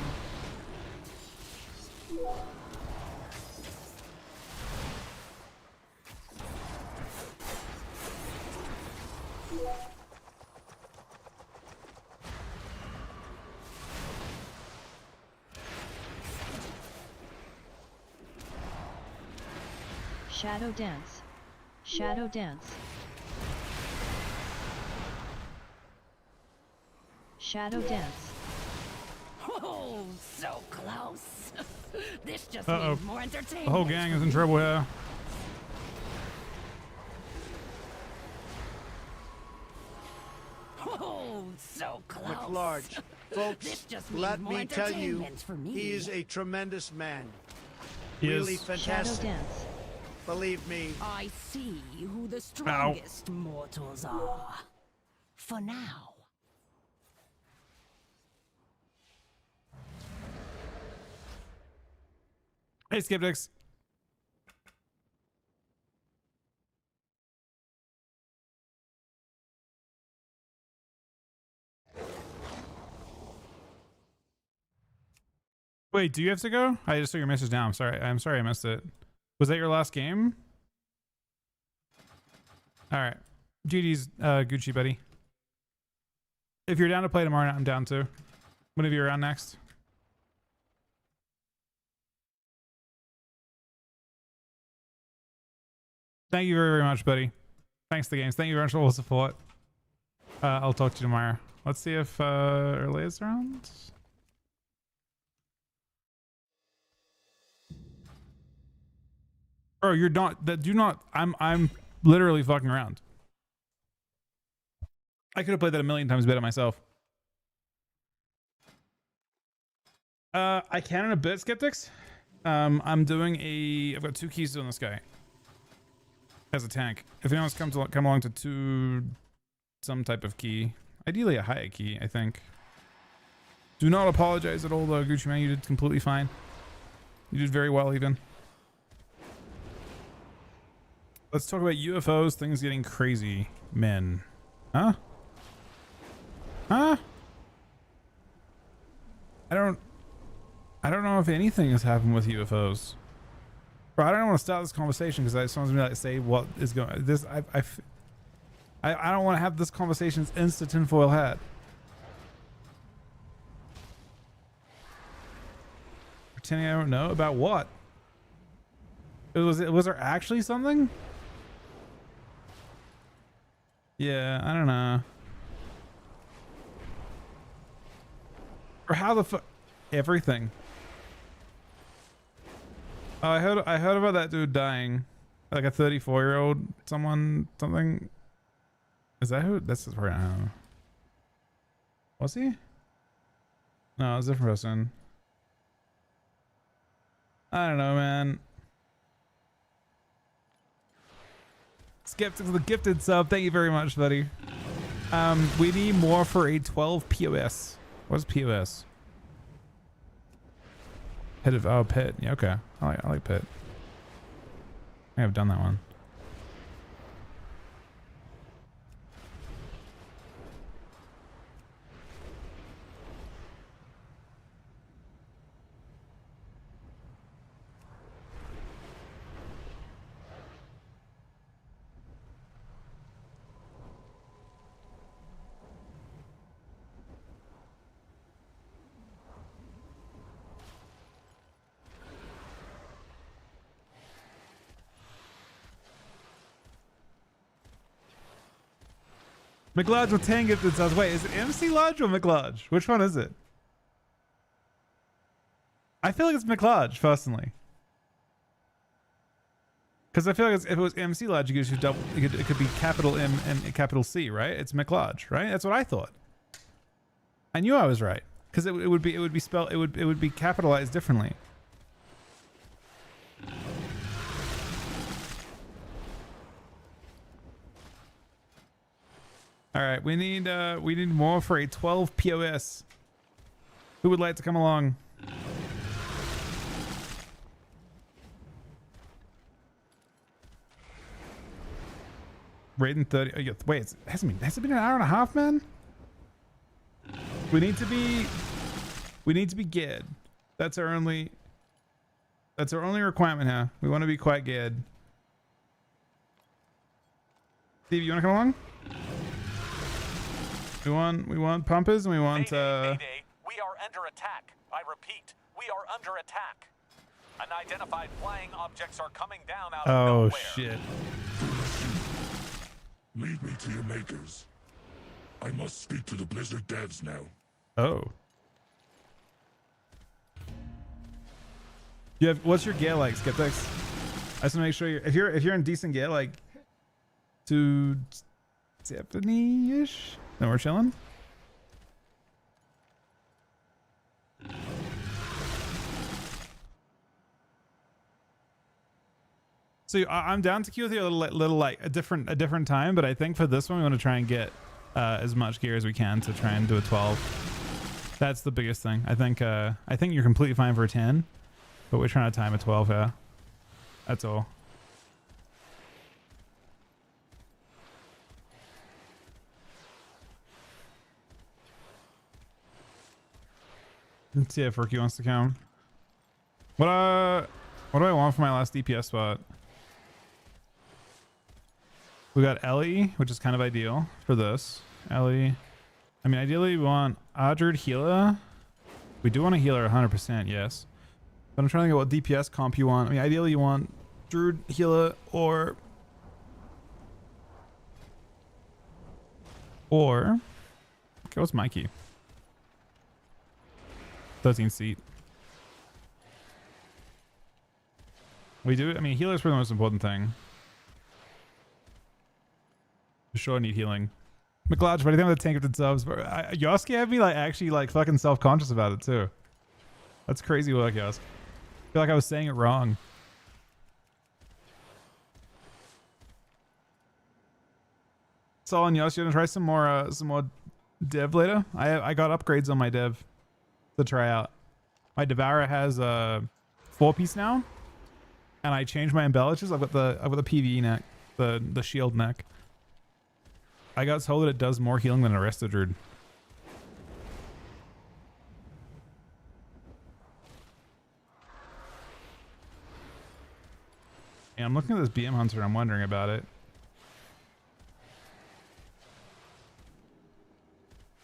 Speaker 18: Shadow Dance. Shadow Dance. Shadow Dance.
Speaker 15: Oh, so close. This just
Speaker 1: Uh-oh.
Speaker 15: means more entertainment.
Speaker 1: The whole gang is in trouble here.
Speaker 15: Oh, so close.
Speaker 19: McFlarge. Folks,
Speaker 15: This just means
Speaker 19: let
Speaker 15: more
Speaker 19: me tell you,
Speaker 15: entertainment for me.
Speaker 19: he is a tremendous man.
Speaker 1: He
Speaker 19: Really
Speaker 1: is.
Speaker 19: fantastic.
Speaker 18: Shadow Dance.
Speaker 19: Believe me.
Speaker 15: I see who the strongest mortals are. For now.
Speaker 1: Hey, Skeptics. Wait, do you have to go? I just saw your message now. I'm sorry. I'm sorry I missed it. Was that your last game? All right. GG's Gucci, buddy. If you're down to play tomorrow, I'm down too. Whenever you're around next. Thank you very, very much, buddy. Thanks to the games. Thank you very much for all the support. I'll talk to you tomorrow. Let's see if Early is around. Bro, you're not that do not I'm literally fucking around. I could have played that a million times better myself. I can in a bit, Skeptics. I've got 2 keys on this guy. As a tank. If anyone wants to come along to some type of key. Ideally a high key, I think. Do not apologize at all, though, Gucci man. You did completely fine. You did very well, even. Let's talk about UFOs. Things getting crazy. Men. Huh? Huh? I don't know if anything has happened with UFOs. Bro, I don't want to start this conversation because I just want to like say what is going. This I don't want to have this conversation. It's insta tinfoil hat. Pretending I don't know about what. Was there actually something? Yeah, I don't know. Or how the fuck? Everything. Oh, I heard about that dude dying, like a 34-year-old something. Is that who? That's right. I don't know. Was he? No, it was a different person. I don't know, man. Skeptics of the gifted sub. Thank you very much, buddy. We need more for a 12 POS. What's POS? Pit of pit. Yeah, okay. I like pit. I have done that one. McLodge with 10 gifted subs. Wait, is it MC Lodge or McLodge? Which one is it? I feel like it's McLodge, personally. Because I feel like if it was MC Lodge, you could double. It could be capital M and capital C, right? It's McLodge, right? That's what I thought. I knew I was right because it would be spelled. It would be capitalized differently. All right, we need more for a 12 POS. Who would like to come along? Raiden 30. Oh, yeah, wait, has it been an hour and a half, man? We need to be geared. That's our only requirement here. We want to be quite geared. Steve, you want to come along? We want pumpers and we want
Speaker 20: Mayday. We are under attack. I repeat, we are under attack. Unidentified flying objects are coming down out of nowhere.
Speaker 1: Oh shit.
Speaker 21: Lead me to your makers. I must speak to the Blizzard devs now.
Speaker 1: Oh. You have what's your gear like, Skeptics? I just want to make sure if you're in decent gear, like 270-ish. Then we're chilling. So I'm down to queue with you a little like a different time, but I think for this one we want to try and get as much gear as we can to try and do a 12. That's the biggest thing. I think you're completely fine for a 10, but we're trying to time a 12 here. That's all. Let's see if Ricky wants to come. What do I want for my last DPS spot? We got Ellie, which is kind of ideal for this. Ellie. I mean, ideally we want Adrid healer. We do want a healer 100%, yes. But I'm trying to get what DPS comp you want. I mean, ideally you want Druid healer or okay, what's Mikey? 13 seat. We do. I mean, healers for the most important thing. For sure, need healing. McLodge, but I think I'm the tank of the subs. Yoski had me like actually like fucking self-conscious about it too. That's crazy work, Yosk. I feel like I was saying it wrong. So on Yosk, you gonna try some more dev later? I got upgrades on my dev. to try out. My Devourer has a 4-piece now, and I changed my embellishes. I've got the PvE neck, the shield neck. I got told that it does more healing than a Resto Druid. Yeah, I'm looking at this BM Hunter and I'm wondering about it.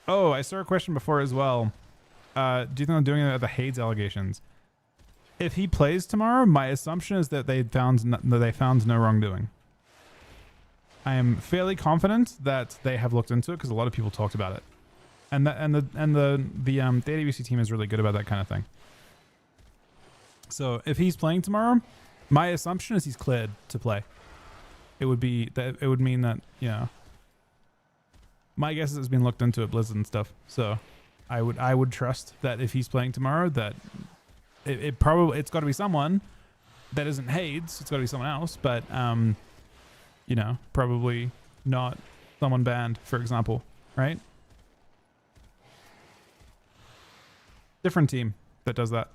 Speaker 1: Oh, I saw a question before as well. Do you think I'm doing it at the Hades allegations? If he plays tomorrow, my assumption is that they found no wrongdoing. I am fairly confident that they have looked into it because a lot of people talked about it, and the AWC team is really good about that kind of thing. So if he's playing tomorrow, my assumption is he's cleared to play. It would be that it would mean that, you know, my guess is it's been looked into at Blizzard and stuff. So I would trust that if he's playing tomorrow, that it's got to be someone that isn't Hades. It's got to be someone else, but you know, probably not someone banned, for example, right? Different team that does that.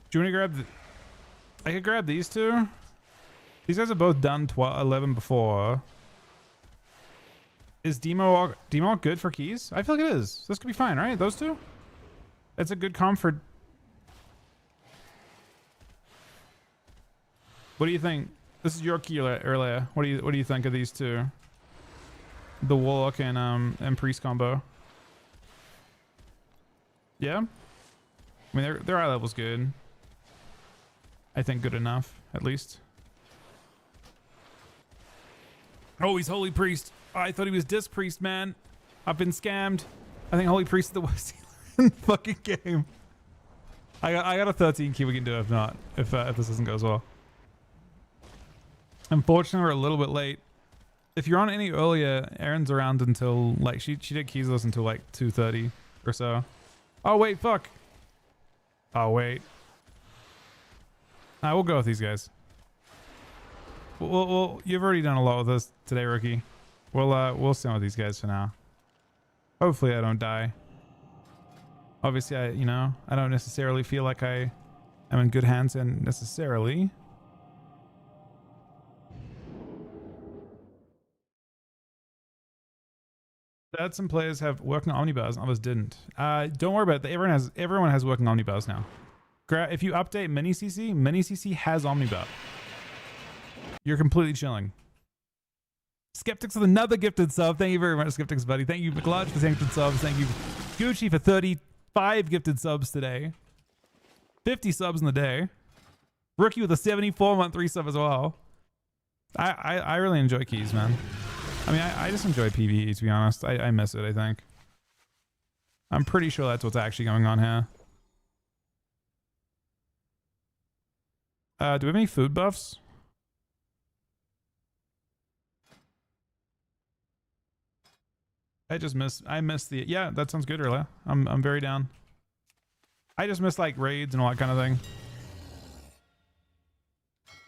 Speaker 1: Do you want to grab I could grab these two. These guys have both done 11 before. Is Demo good for keys? I feel like it is. This could be fine, right? Those two? That's a good comp for... What do you think? This is your key earlier. What do you think of these two? The Warlock and Priest combo. Yeah? I mean, their eye level's good. I think good enough, at least. Oh, he's Holy Priest. Oh, I thought he was Disc Priest, man. I've been scammed. I think Holy Priest is the worst healer in the fucking game. I got a 13 key we can do if not. If this doesn't go as well. Unfortunately, we're a little bit late. If you're on any earlier, Erin's around until, like, she did keys with us until, like, 2:30 or so. Oh, wait, fuck. Oh, wait. We'll go with these guys. Well, you've already done a lot with us today, rookie. We'll stand with these guys for now. Hopefully I don't die. Obviously, I don't necessarily feel like I am in good hands and necessarily. That some players have working omnibars and others didn't. Don't worry about it. Everyone has working omnibars now. If you update Mini CC has omnibar. You're completely chilling. Skeptics with another gifted sub. Thank you very much, Skeptics buddy. Thank you, McLarge, for 10 gifted subs. Thank you, Gucci, for 35 gifted subs today. 50 subs in the day. Rookie with a 74-month resub as well. I really enjoy keys, man. I mean, I just enjoy PvE, to be honest. I miss it, I think. I'm pretty sure that's what's actually going on here. Do we have any food buffs? I missed the... Yeah, that sounds good, Rilla. I'm very down. I just missed, like, raids and all that kind of thing.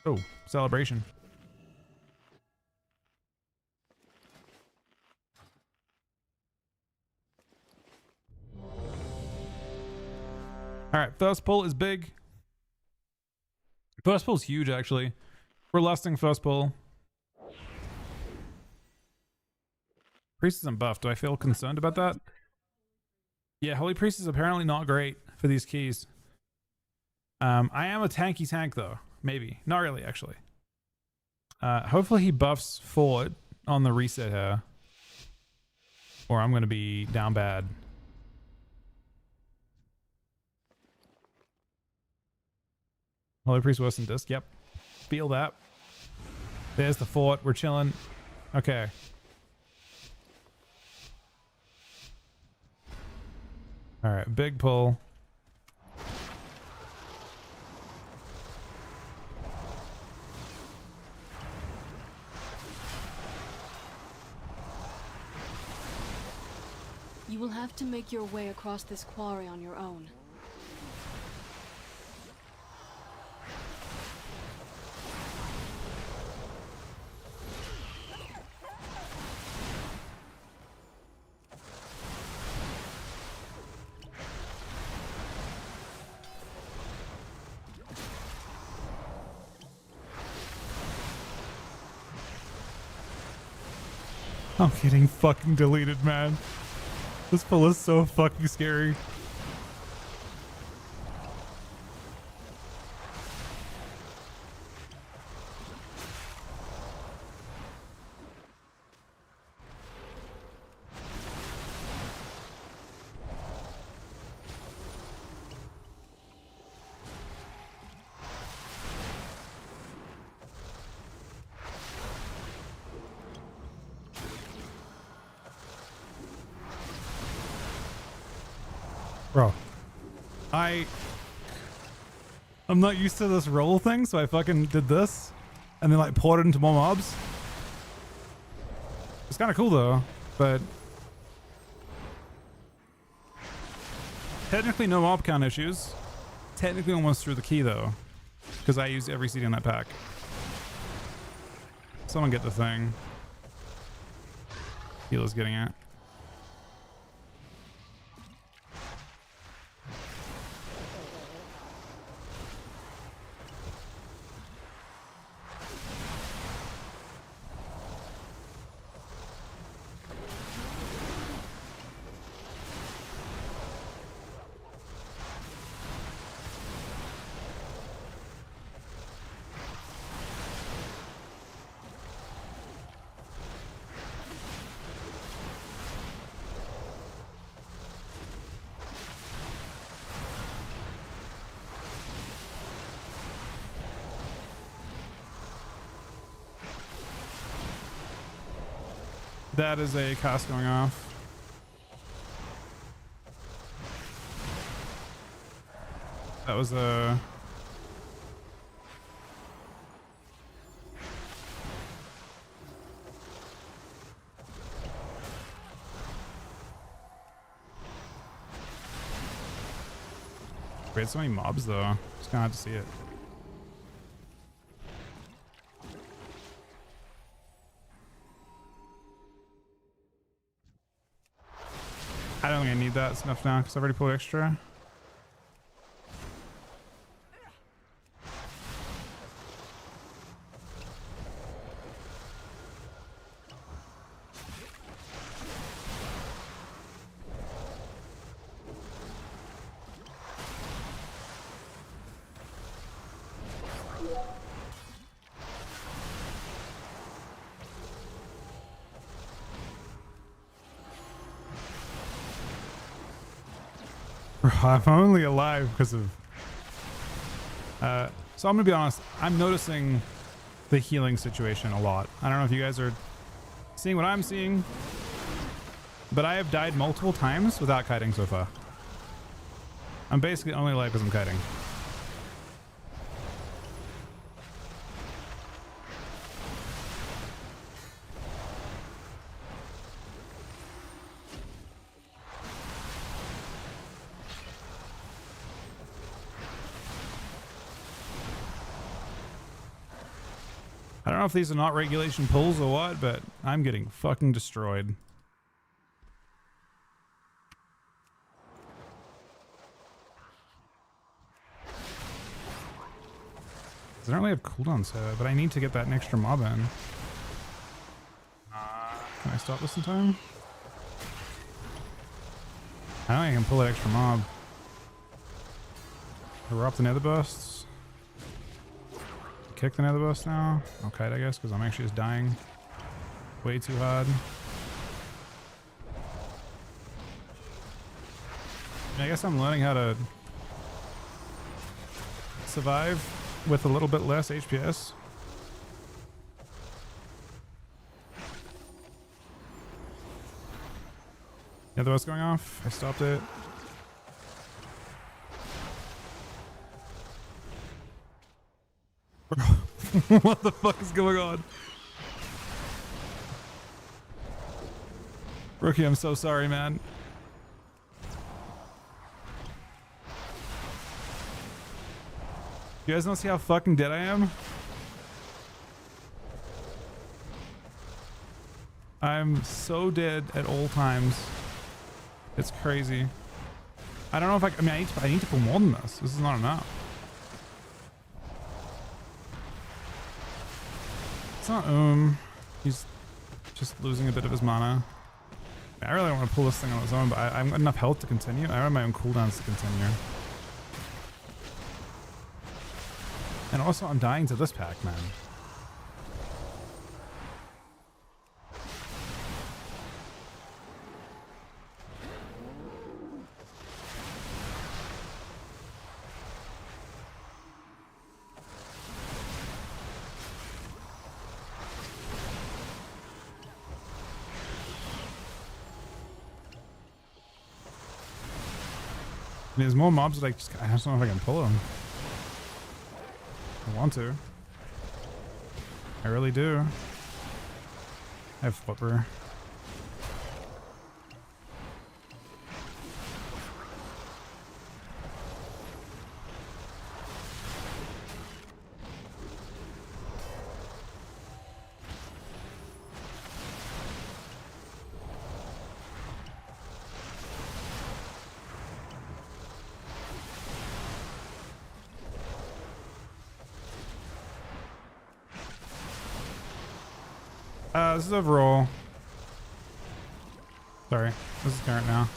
Speaker 1: Oh, celebration. Alright, first pull is big. First pull's huge, actually. We're lusting first pull. Priest isn't buffed. Do I feel concerned about that? Yeah, Holy Priest is apparently not great for these keys. I am a tanky tank, though. Maybe. Not really, actually. Hopefully he buffs forward on the reset here. Or I'm going to be down bad. Holy Priest worse than disc. Yep. Feel that. There's the fort. We're chilling. Okay. Alright, big pull.
Speaker 13: You will have to make your way across this quarry on your own.
Speaker 1: I'm getting fucking deleted, man. This pull is so fucking scary. Bro, I'm not used to this roll thing, so I fucking did this and then like poured it into more mobs. It's kind of cool though, but technically no mob count issues. Technically almost through the key though, because I used every CD in that pack. Someone get the thing. Healer's getting it. That is a cast going off. That was a... We had so many mobs though. Just gonna have to see it. I don't think I need that stuff now because I've already pulled extra. I'm only alive because of so I'm gonna be honest, I'm noticing the healing situation a lot. I don't know if you guys are seeing what I'm seeing, but I have died multiple times without kiting so far. I'm basically only alive because I'm kiting. I don't know if these are not regulation pulls or what, but I'm getting fucking destroyed. I don't really have cooldowns here, but I need to get that extra mob in. Can I stop this in time? I don't think I can pull that extra mob. We're up the nether bursts. Kick the nether burst now. Okay, I guess, because I'm actually just dying way too hard. I guess I'm learning how to survive with a little bit less HPS. Nether burst going off. I stopped it. What the fuck is going on? Rookie, I'm so sorry, man. You guys don't see how fucking dead I am? I'm so dead at all times. It's crazy. I don't know if I mean, I need to pull more than this. This is not enough. It's not he's Just losing a bit of his mana. I really don't want to pull this thing on its own, but I've got enough health to continue. I have my own cooldowns to continue. And also, I'm dying to this pack, man. There's more mobs that I just don't know if I can pull them. I want to. I really do. I have Flipper. This is overall. Sorry, this is current now.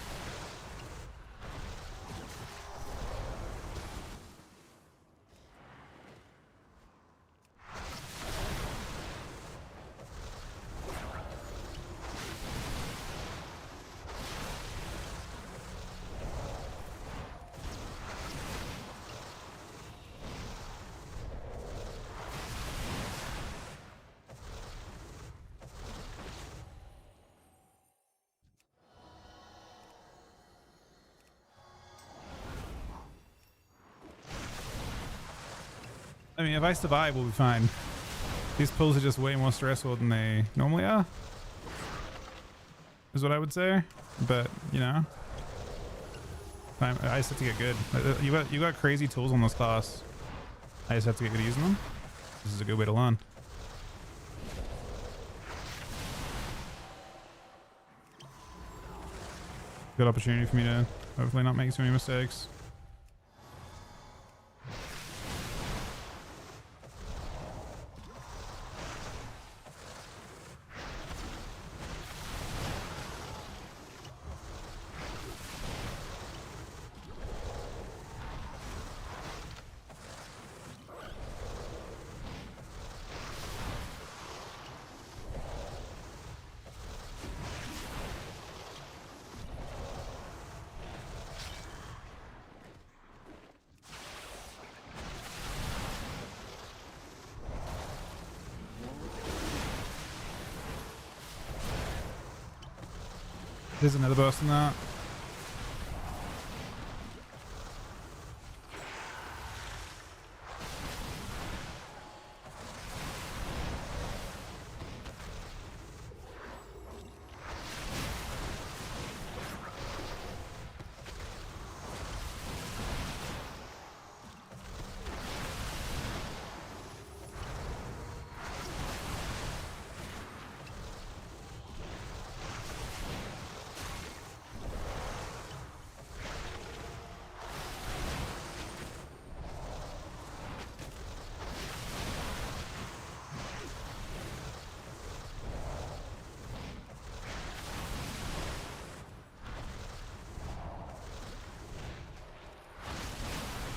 Speaker 1: I mean, if I survive, we'll be fine. These pulls are just way more stressful than they normally are. Is what I would say. But, you know. I just have to get good. You got crazy tools on this class. I just have to get good at using them. This is a good way to learn. Good opportunity for me to hopefully not make too many mistakes. There's another burst in that.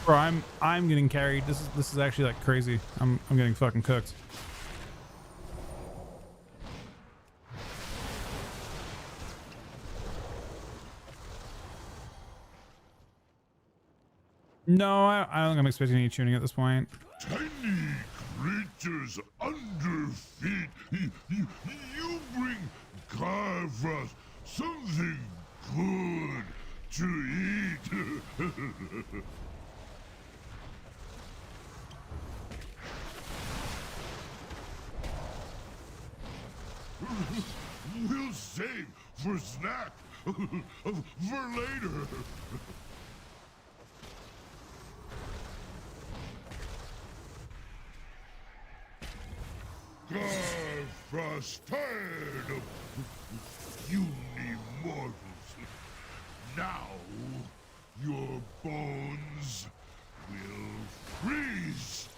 Speaker 1: Bro, I'm getting carried. This is actually like crazy. I'm getting fucking cooked. No, I don't think I'm expecting any tuning at this point.
Speaker 21: Tiny creatures under feet. You bring Carvras something good to eat. We'll save for snack for later. Garfrost tired of puny mortals. Now your bones will freeze.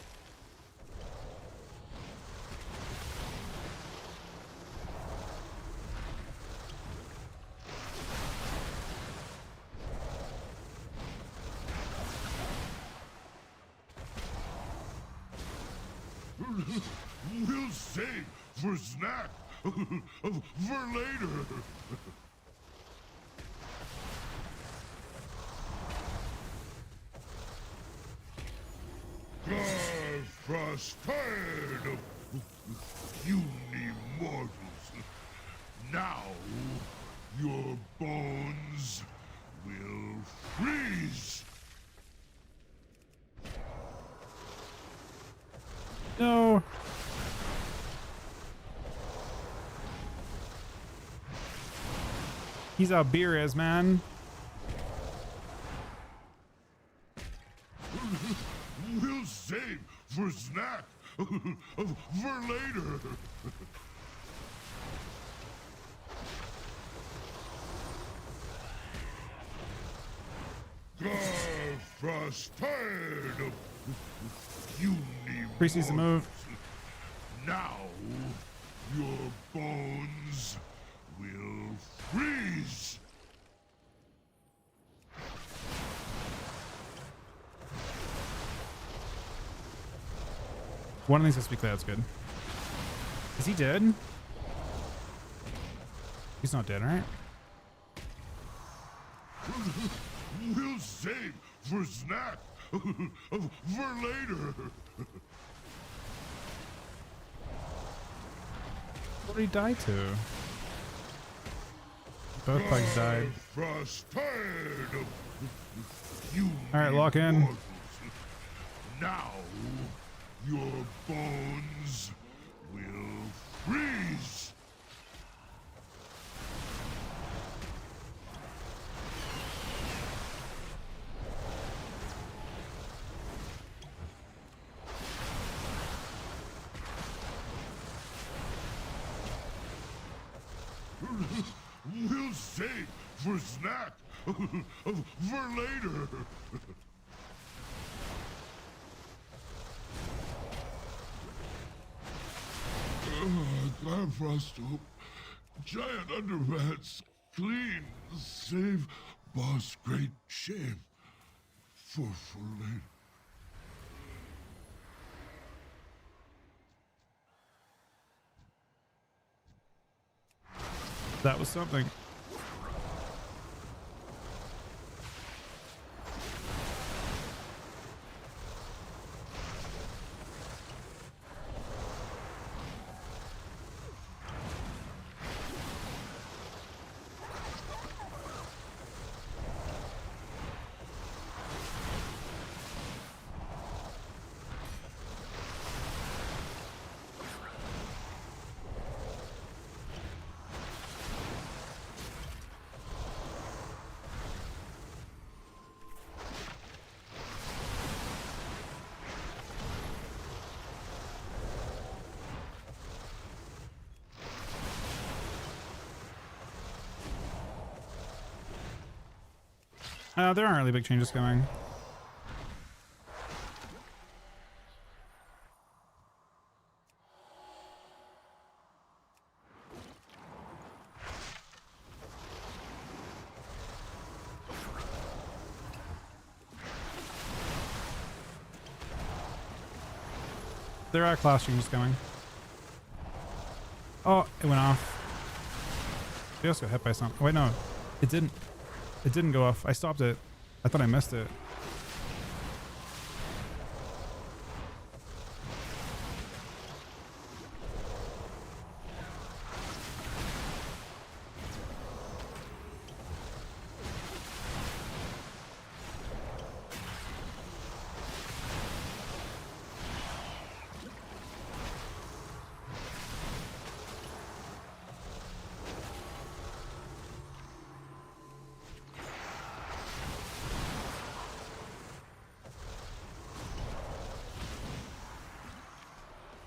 Speaker 21: We'll save for snack for later. Garfrost tired of puny mortals. Now your bones will freeze.
Speaker 1: No. He's our beerers, man.
Speaker 21: We'll save for snack for later. Garfrost tired of puny
Speaker 1: Priest needs to move.
Speaker 21: Now your bones will freeze.
Speaker 1: One of these has to be clear. That's good. Is he dead? He's not dead, right?
Speaker 21: We'll save for snack for later.
Speaker 1: What did he die to? Both bugs died.
Speaker 21: Frost tired of you.
Speaker 1: All right, lock in.
Speaker 21: Mortals. Now your bones will freeze. We'll save for snack for later. Garfrost, giant underpants, clean, save boss, great shame for later.
Speaker 1: That was something. There aren't really big changes coming. There are class changes coming. Oh, it went off. They also got hit by something. Wait, no, it didn't. It didn't go off. I stopped it. I thought I missed it.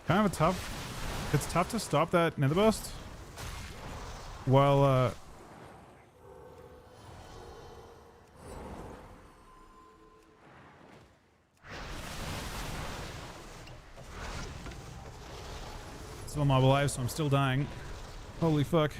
Speaker 1: Kind of a tough. It's tough to stop that nether burst while still mob alive, so I'm still dying. Holy fuck.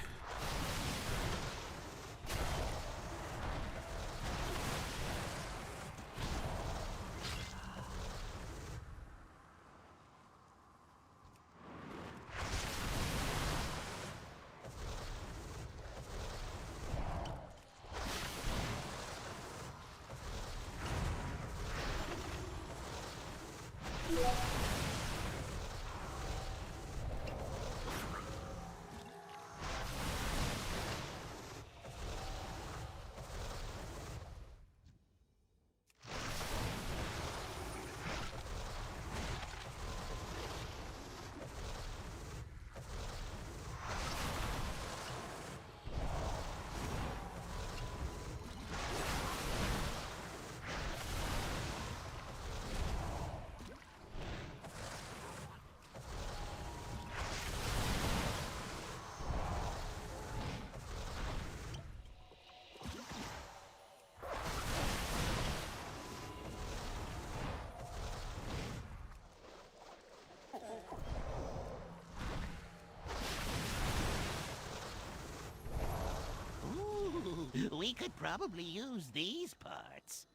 Speaker 17: We could probably use these parts.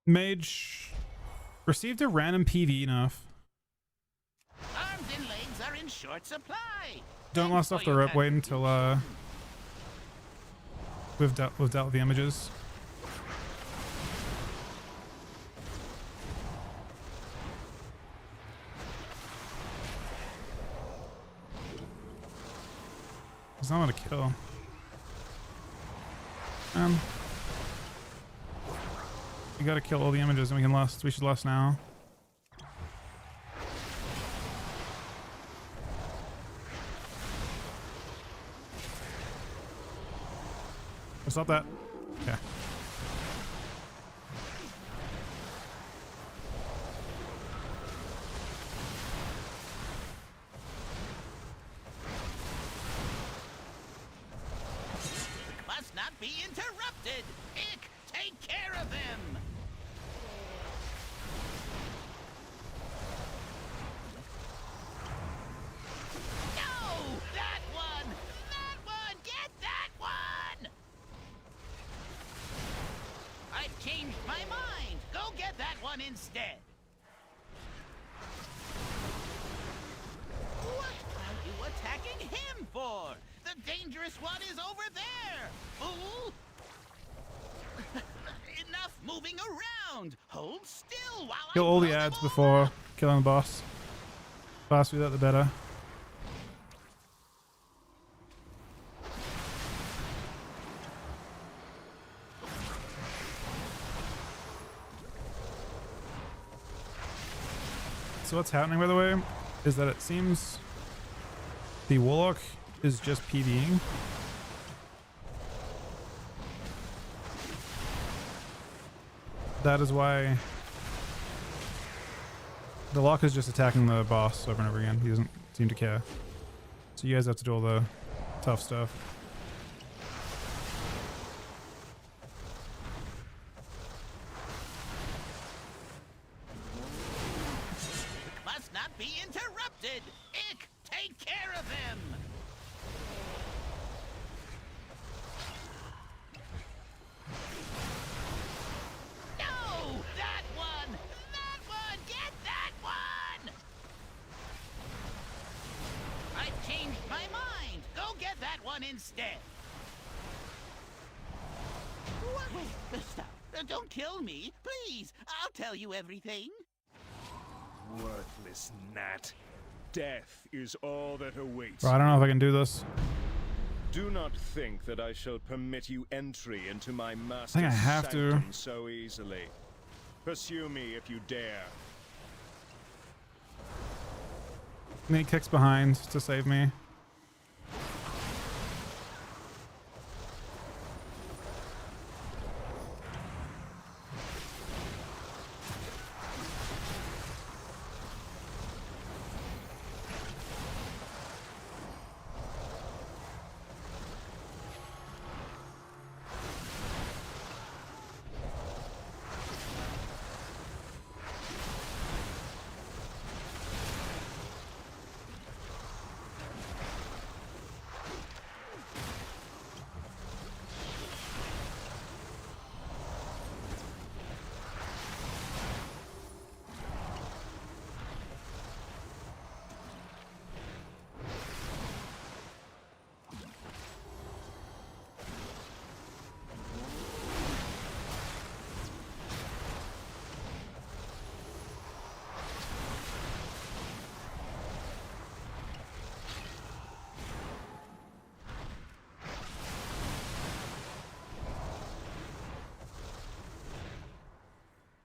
Speaker 1: Mage received a random PV nerf.
Speaker 17: Arms and legs are in short supply.
Speaker 1: Don't last off the rope. Wait until we've dealt with the images. There's not one to kill. You gotta kill all the images and we can last. We should last now. Stop that. Okay.
Speaker 17: Must not be interrupted. Ick, take care of him. No, that one. That one. Get that one. I've changed my mind. Go get that one instead. What are you attacking him for? The dangerous one is over there, fool! Enough moving around! Hold still while
Speaker 1: Kill all the ads before killing the boss. Faster we do that, the better. So what's happening, by the way, is that it seems the Warlock is just PvEing. That is why the Lock is just attacking the boss over and over again. He doesn't seem to care. So you guys have to do all the tough stuff.
Speaker 17: Must not be interrupted! Ick, take care of him! No! That one! That one! Get that one! I've changed my mind! Go get that one instead! What? Wait, stop. Don't kill me, please! I'll tell you everything.
Speaker 4: Worthless gnat. Death is all that awaits.
Speaker 1: Bro, I don't know if I can do this.
Speaker 4: Do not think that I shall permit you entry into my master's
Speaker 1: I have to.
Speaker 4: sanctum so easily. Pursue me if you dare.
Speaker 1: Nate kicks behind to save me.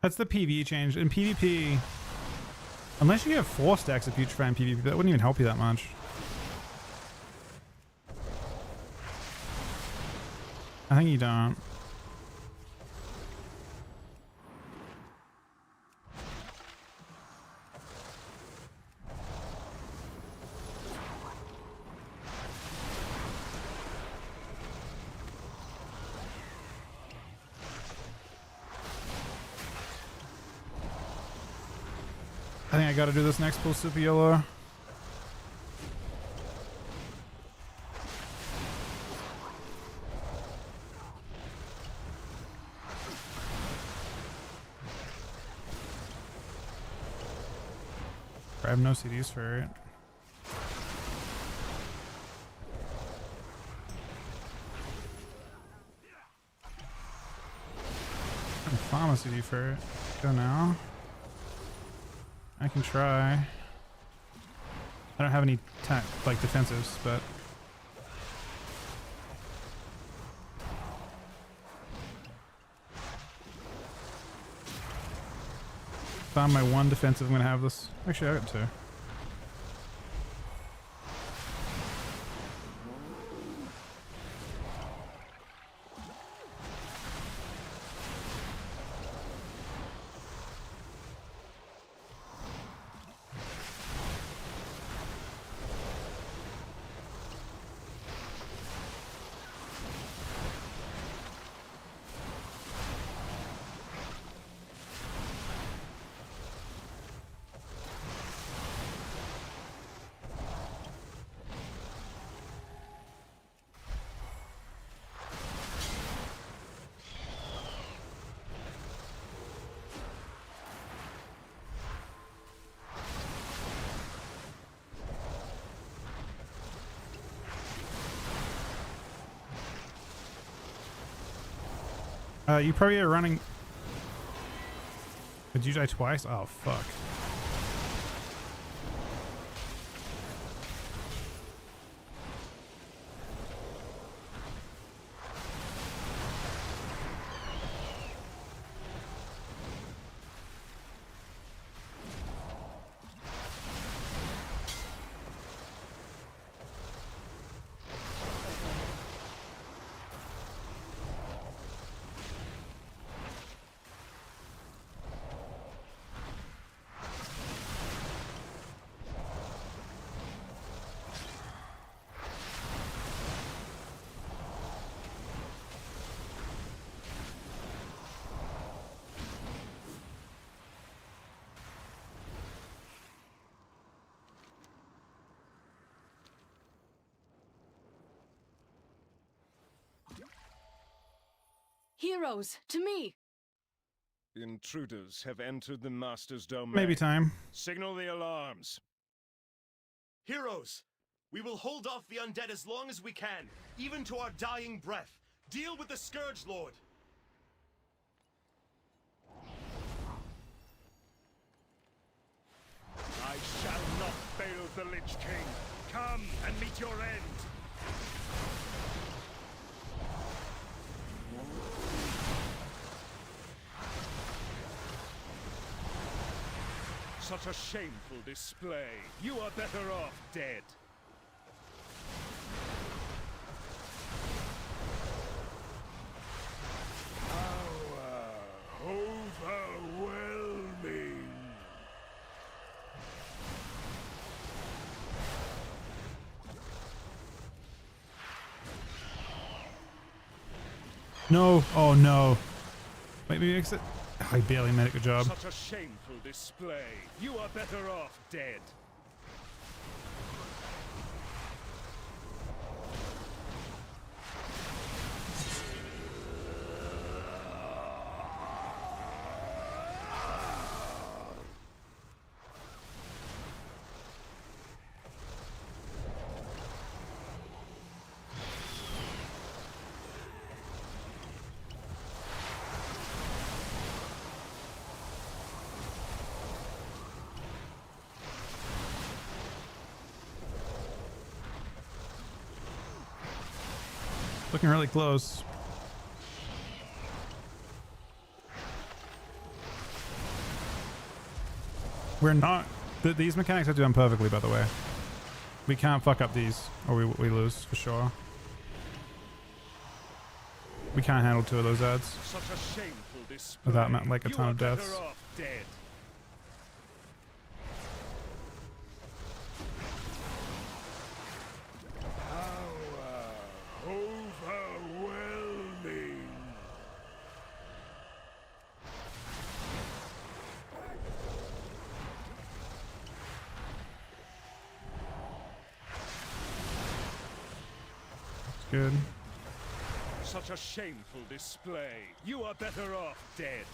Speaker 1: That's the PvE change. In PvP, unless you have 4 stacks of Putrefy PvP, that wouldn't even help you that much. I think you don't. I think I gotta do this next pull super yellow. I have no CDs for it. I can farm a CD for it. Go now. I can try. I don't have any like defensives, but found my one defensive. I'm gonna have this. Actually, I got two. You probably are running. Did you die twice? Oh, fuck.
Speaker 13: Heroes, to me!
Speaker 4: Intruders have entered the Master's domain.
Speaker 1: Maybe time.
Speaker 4: Signal the alarms.
Speaker 14: Heroes, we will hold off the undead as long as we can, even to our dying breath. Deal with the Scourge Lord.
Speaker 4: I shall not fail the Lich King. Come and meet your end. Such a shameful display. You are better off dead. How overwhelming.
Speaker 1: No. Oh no. Wait, maybe exit. I barely made it. Good job.
Speaker 4: Such a shameful display. You are better off dead.
Speaker 1: Looking really close. We're not. These mechanics have to be done perfectly, by the way. We can't fuck up these, or we lose for sure. We can't handle 2 of those ads
Speaker 4: Such a shameful display.
Speaker 1: without like a ton of deaths.
Speaker 4: Better off dead. Overwhelming.
Speaker 1: It's good.
Speaker 4: Such a shameful display. You are better off dead.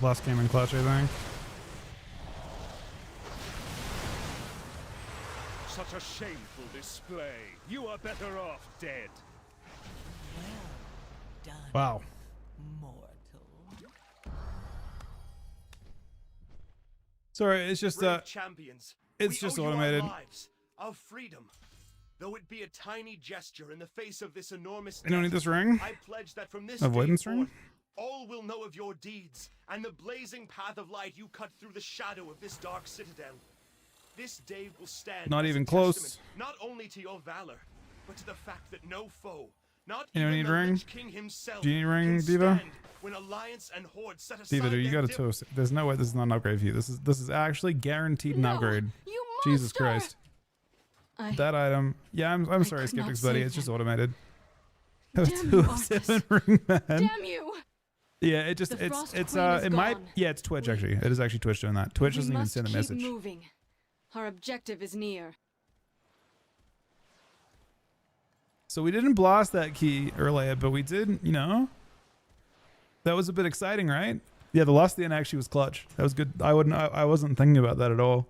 Speaker 1: Last game in clutch, I think.
Speaker 4: Such a shameful display. You are better off dead.
Speaker 1: Wow. Sorry, it's just
Speaker 14: Brave champions,
Speaker 1: it's
Speaker 14: we
Speaker 1: just
Speaker 14: owe you
Speaker 1: automated.
Speaker 14: our lives, our freedom. Though it be a tiny gesture in the face of this enormous
Speaker 1: Anyone need
Speaker 14: death,
Speaker 1: this ring?
Speaker 14: I pledge that from this
Speaker 1: Avoidance
Speaker 14: day
Speaker 1: ring?
Speaker 14: forth, all will know of your deeds and the blazing path of light you cut through the shadow of this dark citadel. This day will stand
Speaker 1: Not
Speaker 14: as
Speaker 1: even
Speaker 14: a
Speaker 1: close.
Speaker 14: testament not only to your valor, but to the fact that no foe, not
Speaker 1: Anyone
Speaker 14: even
Speaker 1: need
Speaker 14: the
Speaker 1: ring?
Speaker 14: Lich King himself,
Speaker 1: Do you need ring,
Speaker 14: can
Speaker 1: Diva?
Speaker 14: stand when alliance and horde set aside
Speaker 1: Diva, dude, you
Speaker 14: their
Speaker 1: gotta toast. There's no way this is not an upgrade for you. This is actually guaranteed an upgrade.
Speaker 13: You
Speaker 1: Jesus
Speaker 13: monster!
Speaker 1: Christ. That item. Yeah, I'm sorry,
Speaker 13: could not
Speaker 1: Skeptics, buddy.
Speaker 13: save
Speaker 1: It's just
Speaker 13: him.
Speaker 1: automated.
Speaker 13: Damn you, Arthas.
Speaker 1: Ring man.
Speaker 13: Damn you!
Speaker 1: Yeah, it just
Speaker 13: The Frost
Speaker 1: it's
Speaker 13: Queen is
Speaker 1: it might
Speaker 13: gone.
Speaker 1: yeah, it's Twitch actually. It is actually Twitch doing that. Twitch
Speaker 13: We
Speaker 1: doesn't even
Speaker 13: must
Speaker 1: send a
Speaker 13: keep
Speaker 1: message.
Speaker 13: moving. Our objective is near.
Speaker 1: So we didn't blast that key earlier, but we did, you know. That was a bit exciting, right? Yeah, the last end actually was clutch. That was good. I wasn't thinking about that at all.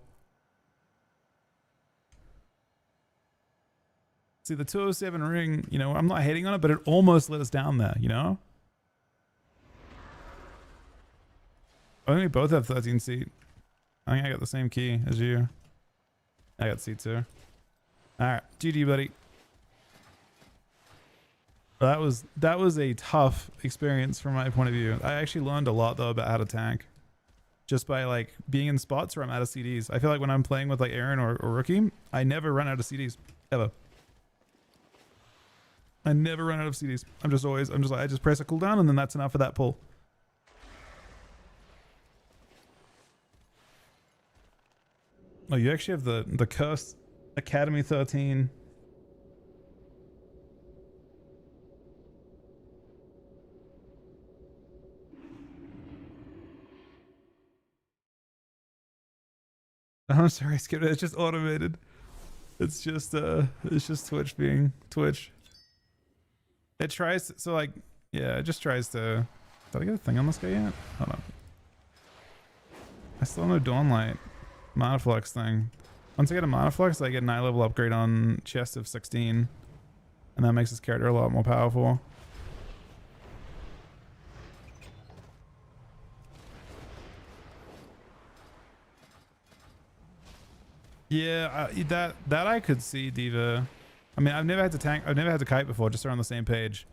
Speaker 1: See, the 207 ring, you know, I'm not hating on it, but it almost let us down there, you know? I think we both have 13 seat. I think I got the same key as you. I got C2. Alright, GG, buddy. That was a tough experience from my point of view. I actually learned a lot though about how to tank. Just by like being in spots where I'm out of CDs. I feel like when I'm playing with like Aaron or Rookie, I never run out of CDs. Ever. I never run out of CDs. I just press a cooldown and then that's enough for that pull. Oh, you actually have the Curse Academy 13. I'm sorry, Skip. It's just automated. It's just Twitch being Twitch. It tries to, so like, yeah, it just tries to. Did I get a thing on this guy yet? Hold on. I still have no Dawnlight Mana Flux thing. Once I get a Mana Flux, I get an eye level upgrade on chest of 16. And that makes this character a lot more powerful. Yeah, that I could see, Diva. I mean, I've never had to tank. I've never had to kite before, just so we're on the same page.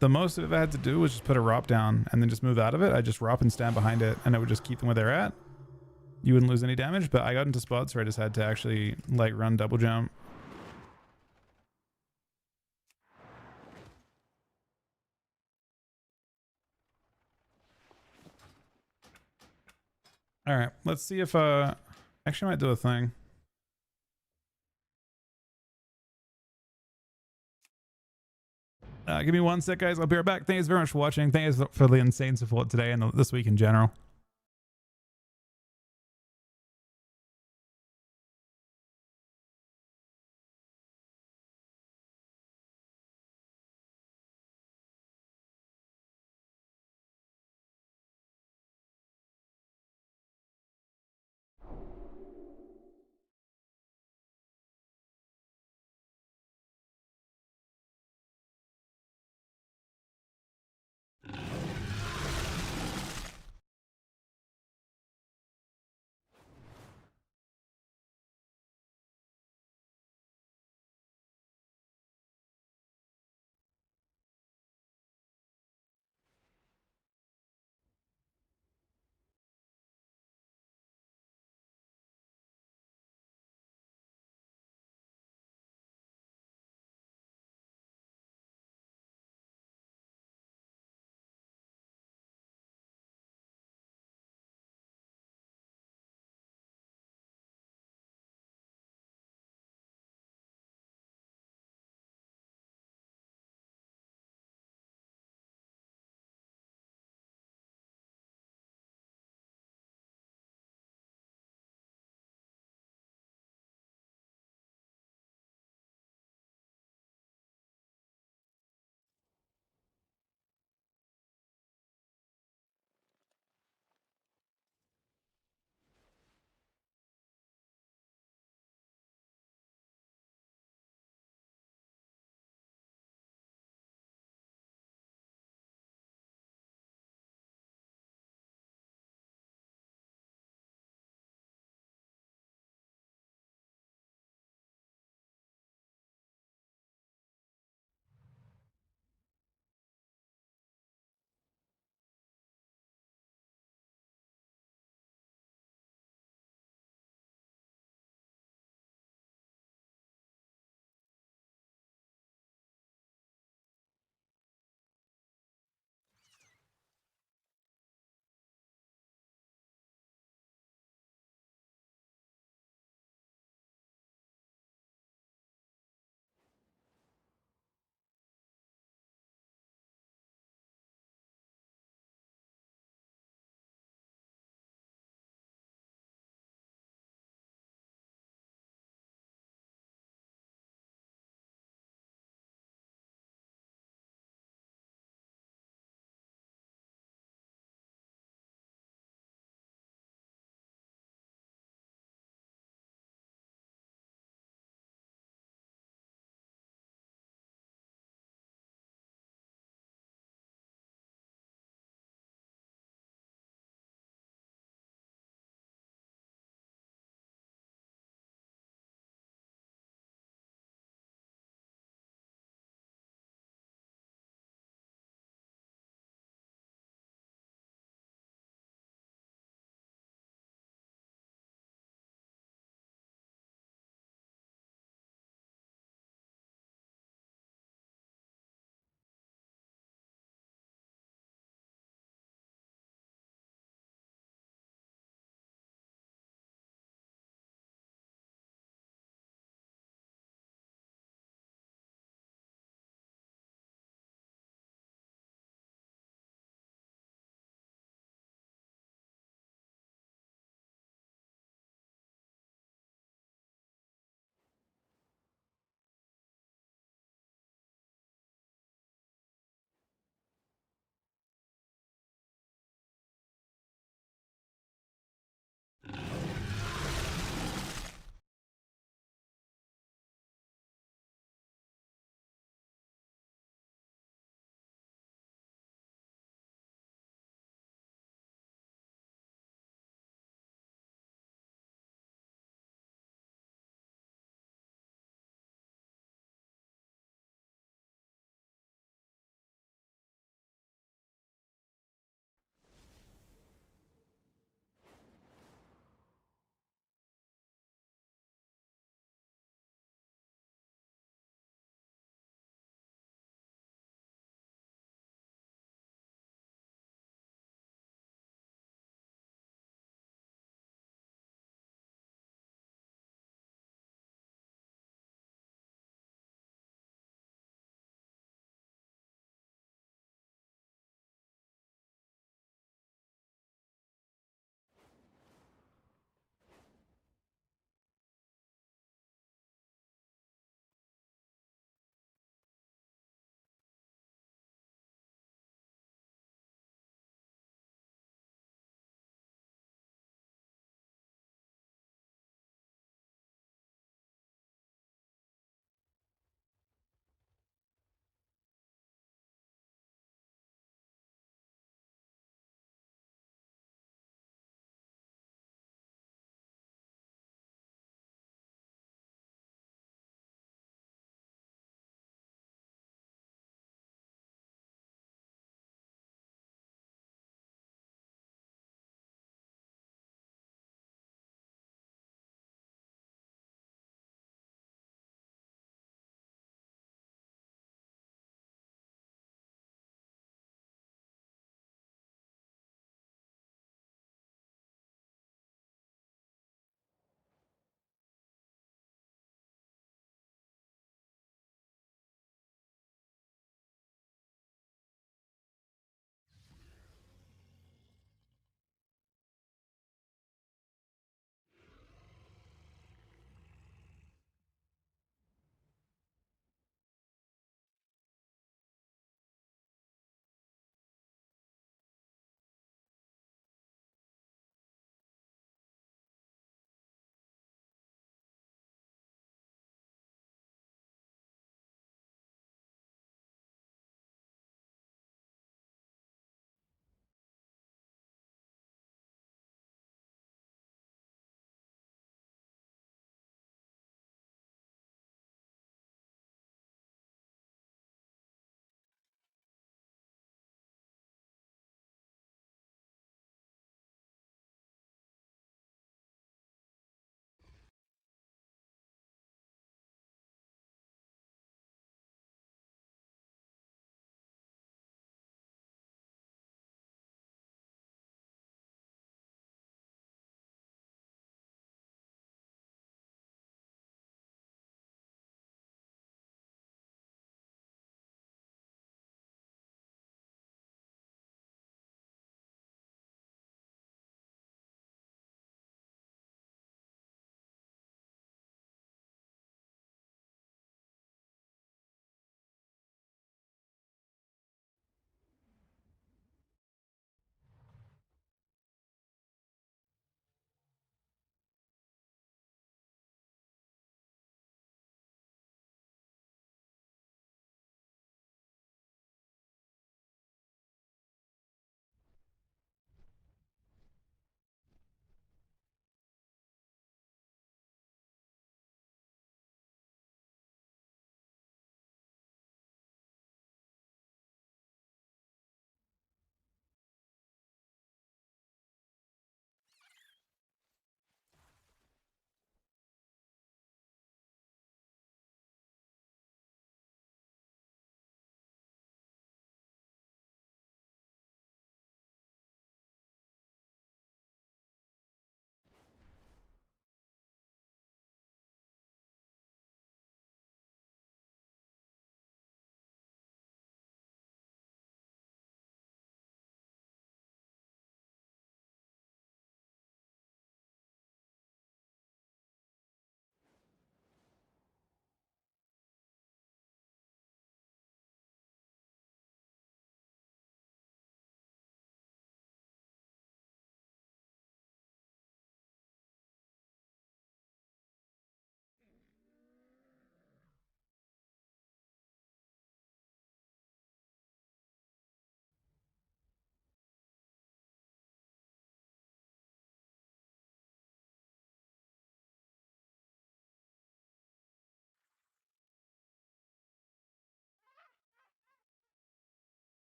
Speaker 1: The most I've ever had to do was just put a ROP down and then just move out of it. I just ROP and stand behind it, and it would just keep them where they're at. You wouldn't lose any damage, but I got into spots where I just had to actually like run double jump. All right, let's see if actually I might do a thing. Give me one sec, guys. I'll be right back. Thanks very much for watching. Thanks for the insane support today and this week in general.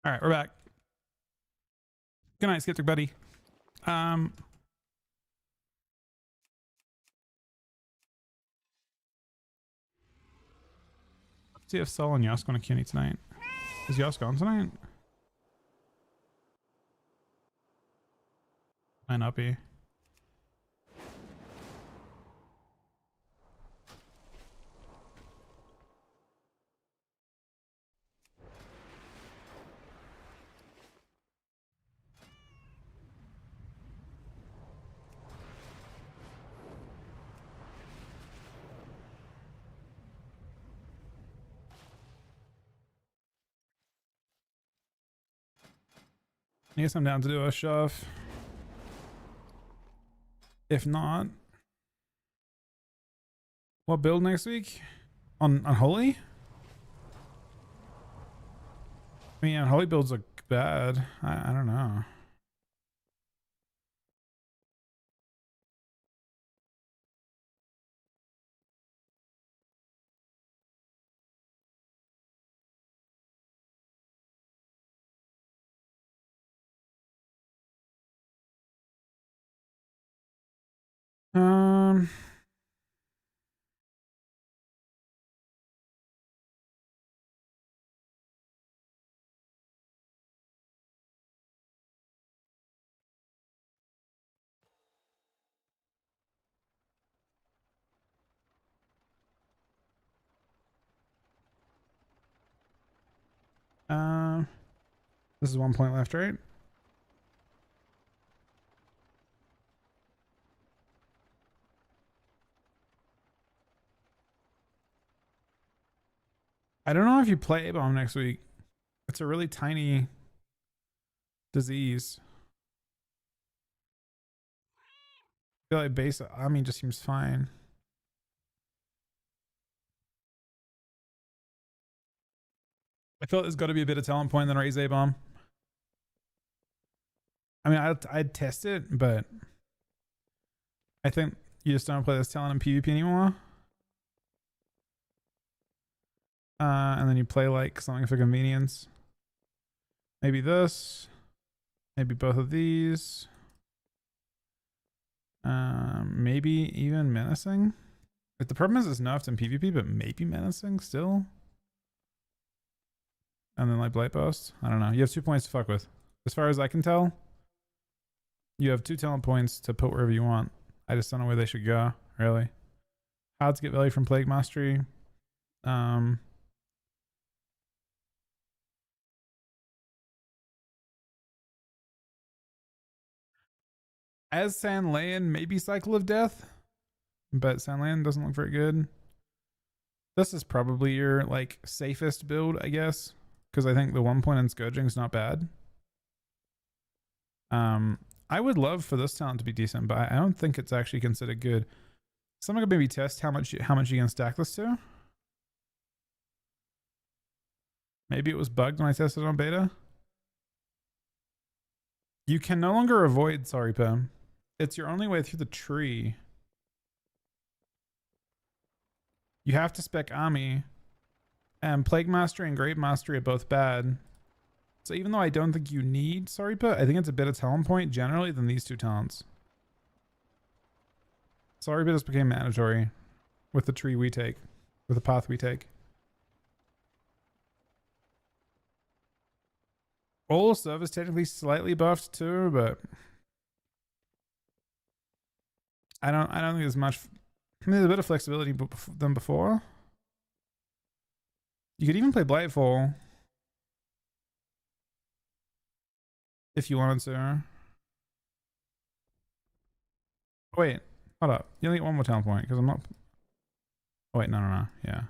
Speaker 1: All right, we're back. Good night, Skeptic buddy. See if Sol and Yas going to CUNY tonight. Is Yas gone tonight? Might not be. I guess I'm down to do a shove. If not, what build next week? On Holy? I mean, Holy builds look bad. I don't know. Um, this is 1 point left, right? I don't know if you play A-bomb next week. It's a really tiny disease. I feel like base Ami just seems fine. I feel like there's got to be a bit of talent point than raise A-bomb. I mean, I'd test it, but I think you just don't play this talent in PvP anymore. And then you play like something for convenience. Maybe this. Maybe both of these. Maybe even menacing. Like the problem is it's nerfed in PvP, but maybe menacing still. And then like Blight Burst. I don't know. You have 2 points to fuck with. As far as I can tell, you have 2 talent points to put wherever you want. I just don't know where they should go, really. How to get value from Plague Mastery. As Sanlayan, maybe Cycle of Death. But Sanlayan doesn't look very good. This is probably your like safest build, I guess. Because I think the 1 point in Scourging is not bad. I would love for this talent to be decent, but I don't think it's actually considered good. Someone could maybe test how much you can stack this to. Maybe it was bugged when I tested it on beta. You can no longer avoid Saripa. It's your only way through the tree. You have to spec Ami. And Plague Mastery and Grave Mastery are both bad. So even though I don't think you need Saripa, I think it's a better talent point generally than these 2 talents. Saripa just became mandatory with the tree we take, with the path we take. All serve is technically slightly buffed too, but I don't think there's much. I mean, there's a bit of flexibility than before. You could even play Blightfall if you wanted to. Oh, wait, hold up. You only get 1 more talent point because I'm not. Oh wait, no. Yeah,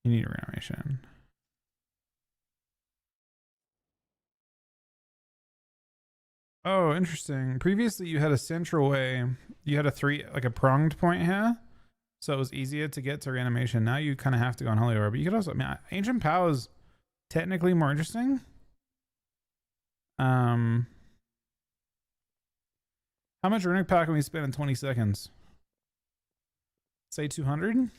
Speaker 1: you need a reanimation. Oh, interesting. Previously, you had a central way. You had a pronged point here, so it was easier to get to reanimation. Now you kind of have to go on Holy Orb, but you could also. I mean, Ancient Power is technically more interesting. How much runic power can we spend in 20 seconds? Say 200.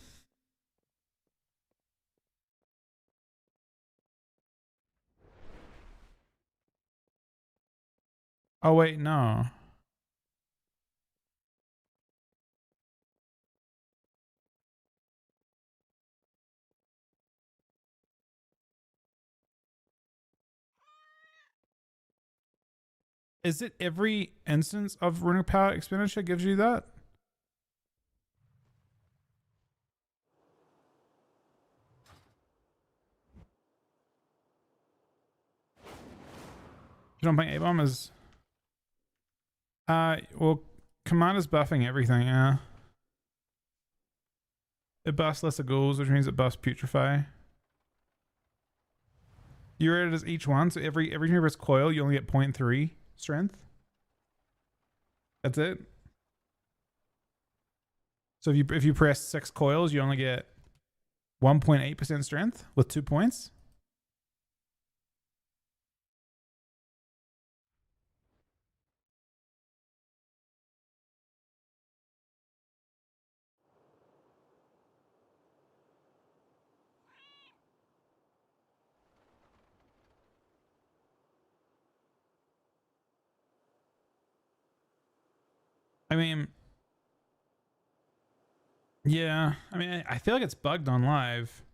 Speaker 1: Oh wait, no. Is it every instance of runic power expenditure gives you that? You don't think A-bomb is... well, Commander's buffing everything, yeah. It buffs lesser ghouls, which means it buffs putrefy. You rate it as each one, so every time you press coil, you only get 0.3 strength. That's it. So if you press 6 coils, you only get 1.8% strength with 2 points. I mean, yeah. I mean, I feel like it's bugged on live.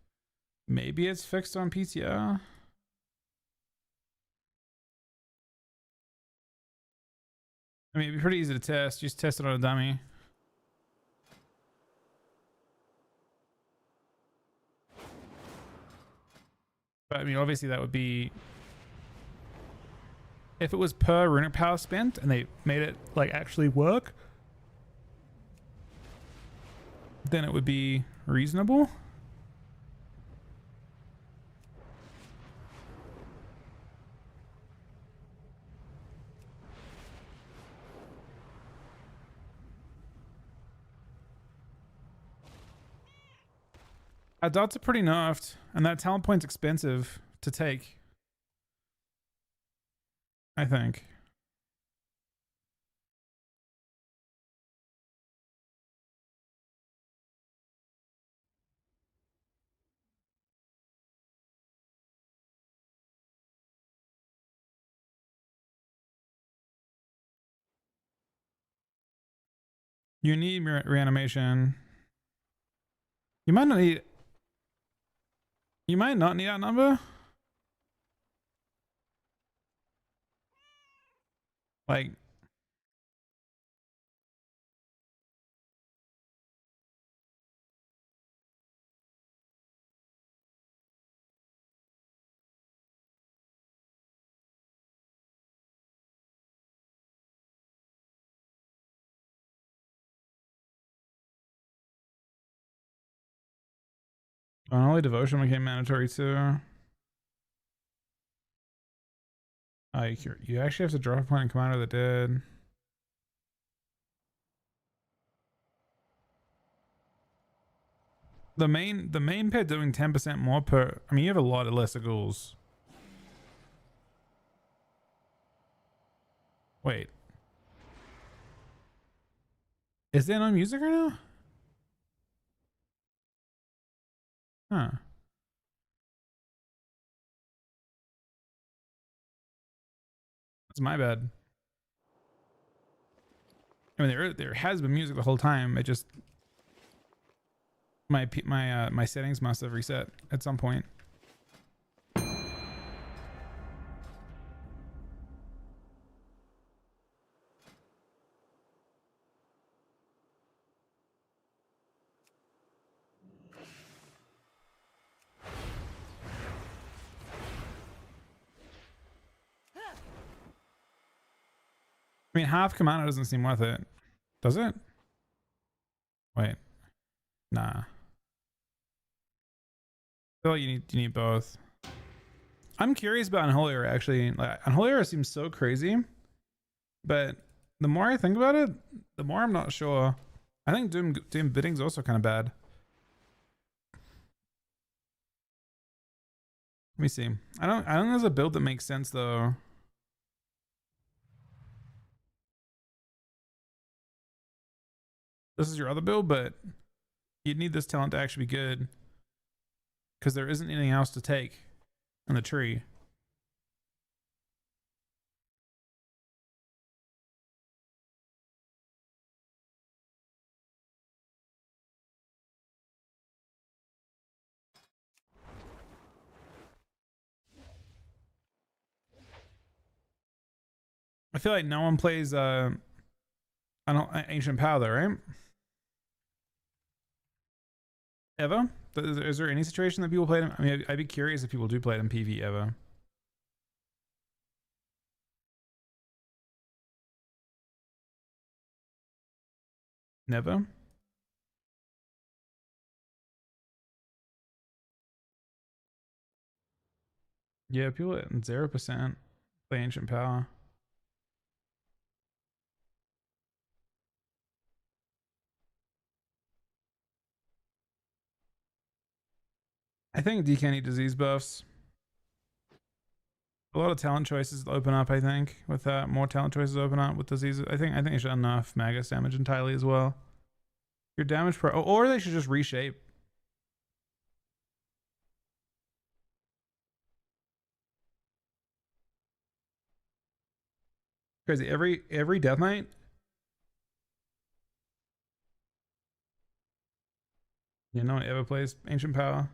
Speaker 1: Maybe it's fixed on PTR. I mean, it'd be pretty easy to test. Just test it on a dummy. But I mean, obviously that would be... If it was per runic power spent and they made it like actually work, then it would be reasonable. Our dots are pretty nerfed, and that talent point's expensive to take, I think. You need reanimation. You might not need... You might not need that number. Like... Only devotion became mandatory too. You actually have to drop a point in Commander of the Dead. The main pet doing 10% more per... I mean, you have a lot of lesser ghouls. Wait. Is there no music right now? Huh. That's my bad. I mean, there has been music the whole time. It just... My settings must have reset at some point. I mean, half Commander doesn't seem worth it. Does it? Wait. Nah. I feel like you need both. I'm curious about Unholy Era, actually. Like, Unholy Era seems so crazy, but the more I think about it, the more I'm not sure. I think Doom Bidding's also kind of bad. Let me see. I don't think there's a build that makes sense though. This is your other build, but you'd need this talent to actually be good because there isn't anything else to take in the tree. I feel like no one plays I don't Ancient Power though, right? Ever? Is there any situation that people play them? I mean, I'd be curious if people do play it in PvE ever. Never? Yeah, people at 0% play Ancient Power. I think DK need disease buffs. A lot of talent choices open up, I think, with that. More talent choices open up with diseases. I think it should enough Magus damage entirely as well. Your damage pro, or they should just reshape. Crazy. Every Death Knight. Yeah, no one ever plays Ancient Power.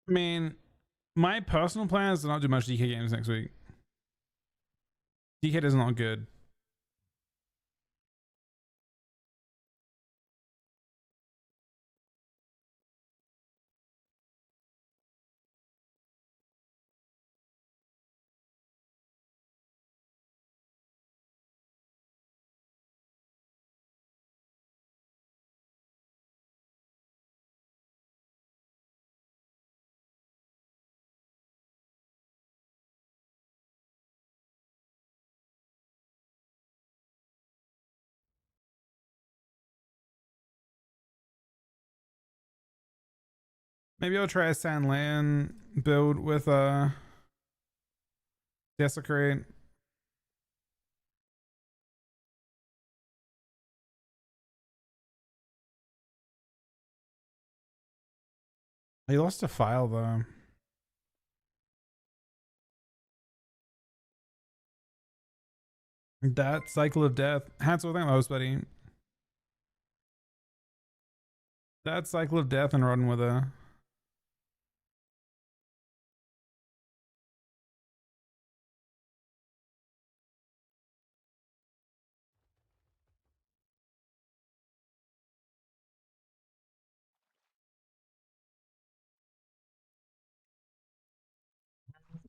Speaker 1: I mean, my personal plan is to not do much DK games next week. DK does not good. Maybe I'll try a Sandland build with Desecrate. He lost a file though. That Cycle of Death. Hansel, thank most, buddy. That Cycle of Death and run with a.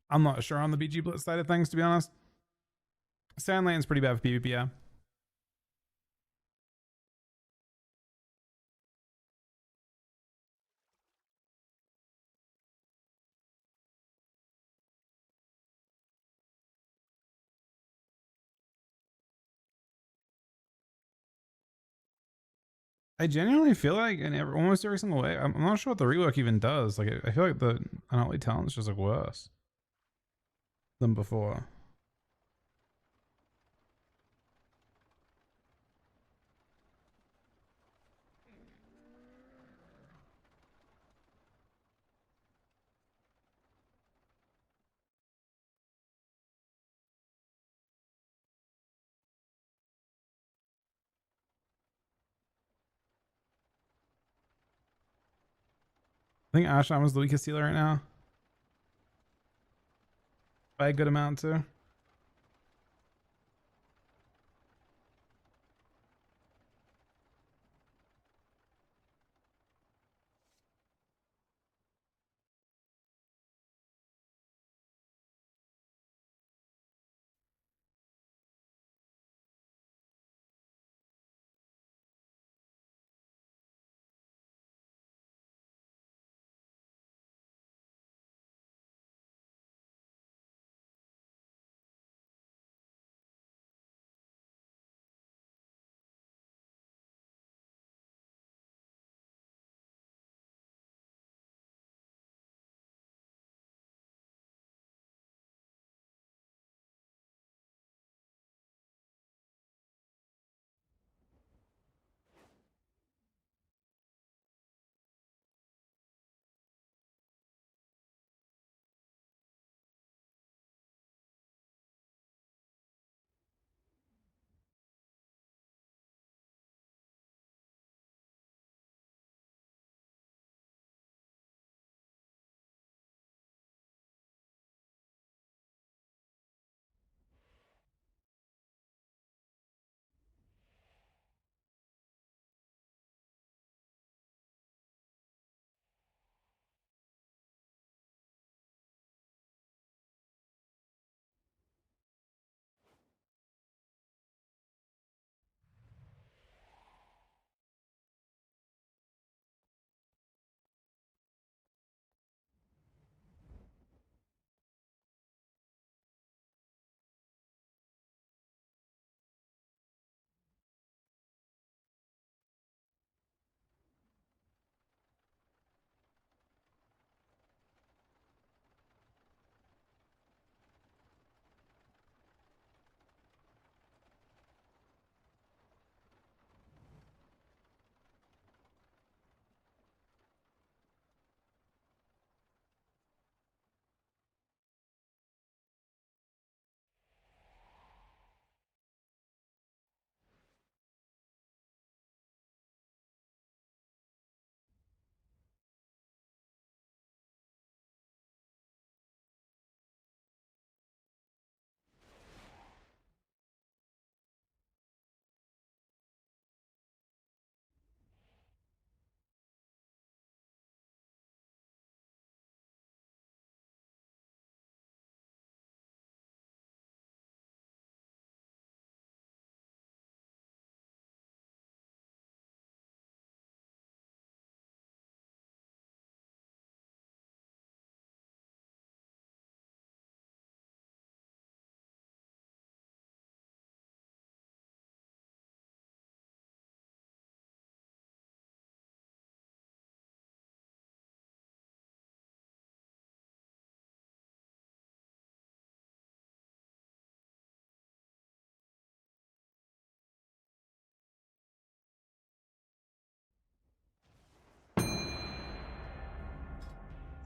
Speaker 1: I'm not sure on the BG Blitz side of things, to be honest. Sandland's pretty bad for PvP, yeah. I genuinely feel like in almost every single way, I'm not sure what the rework even does. Like, I feel like the Unholy Talent's just like worse than before. think Ashram is the weakest healer right now. By a good amount too.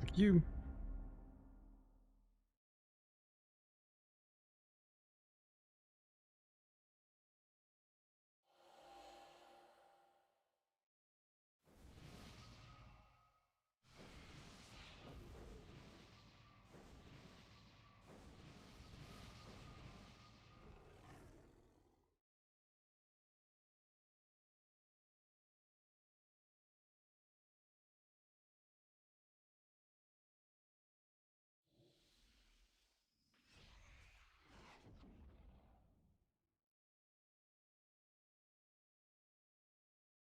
Speaker 1: Thank you.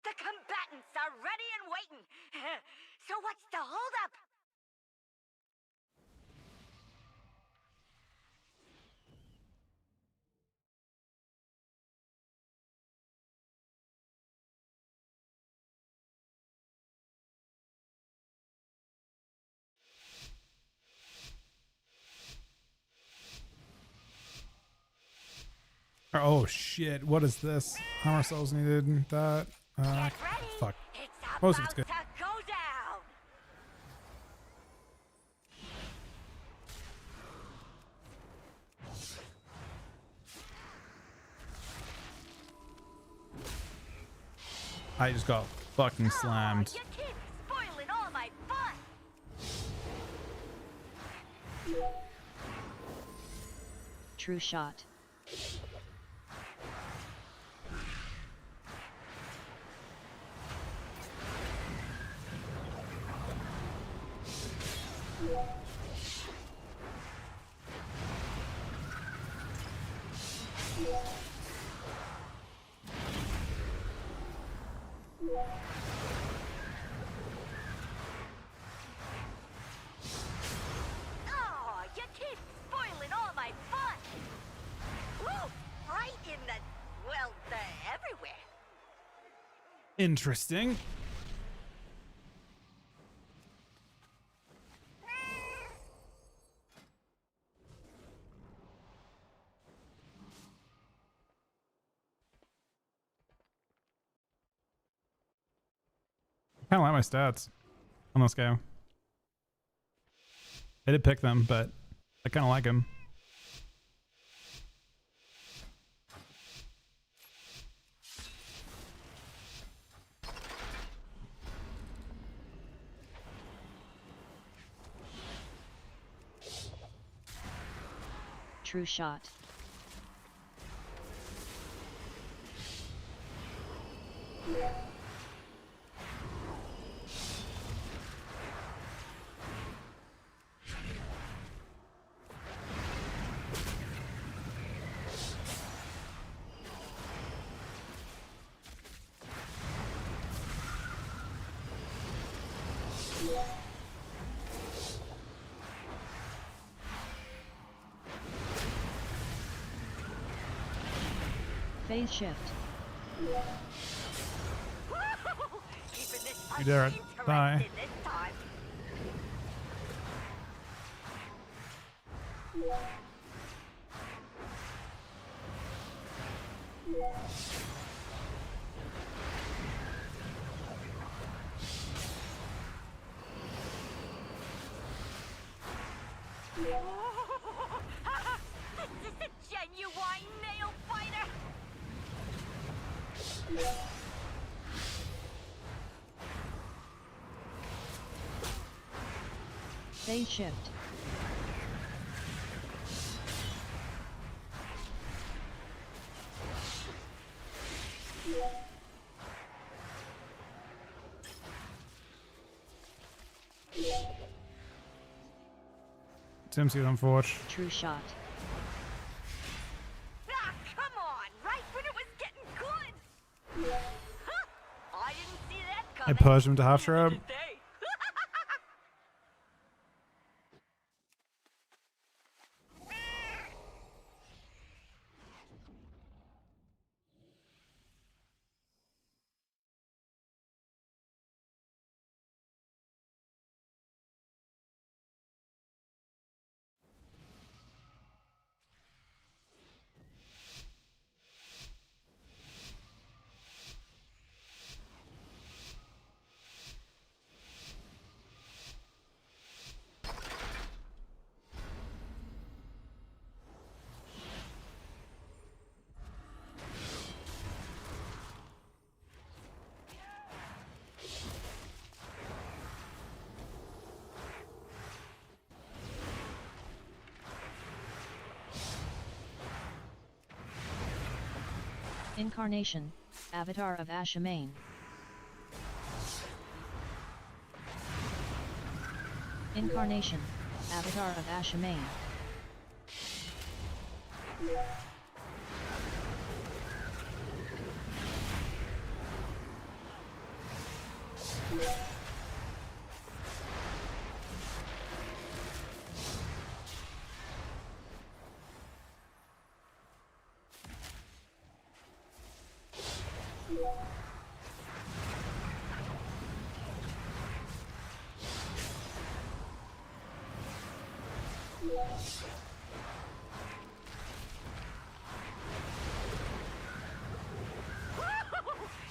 Speaker 5: The combatants are ready and waiting. So what's the holdup?
Speaker 1: Oh shit, what is this? How many cells needed? That fuck. Most of it's good. I just got fucking slammed.
Speaker 5: You keep spoiling all my fun.
Speaker 18: True shot.
Speaker 5: Oh, you keep spoiling all my fun. Woo! Right in the, well, everywhere.
Speaker 1: Interesting. I kind of like my stats on this guy. I did pick them, but I kind of like him.
Speaker 18: True shot. Phase shift.
Speaker 1: You dare it. Die.
Speaker 5: This is a genuine nail biter.
Speaker 18: Phase shift.
Speaker 1: Tim sees on Forge.
Speaker 18: True shot.
Speaker 5: Ah, come on! Right when it was getting good. Huh? I didn't see that
Speaker 1: I
Speaker 5: coming.
Speaker 1: purged him to half shrub.
Speaker 18: Incarnation, Avatar of Ashamain. Incarnation, Avatar of Ashamain.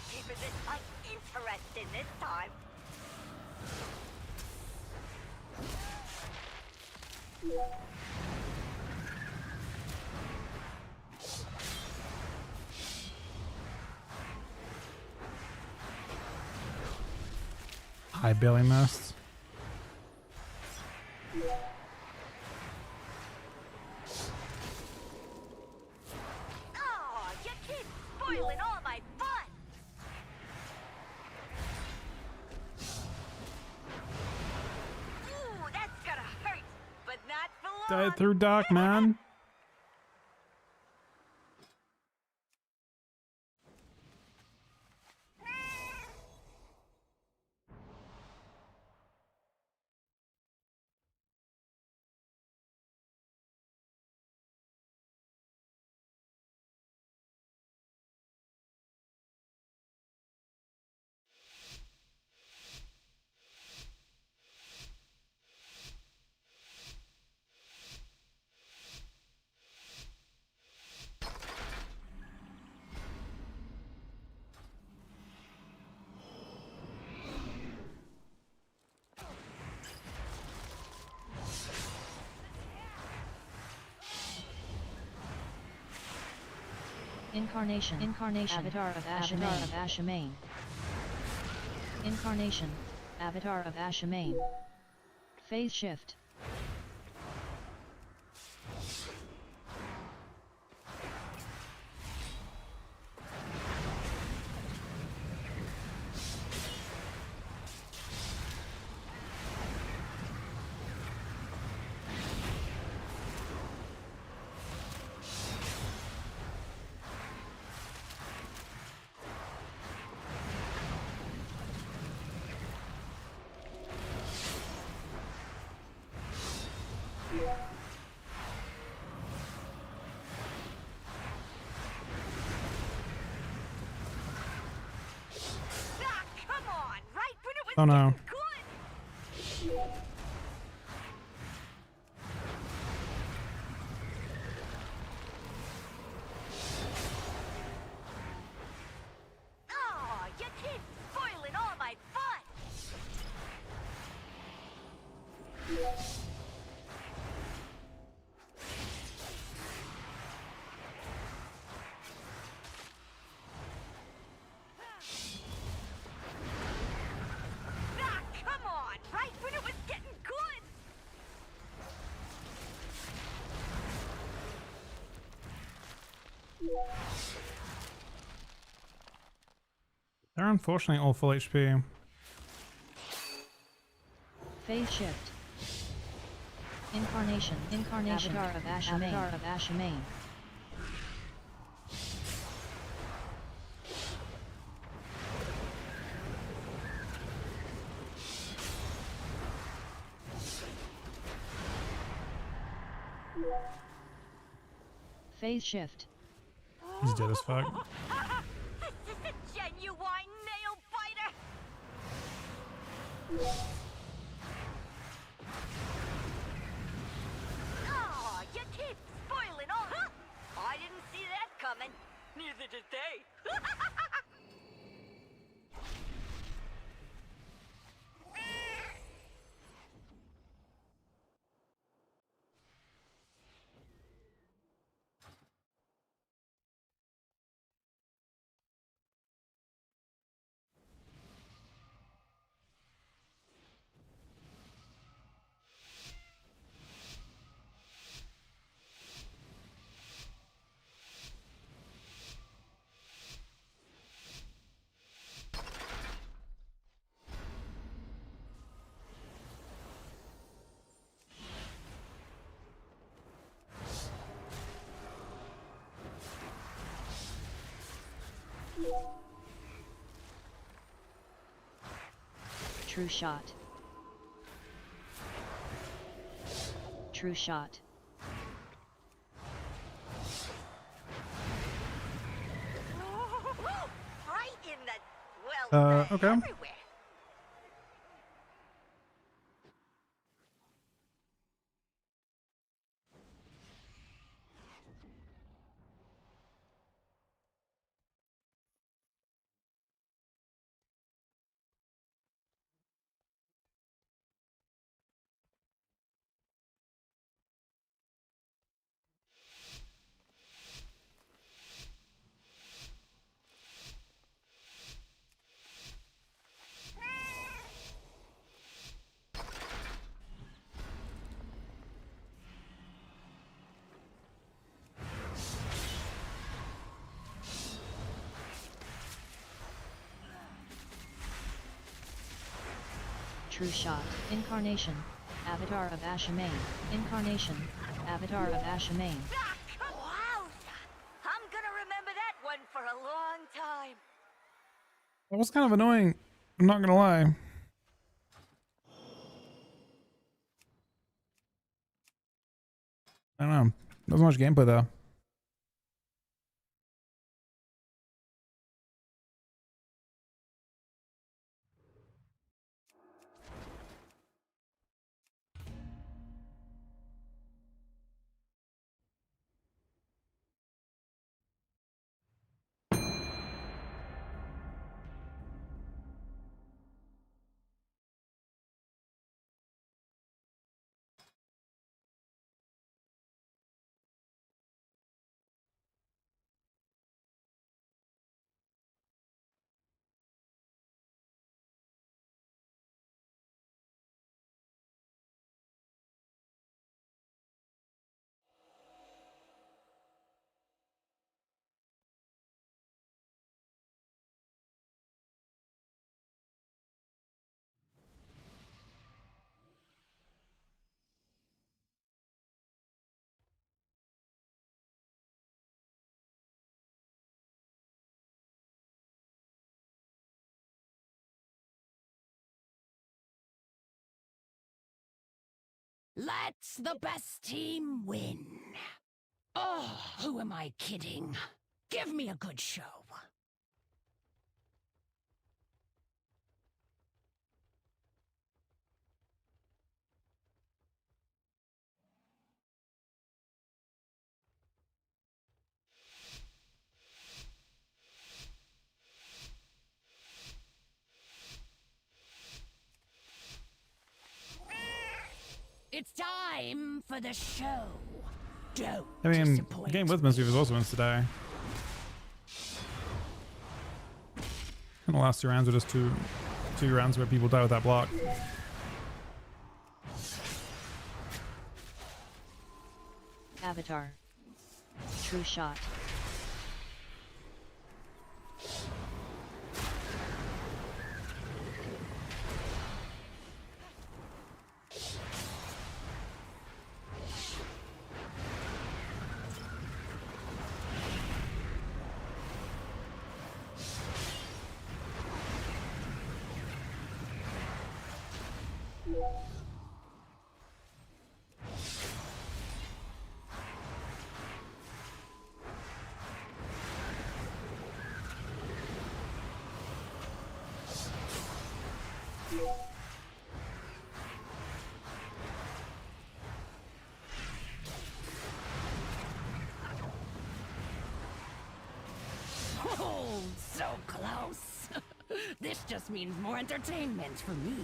Speaker 5: Keeping it interesting this time.
Speaker 1: High Billy missed. Died through Doc, man.
Speaker 18: Incarnation. Avatar of Ashamain. Incarnation. Avatar of Ashamain. Phase shift.
Speaker 1: Oh no.
Speaker 5: Oh, you keep spoiling all my fun. Ah, come on, right when it was getting good.
Speaker 1: They're unfortunately all full HP.
Speaker 18: Phase shift. Incarnation. Avatar of Ashamain. Phase shift.
Speaker 1: He's dead as fuck.
Speaker 5: This is a genuine nail biter. Oh, you keep spoiling all. Huh? I didn't see that coming. Neither did they.
Speaker 18: True shot. True shot.
Speaker 5: Right in the, well,
Speaker 1: Okay.
Speaker 5: everywhere.
Speaker 18: True shot. Incarnation. Avatar of Ashamain. Incarnation. Avatar of Ashamain.
Speaker 5: Wow! I'm gonna remember that one for a long time.
Speaker 1: That was kind of annoying. I'm not gonna lie. I don't know. Not so much gameplay though.
Speaker 15: Let the best team win. Oh, who am I kidding? Give me a good show. It's time for the show. Don't
Speaker 1: I mean,
Speaker 15: disappoint
Speaker 1: game with Mischief is also wants to die. And the last 2 rounds were just two rounds where people die with that block.
Speaker 18: Avatar. True shot.
Speaker 15: Oh, so close. This just means more entertainment for me.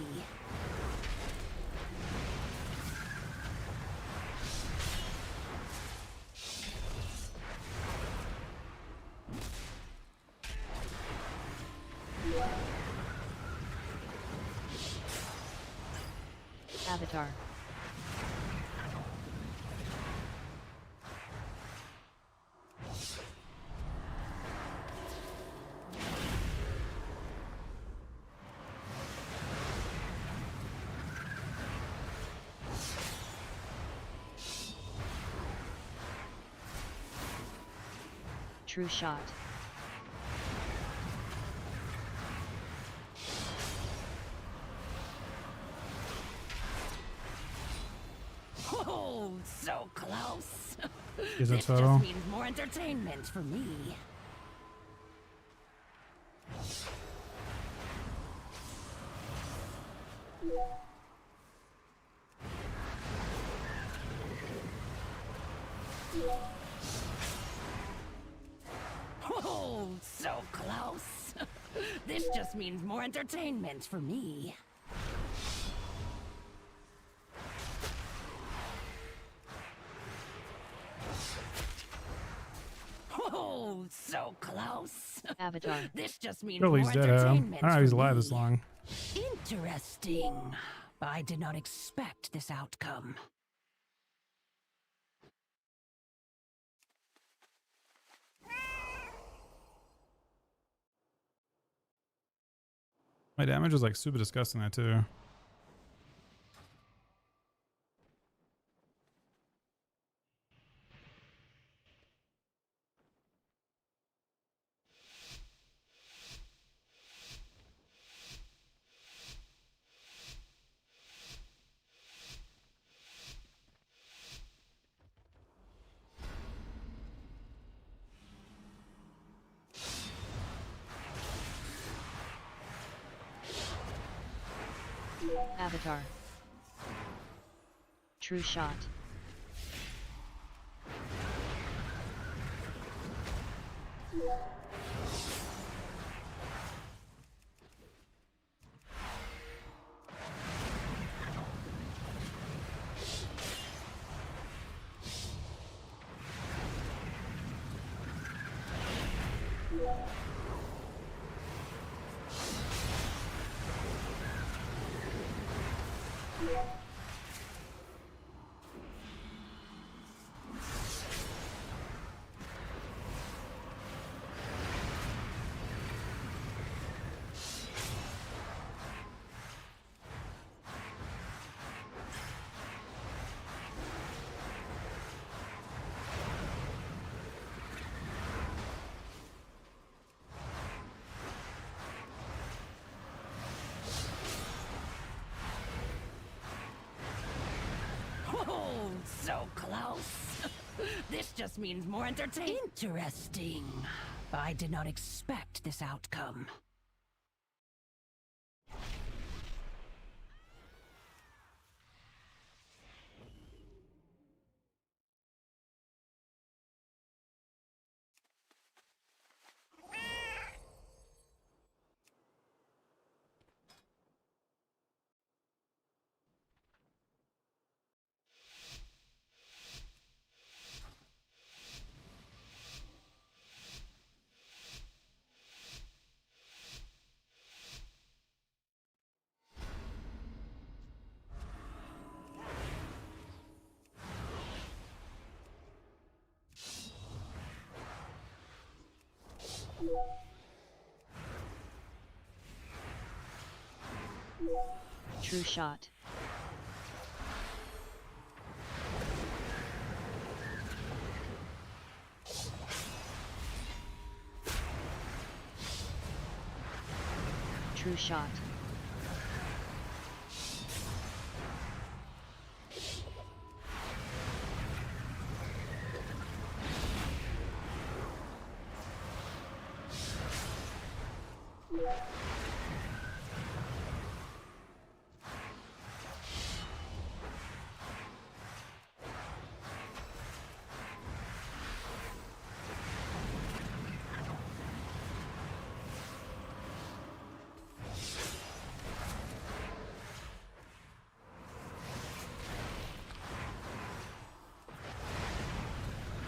Speaker 18: Avatar. True shot.
Speaker 15: Oh, so close.
Speaker 1: Is it
Speaker 15: This
Speaker 1: total?
Speaker 15: just means more entertainment for me. Oh, so close. This just means more entertainment for me. Oh, so close.
Speaker 18: Avatar.
Speaker 15: This just means
Speaker 1: Surely
Speaker 15: more
Speaker 1: he's dead. I
Speaker 15: entertainment
Speaker 1: don't know he's
Speaker 15: for
Speaker 1: alive
Speaker 15: me.
Speaker 1: this long.
Speaker 15: Interesting. I did not expect this outcome.
Speaker 1: My damage is like super disgusting there too.
Speaker 18: Avatar. True shot.
Speaker 15: Oh, so close. This just means more interesting. I did not expect this outcome.
Speaker 18: True shot. True shot.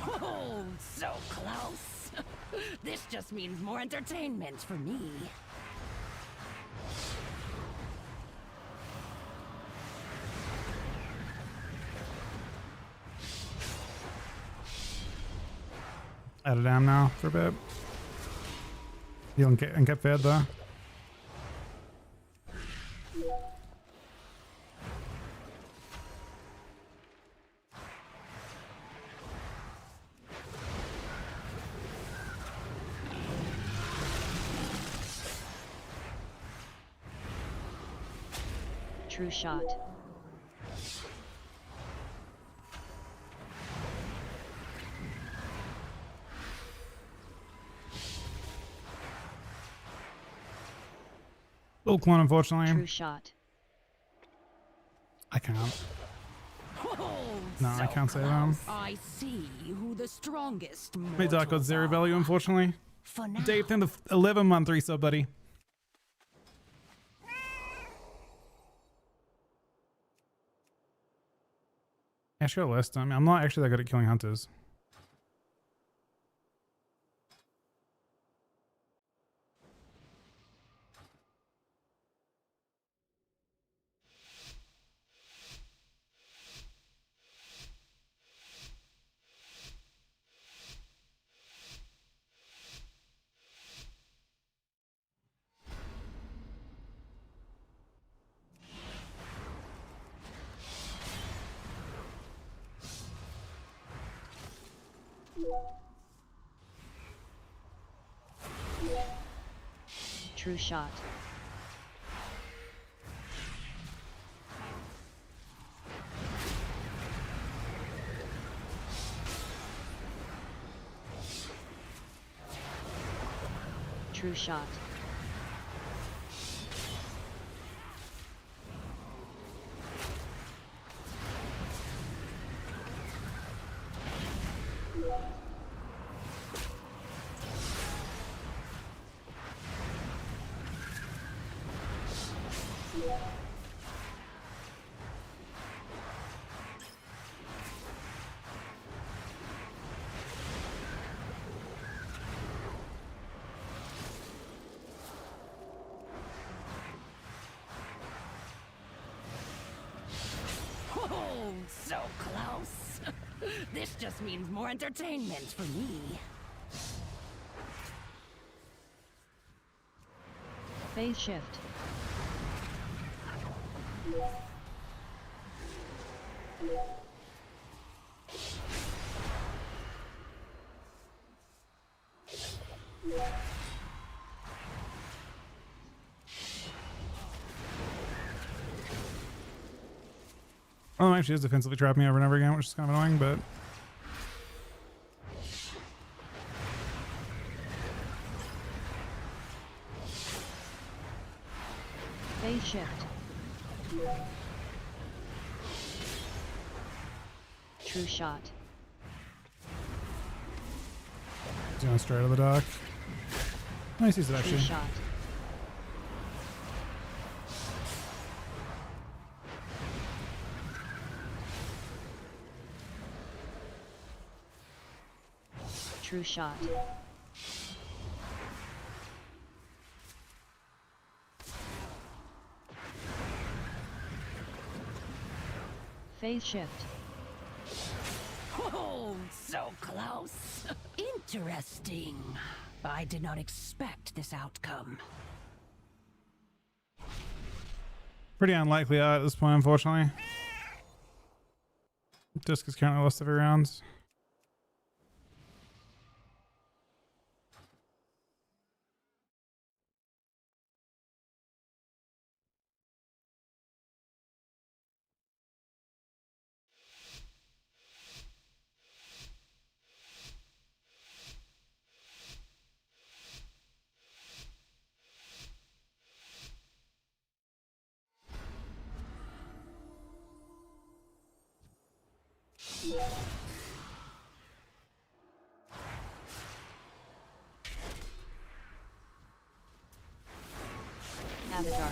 Speaker 15: Oh, so close. This just means more entertainment for me.
Speaker 1: Out of dam now for a bit. Heal and get fed though.
Speaker 18: True shot.
Speaker 1: Little clone, unfortunately.
Speaker 18: True shot.
Speaker 1: I can't.
Speaker 15: Oh,
Speaker 1: No, I can't say them.
Speaker 15: I see who the strongest
Speaker 1: My Dark got zero
Speaker 15: are.
Speaker 1: value, unfortunately.
Speaker 15: For now.
Speaker 1: Dave, thank the 11-month resub, buddy. I should list them. I'm not actually that good at killing hunters.
Speaker 18: True shot. True shot.
Speaker 15: Oh, so close. This just means more entertainment for me.
Speaker 18: Phase shift.
Speaker 1: Oh, actually, does defensively trap me over and over again, which is kind of annoying, but
Speaker 18: Phase shift. True shot.
Speaker 1: he's going straight to the dock. Nice use it,
Speaker 18: True
Speaker 1: actually.
Speaker 18: shot. True shot. Phase shift.
Speaker 15: Oh, so close. Interesting. I did not expect this outcome.
Speaker 1: Pretty unlikely at this point, unfortunately. Disc is currently lost every rounds.
Speaker 18: Avatar.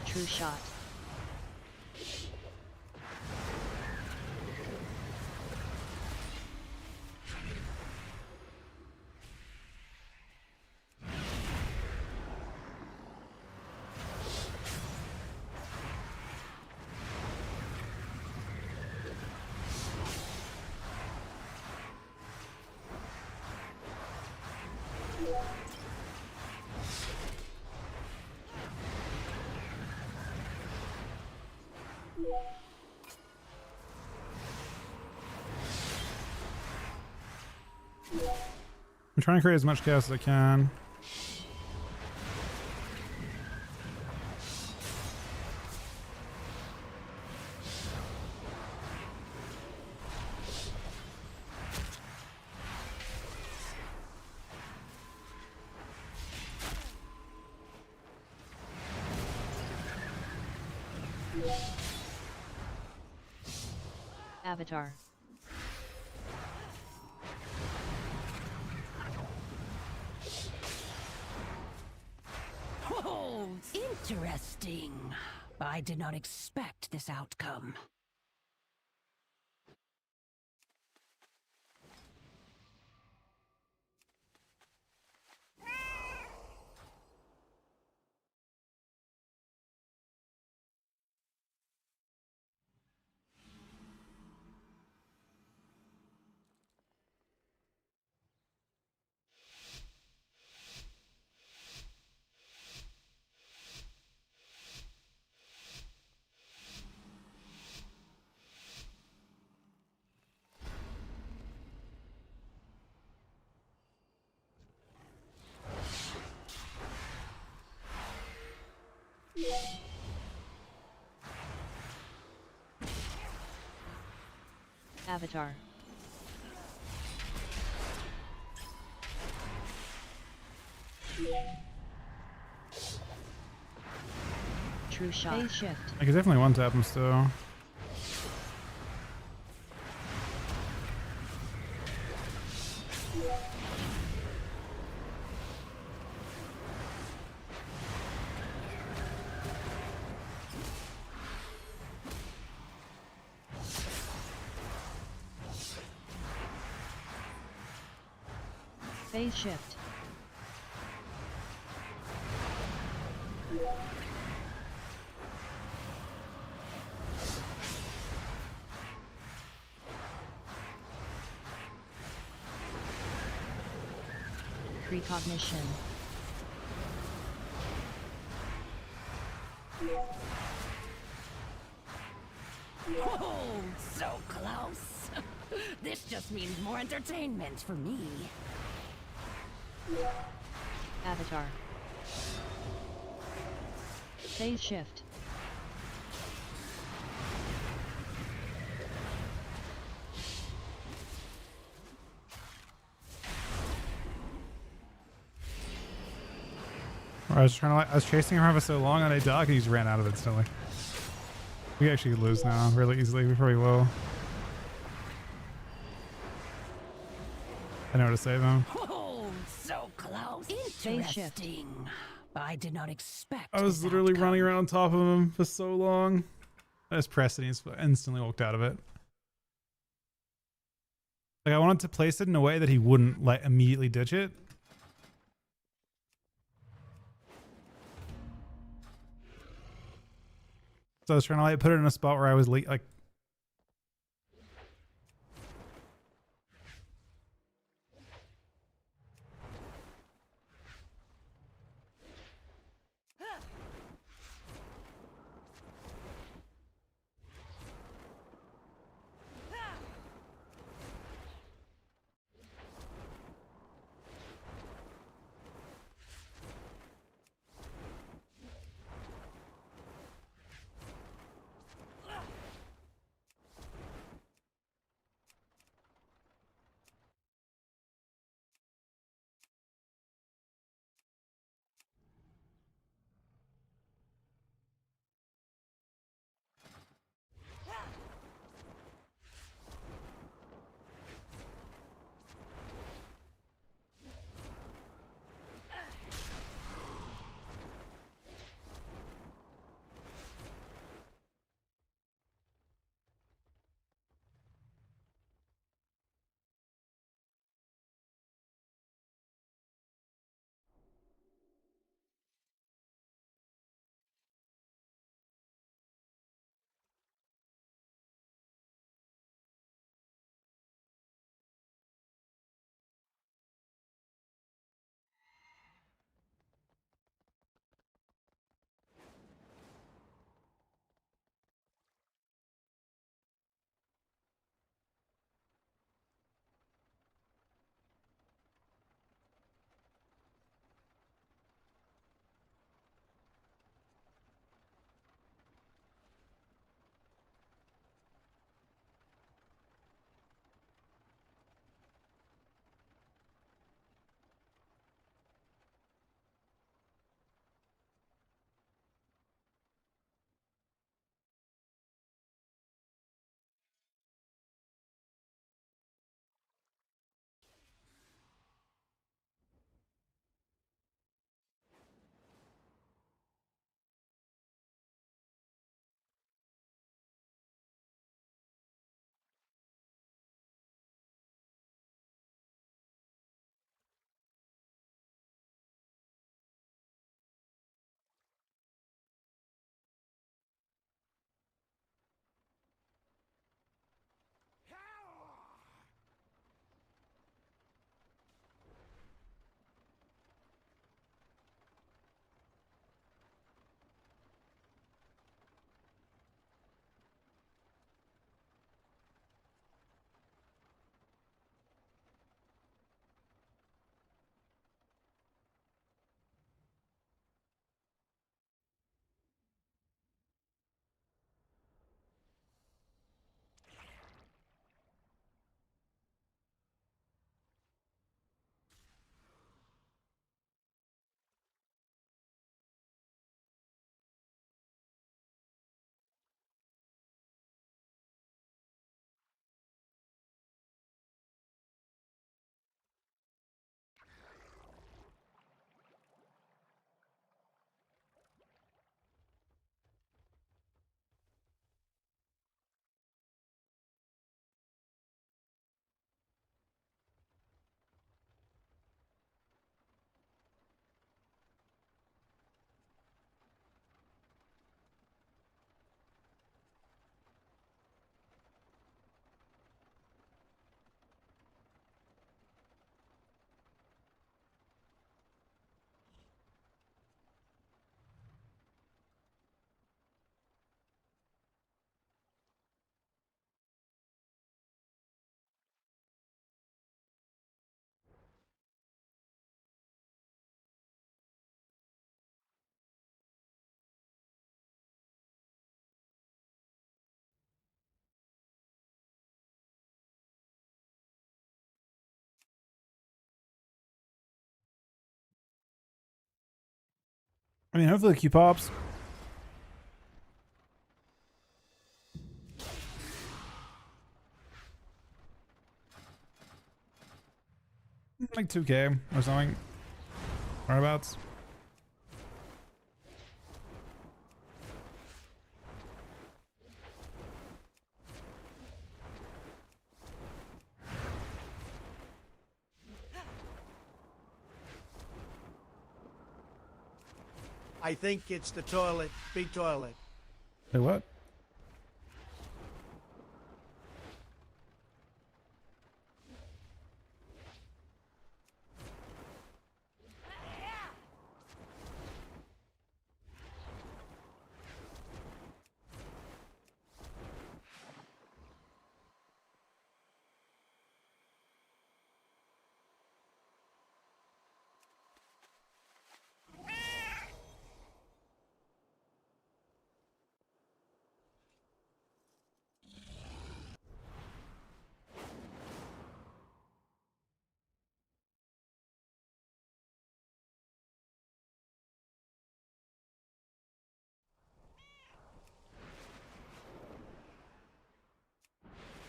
Speaker 18: True shot.
Speaker 1: I'm trying to create as much chaos as I can.
Speaker 18: Avatar.
Speaker 15: Oh, interesting. I did not expect this outcome.
Speaker 18: Avatar. True shot. Phase shift.
Speaker 1: I could definitely one tap him still.
Speaker 18: Phase shift. Precognition.
Speaker 15: Oh, so close. This just means more entertainment for me.
Speaker 18: Avatar. Phase shift.
Speaker 1: I was chasing him for so long and I died and he just ran out of it instantly. We actually could lose now really easily. We probably will. I know how to save him.
Speaker 15: Oh, so close. Interesting. I did not expect.
Speaker 1: I was literally running around on top of him for so long. I just pressed it and he instantly walked out of it. Like I wanted to place it in a way that he wouldn't like immediately ditch it. So I was trying to like put it in a spot where I was like I mean, hopefully the Q pops. Like 2K or something. Whereabouts?
Speaker 19: I think it's the toilet. Big toilet.
Speaker 1: Hey, what?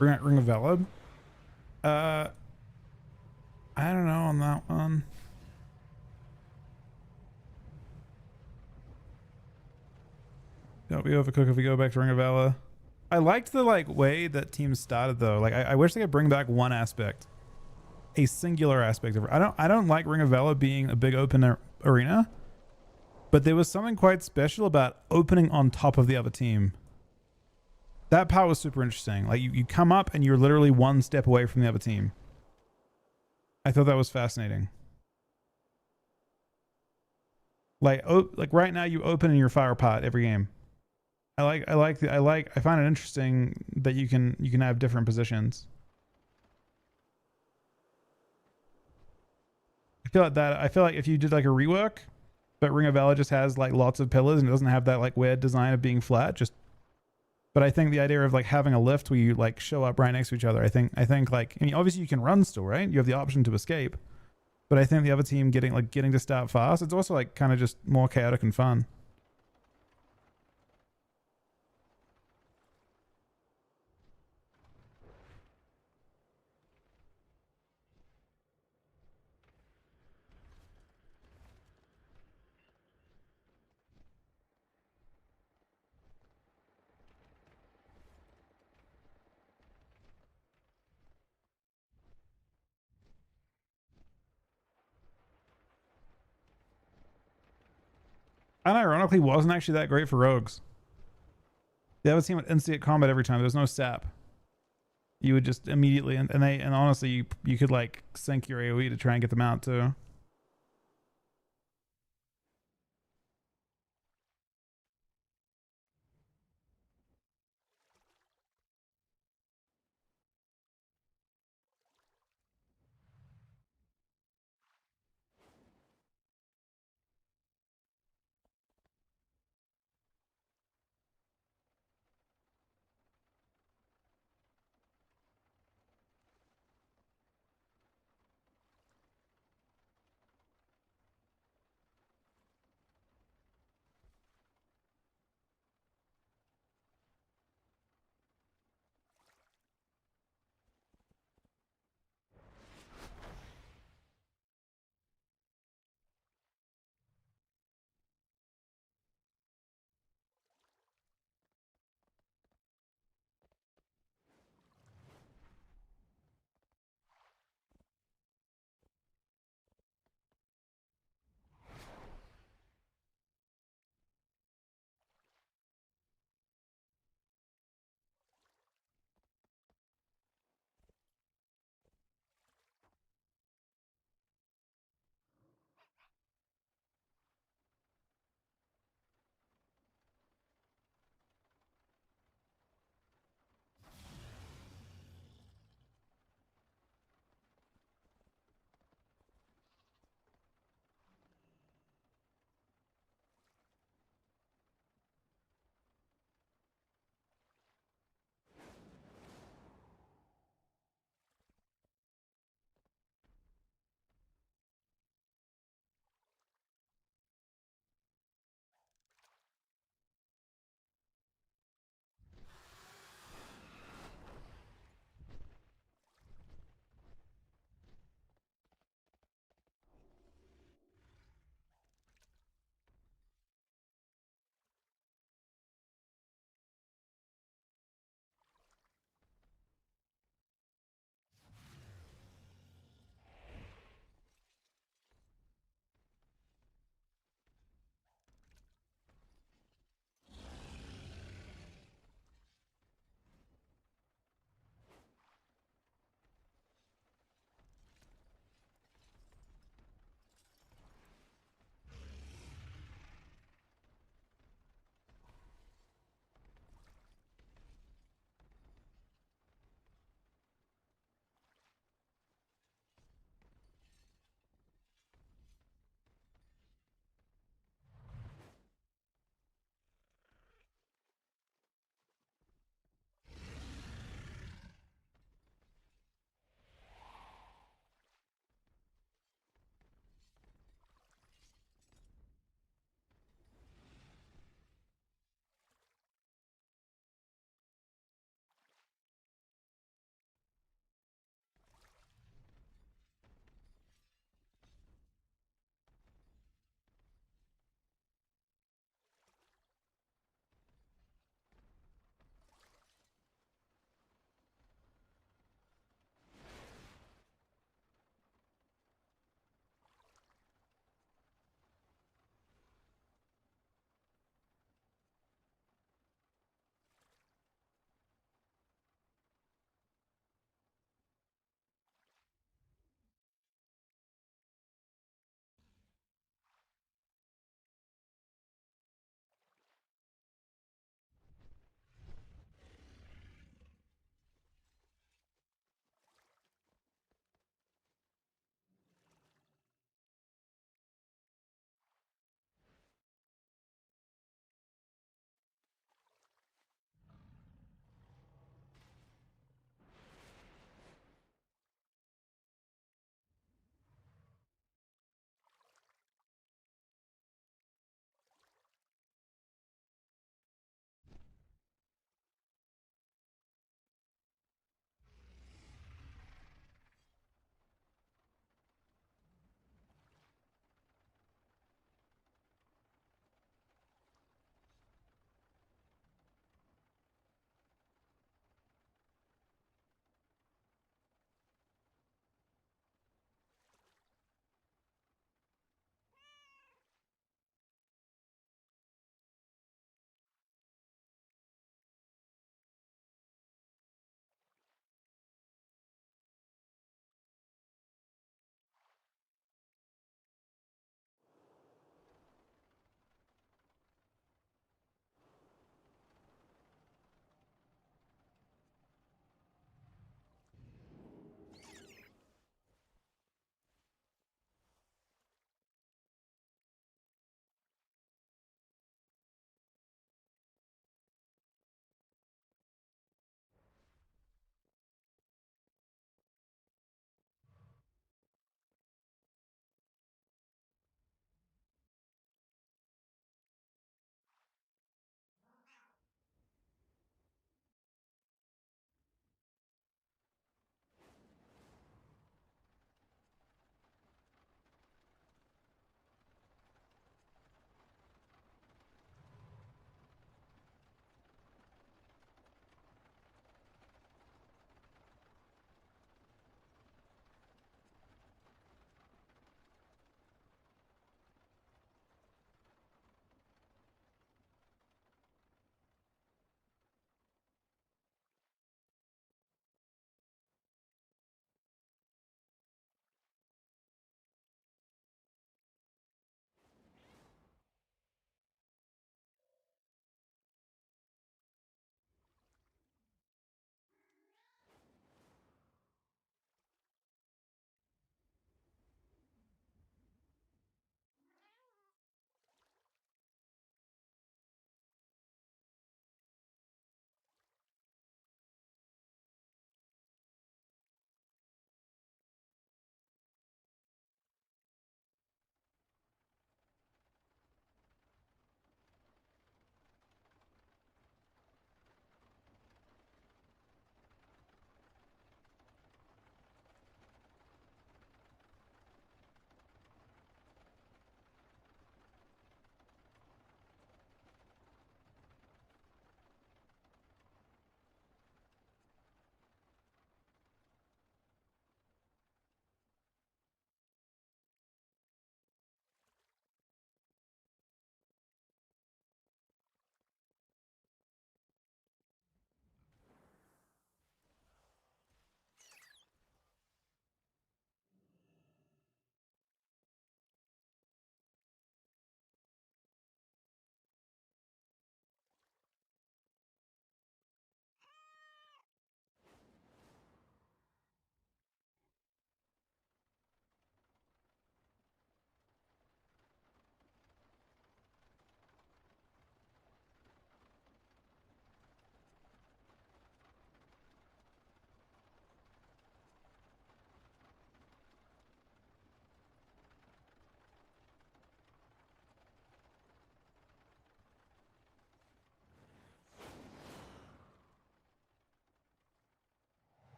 Speaker 1: Ring of Veleb? I don't know on that one. Don't be overcooked if we go back to Ring of Valor. I liked the like way that teams started though. Like I wish they could bring back one aspect, a singular aspect of it. I don't like Ring of Valor being a big open arena, but there was something quite special about opening on top of the other team. That part was super interesting. Like you come up and you're literally one step away from the other team. I thought that was fascinating. Like right now you open and you're fire apart every game. I find it interesting that you can have different positions. I feel like if you did like a rework, but Ring of Valor just has like lots of pillars and it doesn't have that like weird design of being flat, but I think the idea of like having a lift where you like show up right next to each other, I think like, I mean, obviously you can run still, right? You have the option to escape, but I think the other team getting to start fast, it's also like kind of just more chaotic and fun. And ironically wasn't actually that great for rogues. The other team would instigate combat every time. There was no sap. You would just immediately and honestly you could like sync your AoE to try and get them out too.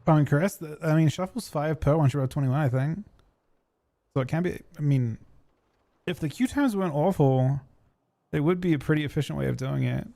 Speaker 1: Oh, and Chris, I mean, shuffle's 5 per once you're about 21, I think. So it can be, I mean, if the queue times weren't awful, it would be a pretty efficient way of doing it.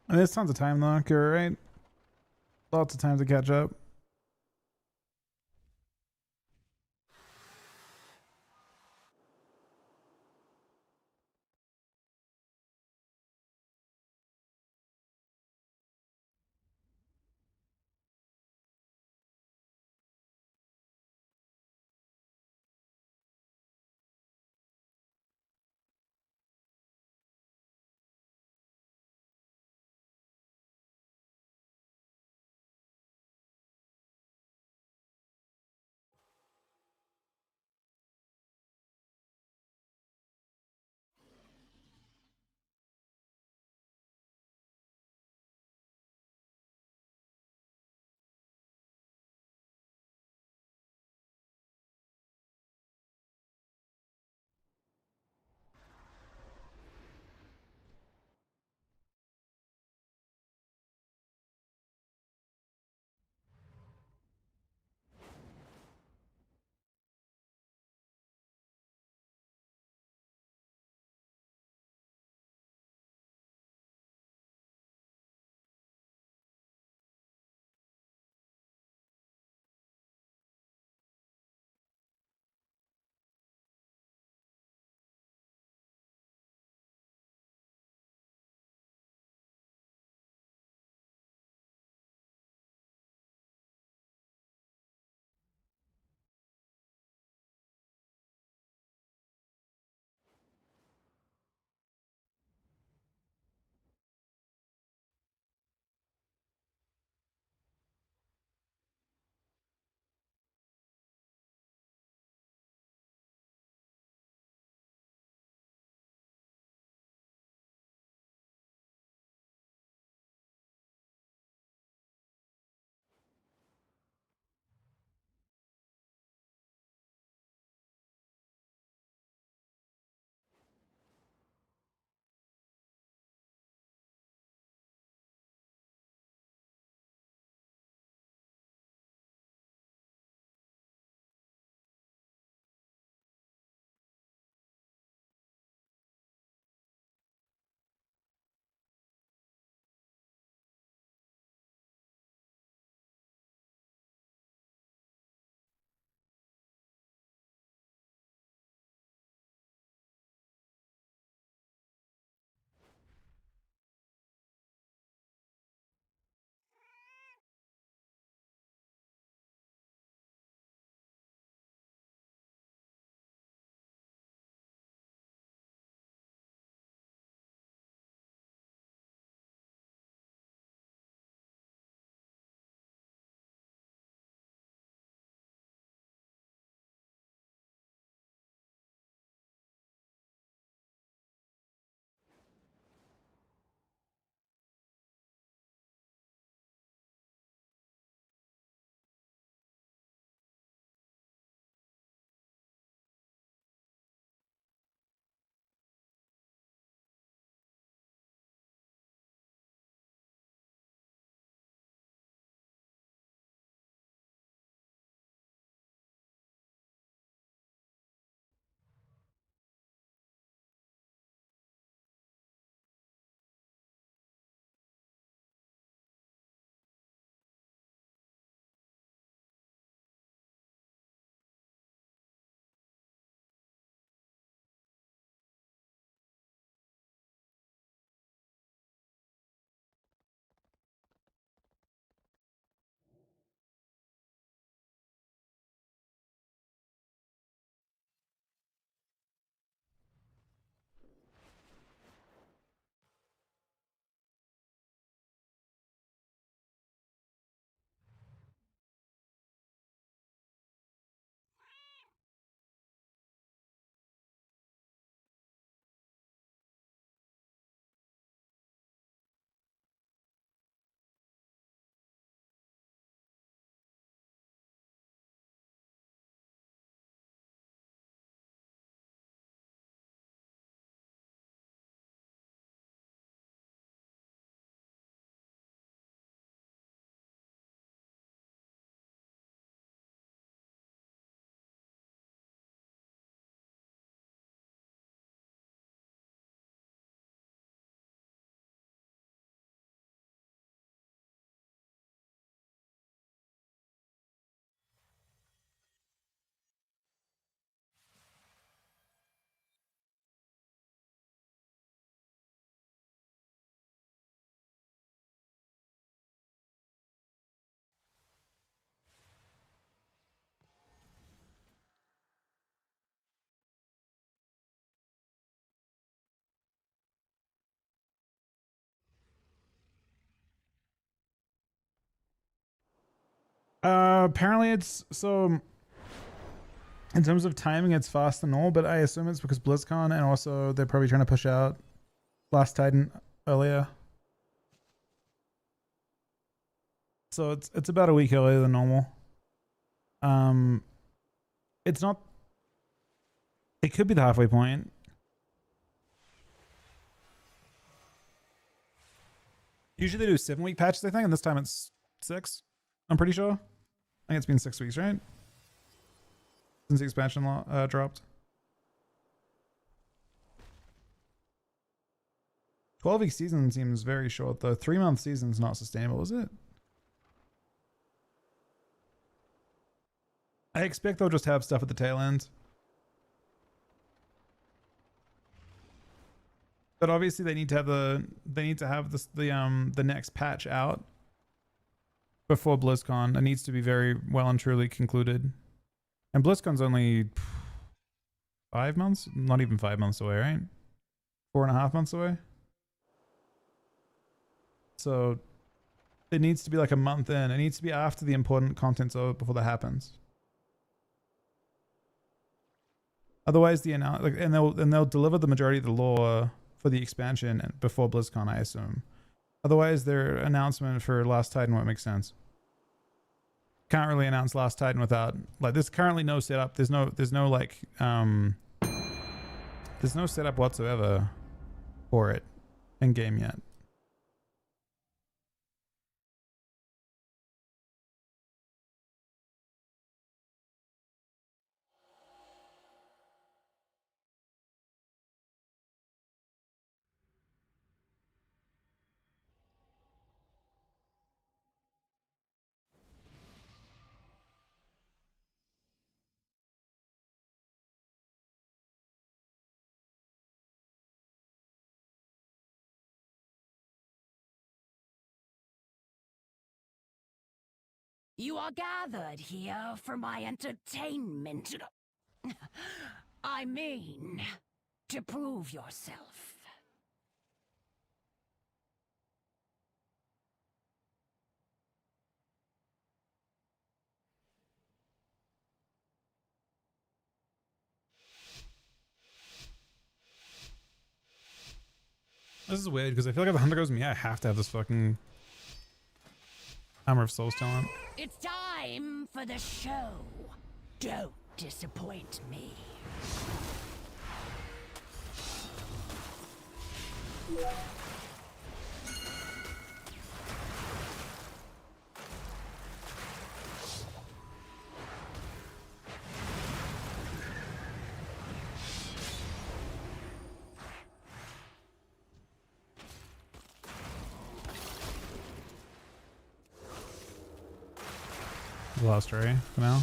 Speaker 1: And there's tons of time though, Kira, right? Lots of time to catch up. Apparently it's so. In terms of timing, it's fast and all, but I assume it's because BlizzCon, and also they're probably trying to push out Last Titan earlier. So it's about a week earlier than normal. It's not. It could be the halfway point. Usually they do 7-week patches, I think, and this time it's 6. I'm pretty sure. I think it's been 6 weeks, right? Since the expansion dropped. 12-week season seems very short, though. 3-month season's not sustainable, is it? I expect they'll just have stuff at the tail end. But obviously they need to have the next patch out before BlizzCon. It needs to be very well and truly concluded. And BlizzCon's only 5 months? Not even 5 months away, right? 4.5 months away. So it needs to be like a month in. It needs to be after the important content's over before that happens. Otherwise, they'll deliver the majority of the lore for the expansion before BlizzCon, I assume. Otherwise, their announcement for Last Titan won't make sense. Can't really announce Last Titan without there's currently no setup. There's no setup whatsoever for it in game yet.
Speaker 15: You are gathered here for my entertainment. I mean, to prove yourself.
Speaker 1: This is weird because I feel like if the hunter goes me, I have to have this fucking Hammer of Souls talent.
Speaker 15: It's time for the show. Don't disappoint me.
Speaker 1: Lost Ray for now.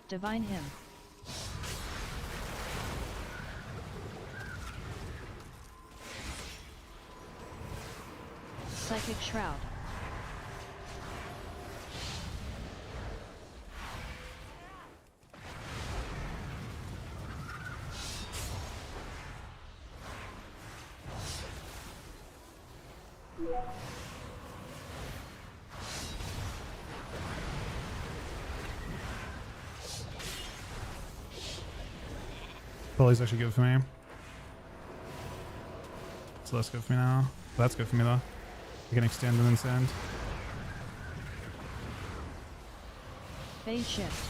Speaker 18: Divine Hymn. Psychic Shroud.
Speaker 1: Bully's actually good for me. So that's good for me now. That's good for me though. I can extend and then send.
Speaker 18: Phase shift.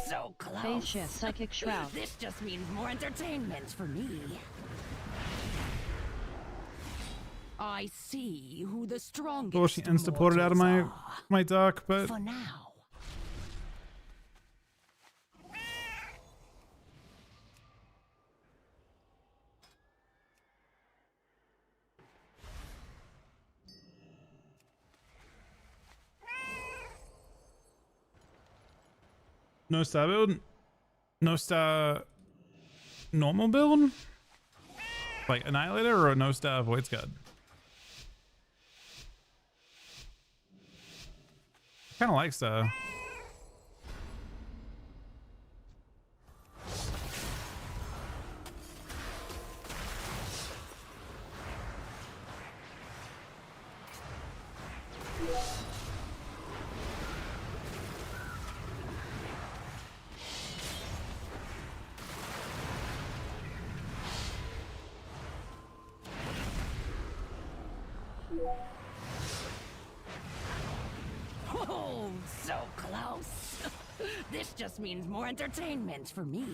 Speaker 15: So close.
Speaker 18: Phase shift, Psychic Shroud.
Speaker 15: This just means more entertainment for me. I see who the strongest
Speaker 1: Well, she insta-ported out of
Speaker 15: mortals
Speaker 1: my
Speaker 15: are.
Speaker 1: dock, but
Speaker 15: For now.
Speaker 1: no star build, no star normal build, like Annihilator or no star Void Guard. Kind of like star.
Speaker 15: Oh, so close. This just means more entertainment for me.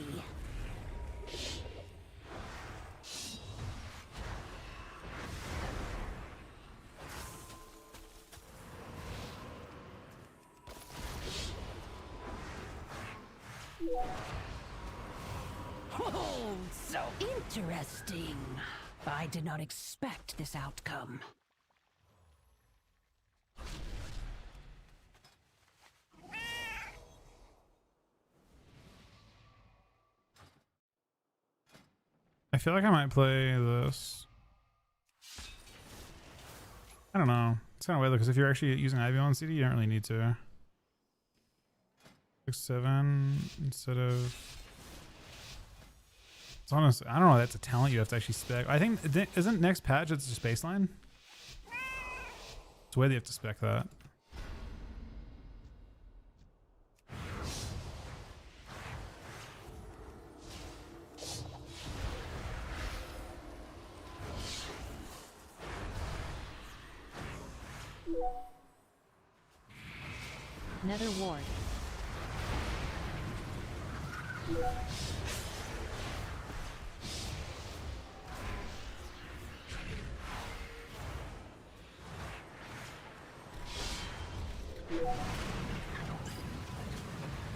Speaker 15: Oh, so interesting. I did not expect this outcome.
Speaker 1: I feel like I might play this. I don't know. It's kind of weird because if you're actually using Ivy on CD, you don't really need to. 6-7 instead of. It's honest. I don't know. That's a talent you have to actually spec. I think isn't next patch it's just baseline. It's weird you have to spec that.
Speaker 18: Nether Ward.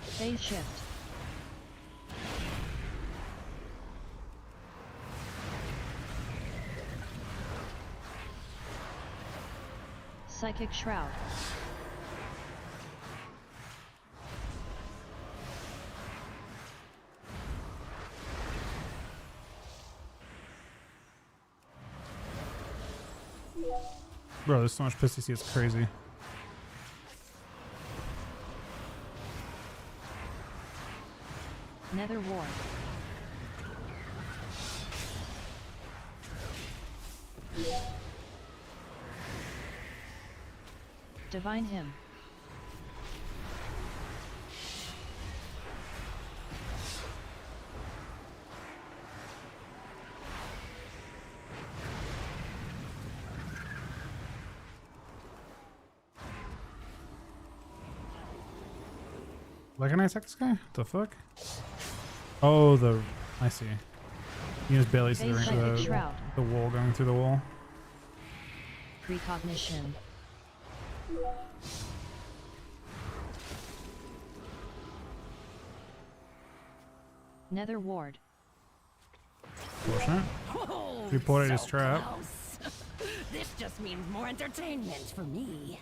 Speaker 18: Phase shift. Psychic Shroud.
Speaker 1: Bro, there's so much PCC, it's crazy.
Speaker 18: Nether Ward. Divine Hymn.
Speaker 1: Why can I attack this guy? What the fuck? Oh, I see. You just barely see the wall going through the wall.
Speaker 18: Precognition. Nether Ward.
Speaker 1: Fortunate.
Speaker 15: Oh,
Speaker 1: Reported
Speaker 15: so
Speaker 1: his trap.
Speaker 15: close. This just means more entertainment for me.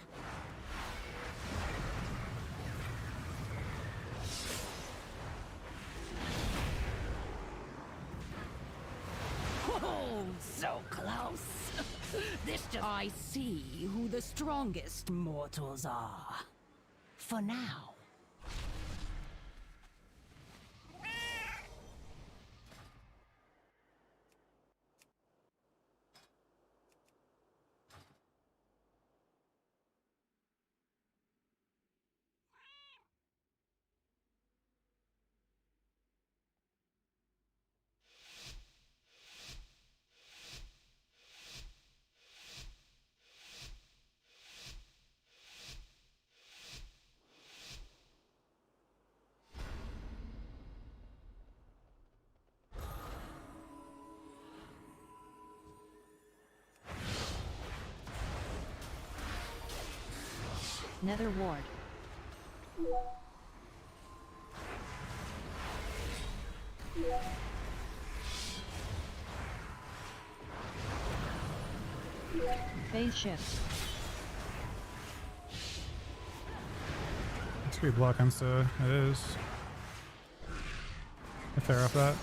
Speaker 15: Oh, so close. This just... I see who the strongest mortals are. For now.
Speaker 18: Nether ward. Phase shift.
Speaker 8: It's pretty block insta. It is. I fair off that.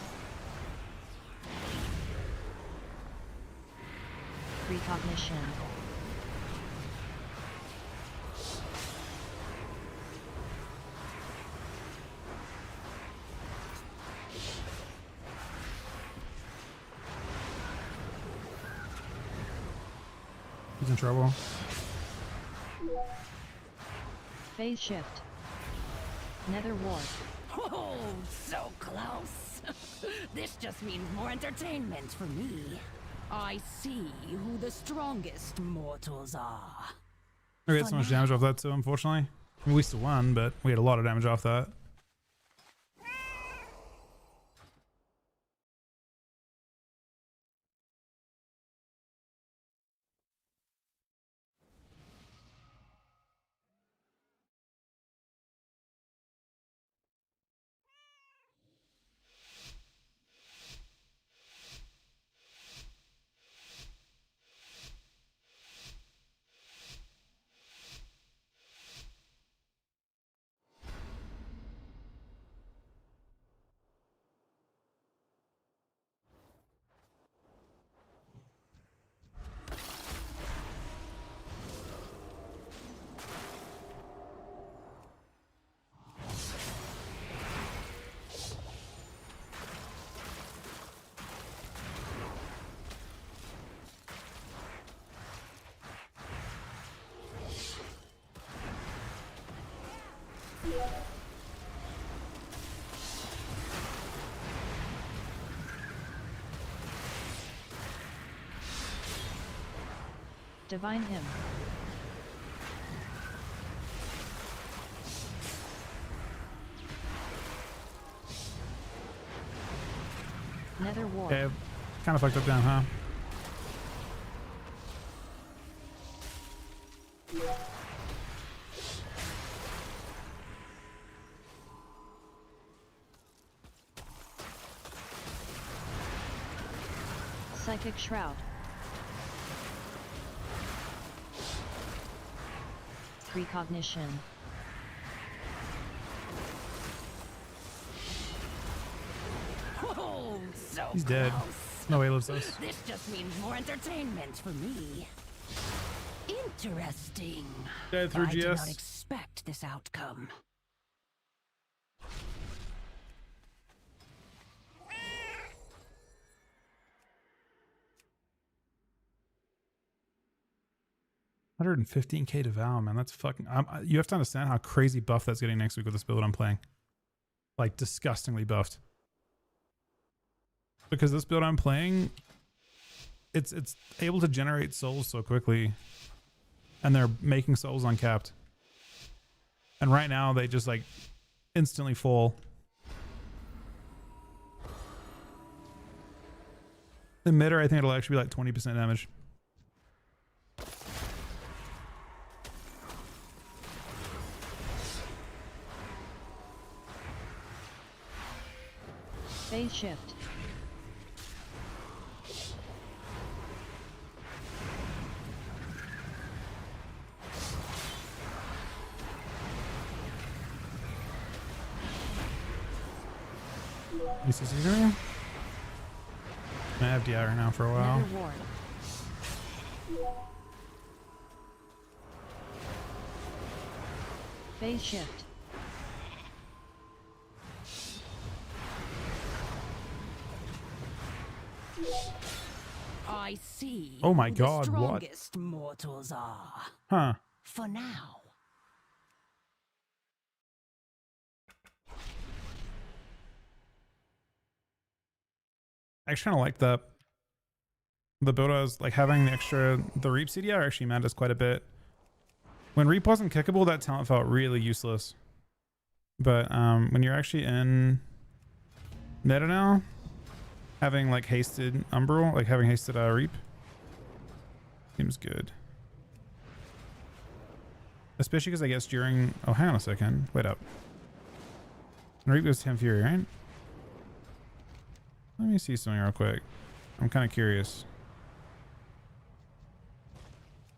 Speaker 18: Precognition.
Speaker 8: He's in trouble.
Speaker 18: Phase shift. Nether ward.
Speaker 15: Oh, so close. This just means more entertainment for me. I see who the strongest mortals are.
Speaker 8: We had so much damage off that too, unfortunately. I mean, we still won, but we had a lot of damage off that.
Speaker 18: Divine him. Nether ward.
Speaker 8: Okay, kind of fucked up down, huh?
Speaker 18: Psychic shroud. Precognition.
Speaker 15: Oh, so
Speaker 8: He's dead.
Speaker 15: close.
Speaker 8: No way he lives this.
Speaker 15: This just means more entertainment for me. Interesting.
Speaker 8: Dead through
Speaker 15: I did not
Speaker 8: GS.
Speaker 15: expect this outcome.
Speaker 8: $115k to Val, man. That's fucking. You have to understand how crazy buff that's getting next week with this build I'm playing. Like disgustingly buffed. Because this build I'm playing, it's able to generate souls so quickly, and they're making souls uncapped. And right now they just like instantly fall. The mitter, I think it'll actually be like 20% damage.
Speaker 18: Phase shift.
Speaker 8: UCC area? I have DI right now for a while.
Speaker 18: Nether ward. Phase shift.
Speaker 15: I see.
Speaker 8: Oh my
Speaker 15: who
Speaker 8: God,
Speaker 15: the
Speaker 8: what?
Speaker 15: strongest mortals are.
Speaker 8: Huh.
Speaker 15: For now.
Speaker 8: I actually kind of like that. The build I was like having the Reap CDR actually matters quite a bit. When Reap wasn't kickable, that talent felt really useless. But when you're actually in meta now, having like hasted Umbral, like having hasted Reap, seems good. Especially because I guess during... Oh, hang on a second. Wait up. Reap goes 10 Fury, right? Let me see something real quick. I'm kind of curious.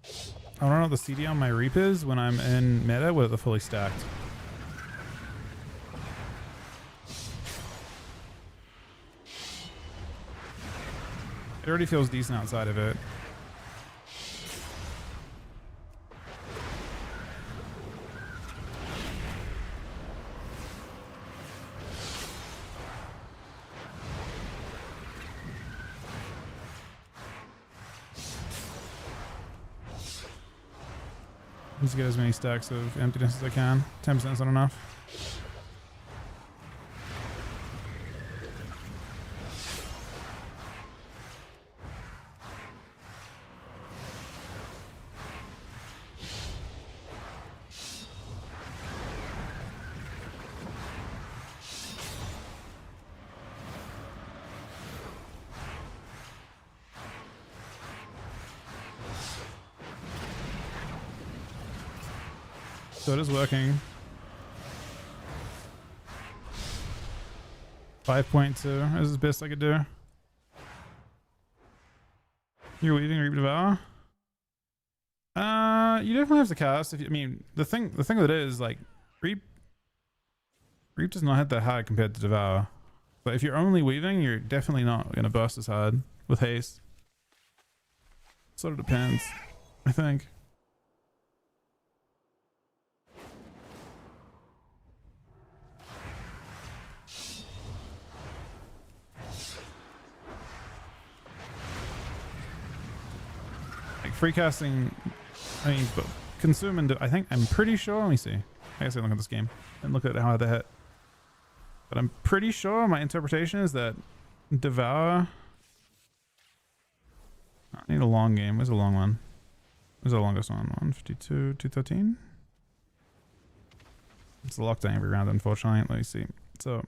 Speaker 8: I don't know what the CD on my Reap is when I'm in meta with it fully stacked. It already feels decent outside of it. Let's get as many stacks of emptiness as I can. 10%'s not enough. So it is working. 5.2 is the best I could do. You're weaving Reap Devour? You definitely have to cast if you, I mean the thing with it is like Reap does not hit that hard compared to Devour. But if you're only weaving, you're definitely not gonna burst as hard with haste. Sort of depends, I think. Free casting, I mean, but consume and I'm pretty sure. Let me see. I guess I look at this game and look at how they hit. But I'm pretty sure my interpretation is that Devour. I need a long game. Where's the long one? Where's the longest one? 152, 213. It's a lockdown every round, unfortunately. Let me see. So,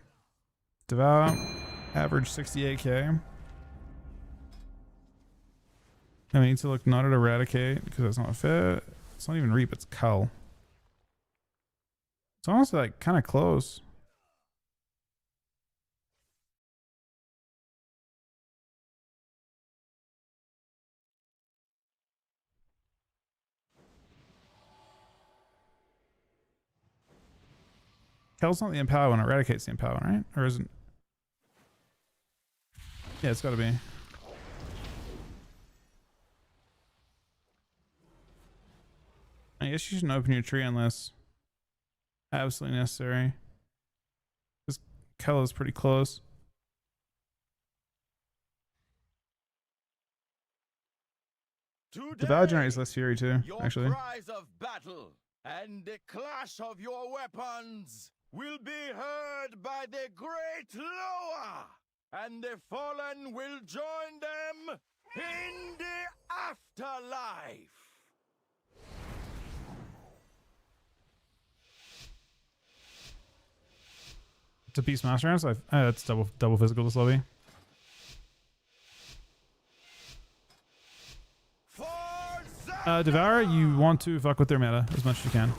Speaker 8: Devour, average 68k. I need to look not at Eradicate because that's not fair. It's not even Reap, it's Cull. It's honestly like kind of close. Cull's not the Empower one, Eradicate's the Empower, right? Or isn't? Yeah, it's gotta be. I guess you shouldn't open your tree unless absolutely necessary. This Cull is pretty close. Devour generates less fury too, actually.
Speaker 17: Your cries of battle and the clash of your weapons will be heard by the great Loa, and the fallen will join them in the afterlife.
Speaker 8: It's a Beast Master round, so it's double physical this lobby. Devour, you want to fuck with their meta as much as you can.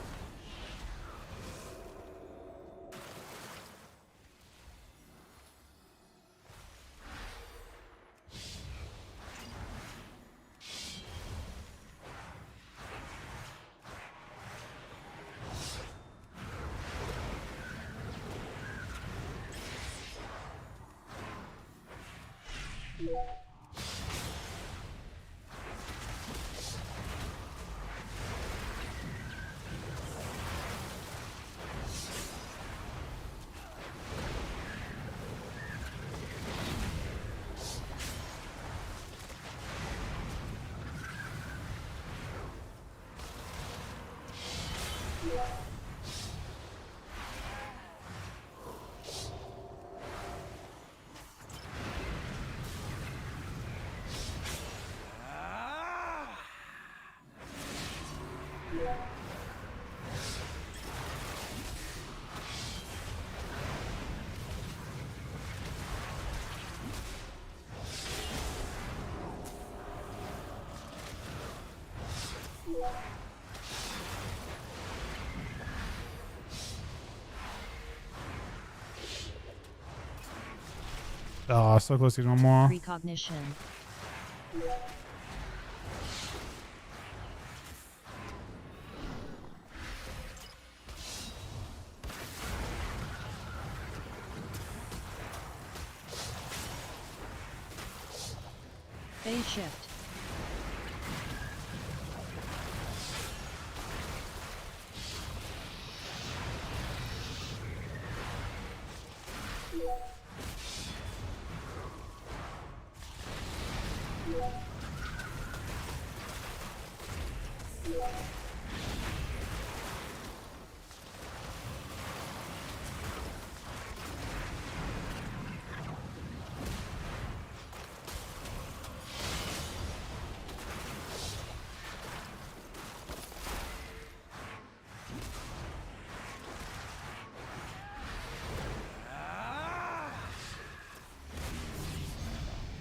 Speaker 8: Oh, so close to one more.
Speaker 18: Precognition. Phase shift.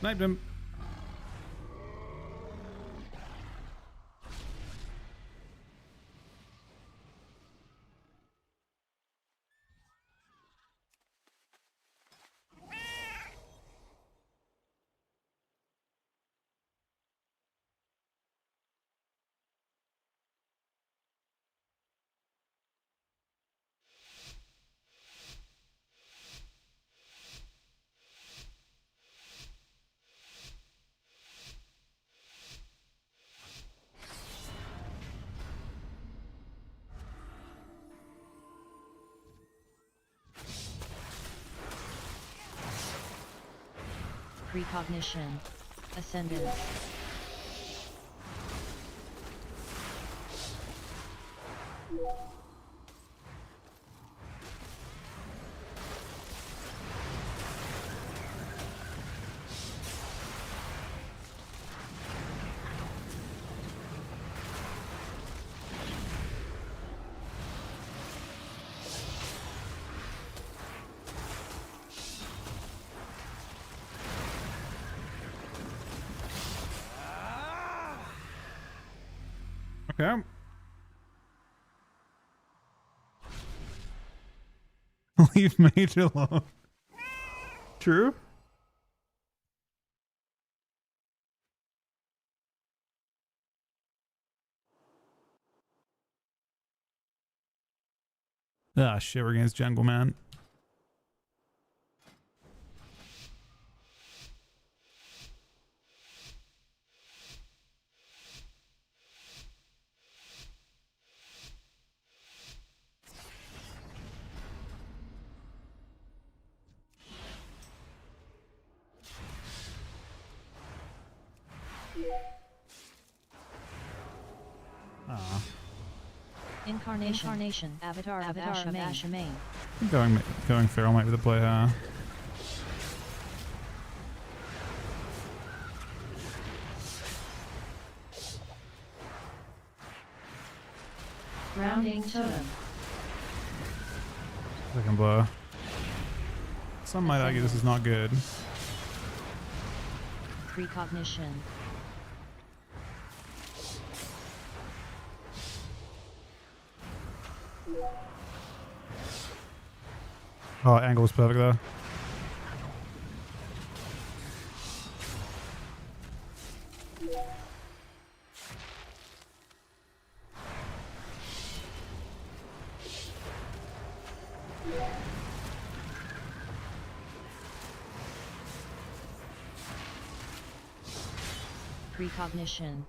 Speaker 8: Sniped him.
Speaker 18: Precognition. Ascendance.
Speaker 8: Okay. Leave Mage alone. True. Ah, shit, we're against Jungle Man. Ah.
Speaker 18: Incarnation. Avatar of Ashamain.
Speaker 8: Going feral might be the play, huh?
Speaker 18: Grounding totem.
Speaker 8: Second blow. Some might argue this is not good.
Speaker 18: Precognition.
Speaker 8: Oh, angle was perfect there.
Speaker 18: Precognition.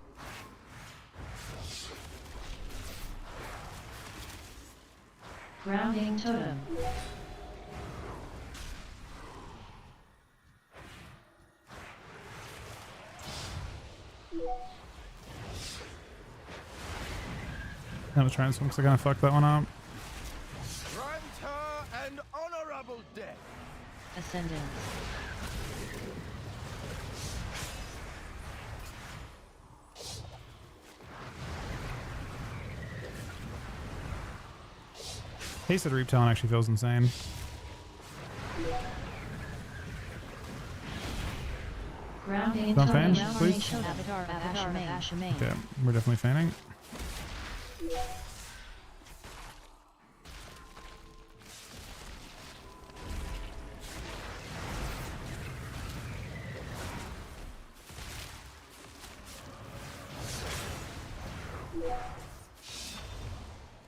Speaker 18: Grounding totem.
Speaker 8: Have a transform because I kind of fucked that one up.
Speaker 17: Grant her an honorable death.
Speaker 18: Ascendance.
Speaker 8: Hasted Reap Talon actually feels insane.
Speaker 18: Grounding
Speaker 8: Don't
Speaker 18: totem.
Speaker 8: fan, please.
Speaker 18: Avatar of Ashamain.
Speaker 8: Okay, we're definitely fanning.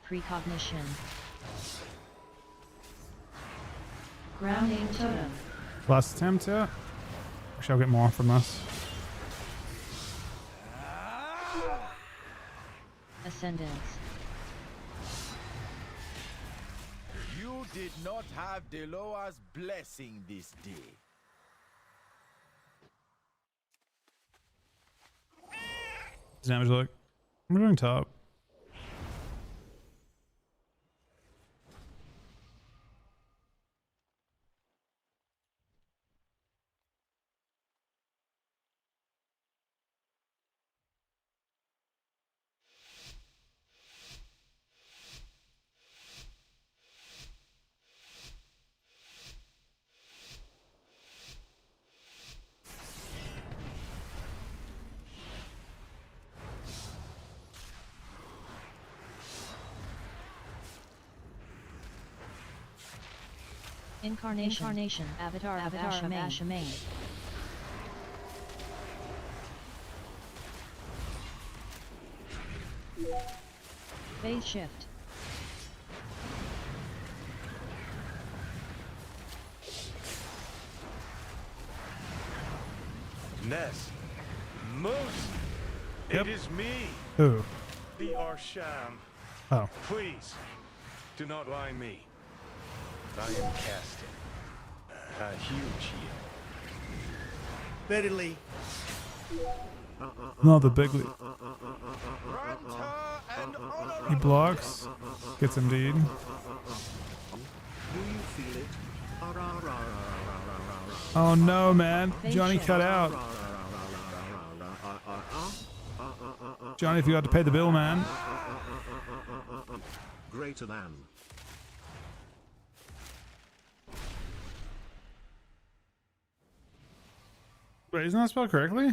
Speaker 18: Precognition. Grounding totem.
Speaker 8: Last attempt, yeah. Wish I'll get more from this.
Speaker 18: Ascendance.
Speaker 17: You did not have Deloa's blessing this day.
Speaker 8: Damage look. I'm doing top.
Speaker 18: Incarnation. Avatar of Ashamain. Phase shift.
Speaker 7: Ness. Moose.
Speaker 8: Yep.
Speaker 7: It is me.
Speaker 8: Who?
Speaker 7: The Arsham.
Speaker 8: Oh.
Speaker 7: Please, do not lie me. I am casting a huge heal.
Speaker 19: Verily.
Speaker 8: No, the big lead. He blocks. Gets indeed.
Speaker 19: Do you feel it?
Speaker 8: Oh no, man. Johnny cut out. Johnny forgot to pay the bill, man.
Speaker 2: Greater than.
Speaker 8: Wait, isn't that spelled correctly?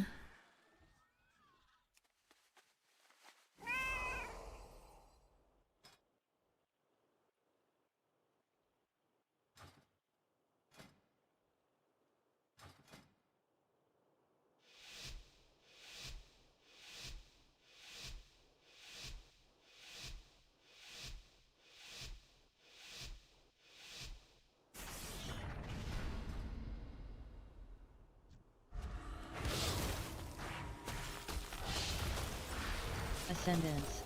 Speaker 18: Ascendance.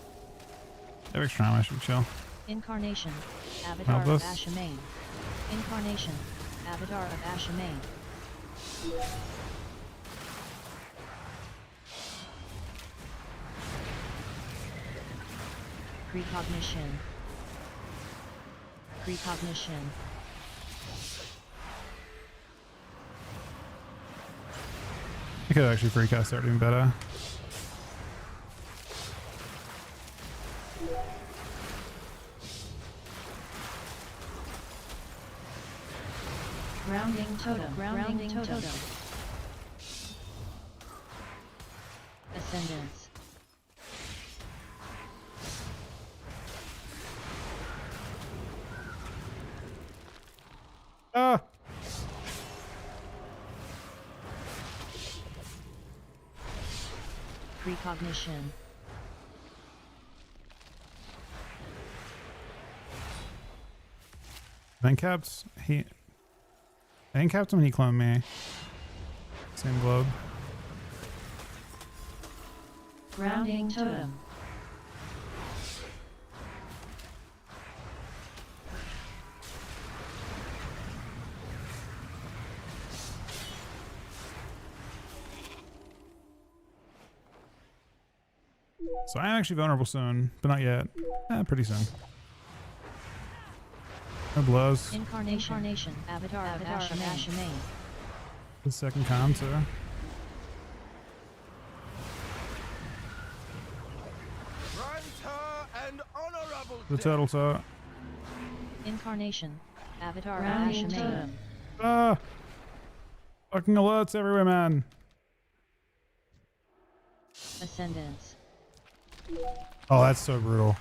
Speaker 8: Every time I should chill.
Speaker 18: Incarnation. Avatar of
Speaker 8: Helpless.
Speaker 18: Ashamain. Incarnation. Avatar of Ashamain. Precognition. Precognition.
Speaker 8: I could actually free cast start doing better.
Speaker 18: Grounding totem. Grounding totem. Ascendance.
Speaker 8: Ah!
Speaker 18: Precognition.
Speaker 8: Then capped. He. I think capped him when he cloned me. Same globe.
Speaker 18: Grounding totem.
Speaker 8: So I am actually vulnerable soon, but not yet. Pretty soon. No blows.
Speaker 18: Incarnation. Avatar of Ashamain.
Speaker 8: The second con, so. The turtle saw.
Speaker 18: Incarnation. Avatar of Ashamain.
Speaker 8: Ah! Fucking alerts everywhere, man.
Speaker 18: Ascendance.
Speaker 8: Oh, that's so brutal.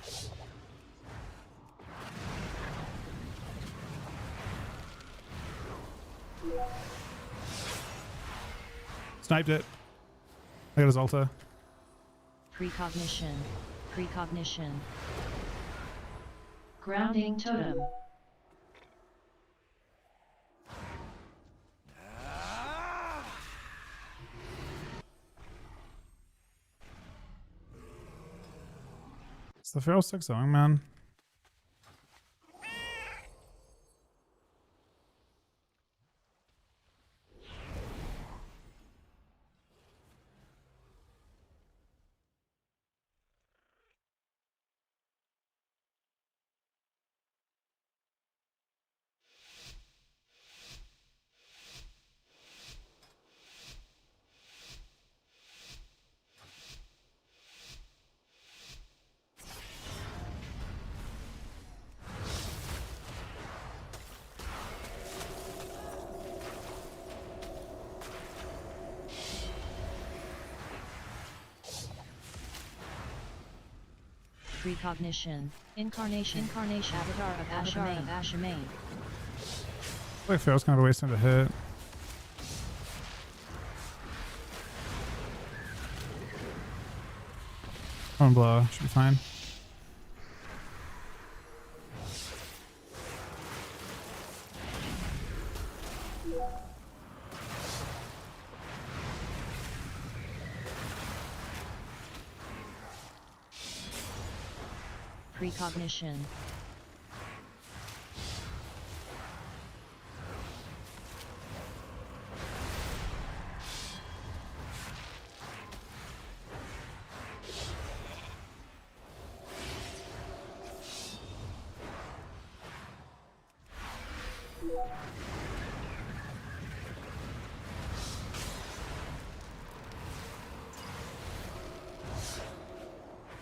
Speaker 8: Sniped it. I got his ulta.
Speaker 18: Precognition. Precognition. Grounding totem.
Speaker 8: Is the Feral Six going, man?
Speaker 18: Precognition. Incarnation. Avatar of Ashamain.
Speaker 8: Like Feral's kind of a waste time to hit. One blow, should be fine.
Speaker 18: Precognition.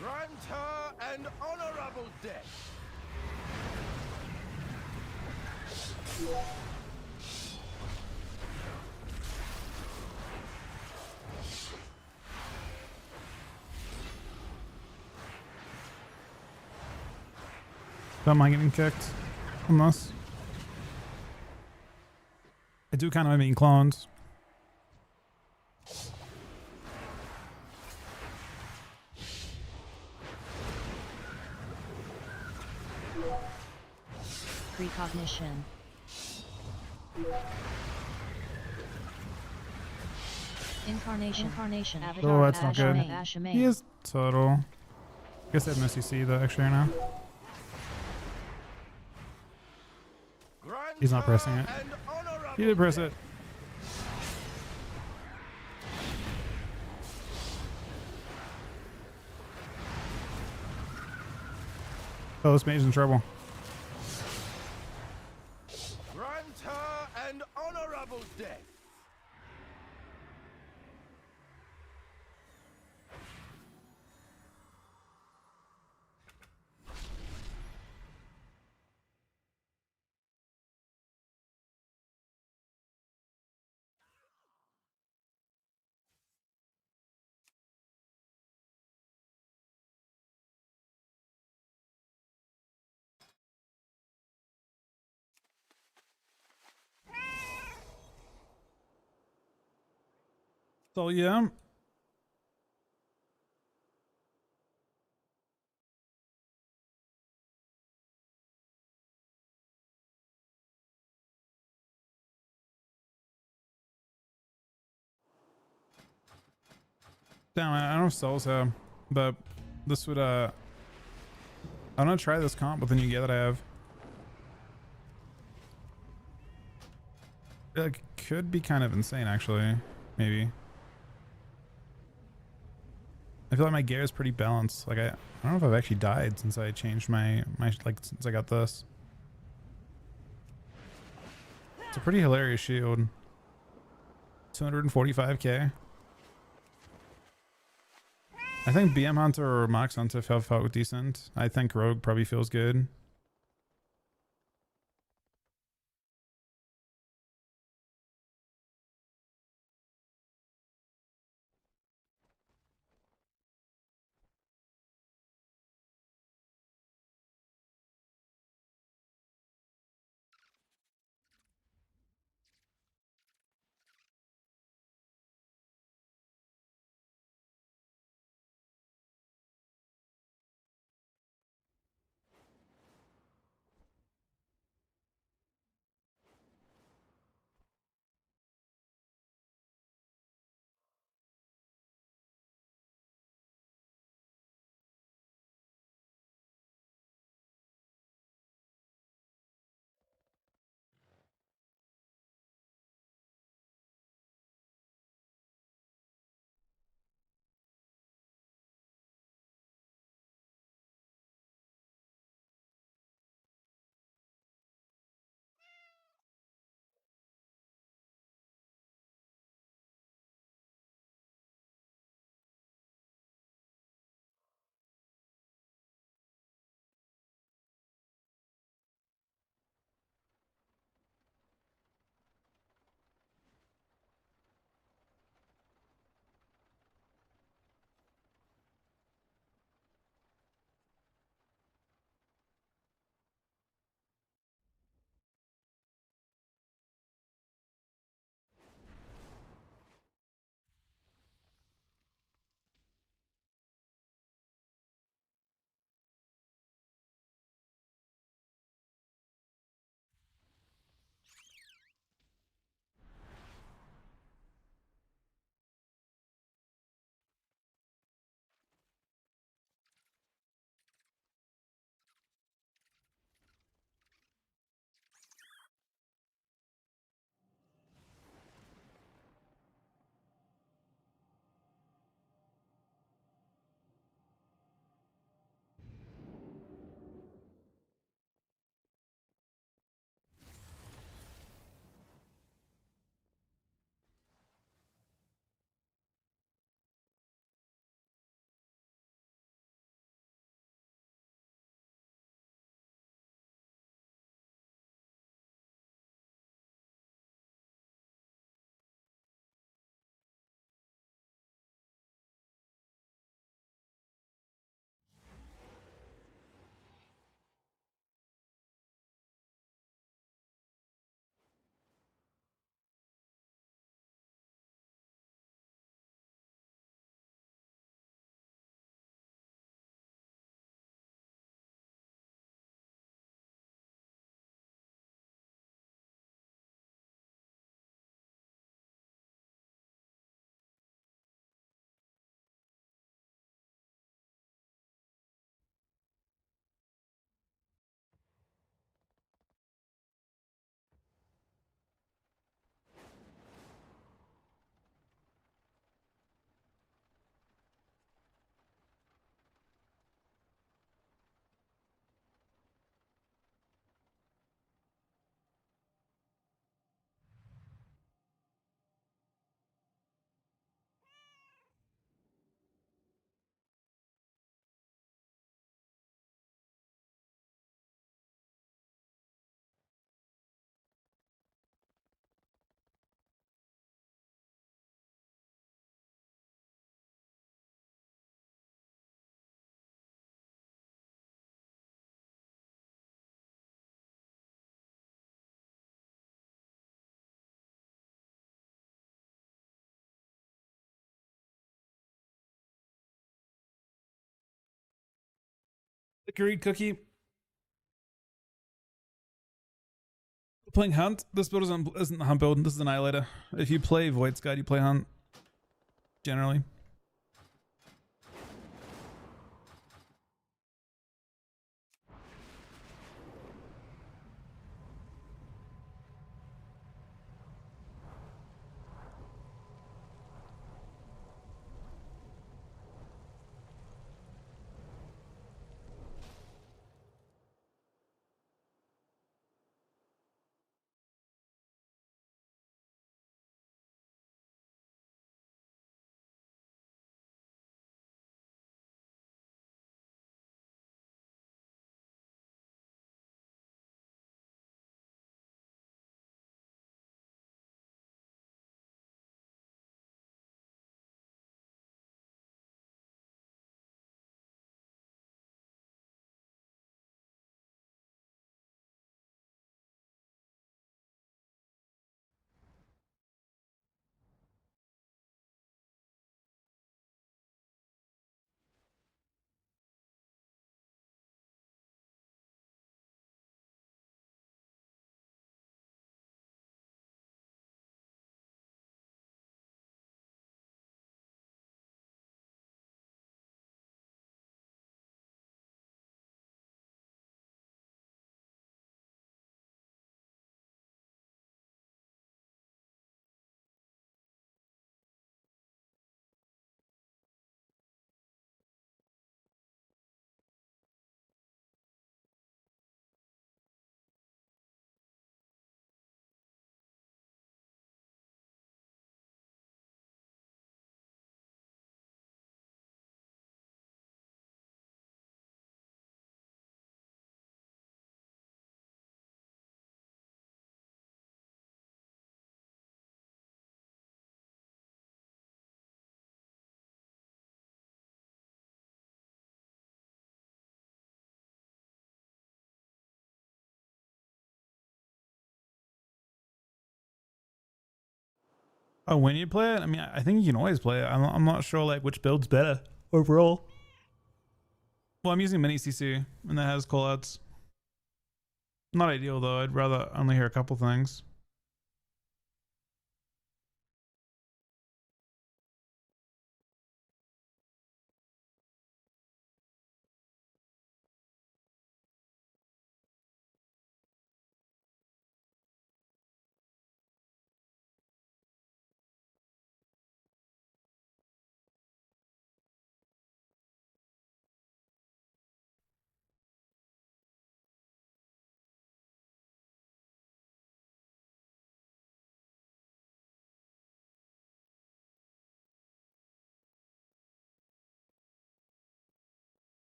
Speaker 17: Grant her an honorable death.
Speaker 8: Don't mind getting kicked. Unless I do kind of mean clones.
Speaker 18: Precognition. Incarnation. Avatar
Speaker 8: Oh,
Speaker 18: of
Speaker 8: that's not good.
Speaker 18: Ashamain.
Speaker 8: He is total. I guess I have an SEC though, extra now. He's not pressing it. He did press it. Oh, this mage's in trouble.
Speaker 17: Grant her an honorable death.
Speaker 8: So yeah. Damn, I don't know if souls have, but this would I'm gonna try this comp with the new gear that I have. It could be kind of insane actually, maybe. I feel like my gear is pretty balanced. Like I don't know if I've actually died since I changed my like since I got this. It's a pretty hilarious shield. 245k. I think BM Hunter or Mox Hunter felt decent. I think Rogue probably feels good. Agreed, Cookie. Playing Hunt. This build isn't the Hunt build. This is Annihilator. If you play Void Sky, you play Hunt. Generally. Oh, when you play it? I mean, I think you can always play it. I'm not sure like which build's better overall. Well, I'm using mini CC and that has callouts. Not ideal though. I'd rather only hear a couple things.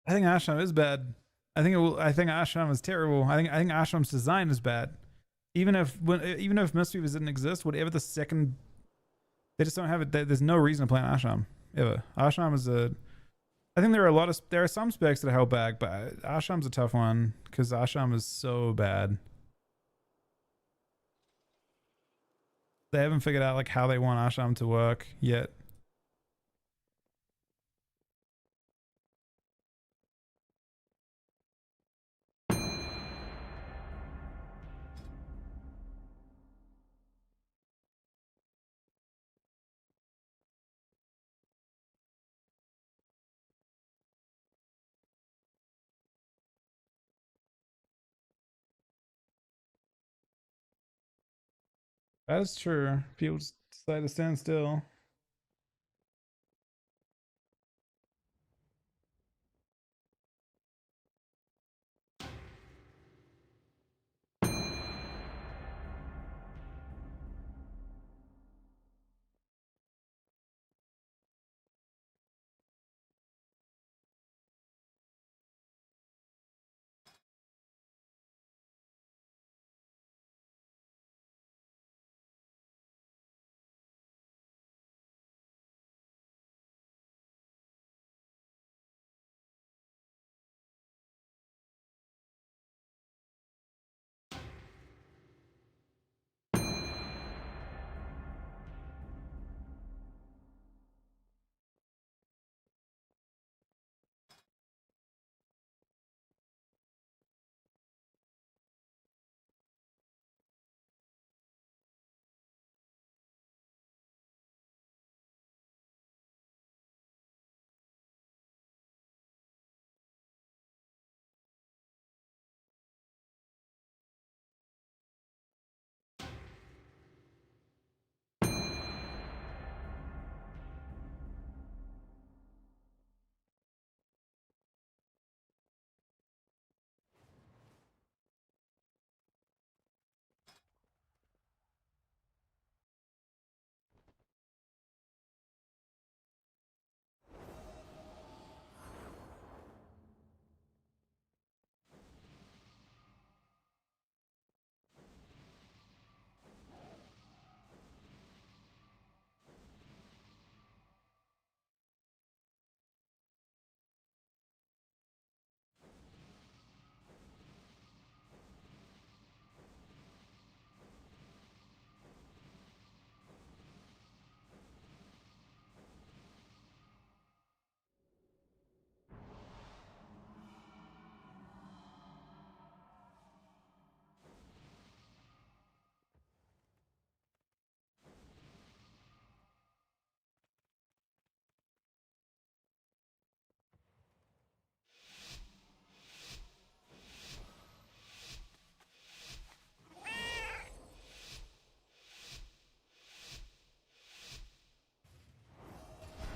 Speaker 8: I think Asham is bad. I think Ashram is terrible. I think Ashram's design is bad. Even if Mistweavers didn't exist, whatever the second, they just don't have it. There's no reason to play an Ashram ever. Ashram is a. I think there are some specs that are held back, but Ashram's a tough one because Ashram is so bad. They haven't figured out like how they want Ashram to work yet. That is true. People just decide to stand still.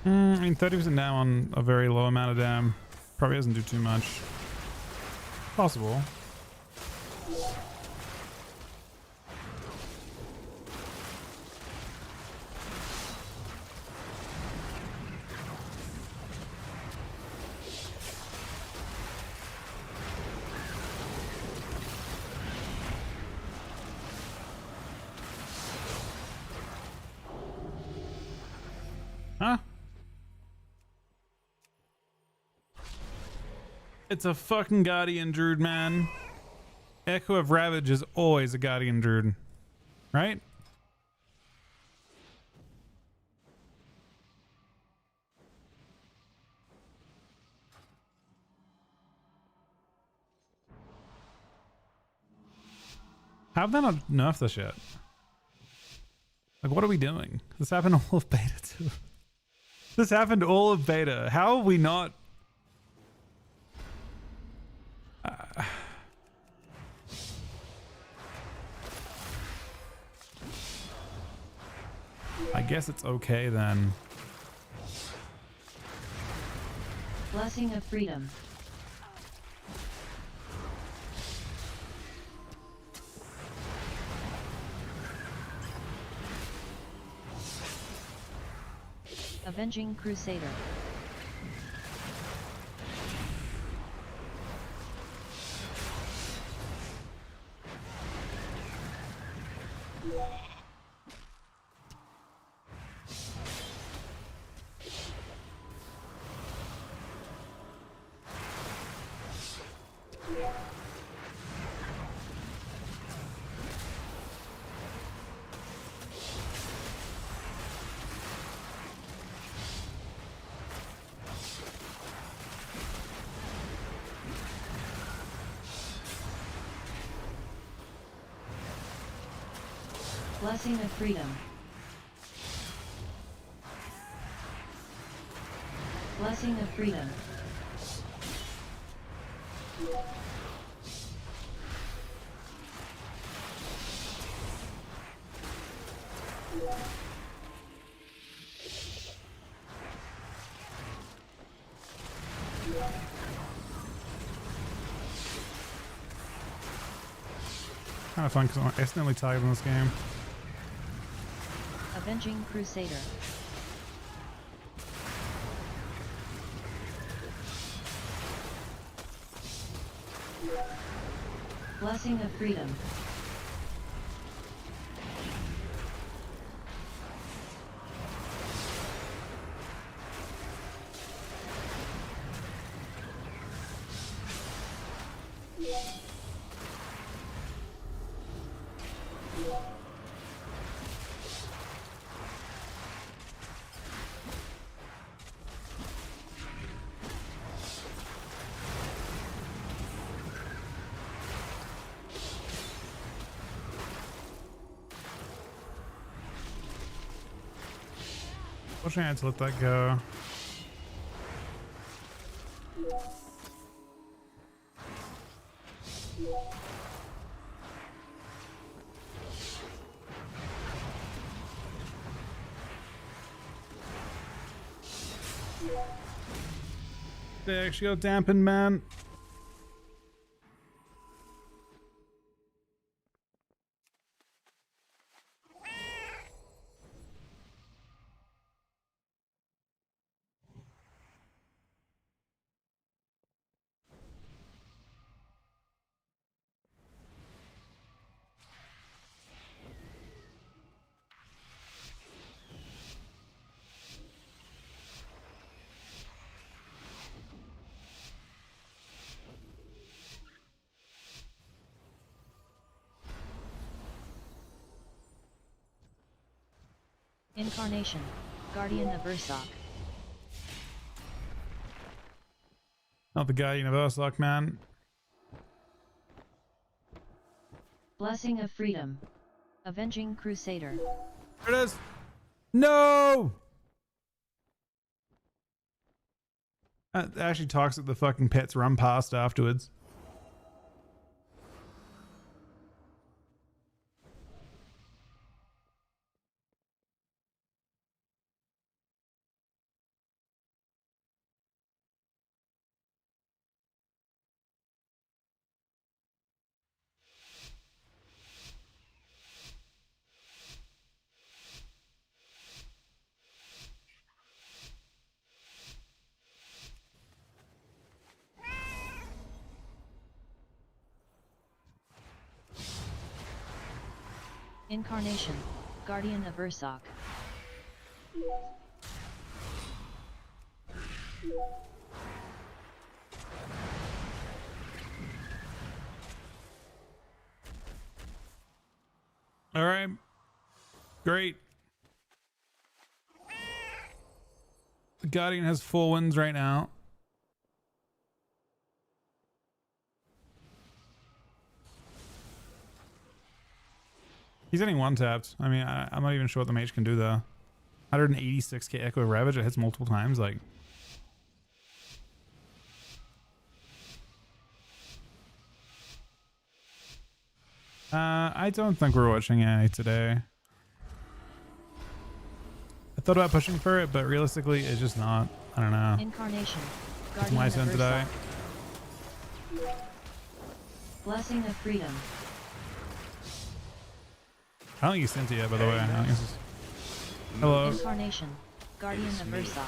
Speaker 8: I mean, 30% down on a very low amount of dam probably doesn't do too much. Possible. Huh? It's a fucking Guardian Druid, man. Echo of Ravage is always a Guardian Druid. Right? How have they not nerfed this yet? Like, what are we doing? This happened all of beta too. This happened all of beta. How are we not... I guess it's okay then.
Speaker 18: Blessing of Freedom. Avenging Crusader. Blessing of freedom. Blessing of freedom.
Speaker 8: Kind of fun because I'm accidentally tagged in this game.
Speaker 18: Avenging Crusader. Blessing of freedom.
Speaker 8: Unfortunately, I had to let that go. They actually got dampened, man.
Speaker 18: Incarnation. Guardian of Ursoc.
Speaker 8: Not the Guardian of Ursoc, man.
Speaker 18: Blessing of freedom. Avenging Crusader.
Speaker 8: There it is. No! Actually talks at the fucking pets run past afterwards.
Speaker 18: Incarnation. Guardian of Ursoc.
Speaker 8: All right. Great. The Guardian has 4 wins right now. He's getting one tapped. I mean, I'm not even sure what the mage can do there. 186k Echo Ravage. It hits multiple times. Like, I don't think we're watching any today. I thought about pushing for it, but realistically, it's just not. I don't know.
Speaker 18: Incarnation.
Speaker 8: It's my turn today.
Speaker 18: Blessing of freedom.
Speaker 8: I don't think he's sent it yet, by the way. I think this is... Hello.
Speaker 18: Incarnation. Guardian of Ursoc.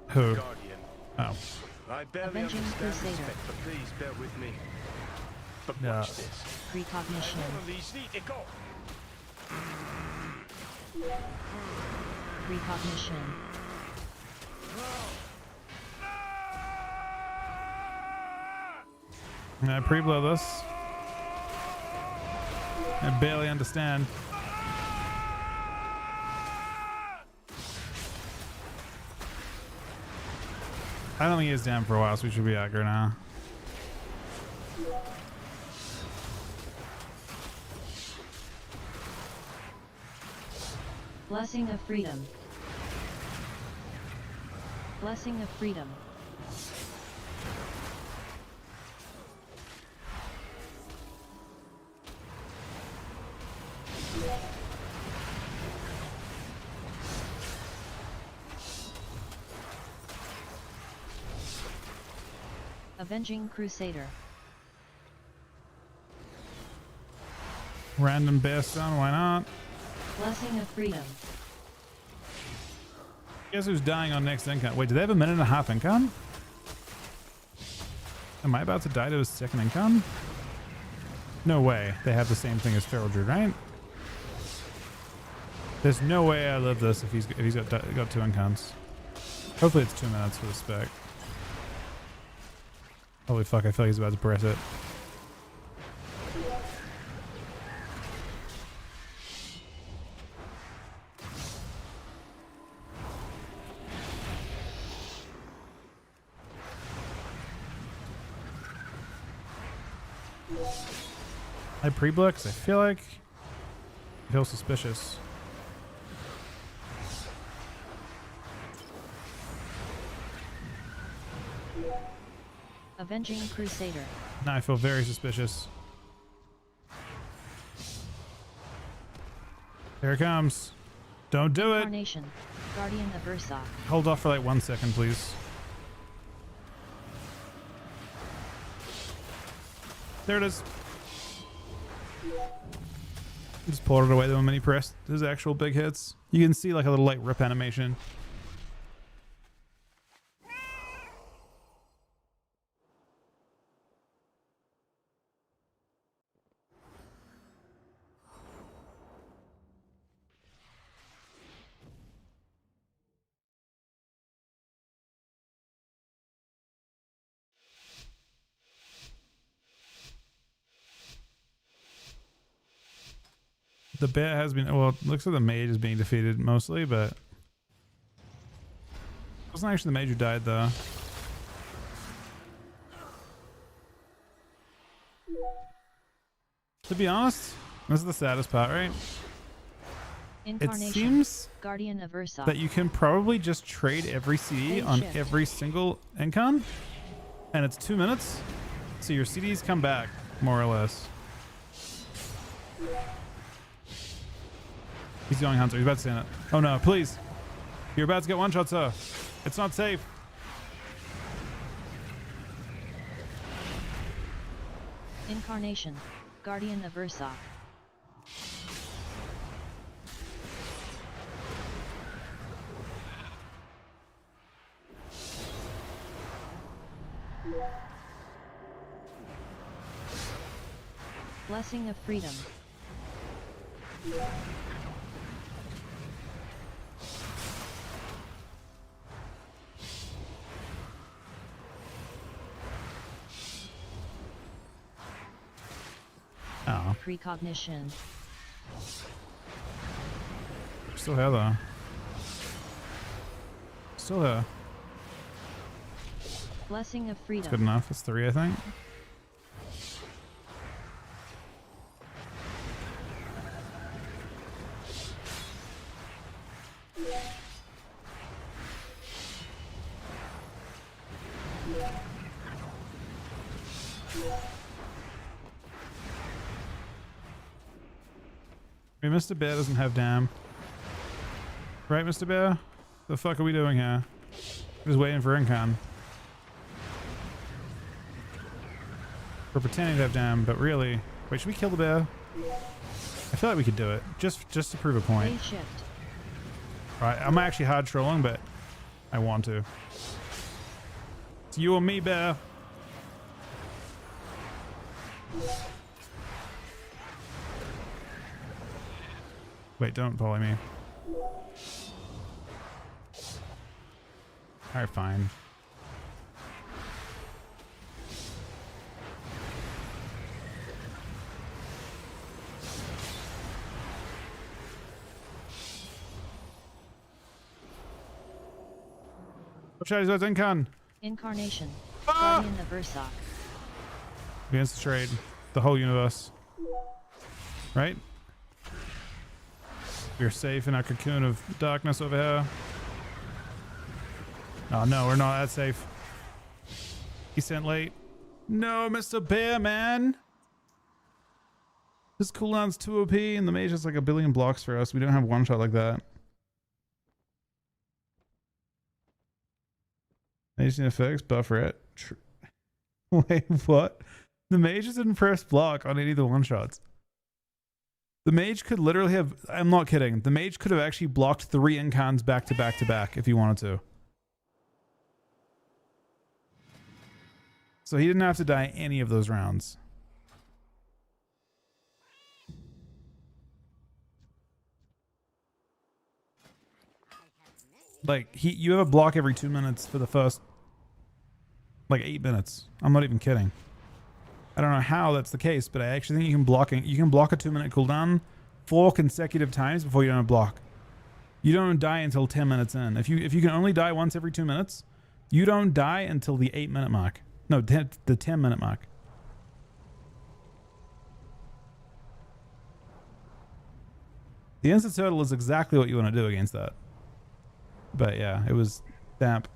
Speaker 8: Who?
Speaker 7: Guardian.
Speaker 8: Oh.
Speaker 7: I barely
Speaker 18: Avenging
Speaker 7: understand
Speaker 18: Crusader.
Speaker 7: respect, but please bear with me. But
Speaker 8: Yeah.
Speaker 7: watch this.
Speaker 18: Precognition.
Speaker 7: None of these need to go.
Speaker 18: Precognition.
Speaker 8: I pre-blow this. I barely understand. I don't think he is down for a while, so we should be aggro now.
Speaker 18: Blessing of freedom. Blessing of freedom. Avenging Crusader.
Speaker 8: Random bear stone, why not?
Speaker 18: Blessing of freedom.
Speaker 8: Guess who's dying on next income? Wait, do they have a minute and a half income? Am I about to die to a second income? No way. They have the same thing as Feral Druid, right? There's no way I live this if he's got 2 incomes. Hopefully it's 2 minutes for the spec. Holy fuck, I feel like he's about to press it. I pre-blow because I feel like I feel suspicious.
Speaker 18: Avenging Crusader.
Speaker 8: Now I feel very suspicious. Here it comes. Don't do it.
Speaker 18: Incarnation. Guardian of Ursa.
Speaker 8: Hold off for like 1 second, please. There it is. Just pulled it away the moment he pressed his actual big hits. You can see like a little like rip animation. The bear has been, well, it looks like the mage is being defeated mostly, but it wasn't actually the mage who died though. To be honest, this is the saddest part, right?
Speaker 18: Incarnation.
Speaker 8: It seems
Speaker 18: Guardian of Ursa.
Speaker 8: that you can probably just trade every CD on every single incon, and it's 2 minutes, so your CDs come back, more or less. He's going Hunter. He's about to stand it. Oh no, please. You're about to get one shot, sir. It's not safe.
Speaker 18: Incarnation. Guardian of Ursa. Blessing of freedom.
Speaker 8: Oh.
Speaker 18: Precognition.
Speaker 8: Still here though. Still here.
Speaker 18: Blessing of freedom.
Speaker 8: That's good enough. That's 3, I think. I mean, Mr. Bear doesn't have dam. Right, Mr. Bear? The fuck are we doing here? We're just waiting for Incon. We're pretending to have dam, but really... Wait, should we kill the bear? I feel like we could do it. Just to prove a point.
Speaker 18: Phase shift.
Speaker 8: Right, I'm actually hard trolling, but I want to. It's you and me, bear. Wait, don't bully me. Alright, fine. What Incan?
Speaker 18: Incarnation. Guardian of Ursoc.
Speaker 8: Against the trade. The whole universe. Right? We're safe in our cocoon of darkness over here. Oh no, we're not that safe. He sent late. No, Mr. Bear Man. This cooldown's 2 OP and the mage is like a billion blocks for us. We don't have one shot like that. Mage need to fix, buffer it. Wait, what? The mage is in first block on any of the one shots. The mage could literally have, I'm not kidding, the mage could have actually blocked 3 incons back to back to back if he wanted to. So he didn't have to die any of those rounds. Like, you have a block every 2 minutes for the first, like, 8 minutes. I'm not even kidding. I don't know how that's the case, but I actually think you can block a 2-minute cooldown 4 consecutive times before you don't block. You don't die until 10 minutes in. If you can only die once every 2 minutes, you don't die until the 8-minute mark. No, the 10-minute mark. The instant turtle is exactly what you want to do against that. But yeah, it was damp.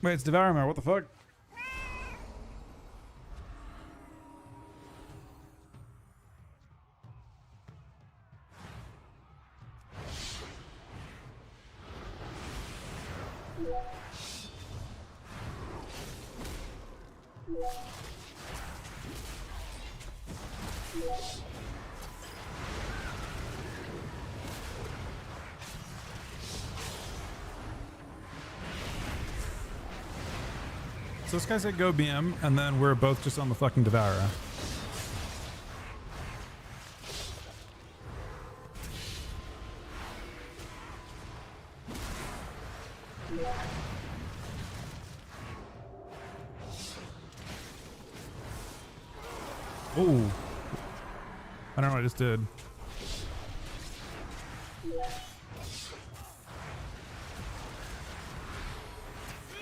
Speaker 8: Wait, it's Devourmare. What the fuck? So this guy said go BM, and then we're both just on the fucking Devourer. Oh, I don't know what I just did.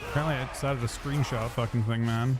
Speaker 8: Apparently I decided to screenshot fucking thing, man.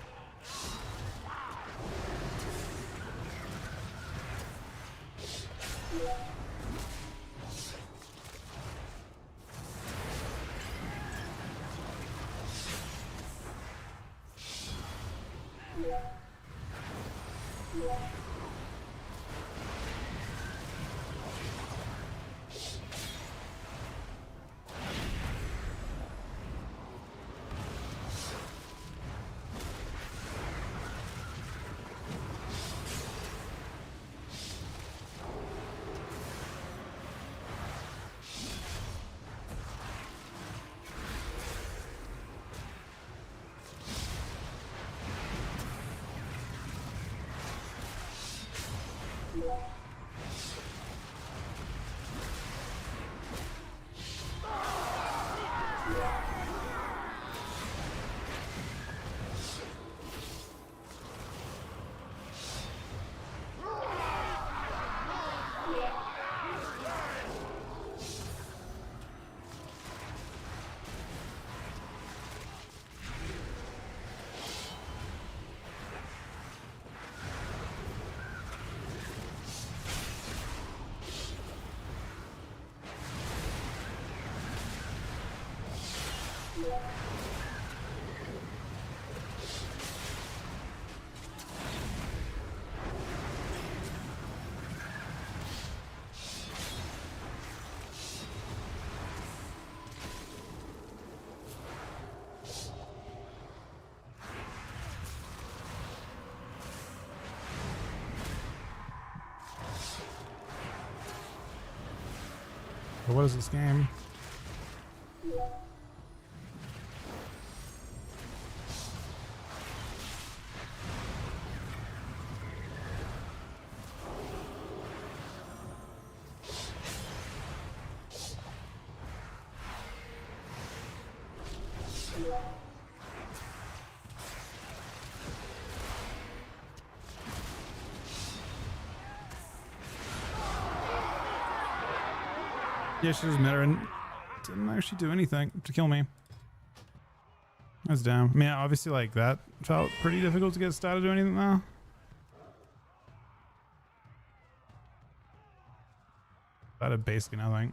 Speaker 8: But what is this game? Yeah, she was meta and didn't actually do anything to kill me. That's down. I mean, obviously, like, that felt pretty difficult to get started or anything though. That had basically nothing.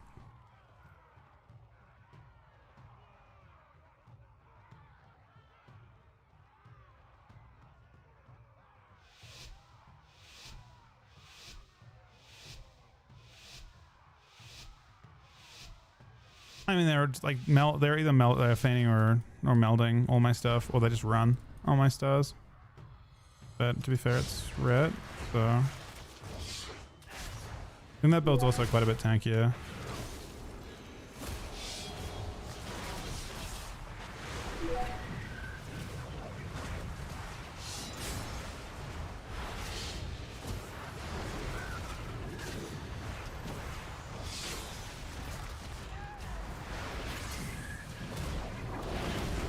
Speaker 8: I mean, they're just like they're either feigning or melding all my stuff, or they just run all my stars. But to be fair, it's red, so I think that build's also quite a bit tankier.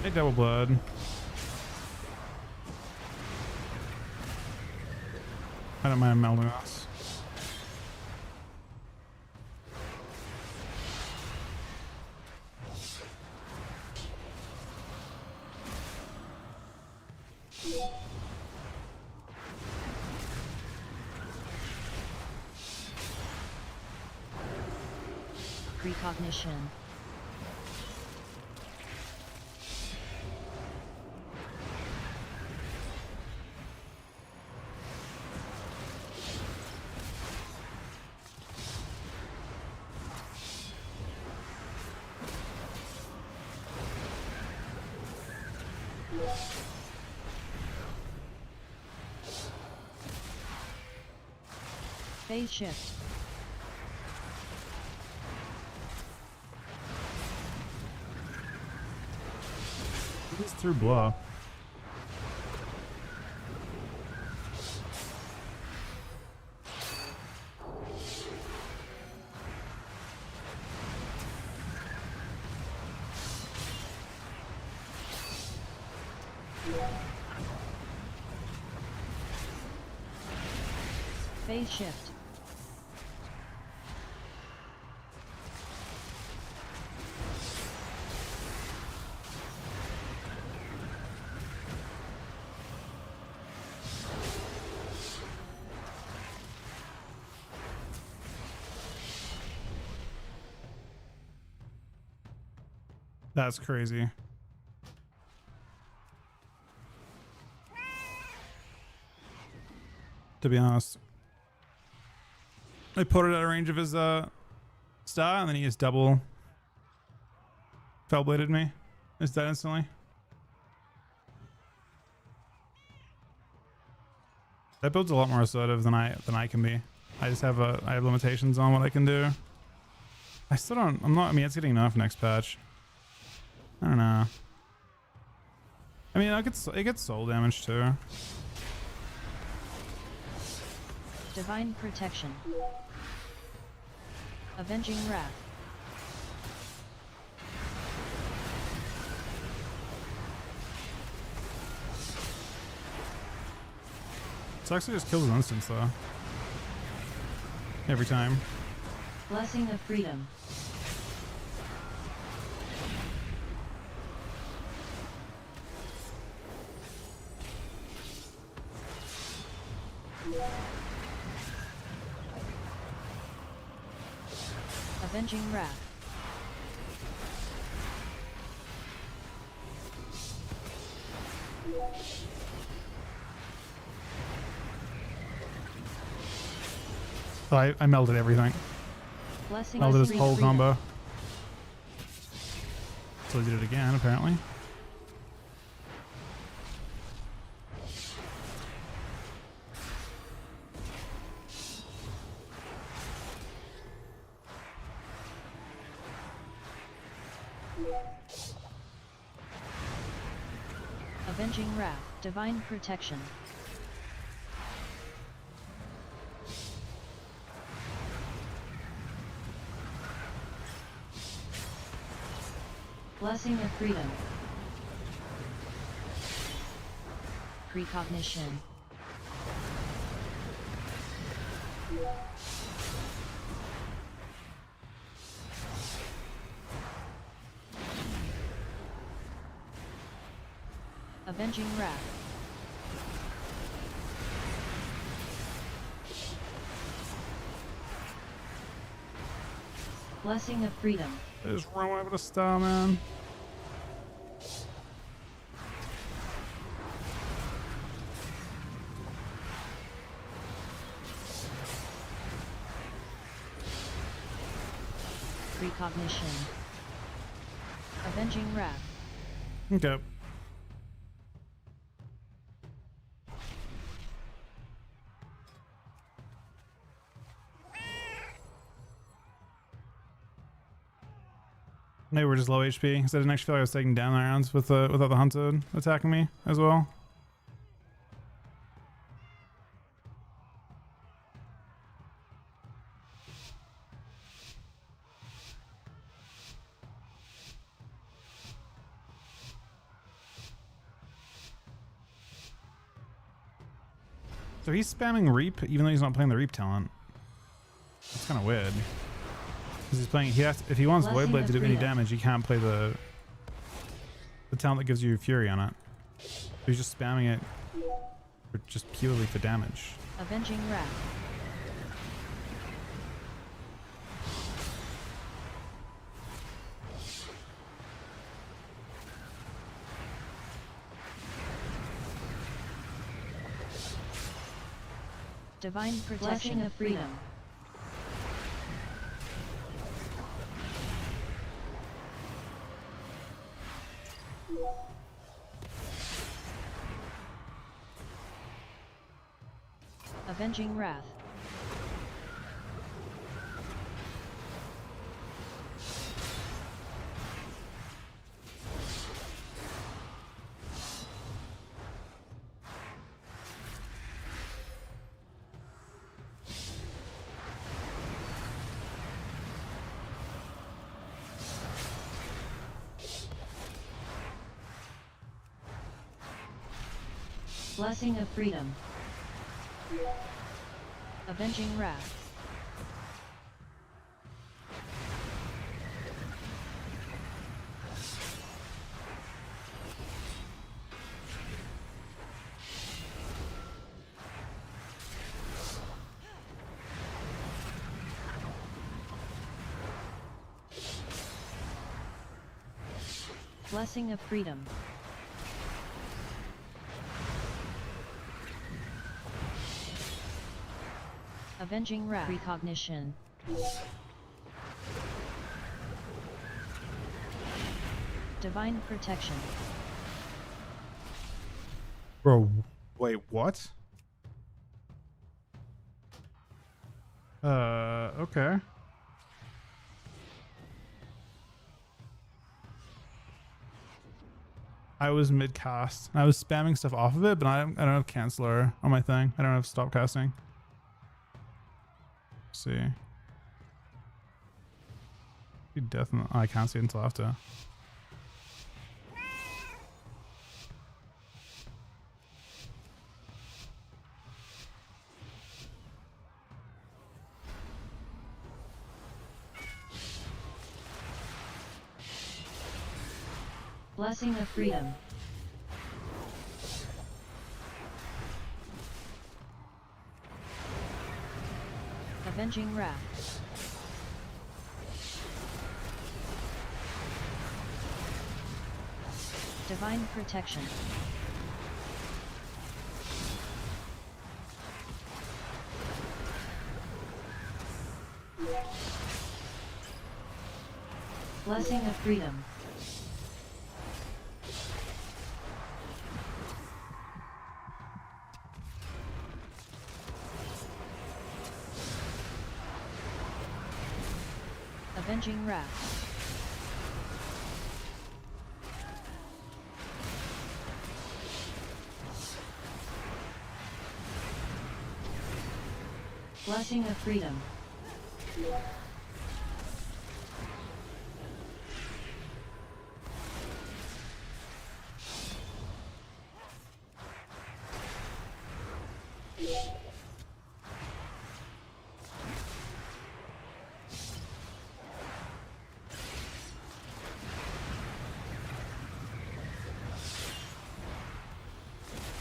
Speaker 8: Hey, double blood. I don't mind melding us.
Speaker 18: Precognition. Phase shift.
Speaker 8: It is through blow.
Speaker 18: Phase shift.
Speaker 8: That's crazy. To be honest. I put it at a range of his star, and then he just double fell-bladed me. Is that instantly? That build's a lot more assertive than I can be. I just have I have limitations on what I can do. I still don't. I mean, it's getting enough next patch. I don't know. I mean, it gets soul damage too.
Speaker 18: Divine protection. Avenging wrath.
Speaker 8: It actually just kills an instance though. Every time.
Speaker 18: Blessing of freedom. Avenging wrath.
Speaker 8: Oh, I melted everything.
Speaker 18: Blessing
Speaker 8: melted his whole
Speaker 18: freedom.
Speaker 8: combo. So he did it again, apparently.
Speaker 18: Avenging wrath. Divine protection. Blessing of freedom. Precognition. Avenging wrath. Blessing of freedom.
Speaker 8: I just run away with a star, man.
Speaker 18: Precognition. Avenging wrath.
Speaker 8: Okay. Maybe we're just low HP because I didn't actually feel like I was taking down the rounds with without the hunted attacking me as well. So he's spamming Reap even though he's not playing the Reap talent. It's kind of weird. Because he's playing, if he wants Void Blade to do any damage, he can't play the talent that gives you Fury on it. So he's just spamming it for just purely for damage.
Speaker 18: Avenging wrath. Divine protection. Blessing of freedom. Avenging wrath. Blessing of Freedom. Avenging Wrath. Blessing of Freedom. Avenging Wrath. Recognition. Divine Protection.
Speaker 8: Bro, wait, what? Okay. I was mid-cast. I was spamming stuff off of it, but I don't have Canceller on my thing. I don't have Stop Casting. Let's see. You definitely... I can't see it until after.
Speaker 18: Blessing of Freedom. Avenging Wrath. Divine Protection. Blessing of Freedom. Avenging Wrath. Blessing of Freedom.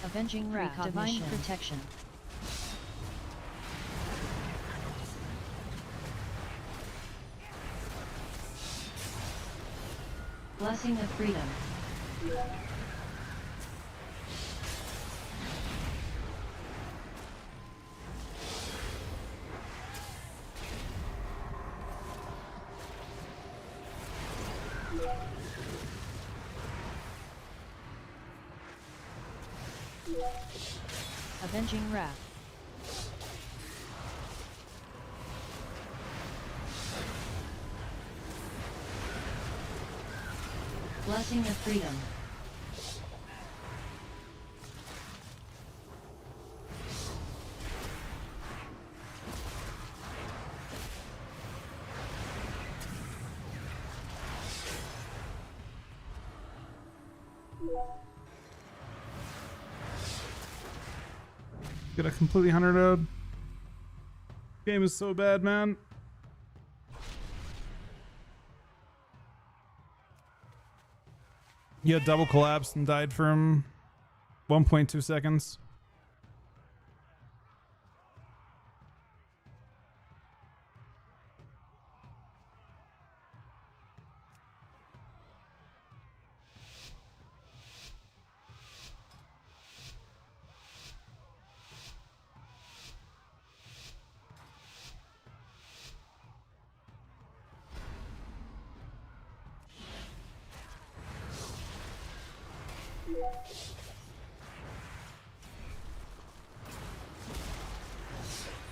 Speaker 18: Avenging Wrath. Divine Protection. Blessing of Freedom. Avenging Wrath. Blessing of Freedom.
Speaker 8: Get a completely 100 game is so bad, man. Yeah, double collapsed and died from 1.2 seconds.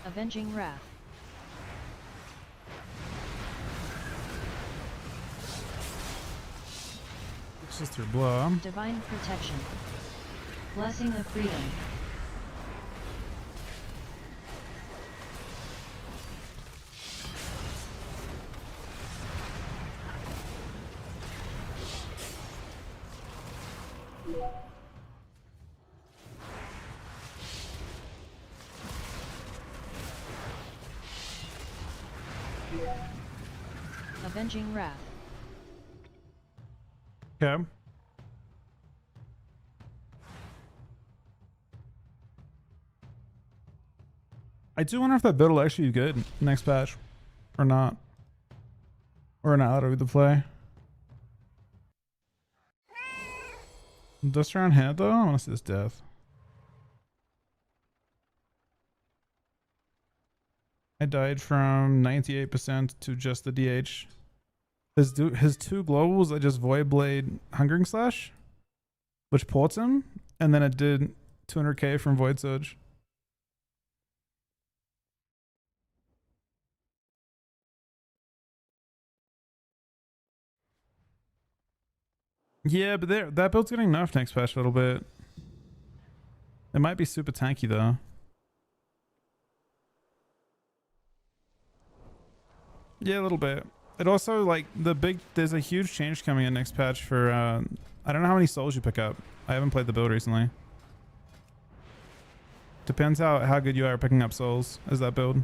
Speaker 18: Avenging Wrath.
Speaker 8: It's just your blow.
Speaker 18: Divine Protection. Blessing of Freedom. Avenging Wrath.
Speaker 8: Okay. I do wonder if that build will actually be good next patch. Or not. Or not out of the play. Dust around head though? I want to see this death. I died from 98% to just the DH. His two globals, I just Void Blade Hungering Slash, which ports him, and then it did 200k from Void Surge. Yeah, but that build's getting nerfed next patch a little bit. It might be super tanky though. Yeah, a little bit. It also, like, there's a huge change coming in next patch for, I don't know how many souls you pick up. I haven't played the build recently. Depends how good you are at picking up souls as that build.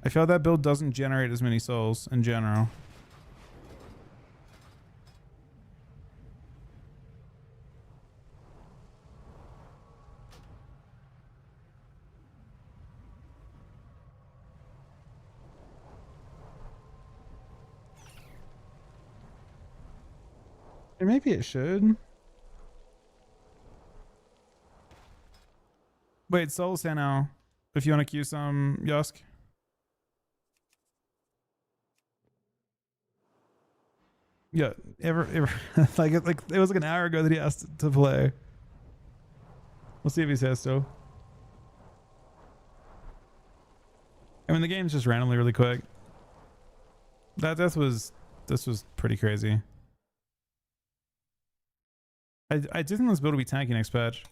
Speaker 8: I feel that build doesn't generate as many souls in general. Or maybe it should. Wait, souls here now. If you want to queue some, Yosk. Yeah, ever like it was like an hour ago that he asked to play. We'll see if he's here still. I mean, the game's just randomly really quick. This was pretty crazy. I do think this build will be tanky next patch.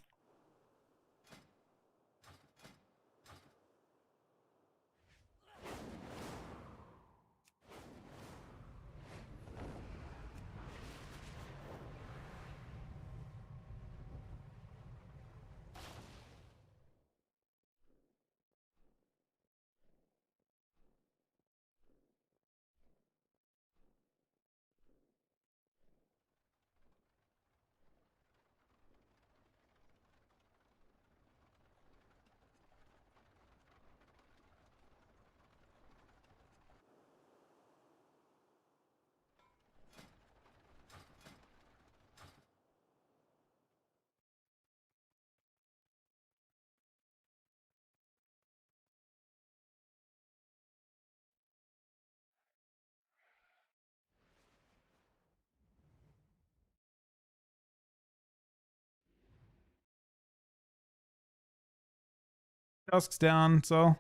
Speaker 8: Dusk's down, so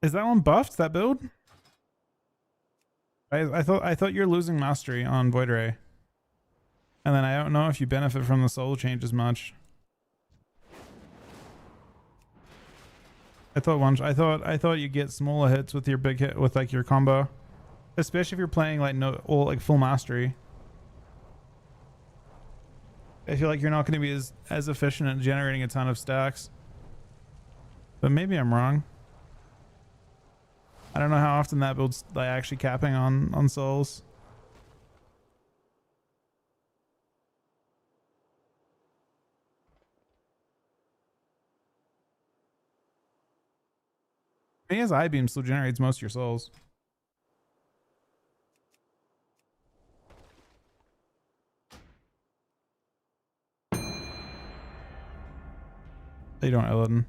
Speaker 8: is that one buffed, that build? I thought you're losing mastery on Void Ray. And then I don't know if you benefit from the soul change as much. I thought you get smaller hits with your big hit with like your combo, especially if you're playing like like full mastery. I feel like you're not going to be as efficient at generating a ton of stacks. But maybe I'm wrong. I don't know how often that build's like actually capping on souls. I guess I-beam still generates most of your souls. They don't, Elodin.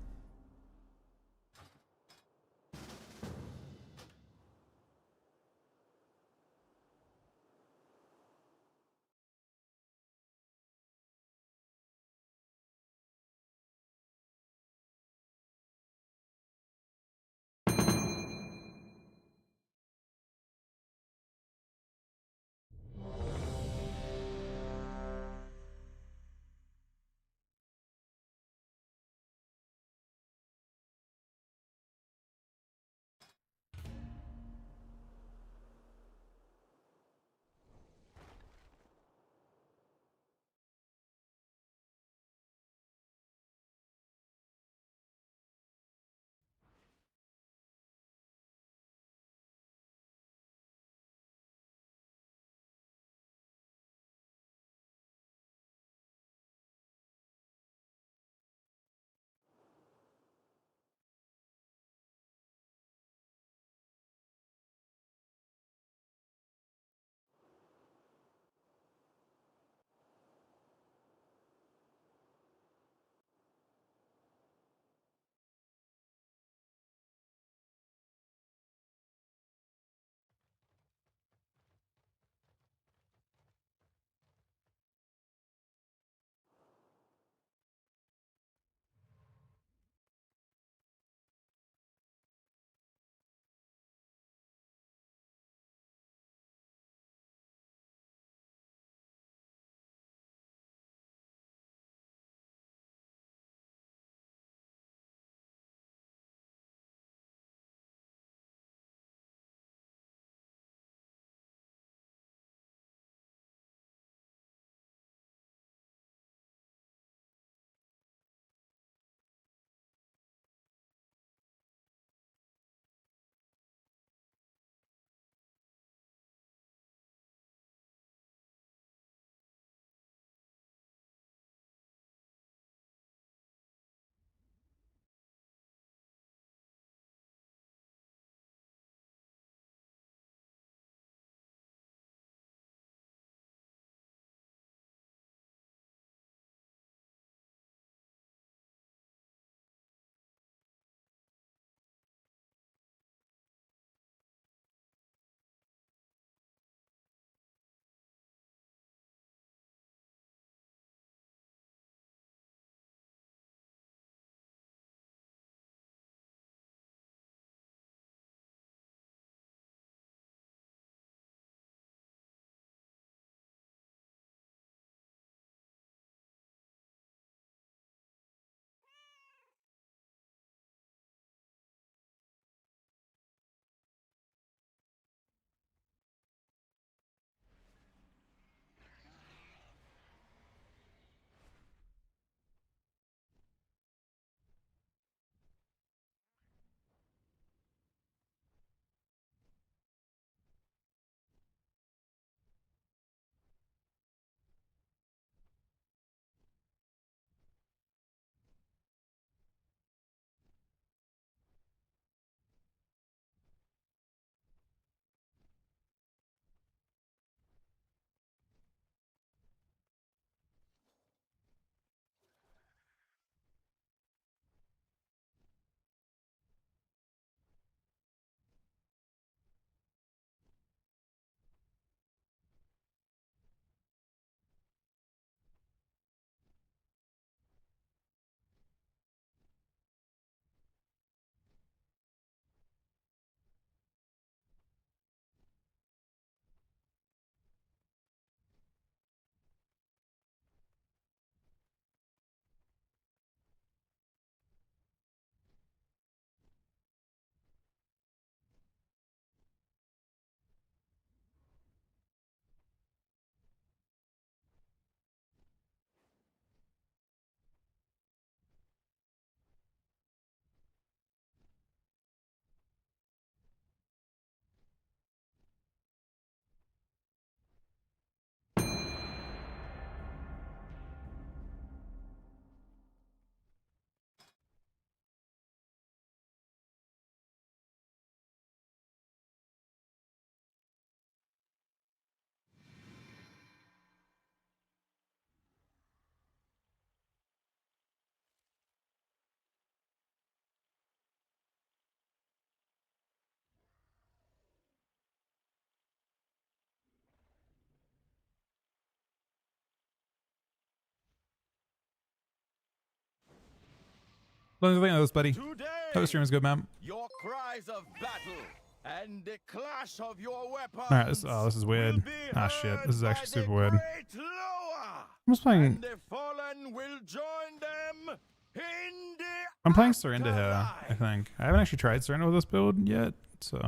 Speaker 8: Let me know this, buddy.
Speaker 17: Today,
Speaker 8: Hope the stream is good, man.
Speaker 17: your cries of battle and the clash of your weapons.
Speaker 8: All right, this is weird. Ah, shit. This is actually super weird. I'm just playing.
Speaker 17: The fallen will join them in the
Speaker 8: I'm playing Surrender here, I think. I haven't actually tried Surrender with this build yet, so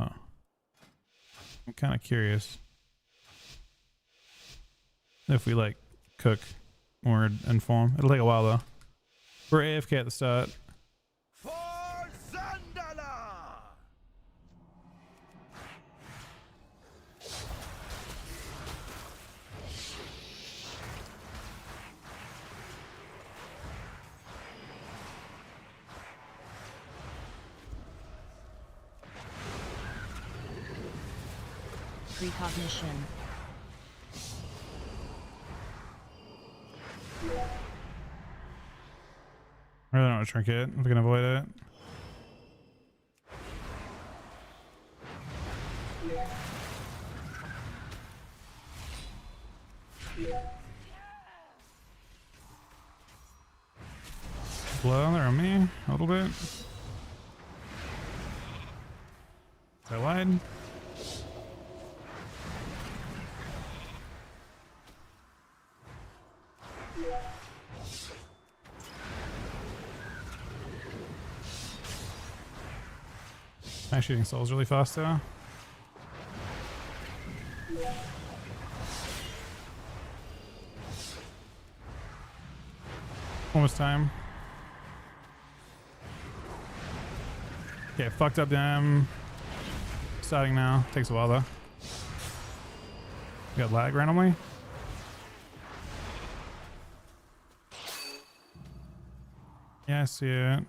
Speaker 8: I'm kind of curious if we like cook or inform. It'll take a while though. We're AFK at the start.
Speaker 18: Precognition.
Speaker 8: I really don't want to trinket if we can avoid it. Blow there on me a little bit. Is that wide? I'm shooting souls really fast though. Almost time. Okay, fucked up them. Starting now. Takes a while though. We got lag randomly. Yeah, I see it.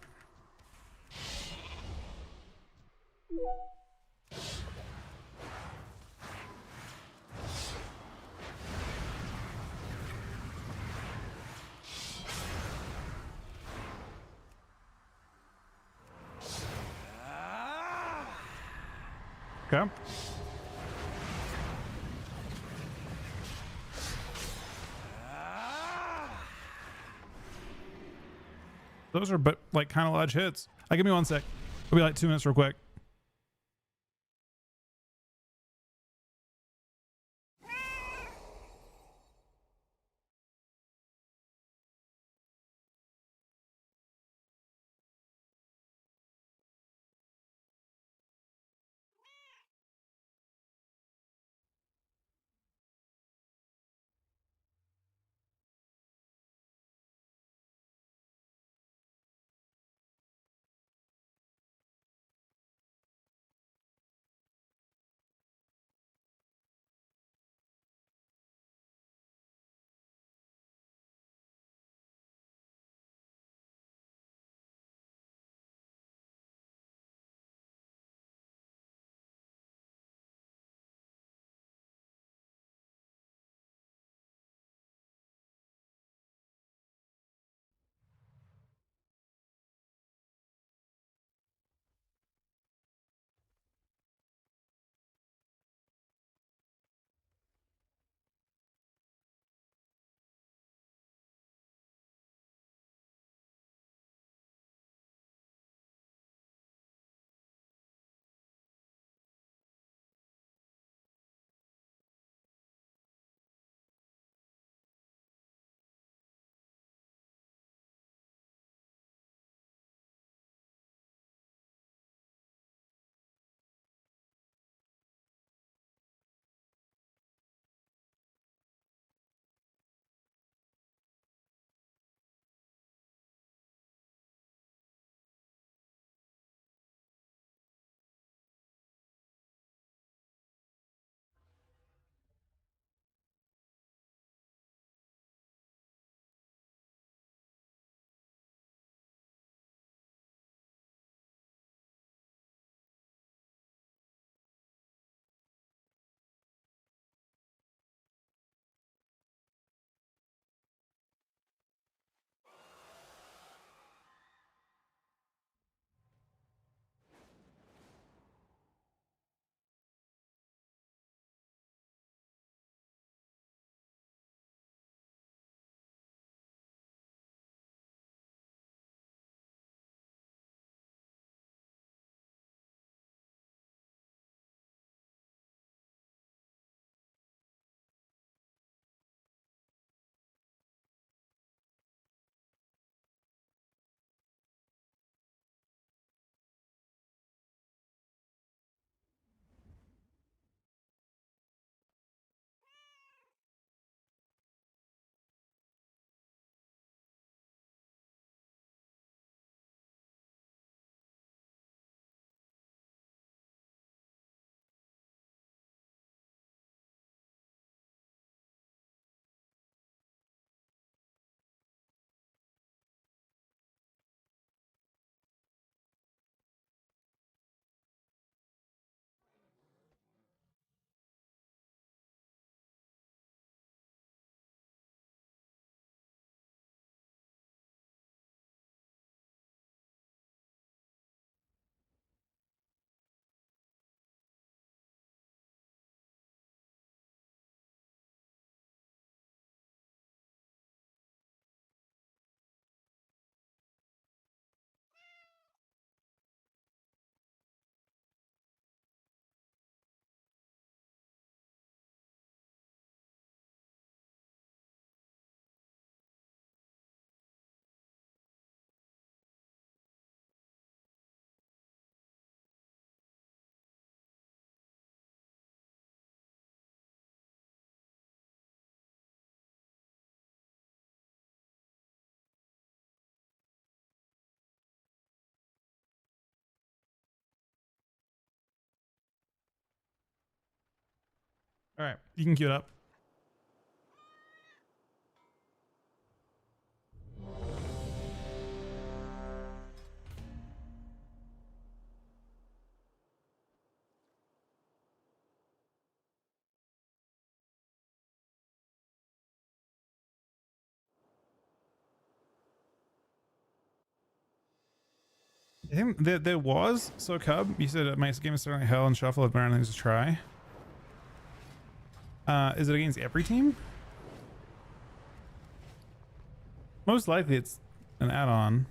Speaker 8: Okay. Those are but like kind of large hits. Give me 1 sec. It'll be like 2 minutes real quick. All right, you can queue it up. I think there was, so Cub, you said it makes the game starting like hell and shuffle if better things to try. Is it against every team? Most likely it's an add-on.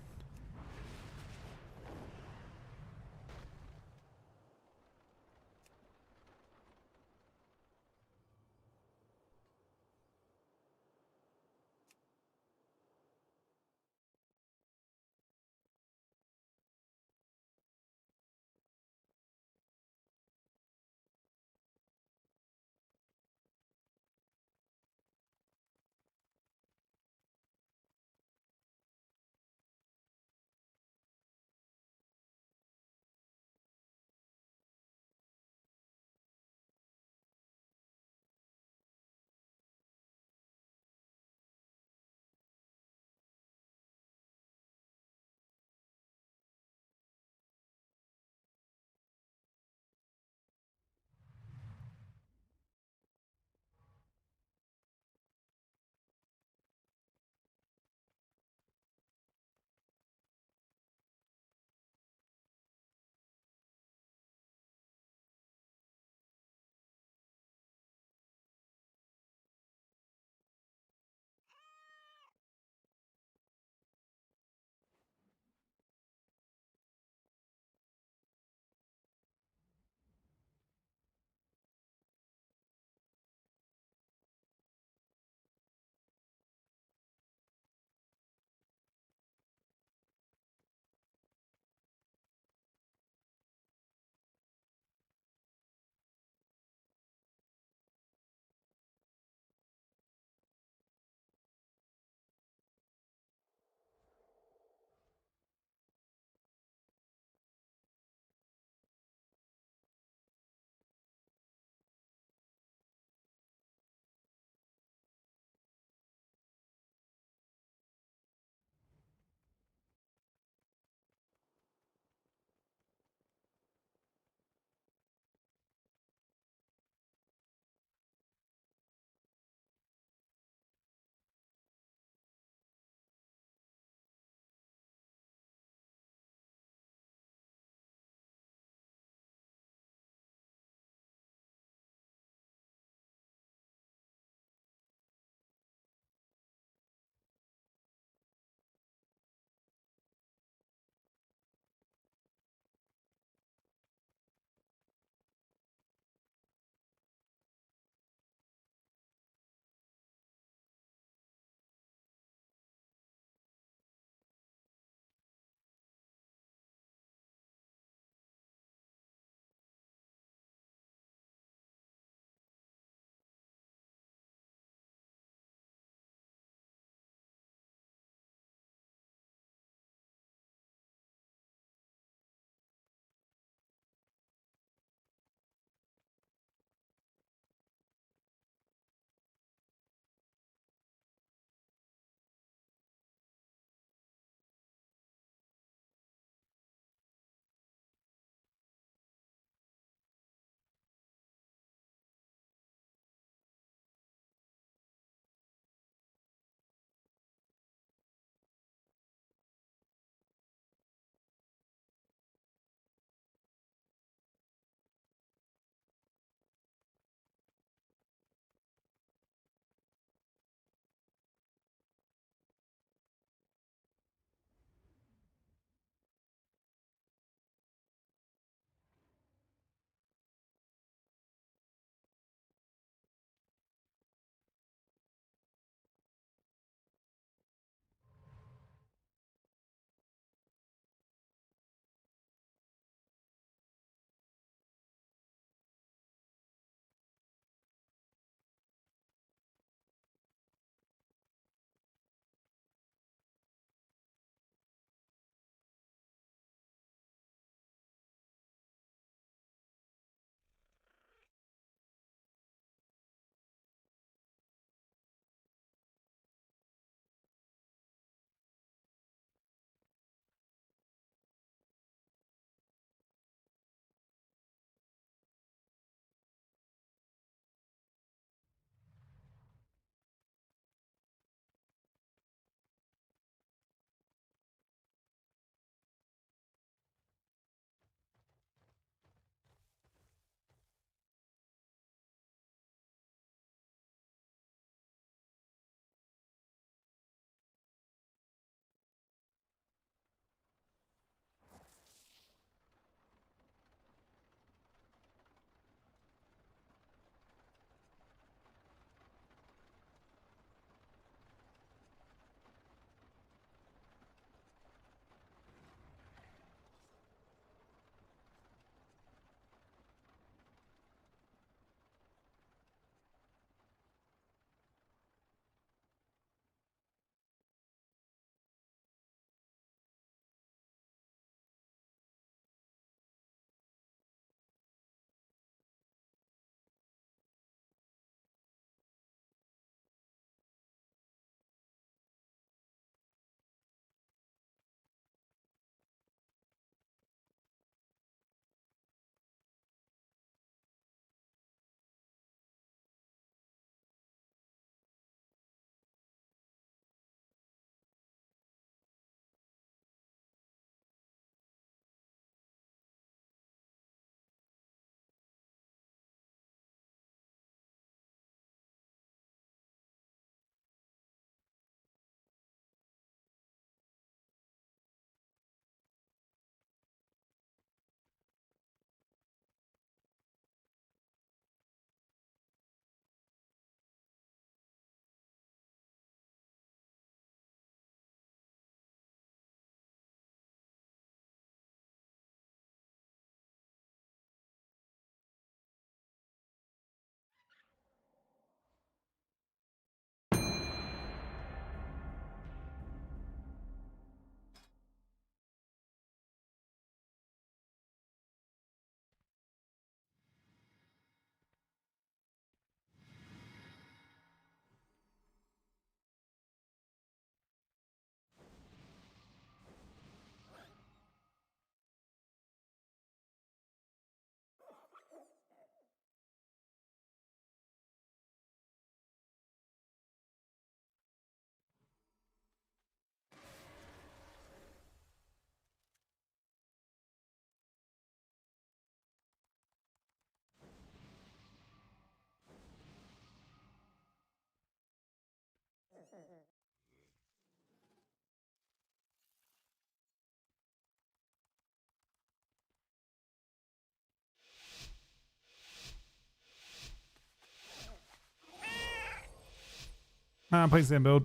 Speaker 8: Play the same build.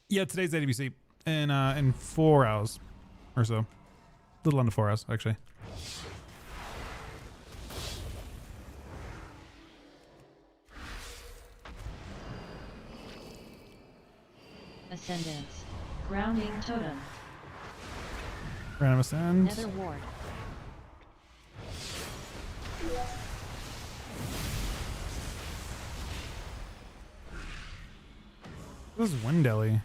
Speaker 8: Yeah, today's AWC in 4 hours or so. A little under 4 hours, actually.
Speaker 18: Ascendance. Grounding totem.
Speaker 8: Random ascend.
Speaker 18: Nether ward.
Speaker 8: This is Windelly.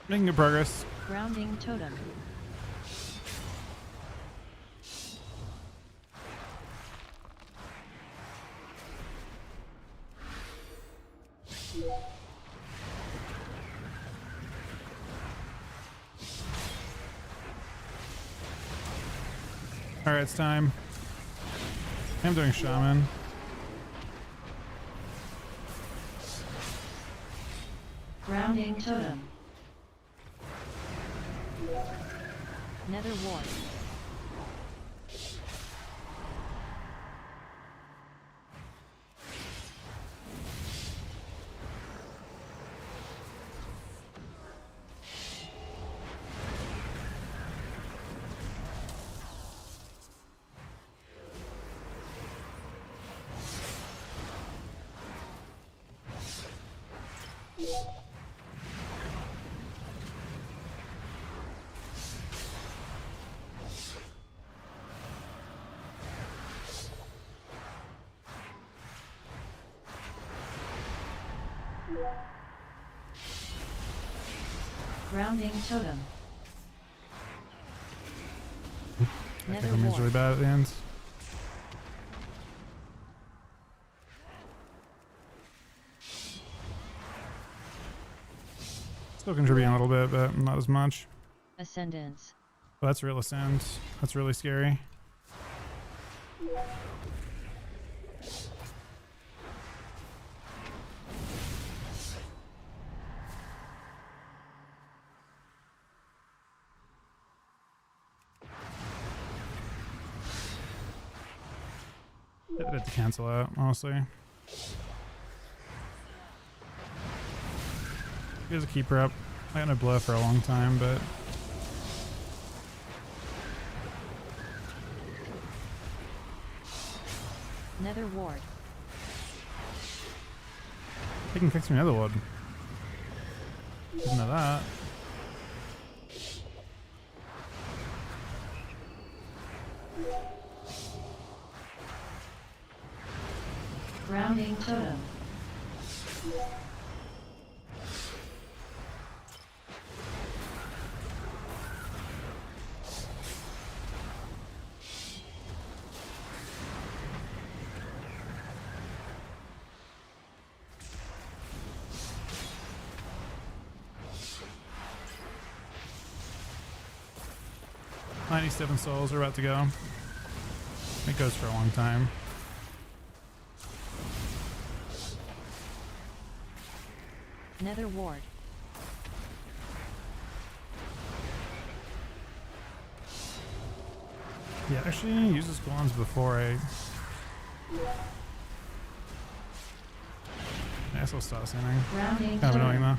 Speaker 8: Making good progress.
Speaker 18: Grounding totem.
Speaker 8: Alright, it's time. I'm doing shaman.
Speaker 18: Grounding totem. Nether ward. Grounding totem.
Speaker 8: I think it's really bad at the end. Still contributing a little bit, but not as much.
Speaker 18: Ascendance.
Speaker 8: Oh, that's real ascend. That's really scary. I had to cancel out, honestly. He has a keeper up. I had no bluff for a long time, but
Speaker 18: Nether ward.
Speaker 8: he can fix me another one. Didn't know that.
Speaker 18: Grounding totem.
Speaker 8: $97 souls are about to go. It goes for a long time.
Speaker 18: Nether ward.
Speaker 8: Yeah, actually use the golems before I guess I'll stop sending. Kind of annoying though.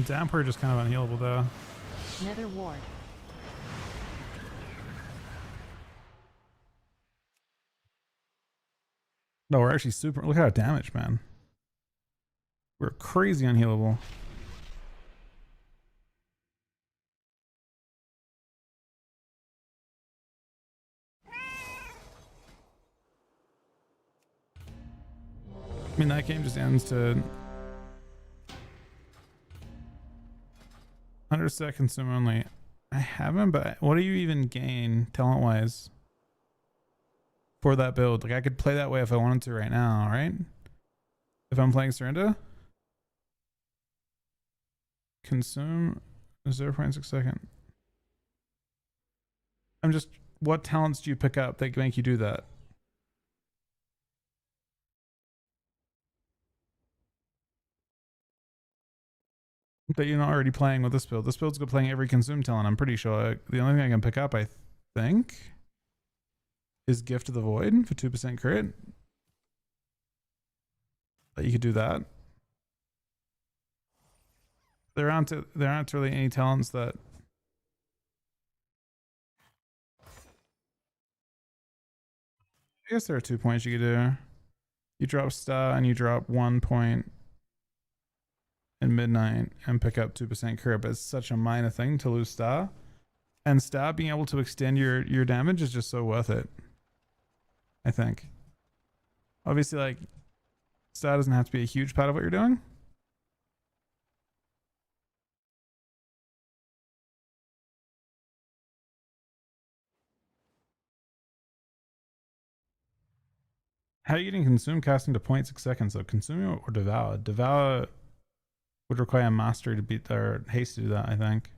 Speaker 8: Damper just kind of unhealable though.
Speaker 18: Nether ward.
Speaker 8: No, we're actually super. Look at our damage, man. We're crazy unhealable. I mean, that game just ends to 100 consume only. I haven't, but what do you even gain talent wise for that build? Like, I could play that way if I wanted to right now, right? If I'm playing Serinda, consume 0.6 second. I'm just, what talents do you pick up that make you do that? That you're not already playing with this build. This build's good playing every consume talent. I'm pretty sure the only thing I can pick up, I think, is Gift of the Void for 2% crit. That you could do that. There aren't really any talents that I guess there are 2 points you could do. You drop Star and you drop 1 point in Midnight and pick up 2% crit, but it's such a minor thing to lose Star. And Star being able to extend your damage is just so worth it, I think. Obviously, like, Star doesn't have to be a huge part of what you're doing. How are you getting consume casting to 0.6 seconds though? Consume or devour? Devour would require mastery to beat or haste to do that, I think.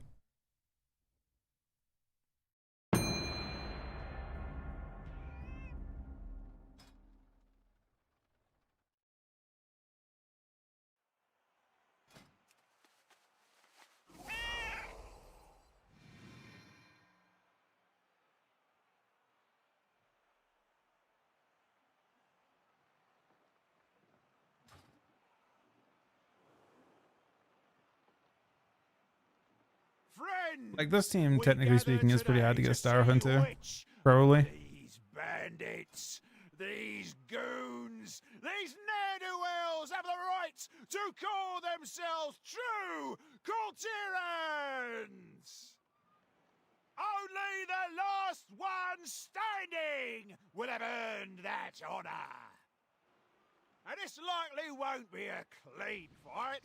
Speaker 8: Like, this team, technically speaking, is pretty hard to get a star off into. Probably.
Speaker 2: These bandits, these goons, these ne'er-do-wells have the right to call themselves true Coulterans! Only the last one standing would have earned that honor. And this likely won't be a clean fight,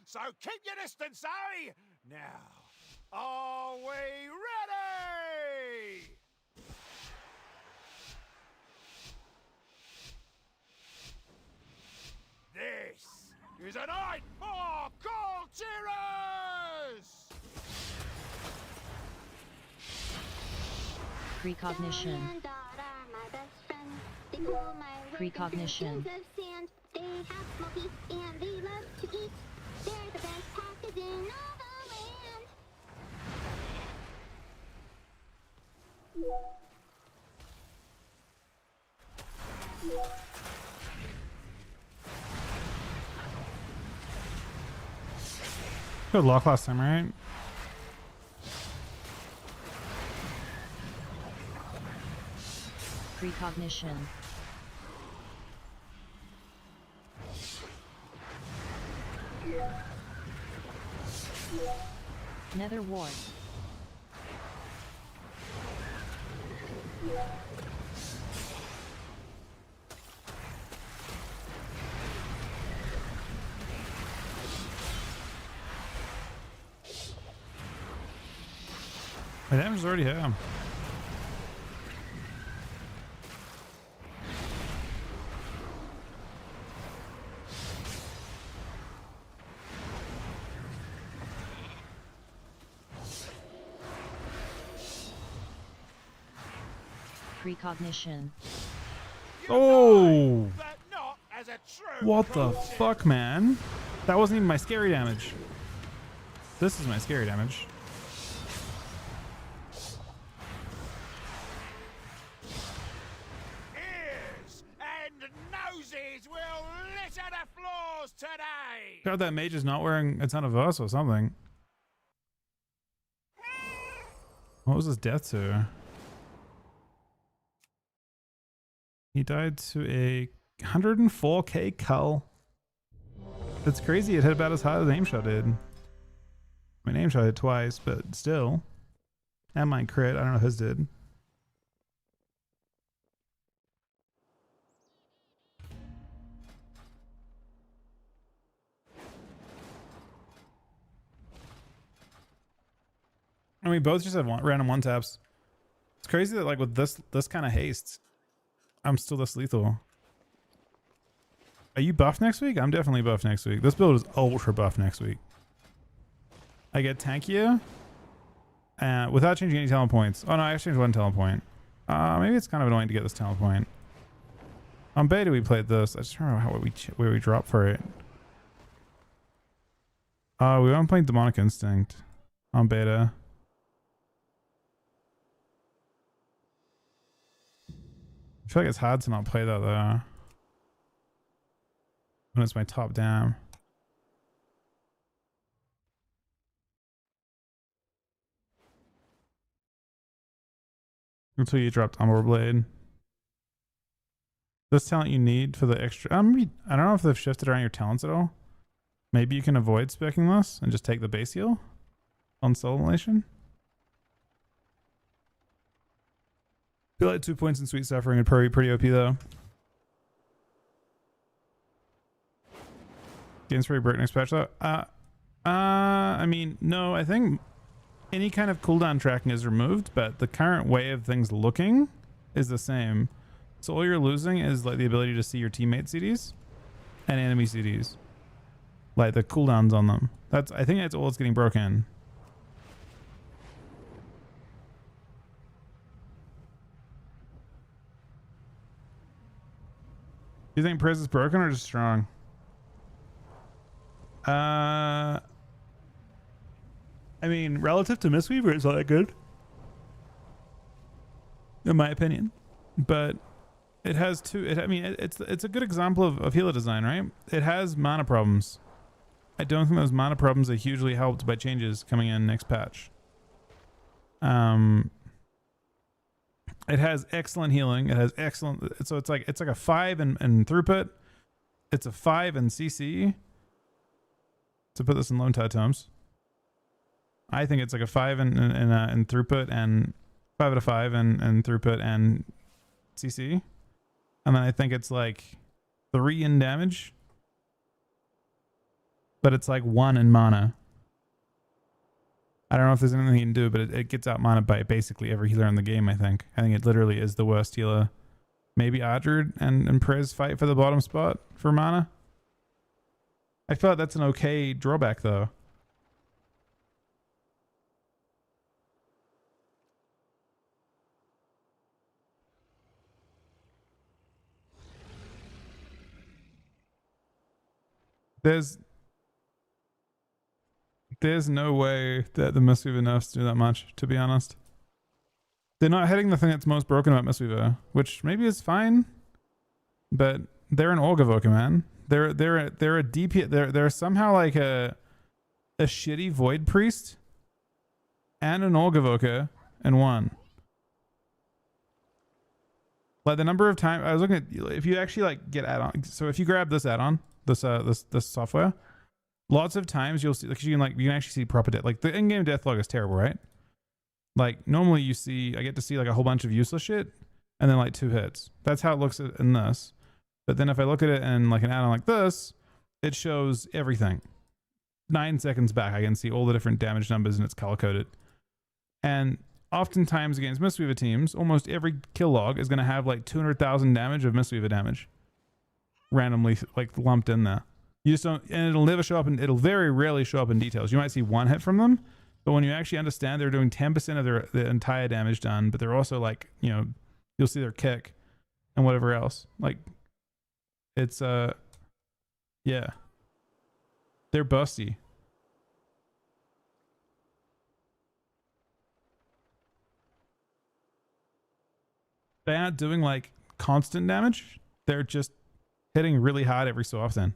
Speaker 2: so keep your distance, eh? Now, are we ready? This is a night for Coulterers!
Speaker 18: Precognition. Precognition.
Speaker 10: They have smoky and they love to eat. They're the best packers in all the land.
Speaker 8: Good luck last time, right?
Speaker 18: Precognition. Nether Ward.
Speaker 8: My damage is already hit.
Speaker 18: Precognition.
Speaker 8: Oh! What the fuck, man? That wasn't even my scary damage. This is my scary damage.
Speaker 2: Ears and noses will litter the floors today!
Speaker 8: God, that mage is not wearing a ton of us or something. What was his death to? He died to a 104k cull. That's crazy. It hit about as hard as aim shot did. My aim shot hit twice, but still. And my crit, I don't know if his did. And we both just have random one taps. It's crazy that like with this kind of haste, I'm still this lethal. Are you buffed next week? I'm definitely buffed next week. This build is ultra buff next week. I get tankier without changing any talent points. Oh no, I changed one talent point. Maybe it's kind of annoying to get this talent point. On beta we played this. I just don't remember where we dropped for it. We weren't playing Demonic Instinct on beta. I feel like it's hard to not play that though. When it's my top dam. Until you dropped Umbral Blade. This talent you need for the extra... I don't know if they've shifted around your talents at all. Maybe you can avoid specking this and just take the base heal on Soul Elation. Feel like 2 points in Sweet Suffering would probably be pretty OP though. Game's pretty broken next patch though. I mean, no, I think any kind of cooldown tracking is removed, but the current way of things looking is the same. So all you're losing is like the ability to see your teammate CDs and enemy CDs. Like the cooldowns on them. I think that's all that's getting broken. Do you think Prez is broken or just strong? I mean, relative to Mistweaver, it's not that good, in my opinion. But it has two. I mean, it's a good example of healer design, right? It has mana problems. I don't think those mana problems are hugely helped by changes coming in next patch. It has excellent healing. It has excellent. So it's like a 5 in throughput. It's a 5 in CC. To put this in lone tide terms, I think it's like a 5 in throughput and 5 out of 5 in throughput and CC, and then I think it's like 3 in damage, but it's like 1 in mana. I don't know if there's anything you can do, but it gets out mana by basically every healer in the game. I think it literally is the worst healer. Maybe Adrid and Prez fight for the bottom spot for mana. I feel like that's an okay drawback though. There's no way that the Mistweaver nerfs do that much, to be honest. They're not hitting the thing that's most broken about Mistweaver, which maybe is fine, but they're an Orgavoker, man. They're a DP. They're somehow like a shitty Void Priest and an Orgavoker in one. Like the number of times I was looking at, if you actually like get add-on. So if you grab this add-on, this software, lots of times you'll see like you can actually see proper death. Like the in-game death log is terrible, right? Like normally I get to see like a whole bunch of useless shit and then like 2 hits. That's how it looks in this. But then if I look at it in like an add-on like this, it shows everything. 9 seconds back, I can see all the different damage numbers and it's color-coded. And oftentimes against Mistweaver teams, almost every kill log is going to have like 200,000 damage of Mistweaver damage. Randomly like lumped in there. You just don't, and it'll never show up, and it'll very rarely show up in details. You might see 1 hit from them, but when you actually understand they're doing 10% of their entire damage done, but they're also like, you know, you'll see their kick and whatever else. Like, it's yeah, they're busty. They aren't doing like constant damage. They're just hitting really hard every so often.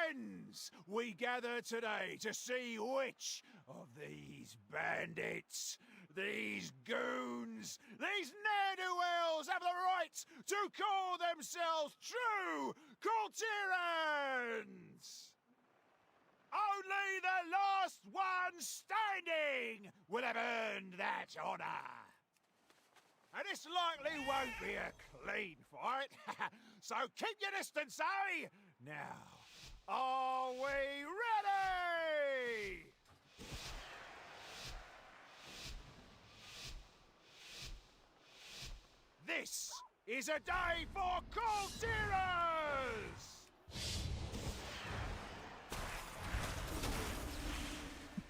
Speaker 2: friends, we gather today to see which of these bandits, these goons, these ne'er-do-wells have the right to call themselves true Kultirans. Only the last one standing will have earned that honor. And this likely won't be a clean fight, so keep your distance, eh? Now, are we ready? This is a day for Kultirans!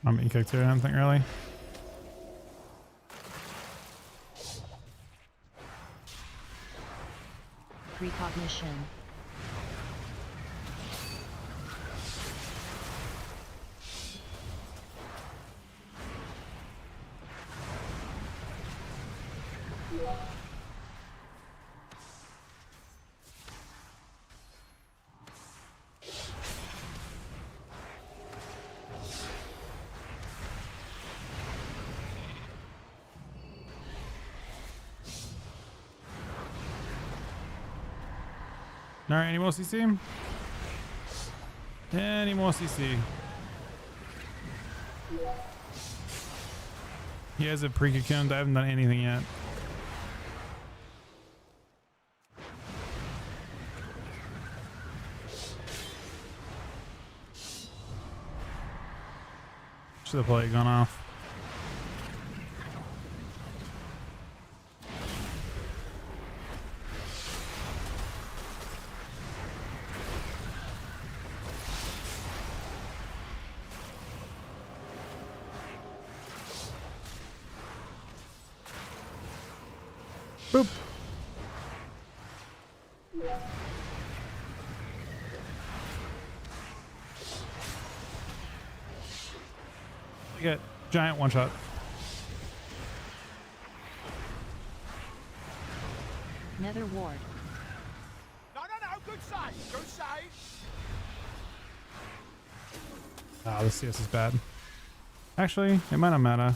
Speaker 8: I'm getting kicked here, I don't think really.
Speaker 18: Precognition.
Speaker 8: Alright, any more CC? Any more CC? He has a pre-cocooned. I haven't done anything yet. Should have probably gone off. Boop. I get giant one shot.
Speaker 18: Nether ward.
Speaker 2: No, good save, good save.
Speaker 8: Ah, the CS is bad. Actually, it might not matter.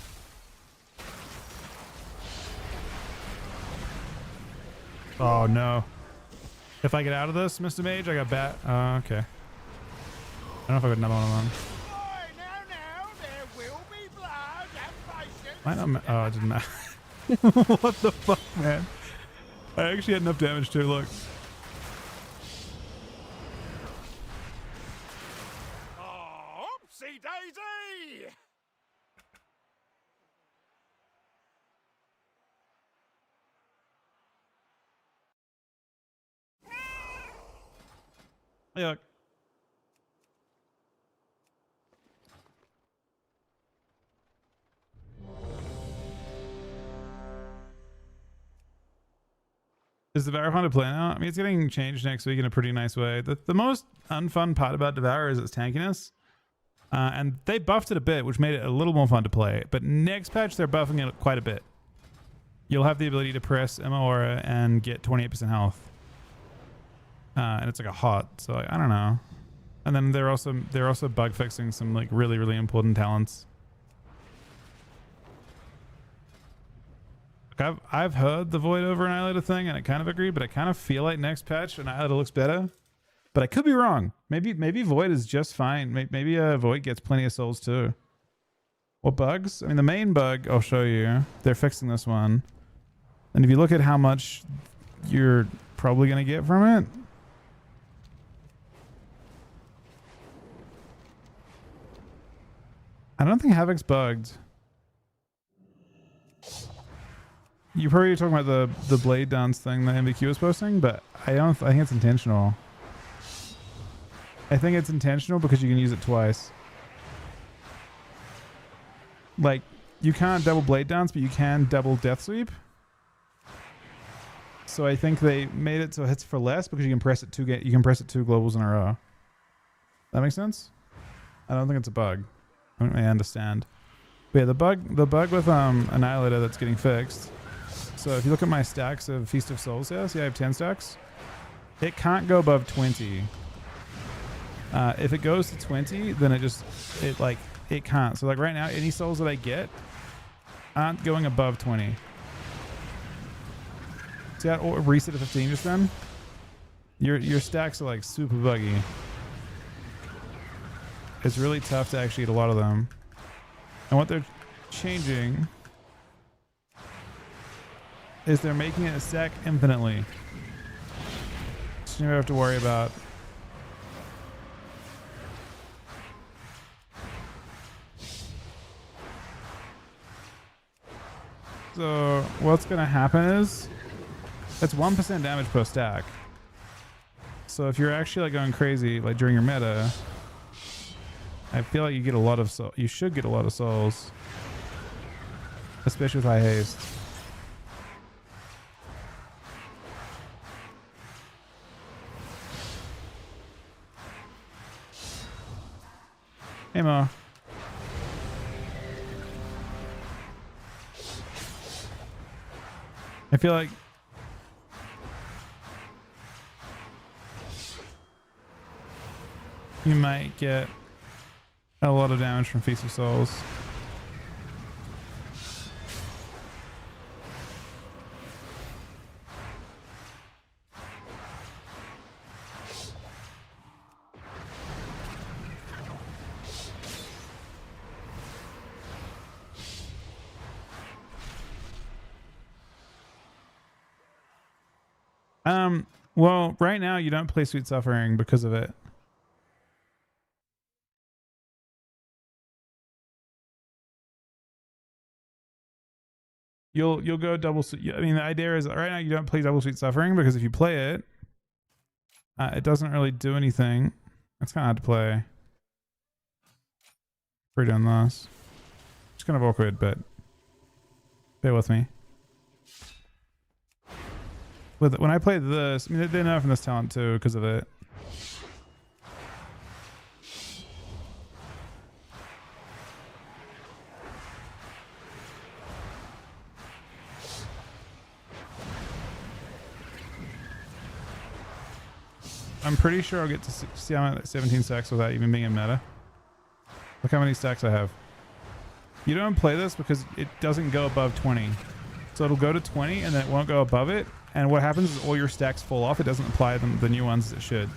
Speaker 8: Oh no. If I get out of this, Mr. Mage, I got bat. Okay. I don't know if I got another one of them. Might not oh, it didn't matter. What the fuck, man? I actually had enough damage too, look.
Speaker 2: Oh, oopsie daisy!
Speaker 8: Hey, look. Is Devour fun to play now? I mean, it's getting changed next week in a pretty nice way. The most unfun part about Devour is its tankiness. And they buffed it a bit, which made it a little more fun to play. But next patch, they're buffing it quite a bit. You'll have the ability to press Aura and get 28% health. And it's like a hot, so I don't know. And then they're also bug fixing some like really, really important talents. I've heard the Void over Annihilator thing, and I kind of agree, but I kind of feel like next patch Annihilator looks better. But I could be wrong. Maybe Void is just fine. Maybe Void gets plenty of souls too. What bugs? I mean, the main bug, I'll show you. They're fixing this one. And if you look at how much you're probably going to get from it. I don't think Havoc's bugged. You're probably talking about the blade dance thing that MVQ was posting, but I think it's intentional. I think it's intentional because you can use it twice. Like, you can't double blade dance, but you can double death sweep. So I think they made it so it hits for less because you can press it two globals in a row. That makes sense? I don't think it's a bug. I understand. But yeah, the bug with Annihilator that's getting fixed. So if you look at my stacks of Feast of Souls here, see I have 10 stacks. It can't go above 20. If it goes to 20, then it can't. So like right now, any souls that I get aren't going above 20. See that reset to 15 just then? Your stacks are like super buggy. It's really tough to actually get a lot of them. And what they're changing is they're making it stack infinitely. So you never have to worry about. So what's gonna happen is it's 1% damage per stack. So if you're actually like going crazy like during your meta, I feel like you get a lot of you should get a lot of souls, especially with high haste. Hey Mo. I feel like you might get a lot of damage from Feast of Souls. Well, right now you don't play Sweet Suffering because of it. You'll go double. I mean, the idea is right now you don't play double Sweet Suffering because if you play it, it doesn't really do anything. It's kind of hard to play. We're doing this. It's kind of awkward, but bear with me. When I played this, I mean, they're nerfing this talent too because of it. I'm pretty sure I'll get to see I'm at 17 stacks without even being in meta. Look how many stacks I have. You don't play this because it doesn't go above 20. So it'll go to 20 and then it won't go above it. And what happens is all your stacks fall off. It doesn't apply them the new ones as it should.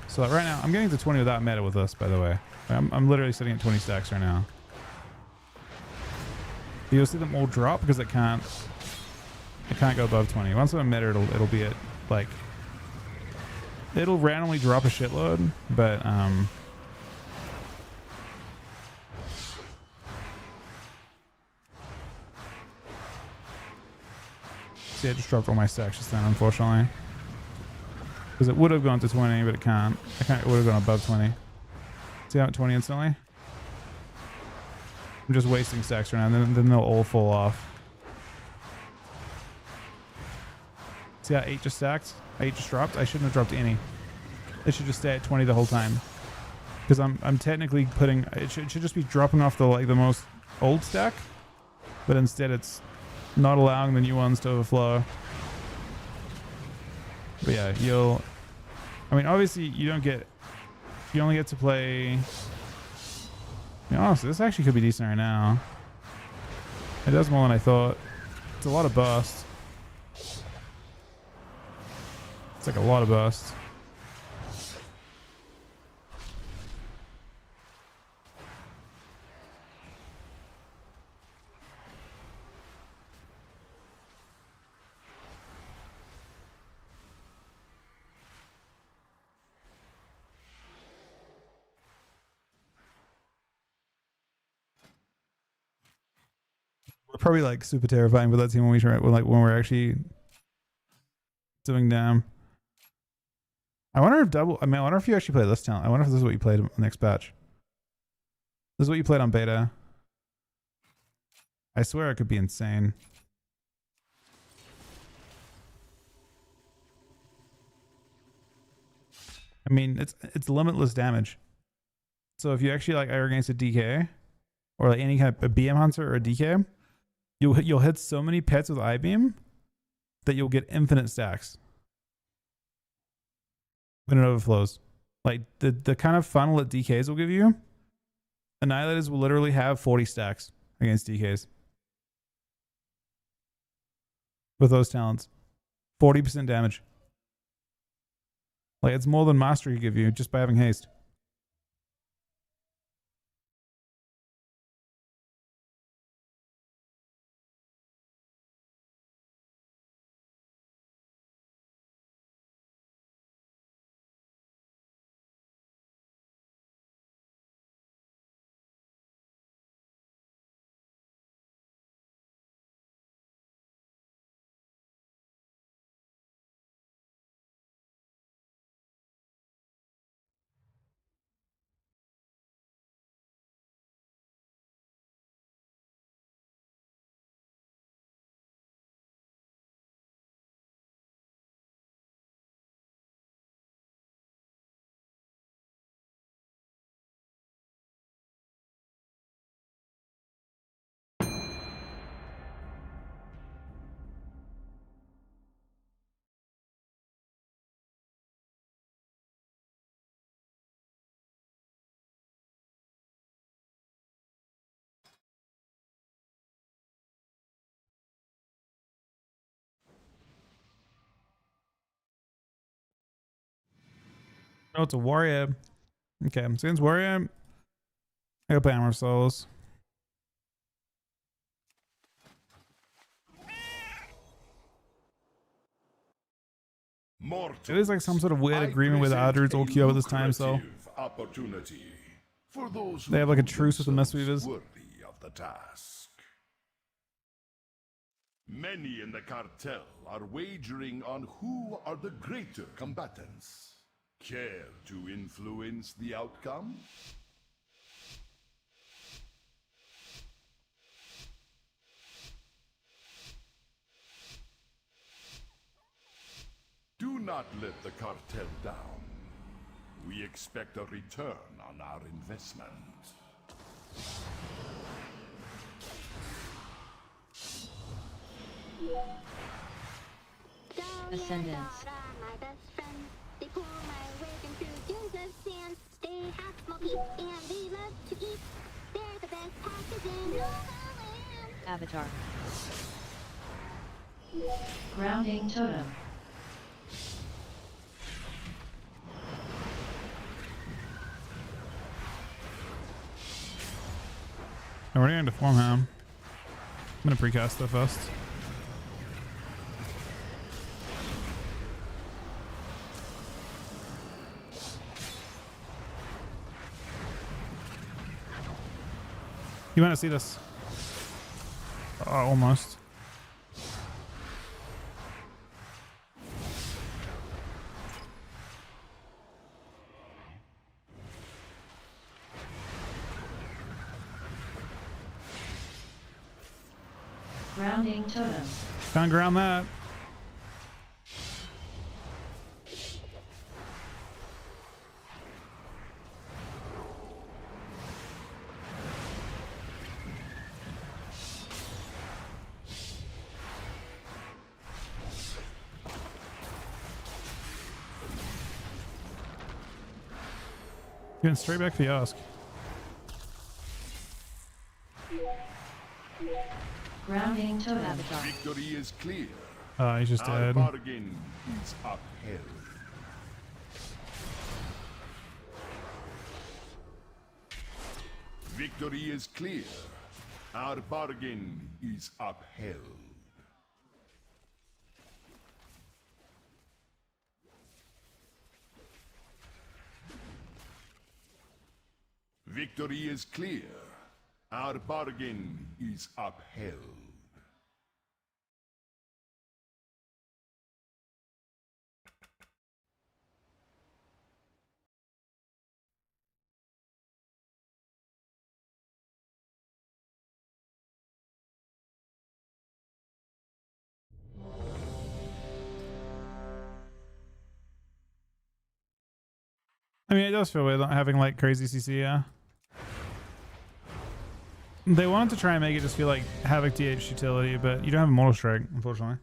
Speaker 8: So right now, I'm getting to 20 without meta with this, by the way. I'm literally sitting at 20 stacks right now. You'll see them all drop because it can't go above 20. Once I'm meta, it'll be at like, it'll randomly drop a shitload, but see, I just dropped all my stacks just then, unfortunately. Because it would have gone to 20, but it can't. It would have gone above 20. See how I'm at 20 instantly? I'm just wasting stacks right now, and then they'll all fall off. See how 8 just stacked? 8 just dropped? I shouldn't have dropped any. It should just stay at 20 the whole time. Because I'm technically putting... It should just be dropping off the most old stack. But instead it's not allowing the new ones to overflow. But yeah, I mean, obviously you only get to play... I mean, honestly, this actually could be decent right now. It does more than I thought. It's a lot of burst. It's like a lot of burst. Probably like super terrifying for that team when we're actually doing damn. I wonder if you actually play this talent. I wonder if this is what you played next patch. This is what you played on beta. I swear it could be insane. I mean, it's limitless damage. So if you actually like are against a DK or like any kind of a BM hunter or a DK, you'll hit so many pets with I-beam that you'll get infinite stacks when it overflows. Like the kind of funnel that DKs will give you, Annihilators will literally have 40 stacks against DKs. With those talents. 40% damage. Like, it's more than Mastery give you just by having haste. Oh, it's a warrior. Okay, so it's warrior. I play Armor of Souls. It is like some sort of weird agreement with Ardru's all queue at this time, so
Speaker 12: opportunity for those
Speaker 8: they have like a truce with the Mistweavers.
Speaker 12: worthy of the task. Many in the cartel are wagering on who are the greater combatants. Care to influence the outcome? Do not let the cartel down. We expect a return on our investment.
Speaker 18: Ascendance.
Speaker 10: My best friend, they pull my wagon through dunes of sand. They have smoky and they love to eat. They're the best packers in all the land.
Speaker 18: Avatar. Grounding totem.
Speaker 8: I'm already going to form him. I'm going to precast the first. You want to see this? Almost.
Speaker 18: Grounding totem.
Speaker 8: Can't ground that. Going straight back for Yosk.
Speaker 18: Grounding totem. Avatar.
Speaker 12: Victory is clear.
Speaker 8: He's just
Speaker 12: Our
Speaker 8: dead.
Speaker 12: bargain is upheld. Victory is clear. Our bargain is upheld. Victory is clear. Our bargain is upheld.
Speaker 8: I mean, it does feel weird not having like crazy CC, yeah. They wanted to try and make it just feel like Havoc DH utility, but you don't have a Mortal Strike, unfortunately.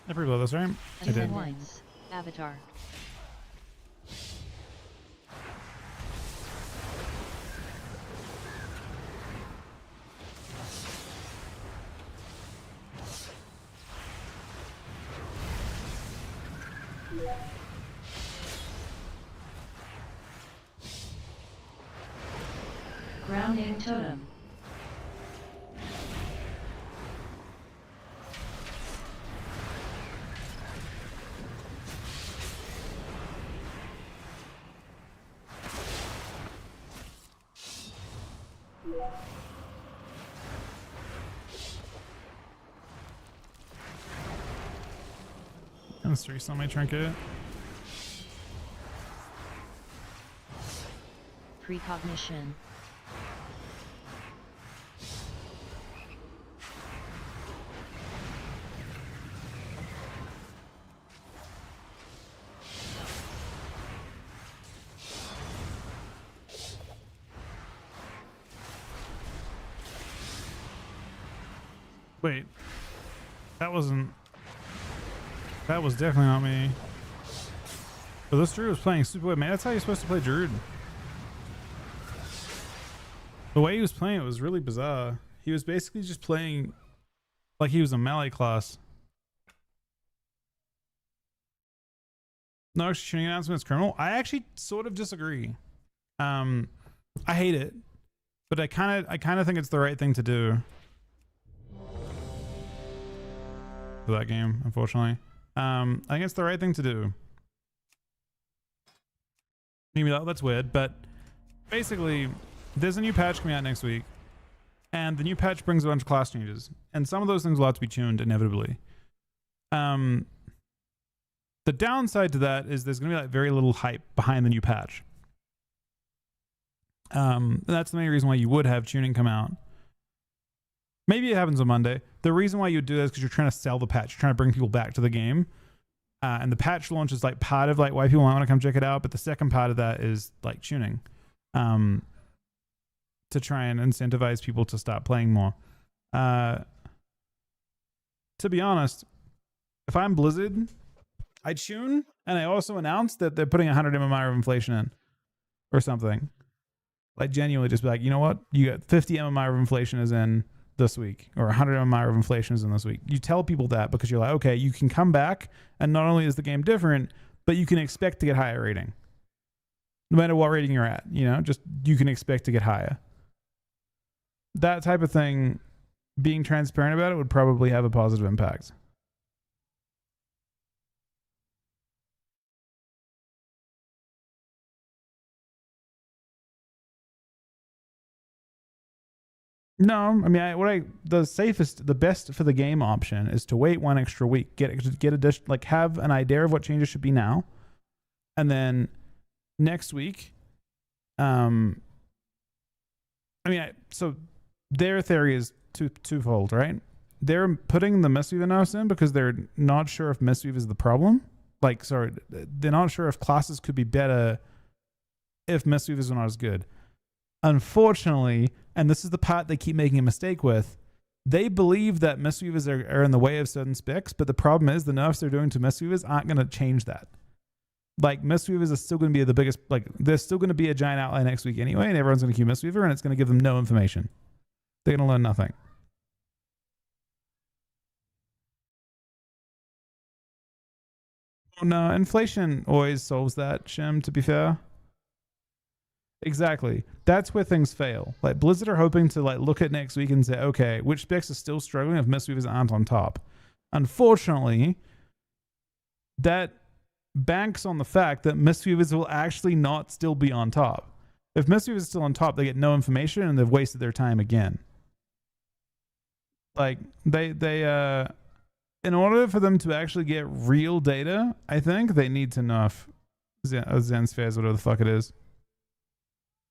Speaker 8: I pre-blow this, right? I did.
Speaker 18: Wines. Avatar. Grounding totem.
Speaker 8: Gonna streak on my trinket.
Speaker 18: Precognition.
Speaker 8: Wait. That wasn't... That was definitely not me. But this Druid was playing super weird. Man, that's how you're supposed to play Druid. The way he was playing it was really bizarre. He was basically just playing like he was a melee class. No extra tuning announcements criminal. I actually sort of disagree. I hate it, but I kind of think it's the right thing to do for that game, unfortunately. I think it's the right thing to do. Maybe that's weird, but basically there's a new patch coming out next week, and the new patch brings a bunch of class changes, and some of those things will have to be tuned inevitably. The downside to that is there's going to be like very little hype behind the new patch. That's the main reason why you would have tuning come out. Maybe it happens on Monday. The reason why you would do that is because you're trying to sell the patch. You're trying to bring people back to the game. And the patch launch is like part of like why people might want to come check it out. But the second part of that is like tuning. To try and incentivize people to start playing more. To be honest, if I'm Blizzard, I tune, and I also announce that they're putting 100 MMR of inflation in or something. Like genuinely just be like, you know what? You got 50 MMR of inflation is in this week, or 100 MMR of inflation is in this week. You tell people that because you're like, okay, you can come back, and not only is the game different, but you can expect to get higher rating. No matter what rating you're at, you know, just you can expect to get higher. That type of thing, being transparent about it would probably have a positive impact. No, I mean, the best for the game option is to wait one extra week, get a dish, like have an idea of what changes should be now, and then next week, so their theory is twofold, right? They're putting the Mistweaver nerfs in because they're not sure if Mistweaver is the problem. Like, sorry, they're not sure if classes could be better if Mistweavers are not as good. Unfortunately, and this is the part they keep making a mistake with, they believe that Mistweavers are in the way of certain specs, but the problem is the nerfs they're doing to Mistweavers aren't going to change that. Like, Mistweavers are still going to be the biggest, like, there's still going to be a giant outlier next week anyway, and everyone's going to queue Mistweaver, and it's going to give them no information. They're going to learn nothing. Oh, no, inflation always solves that, Shim, to be fair. Exactly. That's where things fail. Like, Blizzard are hoping to like look at next week and say, okay, which specs are still struggling if Mistweavers aren't on top? Unfortunately, that banks on the fact that Mistweavers will actually not still be on top. If Mistweavers is still on top, they get no information and they've wasted their time again. Like, they in order for them to actually get real data, I think they need to nerf Zen Spheres, whatever the fuck it is.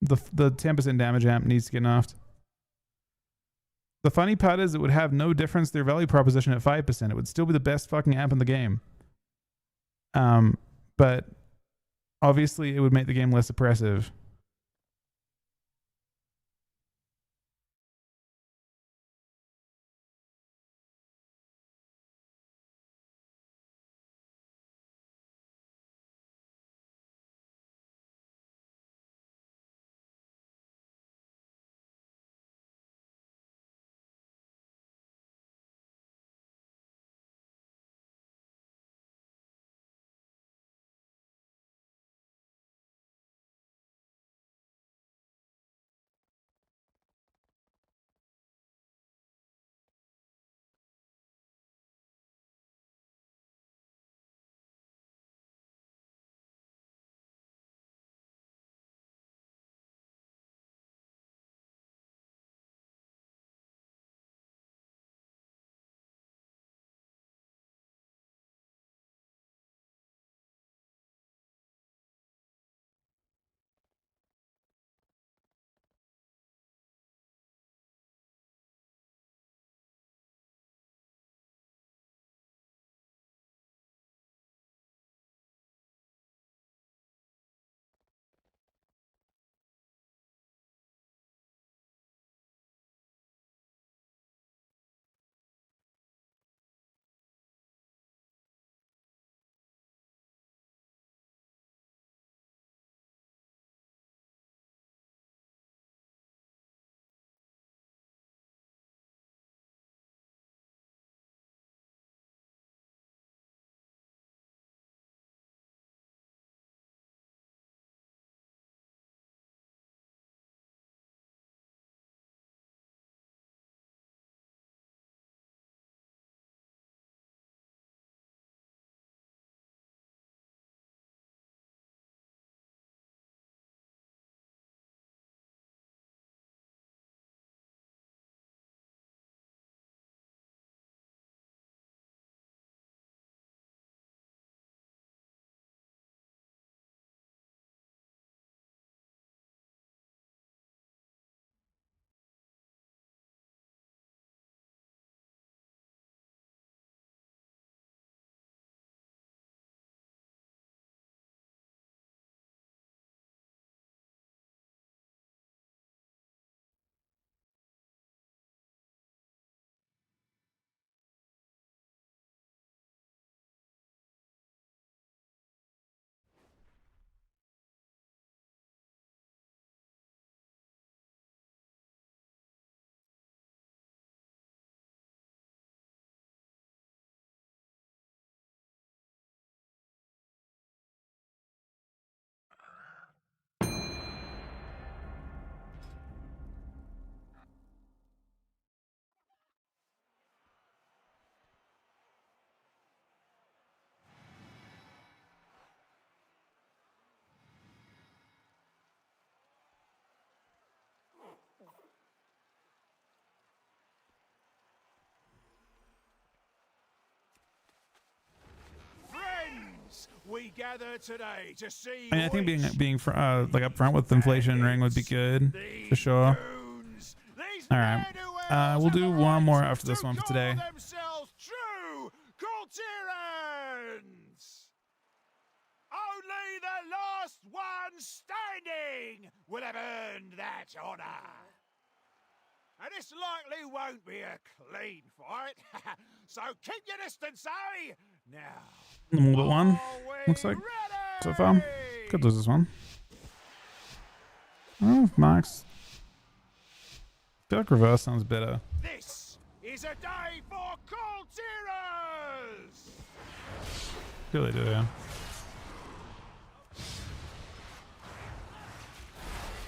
Speaker 8: The 10% damage amp needs to get nerfed. The funny part is it would have no difference to their value proposition at 5%. It would still be the best fucking amp in the game. But obviously it would make the game less oppressive.
Speaker 2: we gather today to see
Speaker 8: I mean, I think
Speaker 2: which
Speaker 8: being like up front with the inflation ring would be good for sure. All right, we'll do one more after this one for today.
Speaker 2: themselves true Coulterans. Only the last one standing will have earned that honor. And this likely won't be a clean fight, so keep your distance, eh? Now,
Speaker 8: A little bit one, looks like, so far. Could lose this one. Oh, Max. I feel like reverse sounds better.
Speaker 2: this is a day for Coulterans!
Speaker 8: Really do, yeah.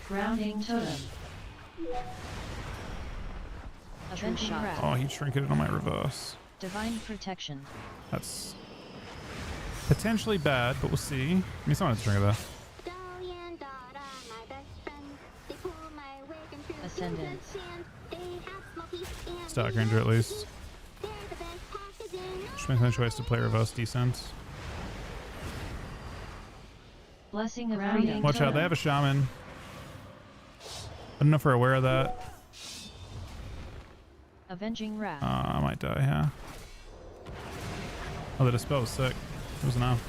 Speaker 18: Grounding totem. Avenging Wrath.
Speaker 8: Oh, he trinketed on my reverse.
Speaker 18: Divine protection.
Speaker 8: That's potentially bad, but we'll see. I mean, someone has to trinket there.
Speaker 18: Ascendant.
Speaker 8: Stark Ranger at least. Just makes no choice to play reverse decent.
Speaker 18: Blessing of freedom.
Speaker 8: Watch out, they have a shaman. I don't know if we're aware of that.
Speaker 18: Avenging Wrath.
Speaker 8: I might die, yeah. Oh, the dispel was sick. It was enough.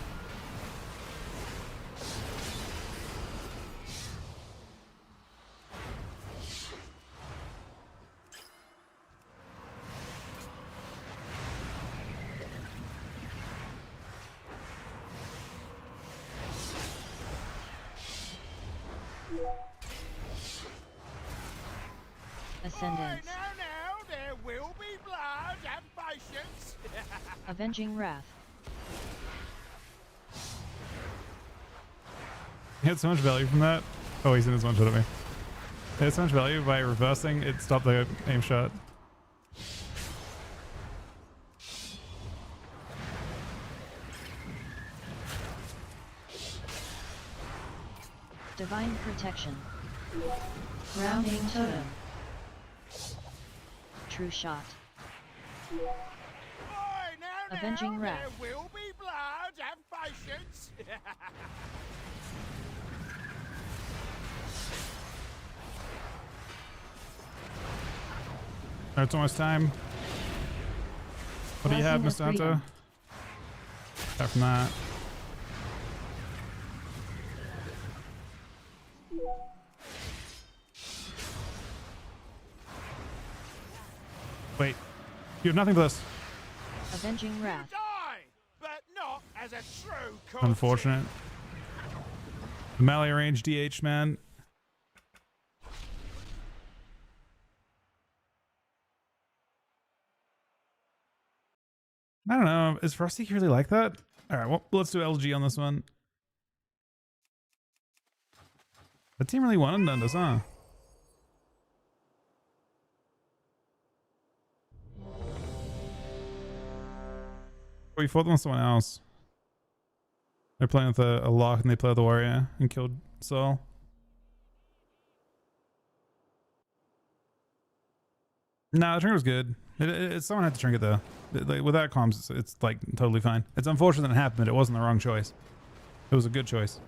Speaker 18: Ascendant.
Speaker 2: Now, there will be blood. Have patience.
Speaker 18: Avenging Wrath.
Speaker 8: He had so much value from that. Oh, he's in his one shot at me. He had so much value by reversing, it stopped the aim shot.
Speaker 18: Divine protection. Grounding totem. True shot. Avenging Wrath.
Speaker 2: There will be blood. Have patience.
Speaker 8: It's almost time. What do you have, Mr. Hunter? Apart from that. Wait, you have nothing for this.
Speaker 18: Avenging Wrath.
Speaker 2: But not as a true
Speaker 8: Unfortunate. The melee range DH, man. I don't know. Is Frosty really like that? All right, well, let's do LG on this one. The team really won and done this, huh? We fought them with someone else. They're playing with a lock and they play with the warrior and killed Saul. Nah, the trinket was good. Someone had to trinket though. Like, without comms, it's like totally fine. It's unfortunate that it happened, but it wasn't the wrong choice. It was a good choice.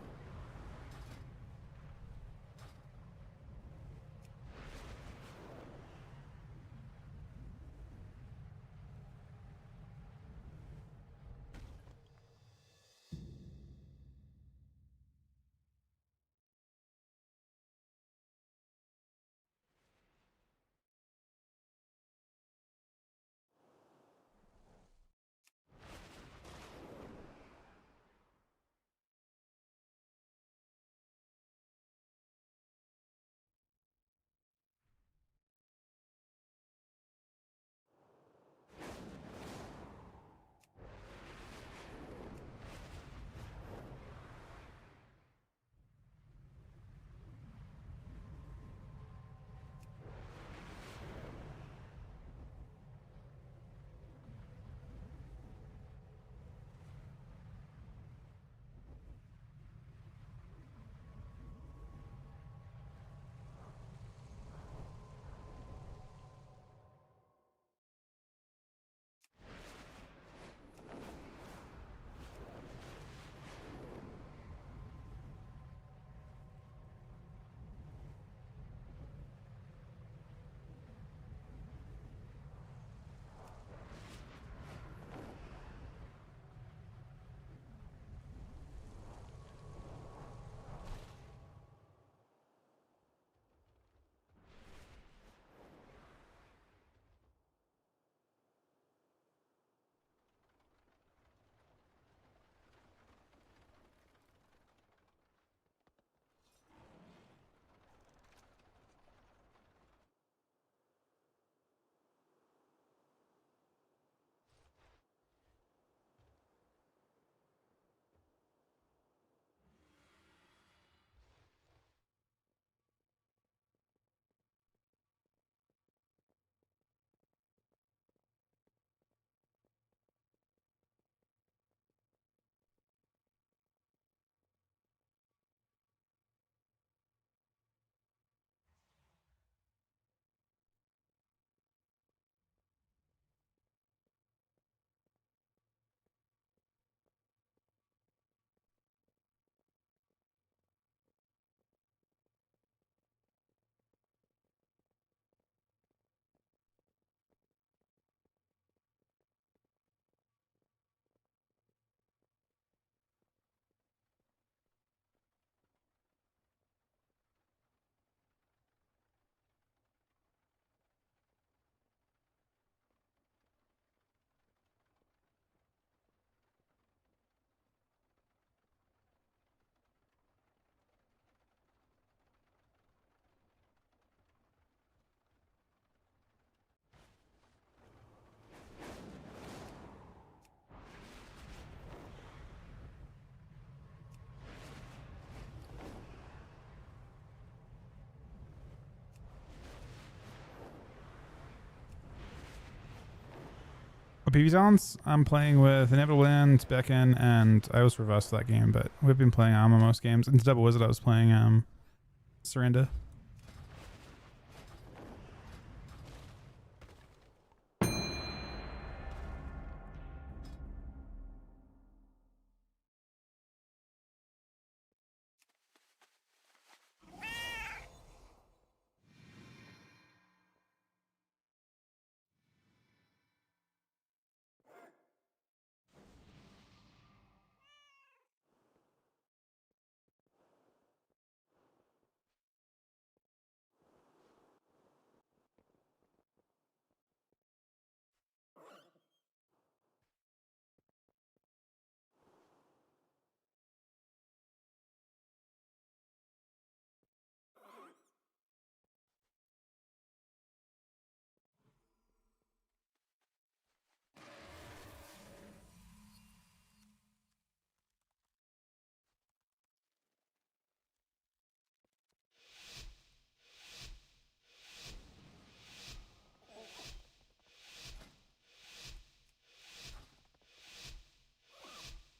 Speaker 8: PvP talents, I'm playing with Inevitable End, Beckon, and I was reversed for that game, but we've been playing Armor most games. Into Double Wizard, I was playing Surrender.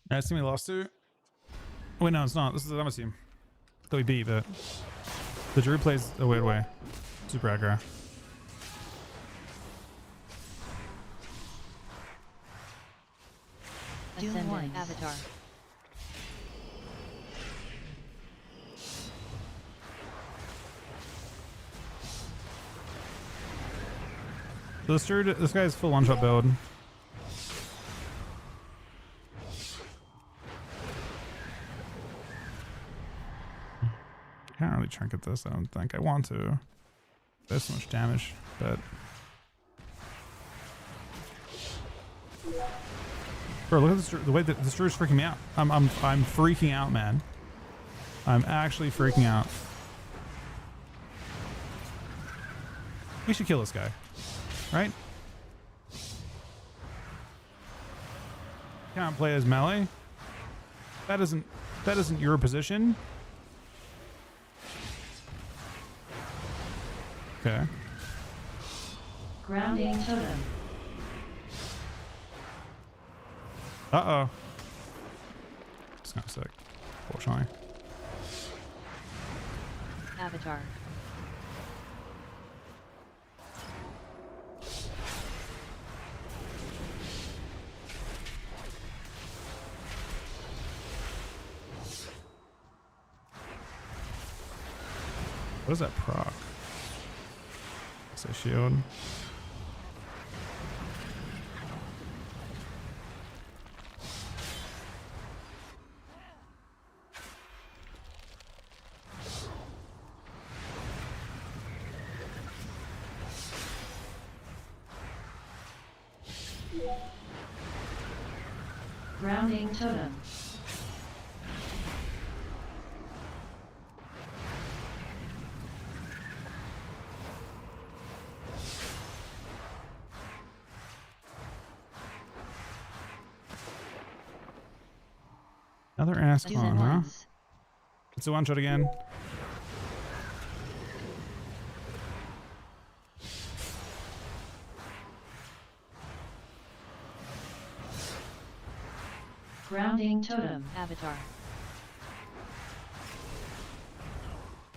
Speaker 8: That's team we lost to. Wait, no, it's not. This is the Dama team that we beat, but the Druid plays a weird way. Super aggro.
Speaker 18: Ascendant Avatar.
Speaker 8: So this Druid, this guy's full one-shot build. Can't really trinket this, I don't think. I want to. There's so much damage, but... Bro, look at this, the way that this Druid's freaking me out. I'm freaking out, man. I'm actually freaking out. We should kill this guy. Right? Can't play as melee. That isn't your position. Okay.
Speaker 18: Grounding totem.
Speaker 8: Uh-oh. It's kind of sick, fortunately.
Speaker 18: Avatar.
Speaker 8: What is that proc? It's a shield.
Speaker 18: Grounding totem.
Speaker 8: Another ass clone, huh? It's a one shot again.
Speaker 18: Grounding totem. Avatar.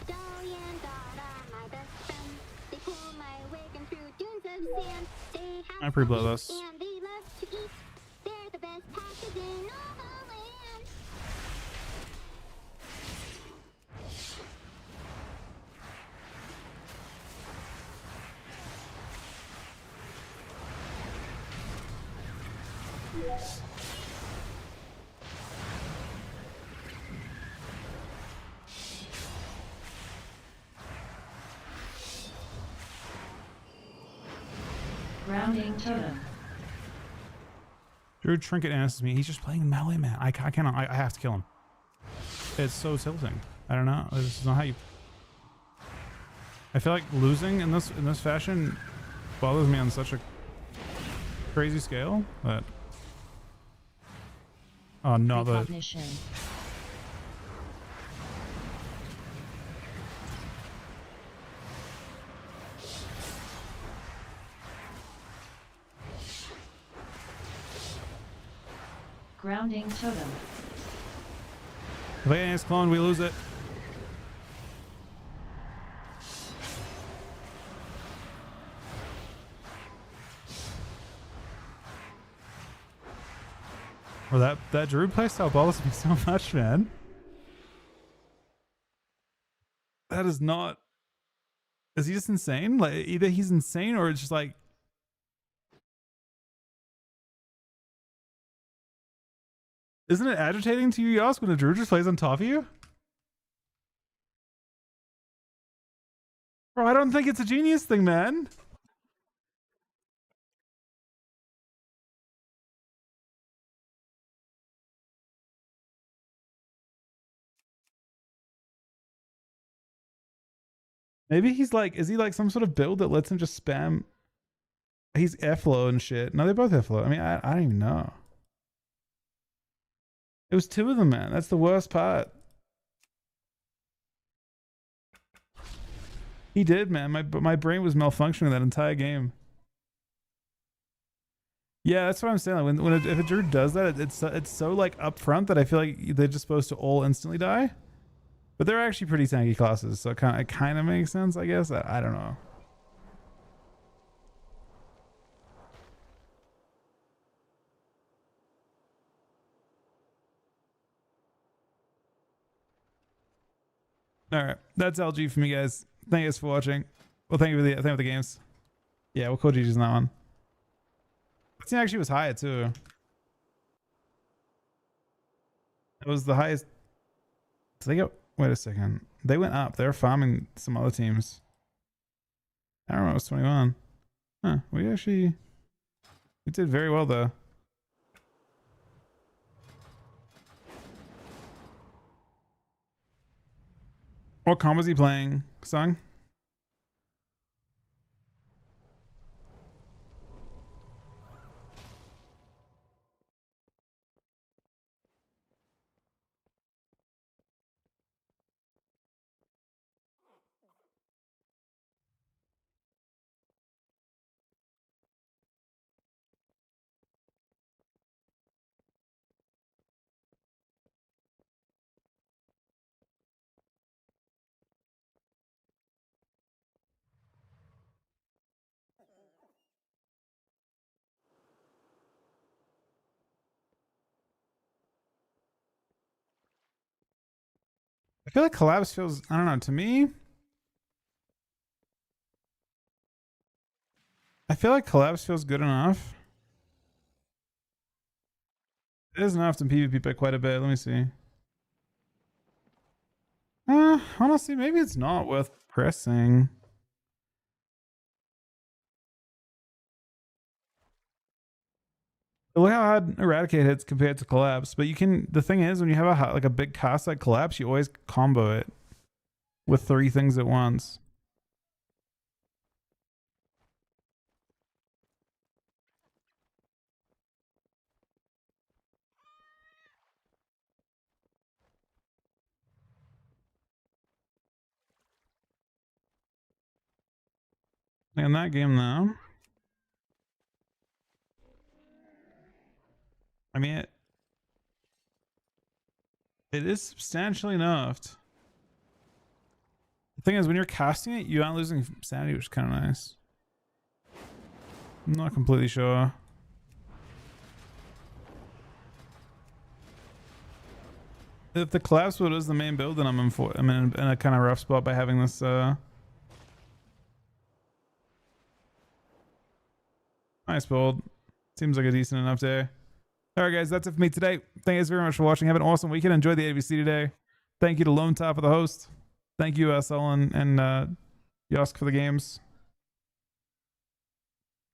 Speaker 10: Dolly and Dot are my best friends. They pull my wagon through dunes of sand. They have
Speaker 8: I pre-blow this.
Speaker 10: and they love to eat. They're the best packers in all the land.
Speaker 18: Grounding totem.
Speaker 8: Druid Trinket answers me. He's just playing melee, man. I cannot. I have to kill him. It's so tilting. I don't know. This is not how you. I feel like losing in this fashion bothers me on such a crazy scale. But oh no, the
Speaker 18: Grounding totem.
Speaker 8: If I get clone, we lose it. Well, that Druid playstyle bothers me so much, man. That is not. Is he just insane? Like, either he's insane or it's just like. Isn't it agitating to you, Yosk, when a Druid just plays on top of you? Bro, I don't think it's a genius thing, man. Maybe he's like, is he like some sort of build that lets him just spam? He's airflow and shit. No, they're both airflow. I mean, I don't even know. It was two of them, man. That's the worst part. He did, man. My brain was malfunctioning that entire game. Yeah, that's what I'm saying. Like if a Druid does that, it's so like upfront that I feel like they're just supposed to all instantly die. But they're actually pretty tanky classes, so it kind of makes sense, I guess. I don't know. All right, that's LG for me, guys. Thank you guys for watching. Well, thank you for the games. Yeah, we'll call GG's on that one. This thing actually was higher too. It was the highest. Did they go? Wait a second. They went up. They were farming some other teams. I don't know. It was 21. Huh. We did very well though. What comp was he playing, Sung? I feel like collabs feels, I don't know, to me. I feel like collabs feels good enough. It is enough to PvP by quite a bit. Let me see. Honestly, maybe it's not worth pressing. Look how hard Eradicate hits compared to Collapse. But you can, the thing is, when you have like a big cast like Collapse, you always combo it with 3 things at once. In that game though, I mean, it is substantially nerfed. The thing is, when you're casting it, you aren't losing sanity, which is kind of nice. I'm not completely sure. If the collapse build is the main build, then I'm in a kind of rough spot by having this. Nice build. Seems like a decent enough day. All right, guys, that's it for me today. Thank you guys very much for watching. Have an awesome weekend. Enjoy the ABC today. Thank you to Lone Top for the host. Thank you, SL and Yosk for the games.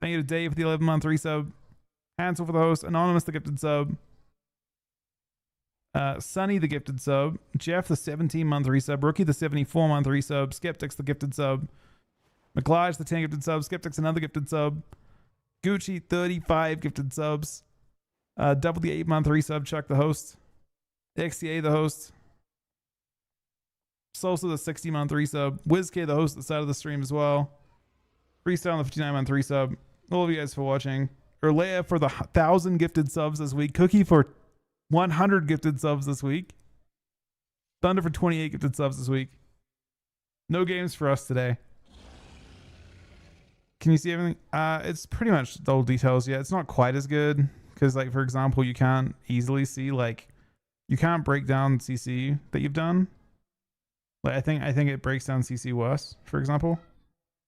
Speaker 8: Thank you to Dave for the 11-month resub. Hansel for the host. Anonymous, the gifted sub. Sunny, the gifted sub. Jeff, the 17-month resub. Rookie, the 74-month resub. Skeptics, the gifted sub. McLarge, the 10 gifted sub. Skeptics, another gifted sub. Gucci, 35 gifted subs. Double the 8-month resub. Chuck, the host. XCA, the host. Salsa, the 60-month resub. WizK, the host at the side of the stream as well. Freestyle, the 59-month resub. All of you guys for watching. Erlea for the 1,000 gifted subs this week. Cookie for 100 gifted subs this week. Thunder for 28 gifted subs this week. No games for us today. Can you see everything? It's pretty much the old details. Yeah, it's not quite as good because, like, for example, you can't easily see, like, you can't break down CC that you've done. Like, I think it breaks down CC worse, for example.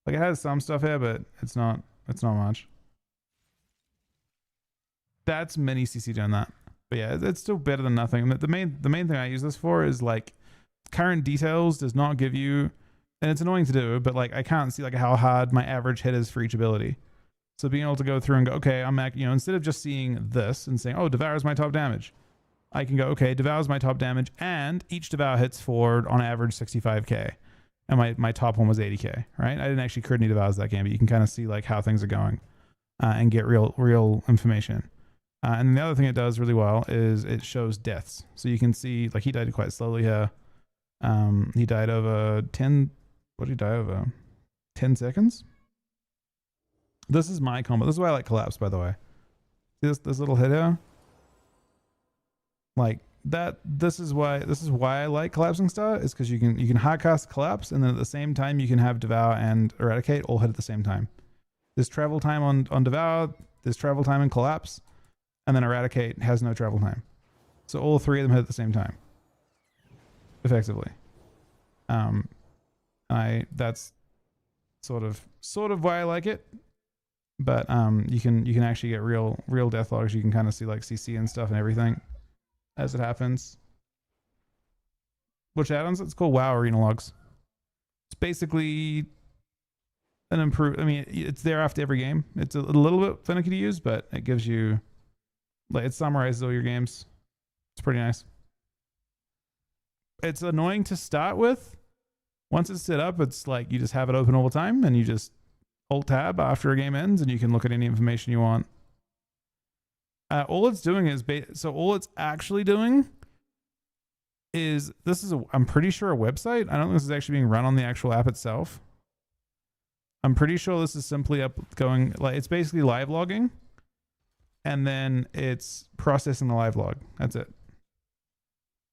Speaker 8: Like, it has some stuff here, but it's not much. That's mini CC doing that. But yeah, it's still better than nothing. The main thing I use this for is, like, current details does not give you, and it's annoying to do, but, like, I can't see, like, how hard my average hit is for each ability. So being able to go through and go, okay, I'm at, you know, instead of just seeing this and saying, oh, Devour is my top damage, I can go, okay, Devour is my top damage, and each Devour hits for, on average, 65k. And my top one was 80k, right? I didn't actually crit any Devours that game, but you can kind of see, like, how things are going and get real information. And then the other thing it does really well is it shows deaths. So you can see, like, he died quite slowly here. He died over 10, what did he die over? 10 seconds? This is my combo. This is why I like Collapse, by the way. See this little hit here? Like that, this is why I like Collapsing Star, is because you can hard cast Collapse, and then at the same time you can have Devour and Eradicate all hit at the same time. There's travel time on Devour, there's travel time in Collapse, and then Eradicate has no travel time. So all three of them hit at the same time. Effectively. That's sort of why I like it. But you can actually get real death logs. You can kind of see, like, CC and stuff and everything as it happens. Which add-ons? It's called WoW Arena Logs. It's basically an improve. I mean, it's there after every game. It's a little bit finicky to use, but it gives you, like, it summarizes all your games. It's pretty nice. It's annoying to start with. Once it's set up, it's like you just have it open all the time, and you just Alt Tab after a game ends, and you can look at any information you want. All it's doing is all it's actually doing is, this is I'm pretty sure a website. I don't think this is actually being run on the actual app itself. I'm pretty sure this is simply going, like, it's basically live logging, and then it's processing the live log. That's it.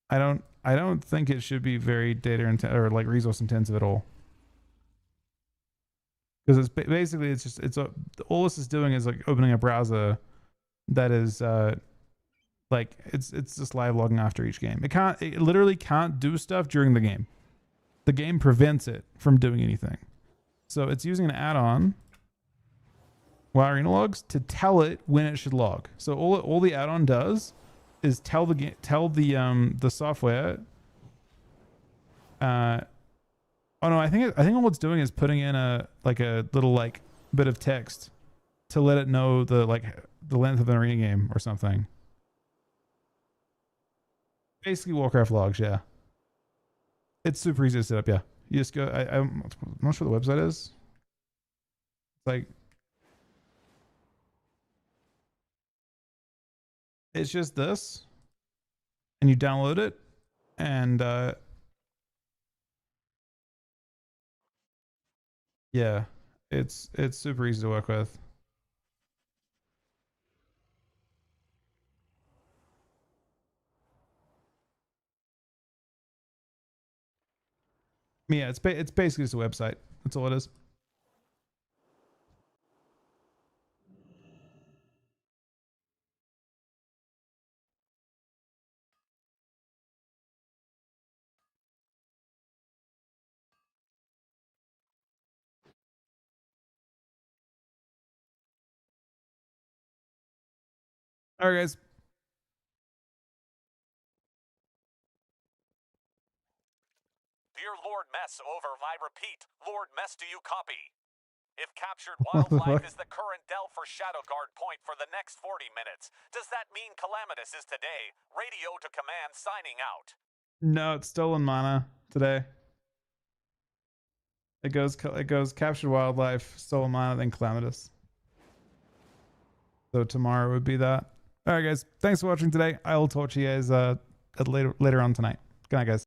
Speaker 8: I don't think it should be very data intensive or, like, resource intensive at all. Because it's basically, all this is doing is, like, opening a browser that is like, it's just live logging after each game. It literally can't do stuff during the game. The game prevents it from doing anything. So it's using an add-on, WoW Arena Logs, to tell it when it should log. So all the add-on does is tell the software. Oh no, I think all it's doing is putting in a little, like, bit of text to let it know the length of an arena game or something. Basically Warcraft logs, yeah. It's super easy to set up, yeah. You just go, I'm not sure the website is. It's like, it's just this, and you download it, and yeah, it's super easy to work with. Yeah, it's basically just a website. That's all it is. All right, guys.
Speaker 20: Dear Lord Mess, over. I repeat, Lord Mess, do you copy? If captured wildlife is the current Del for Shadowguard point for the next 40 minutes, does that mean Calamitous is today? Radio to command, signing out.
Speaker 8: No, it's stolen mana today. It goes captured wildlife, stolen mana, then Calamitous. So tomorrow would be that. All right, guys. Thanks for watching today. I will talk to you guys later on tonight. Good night, guys.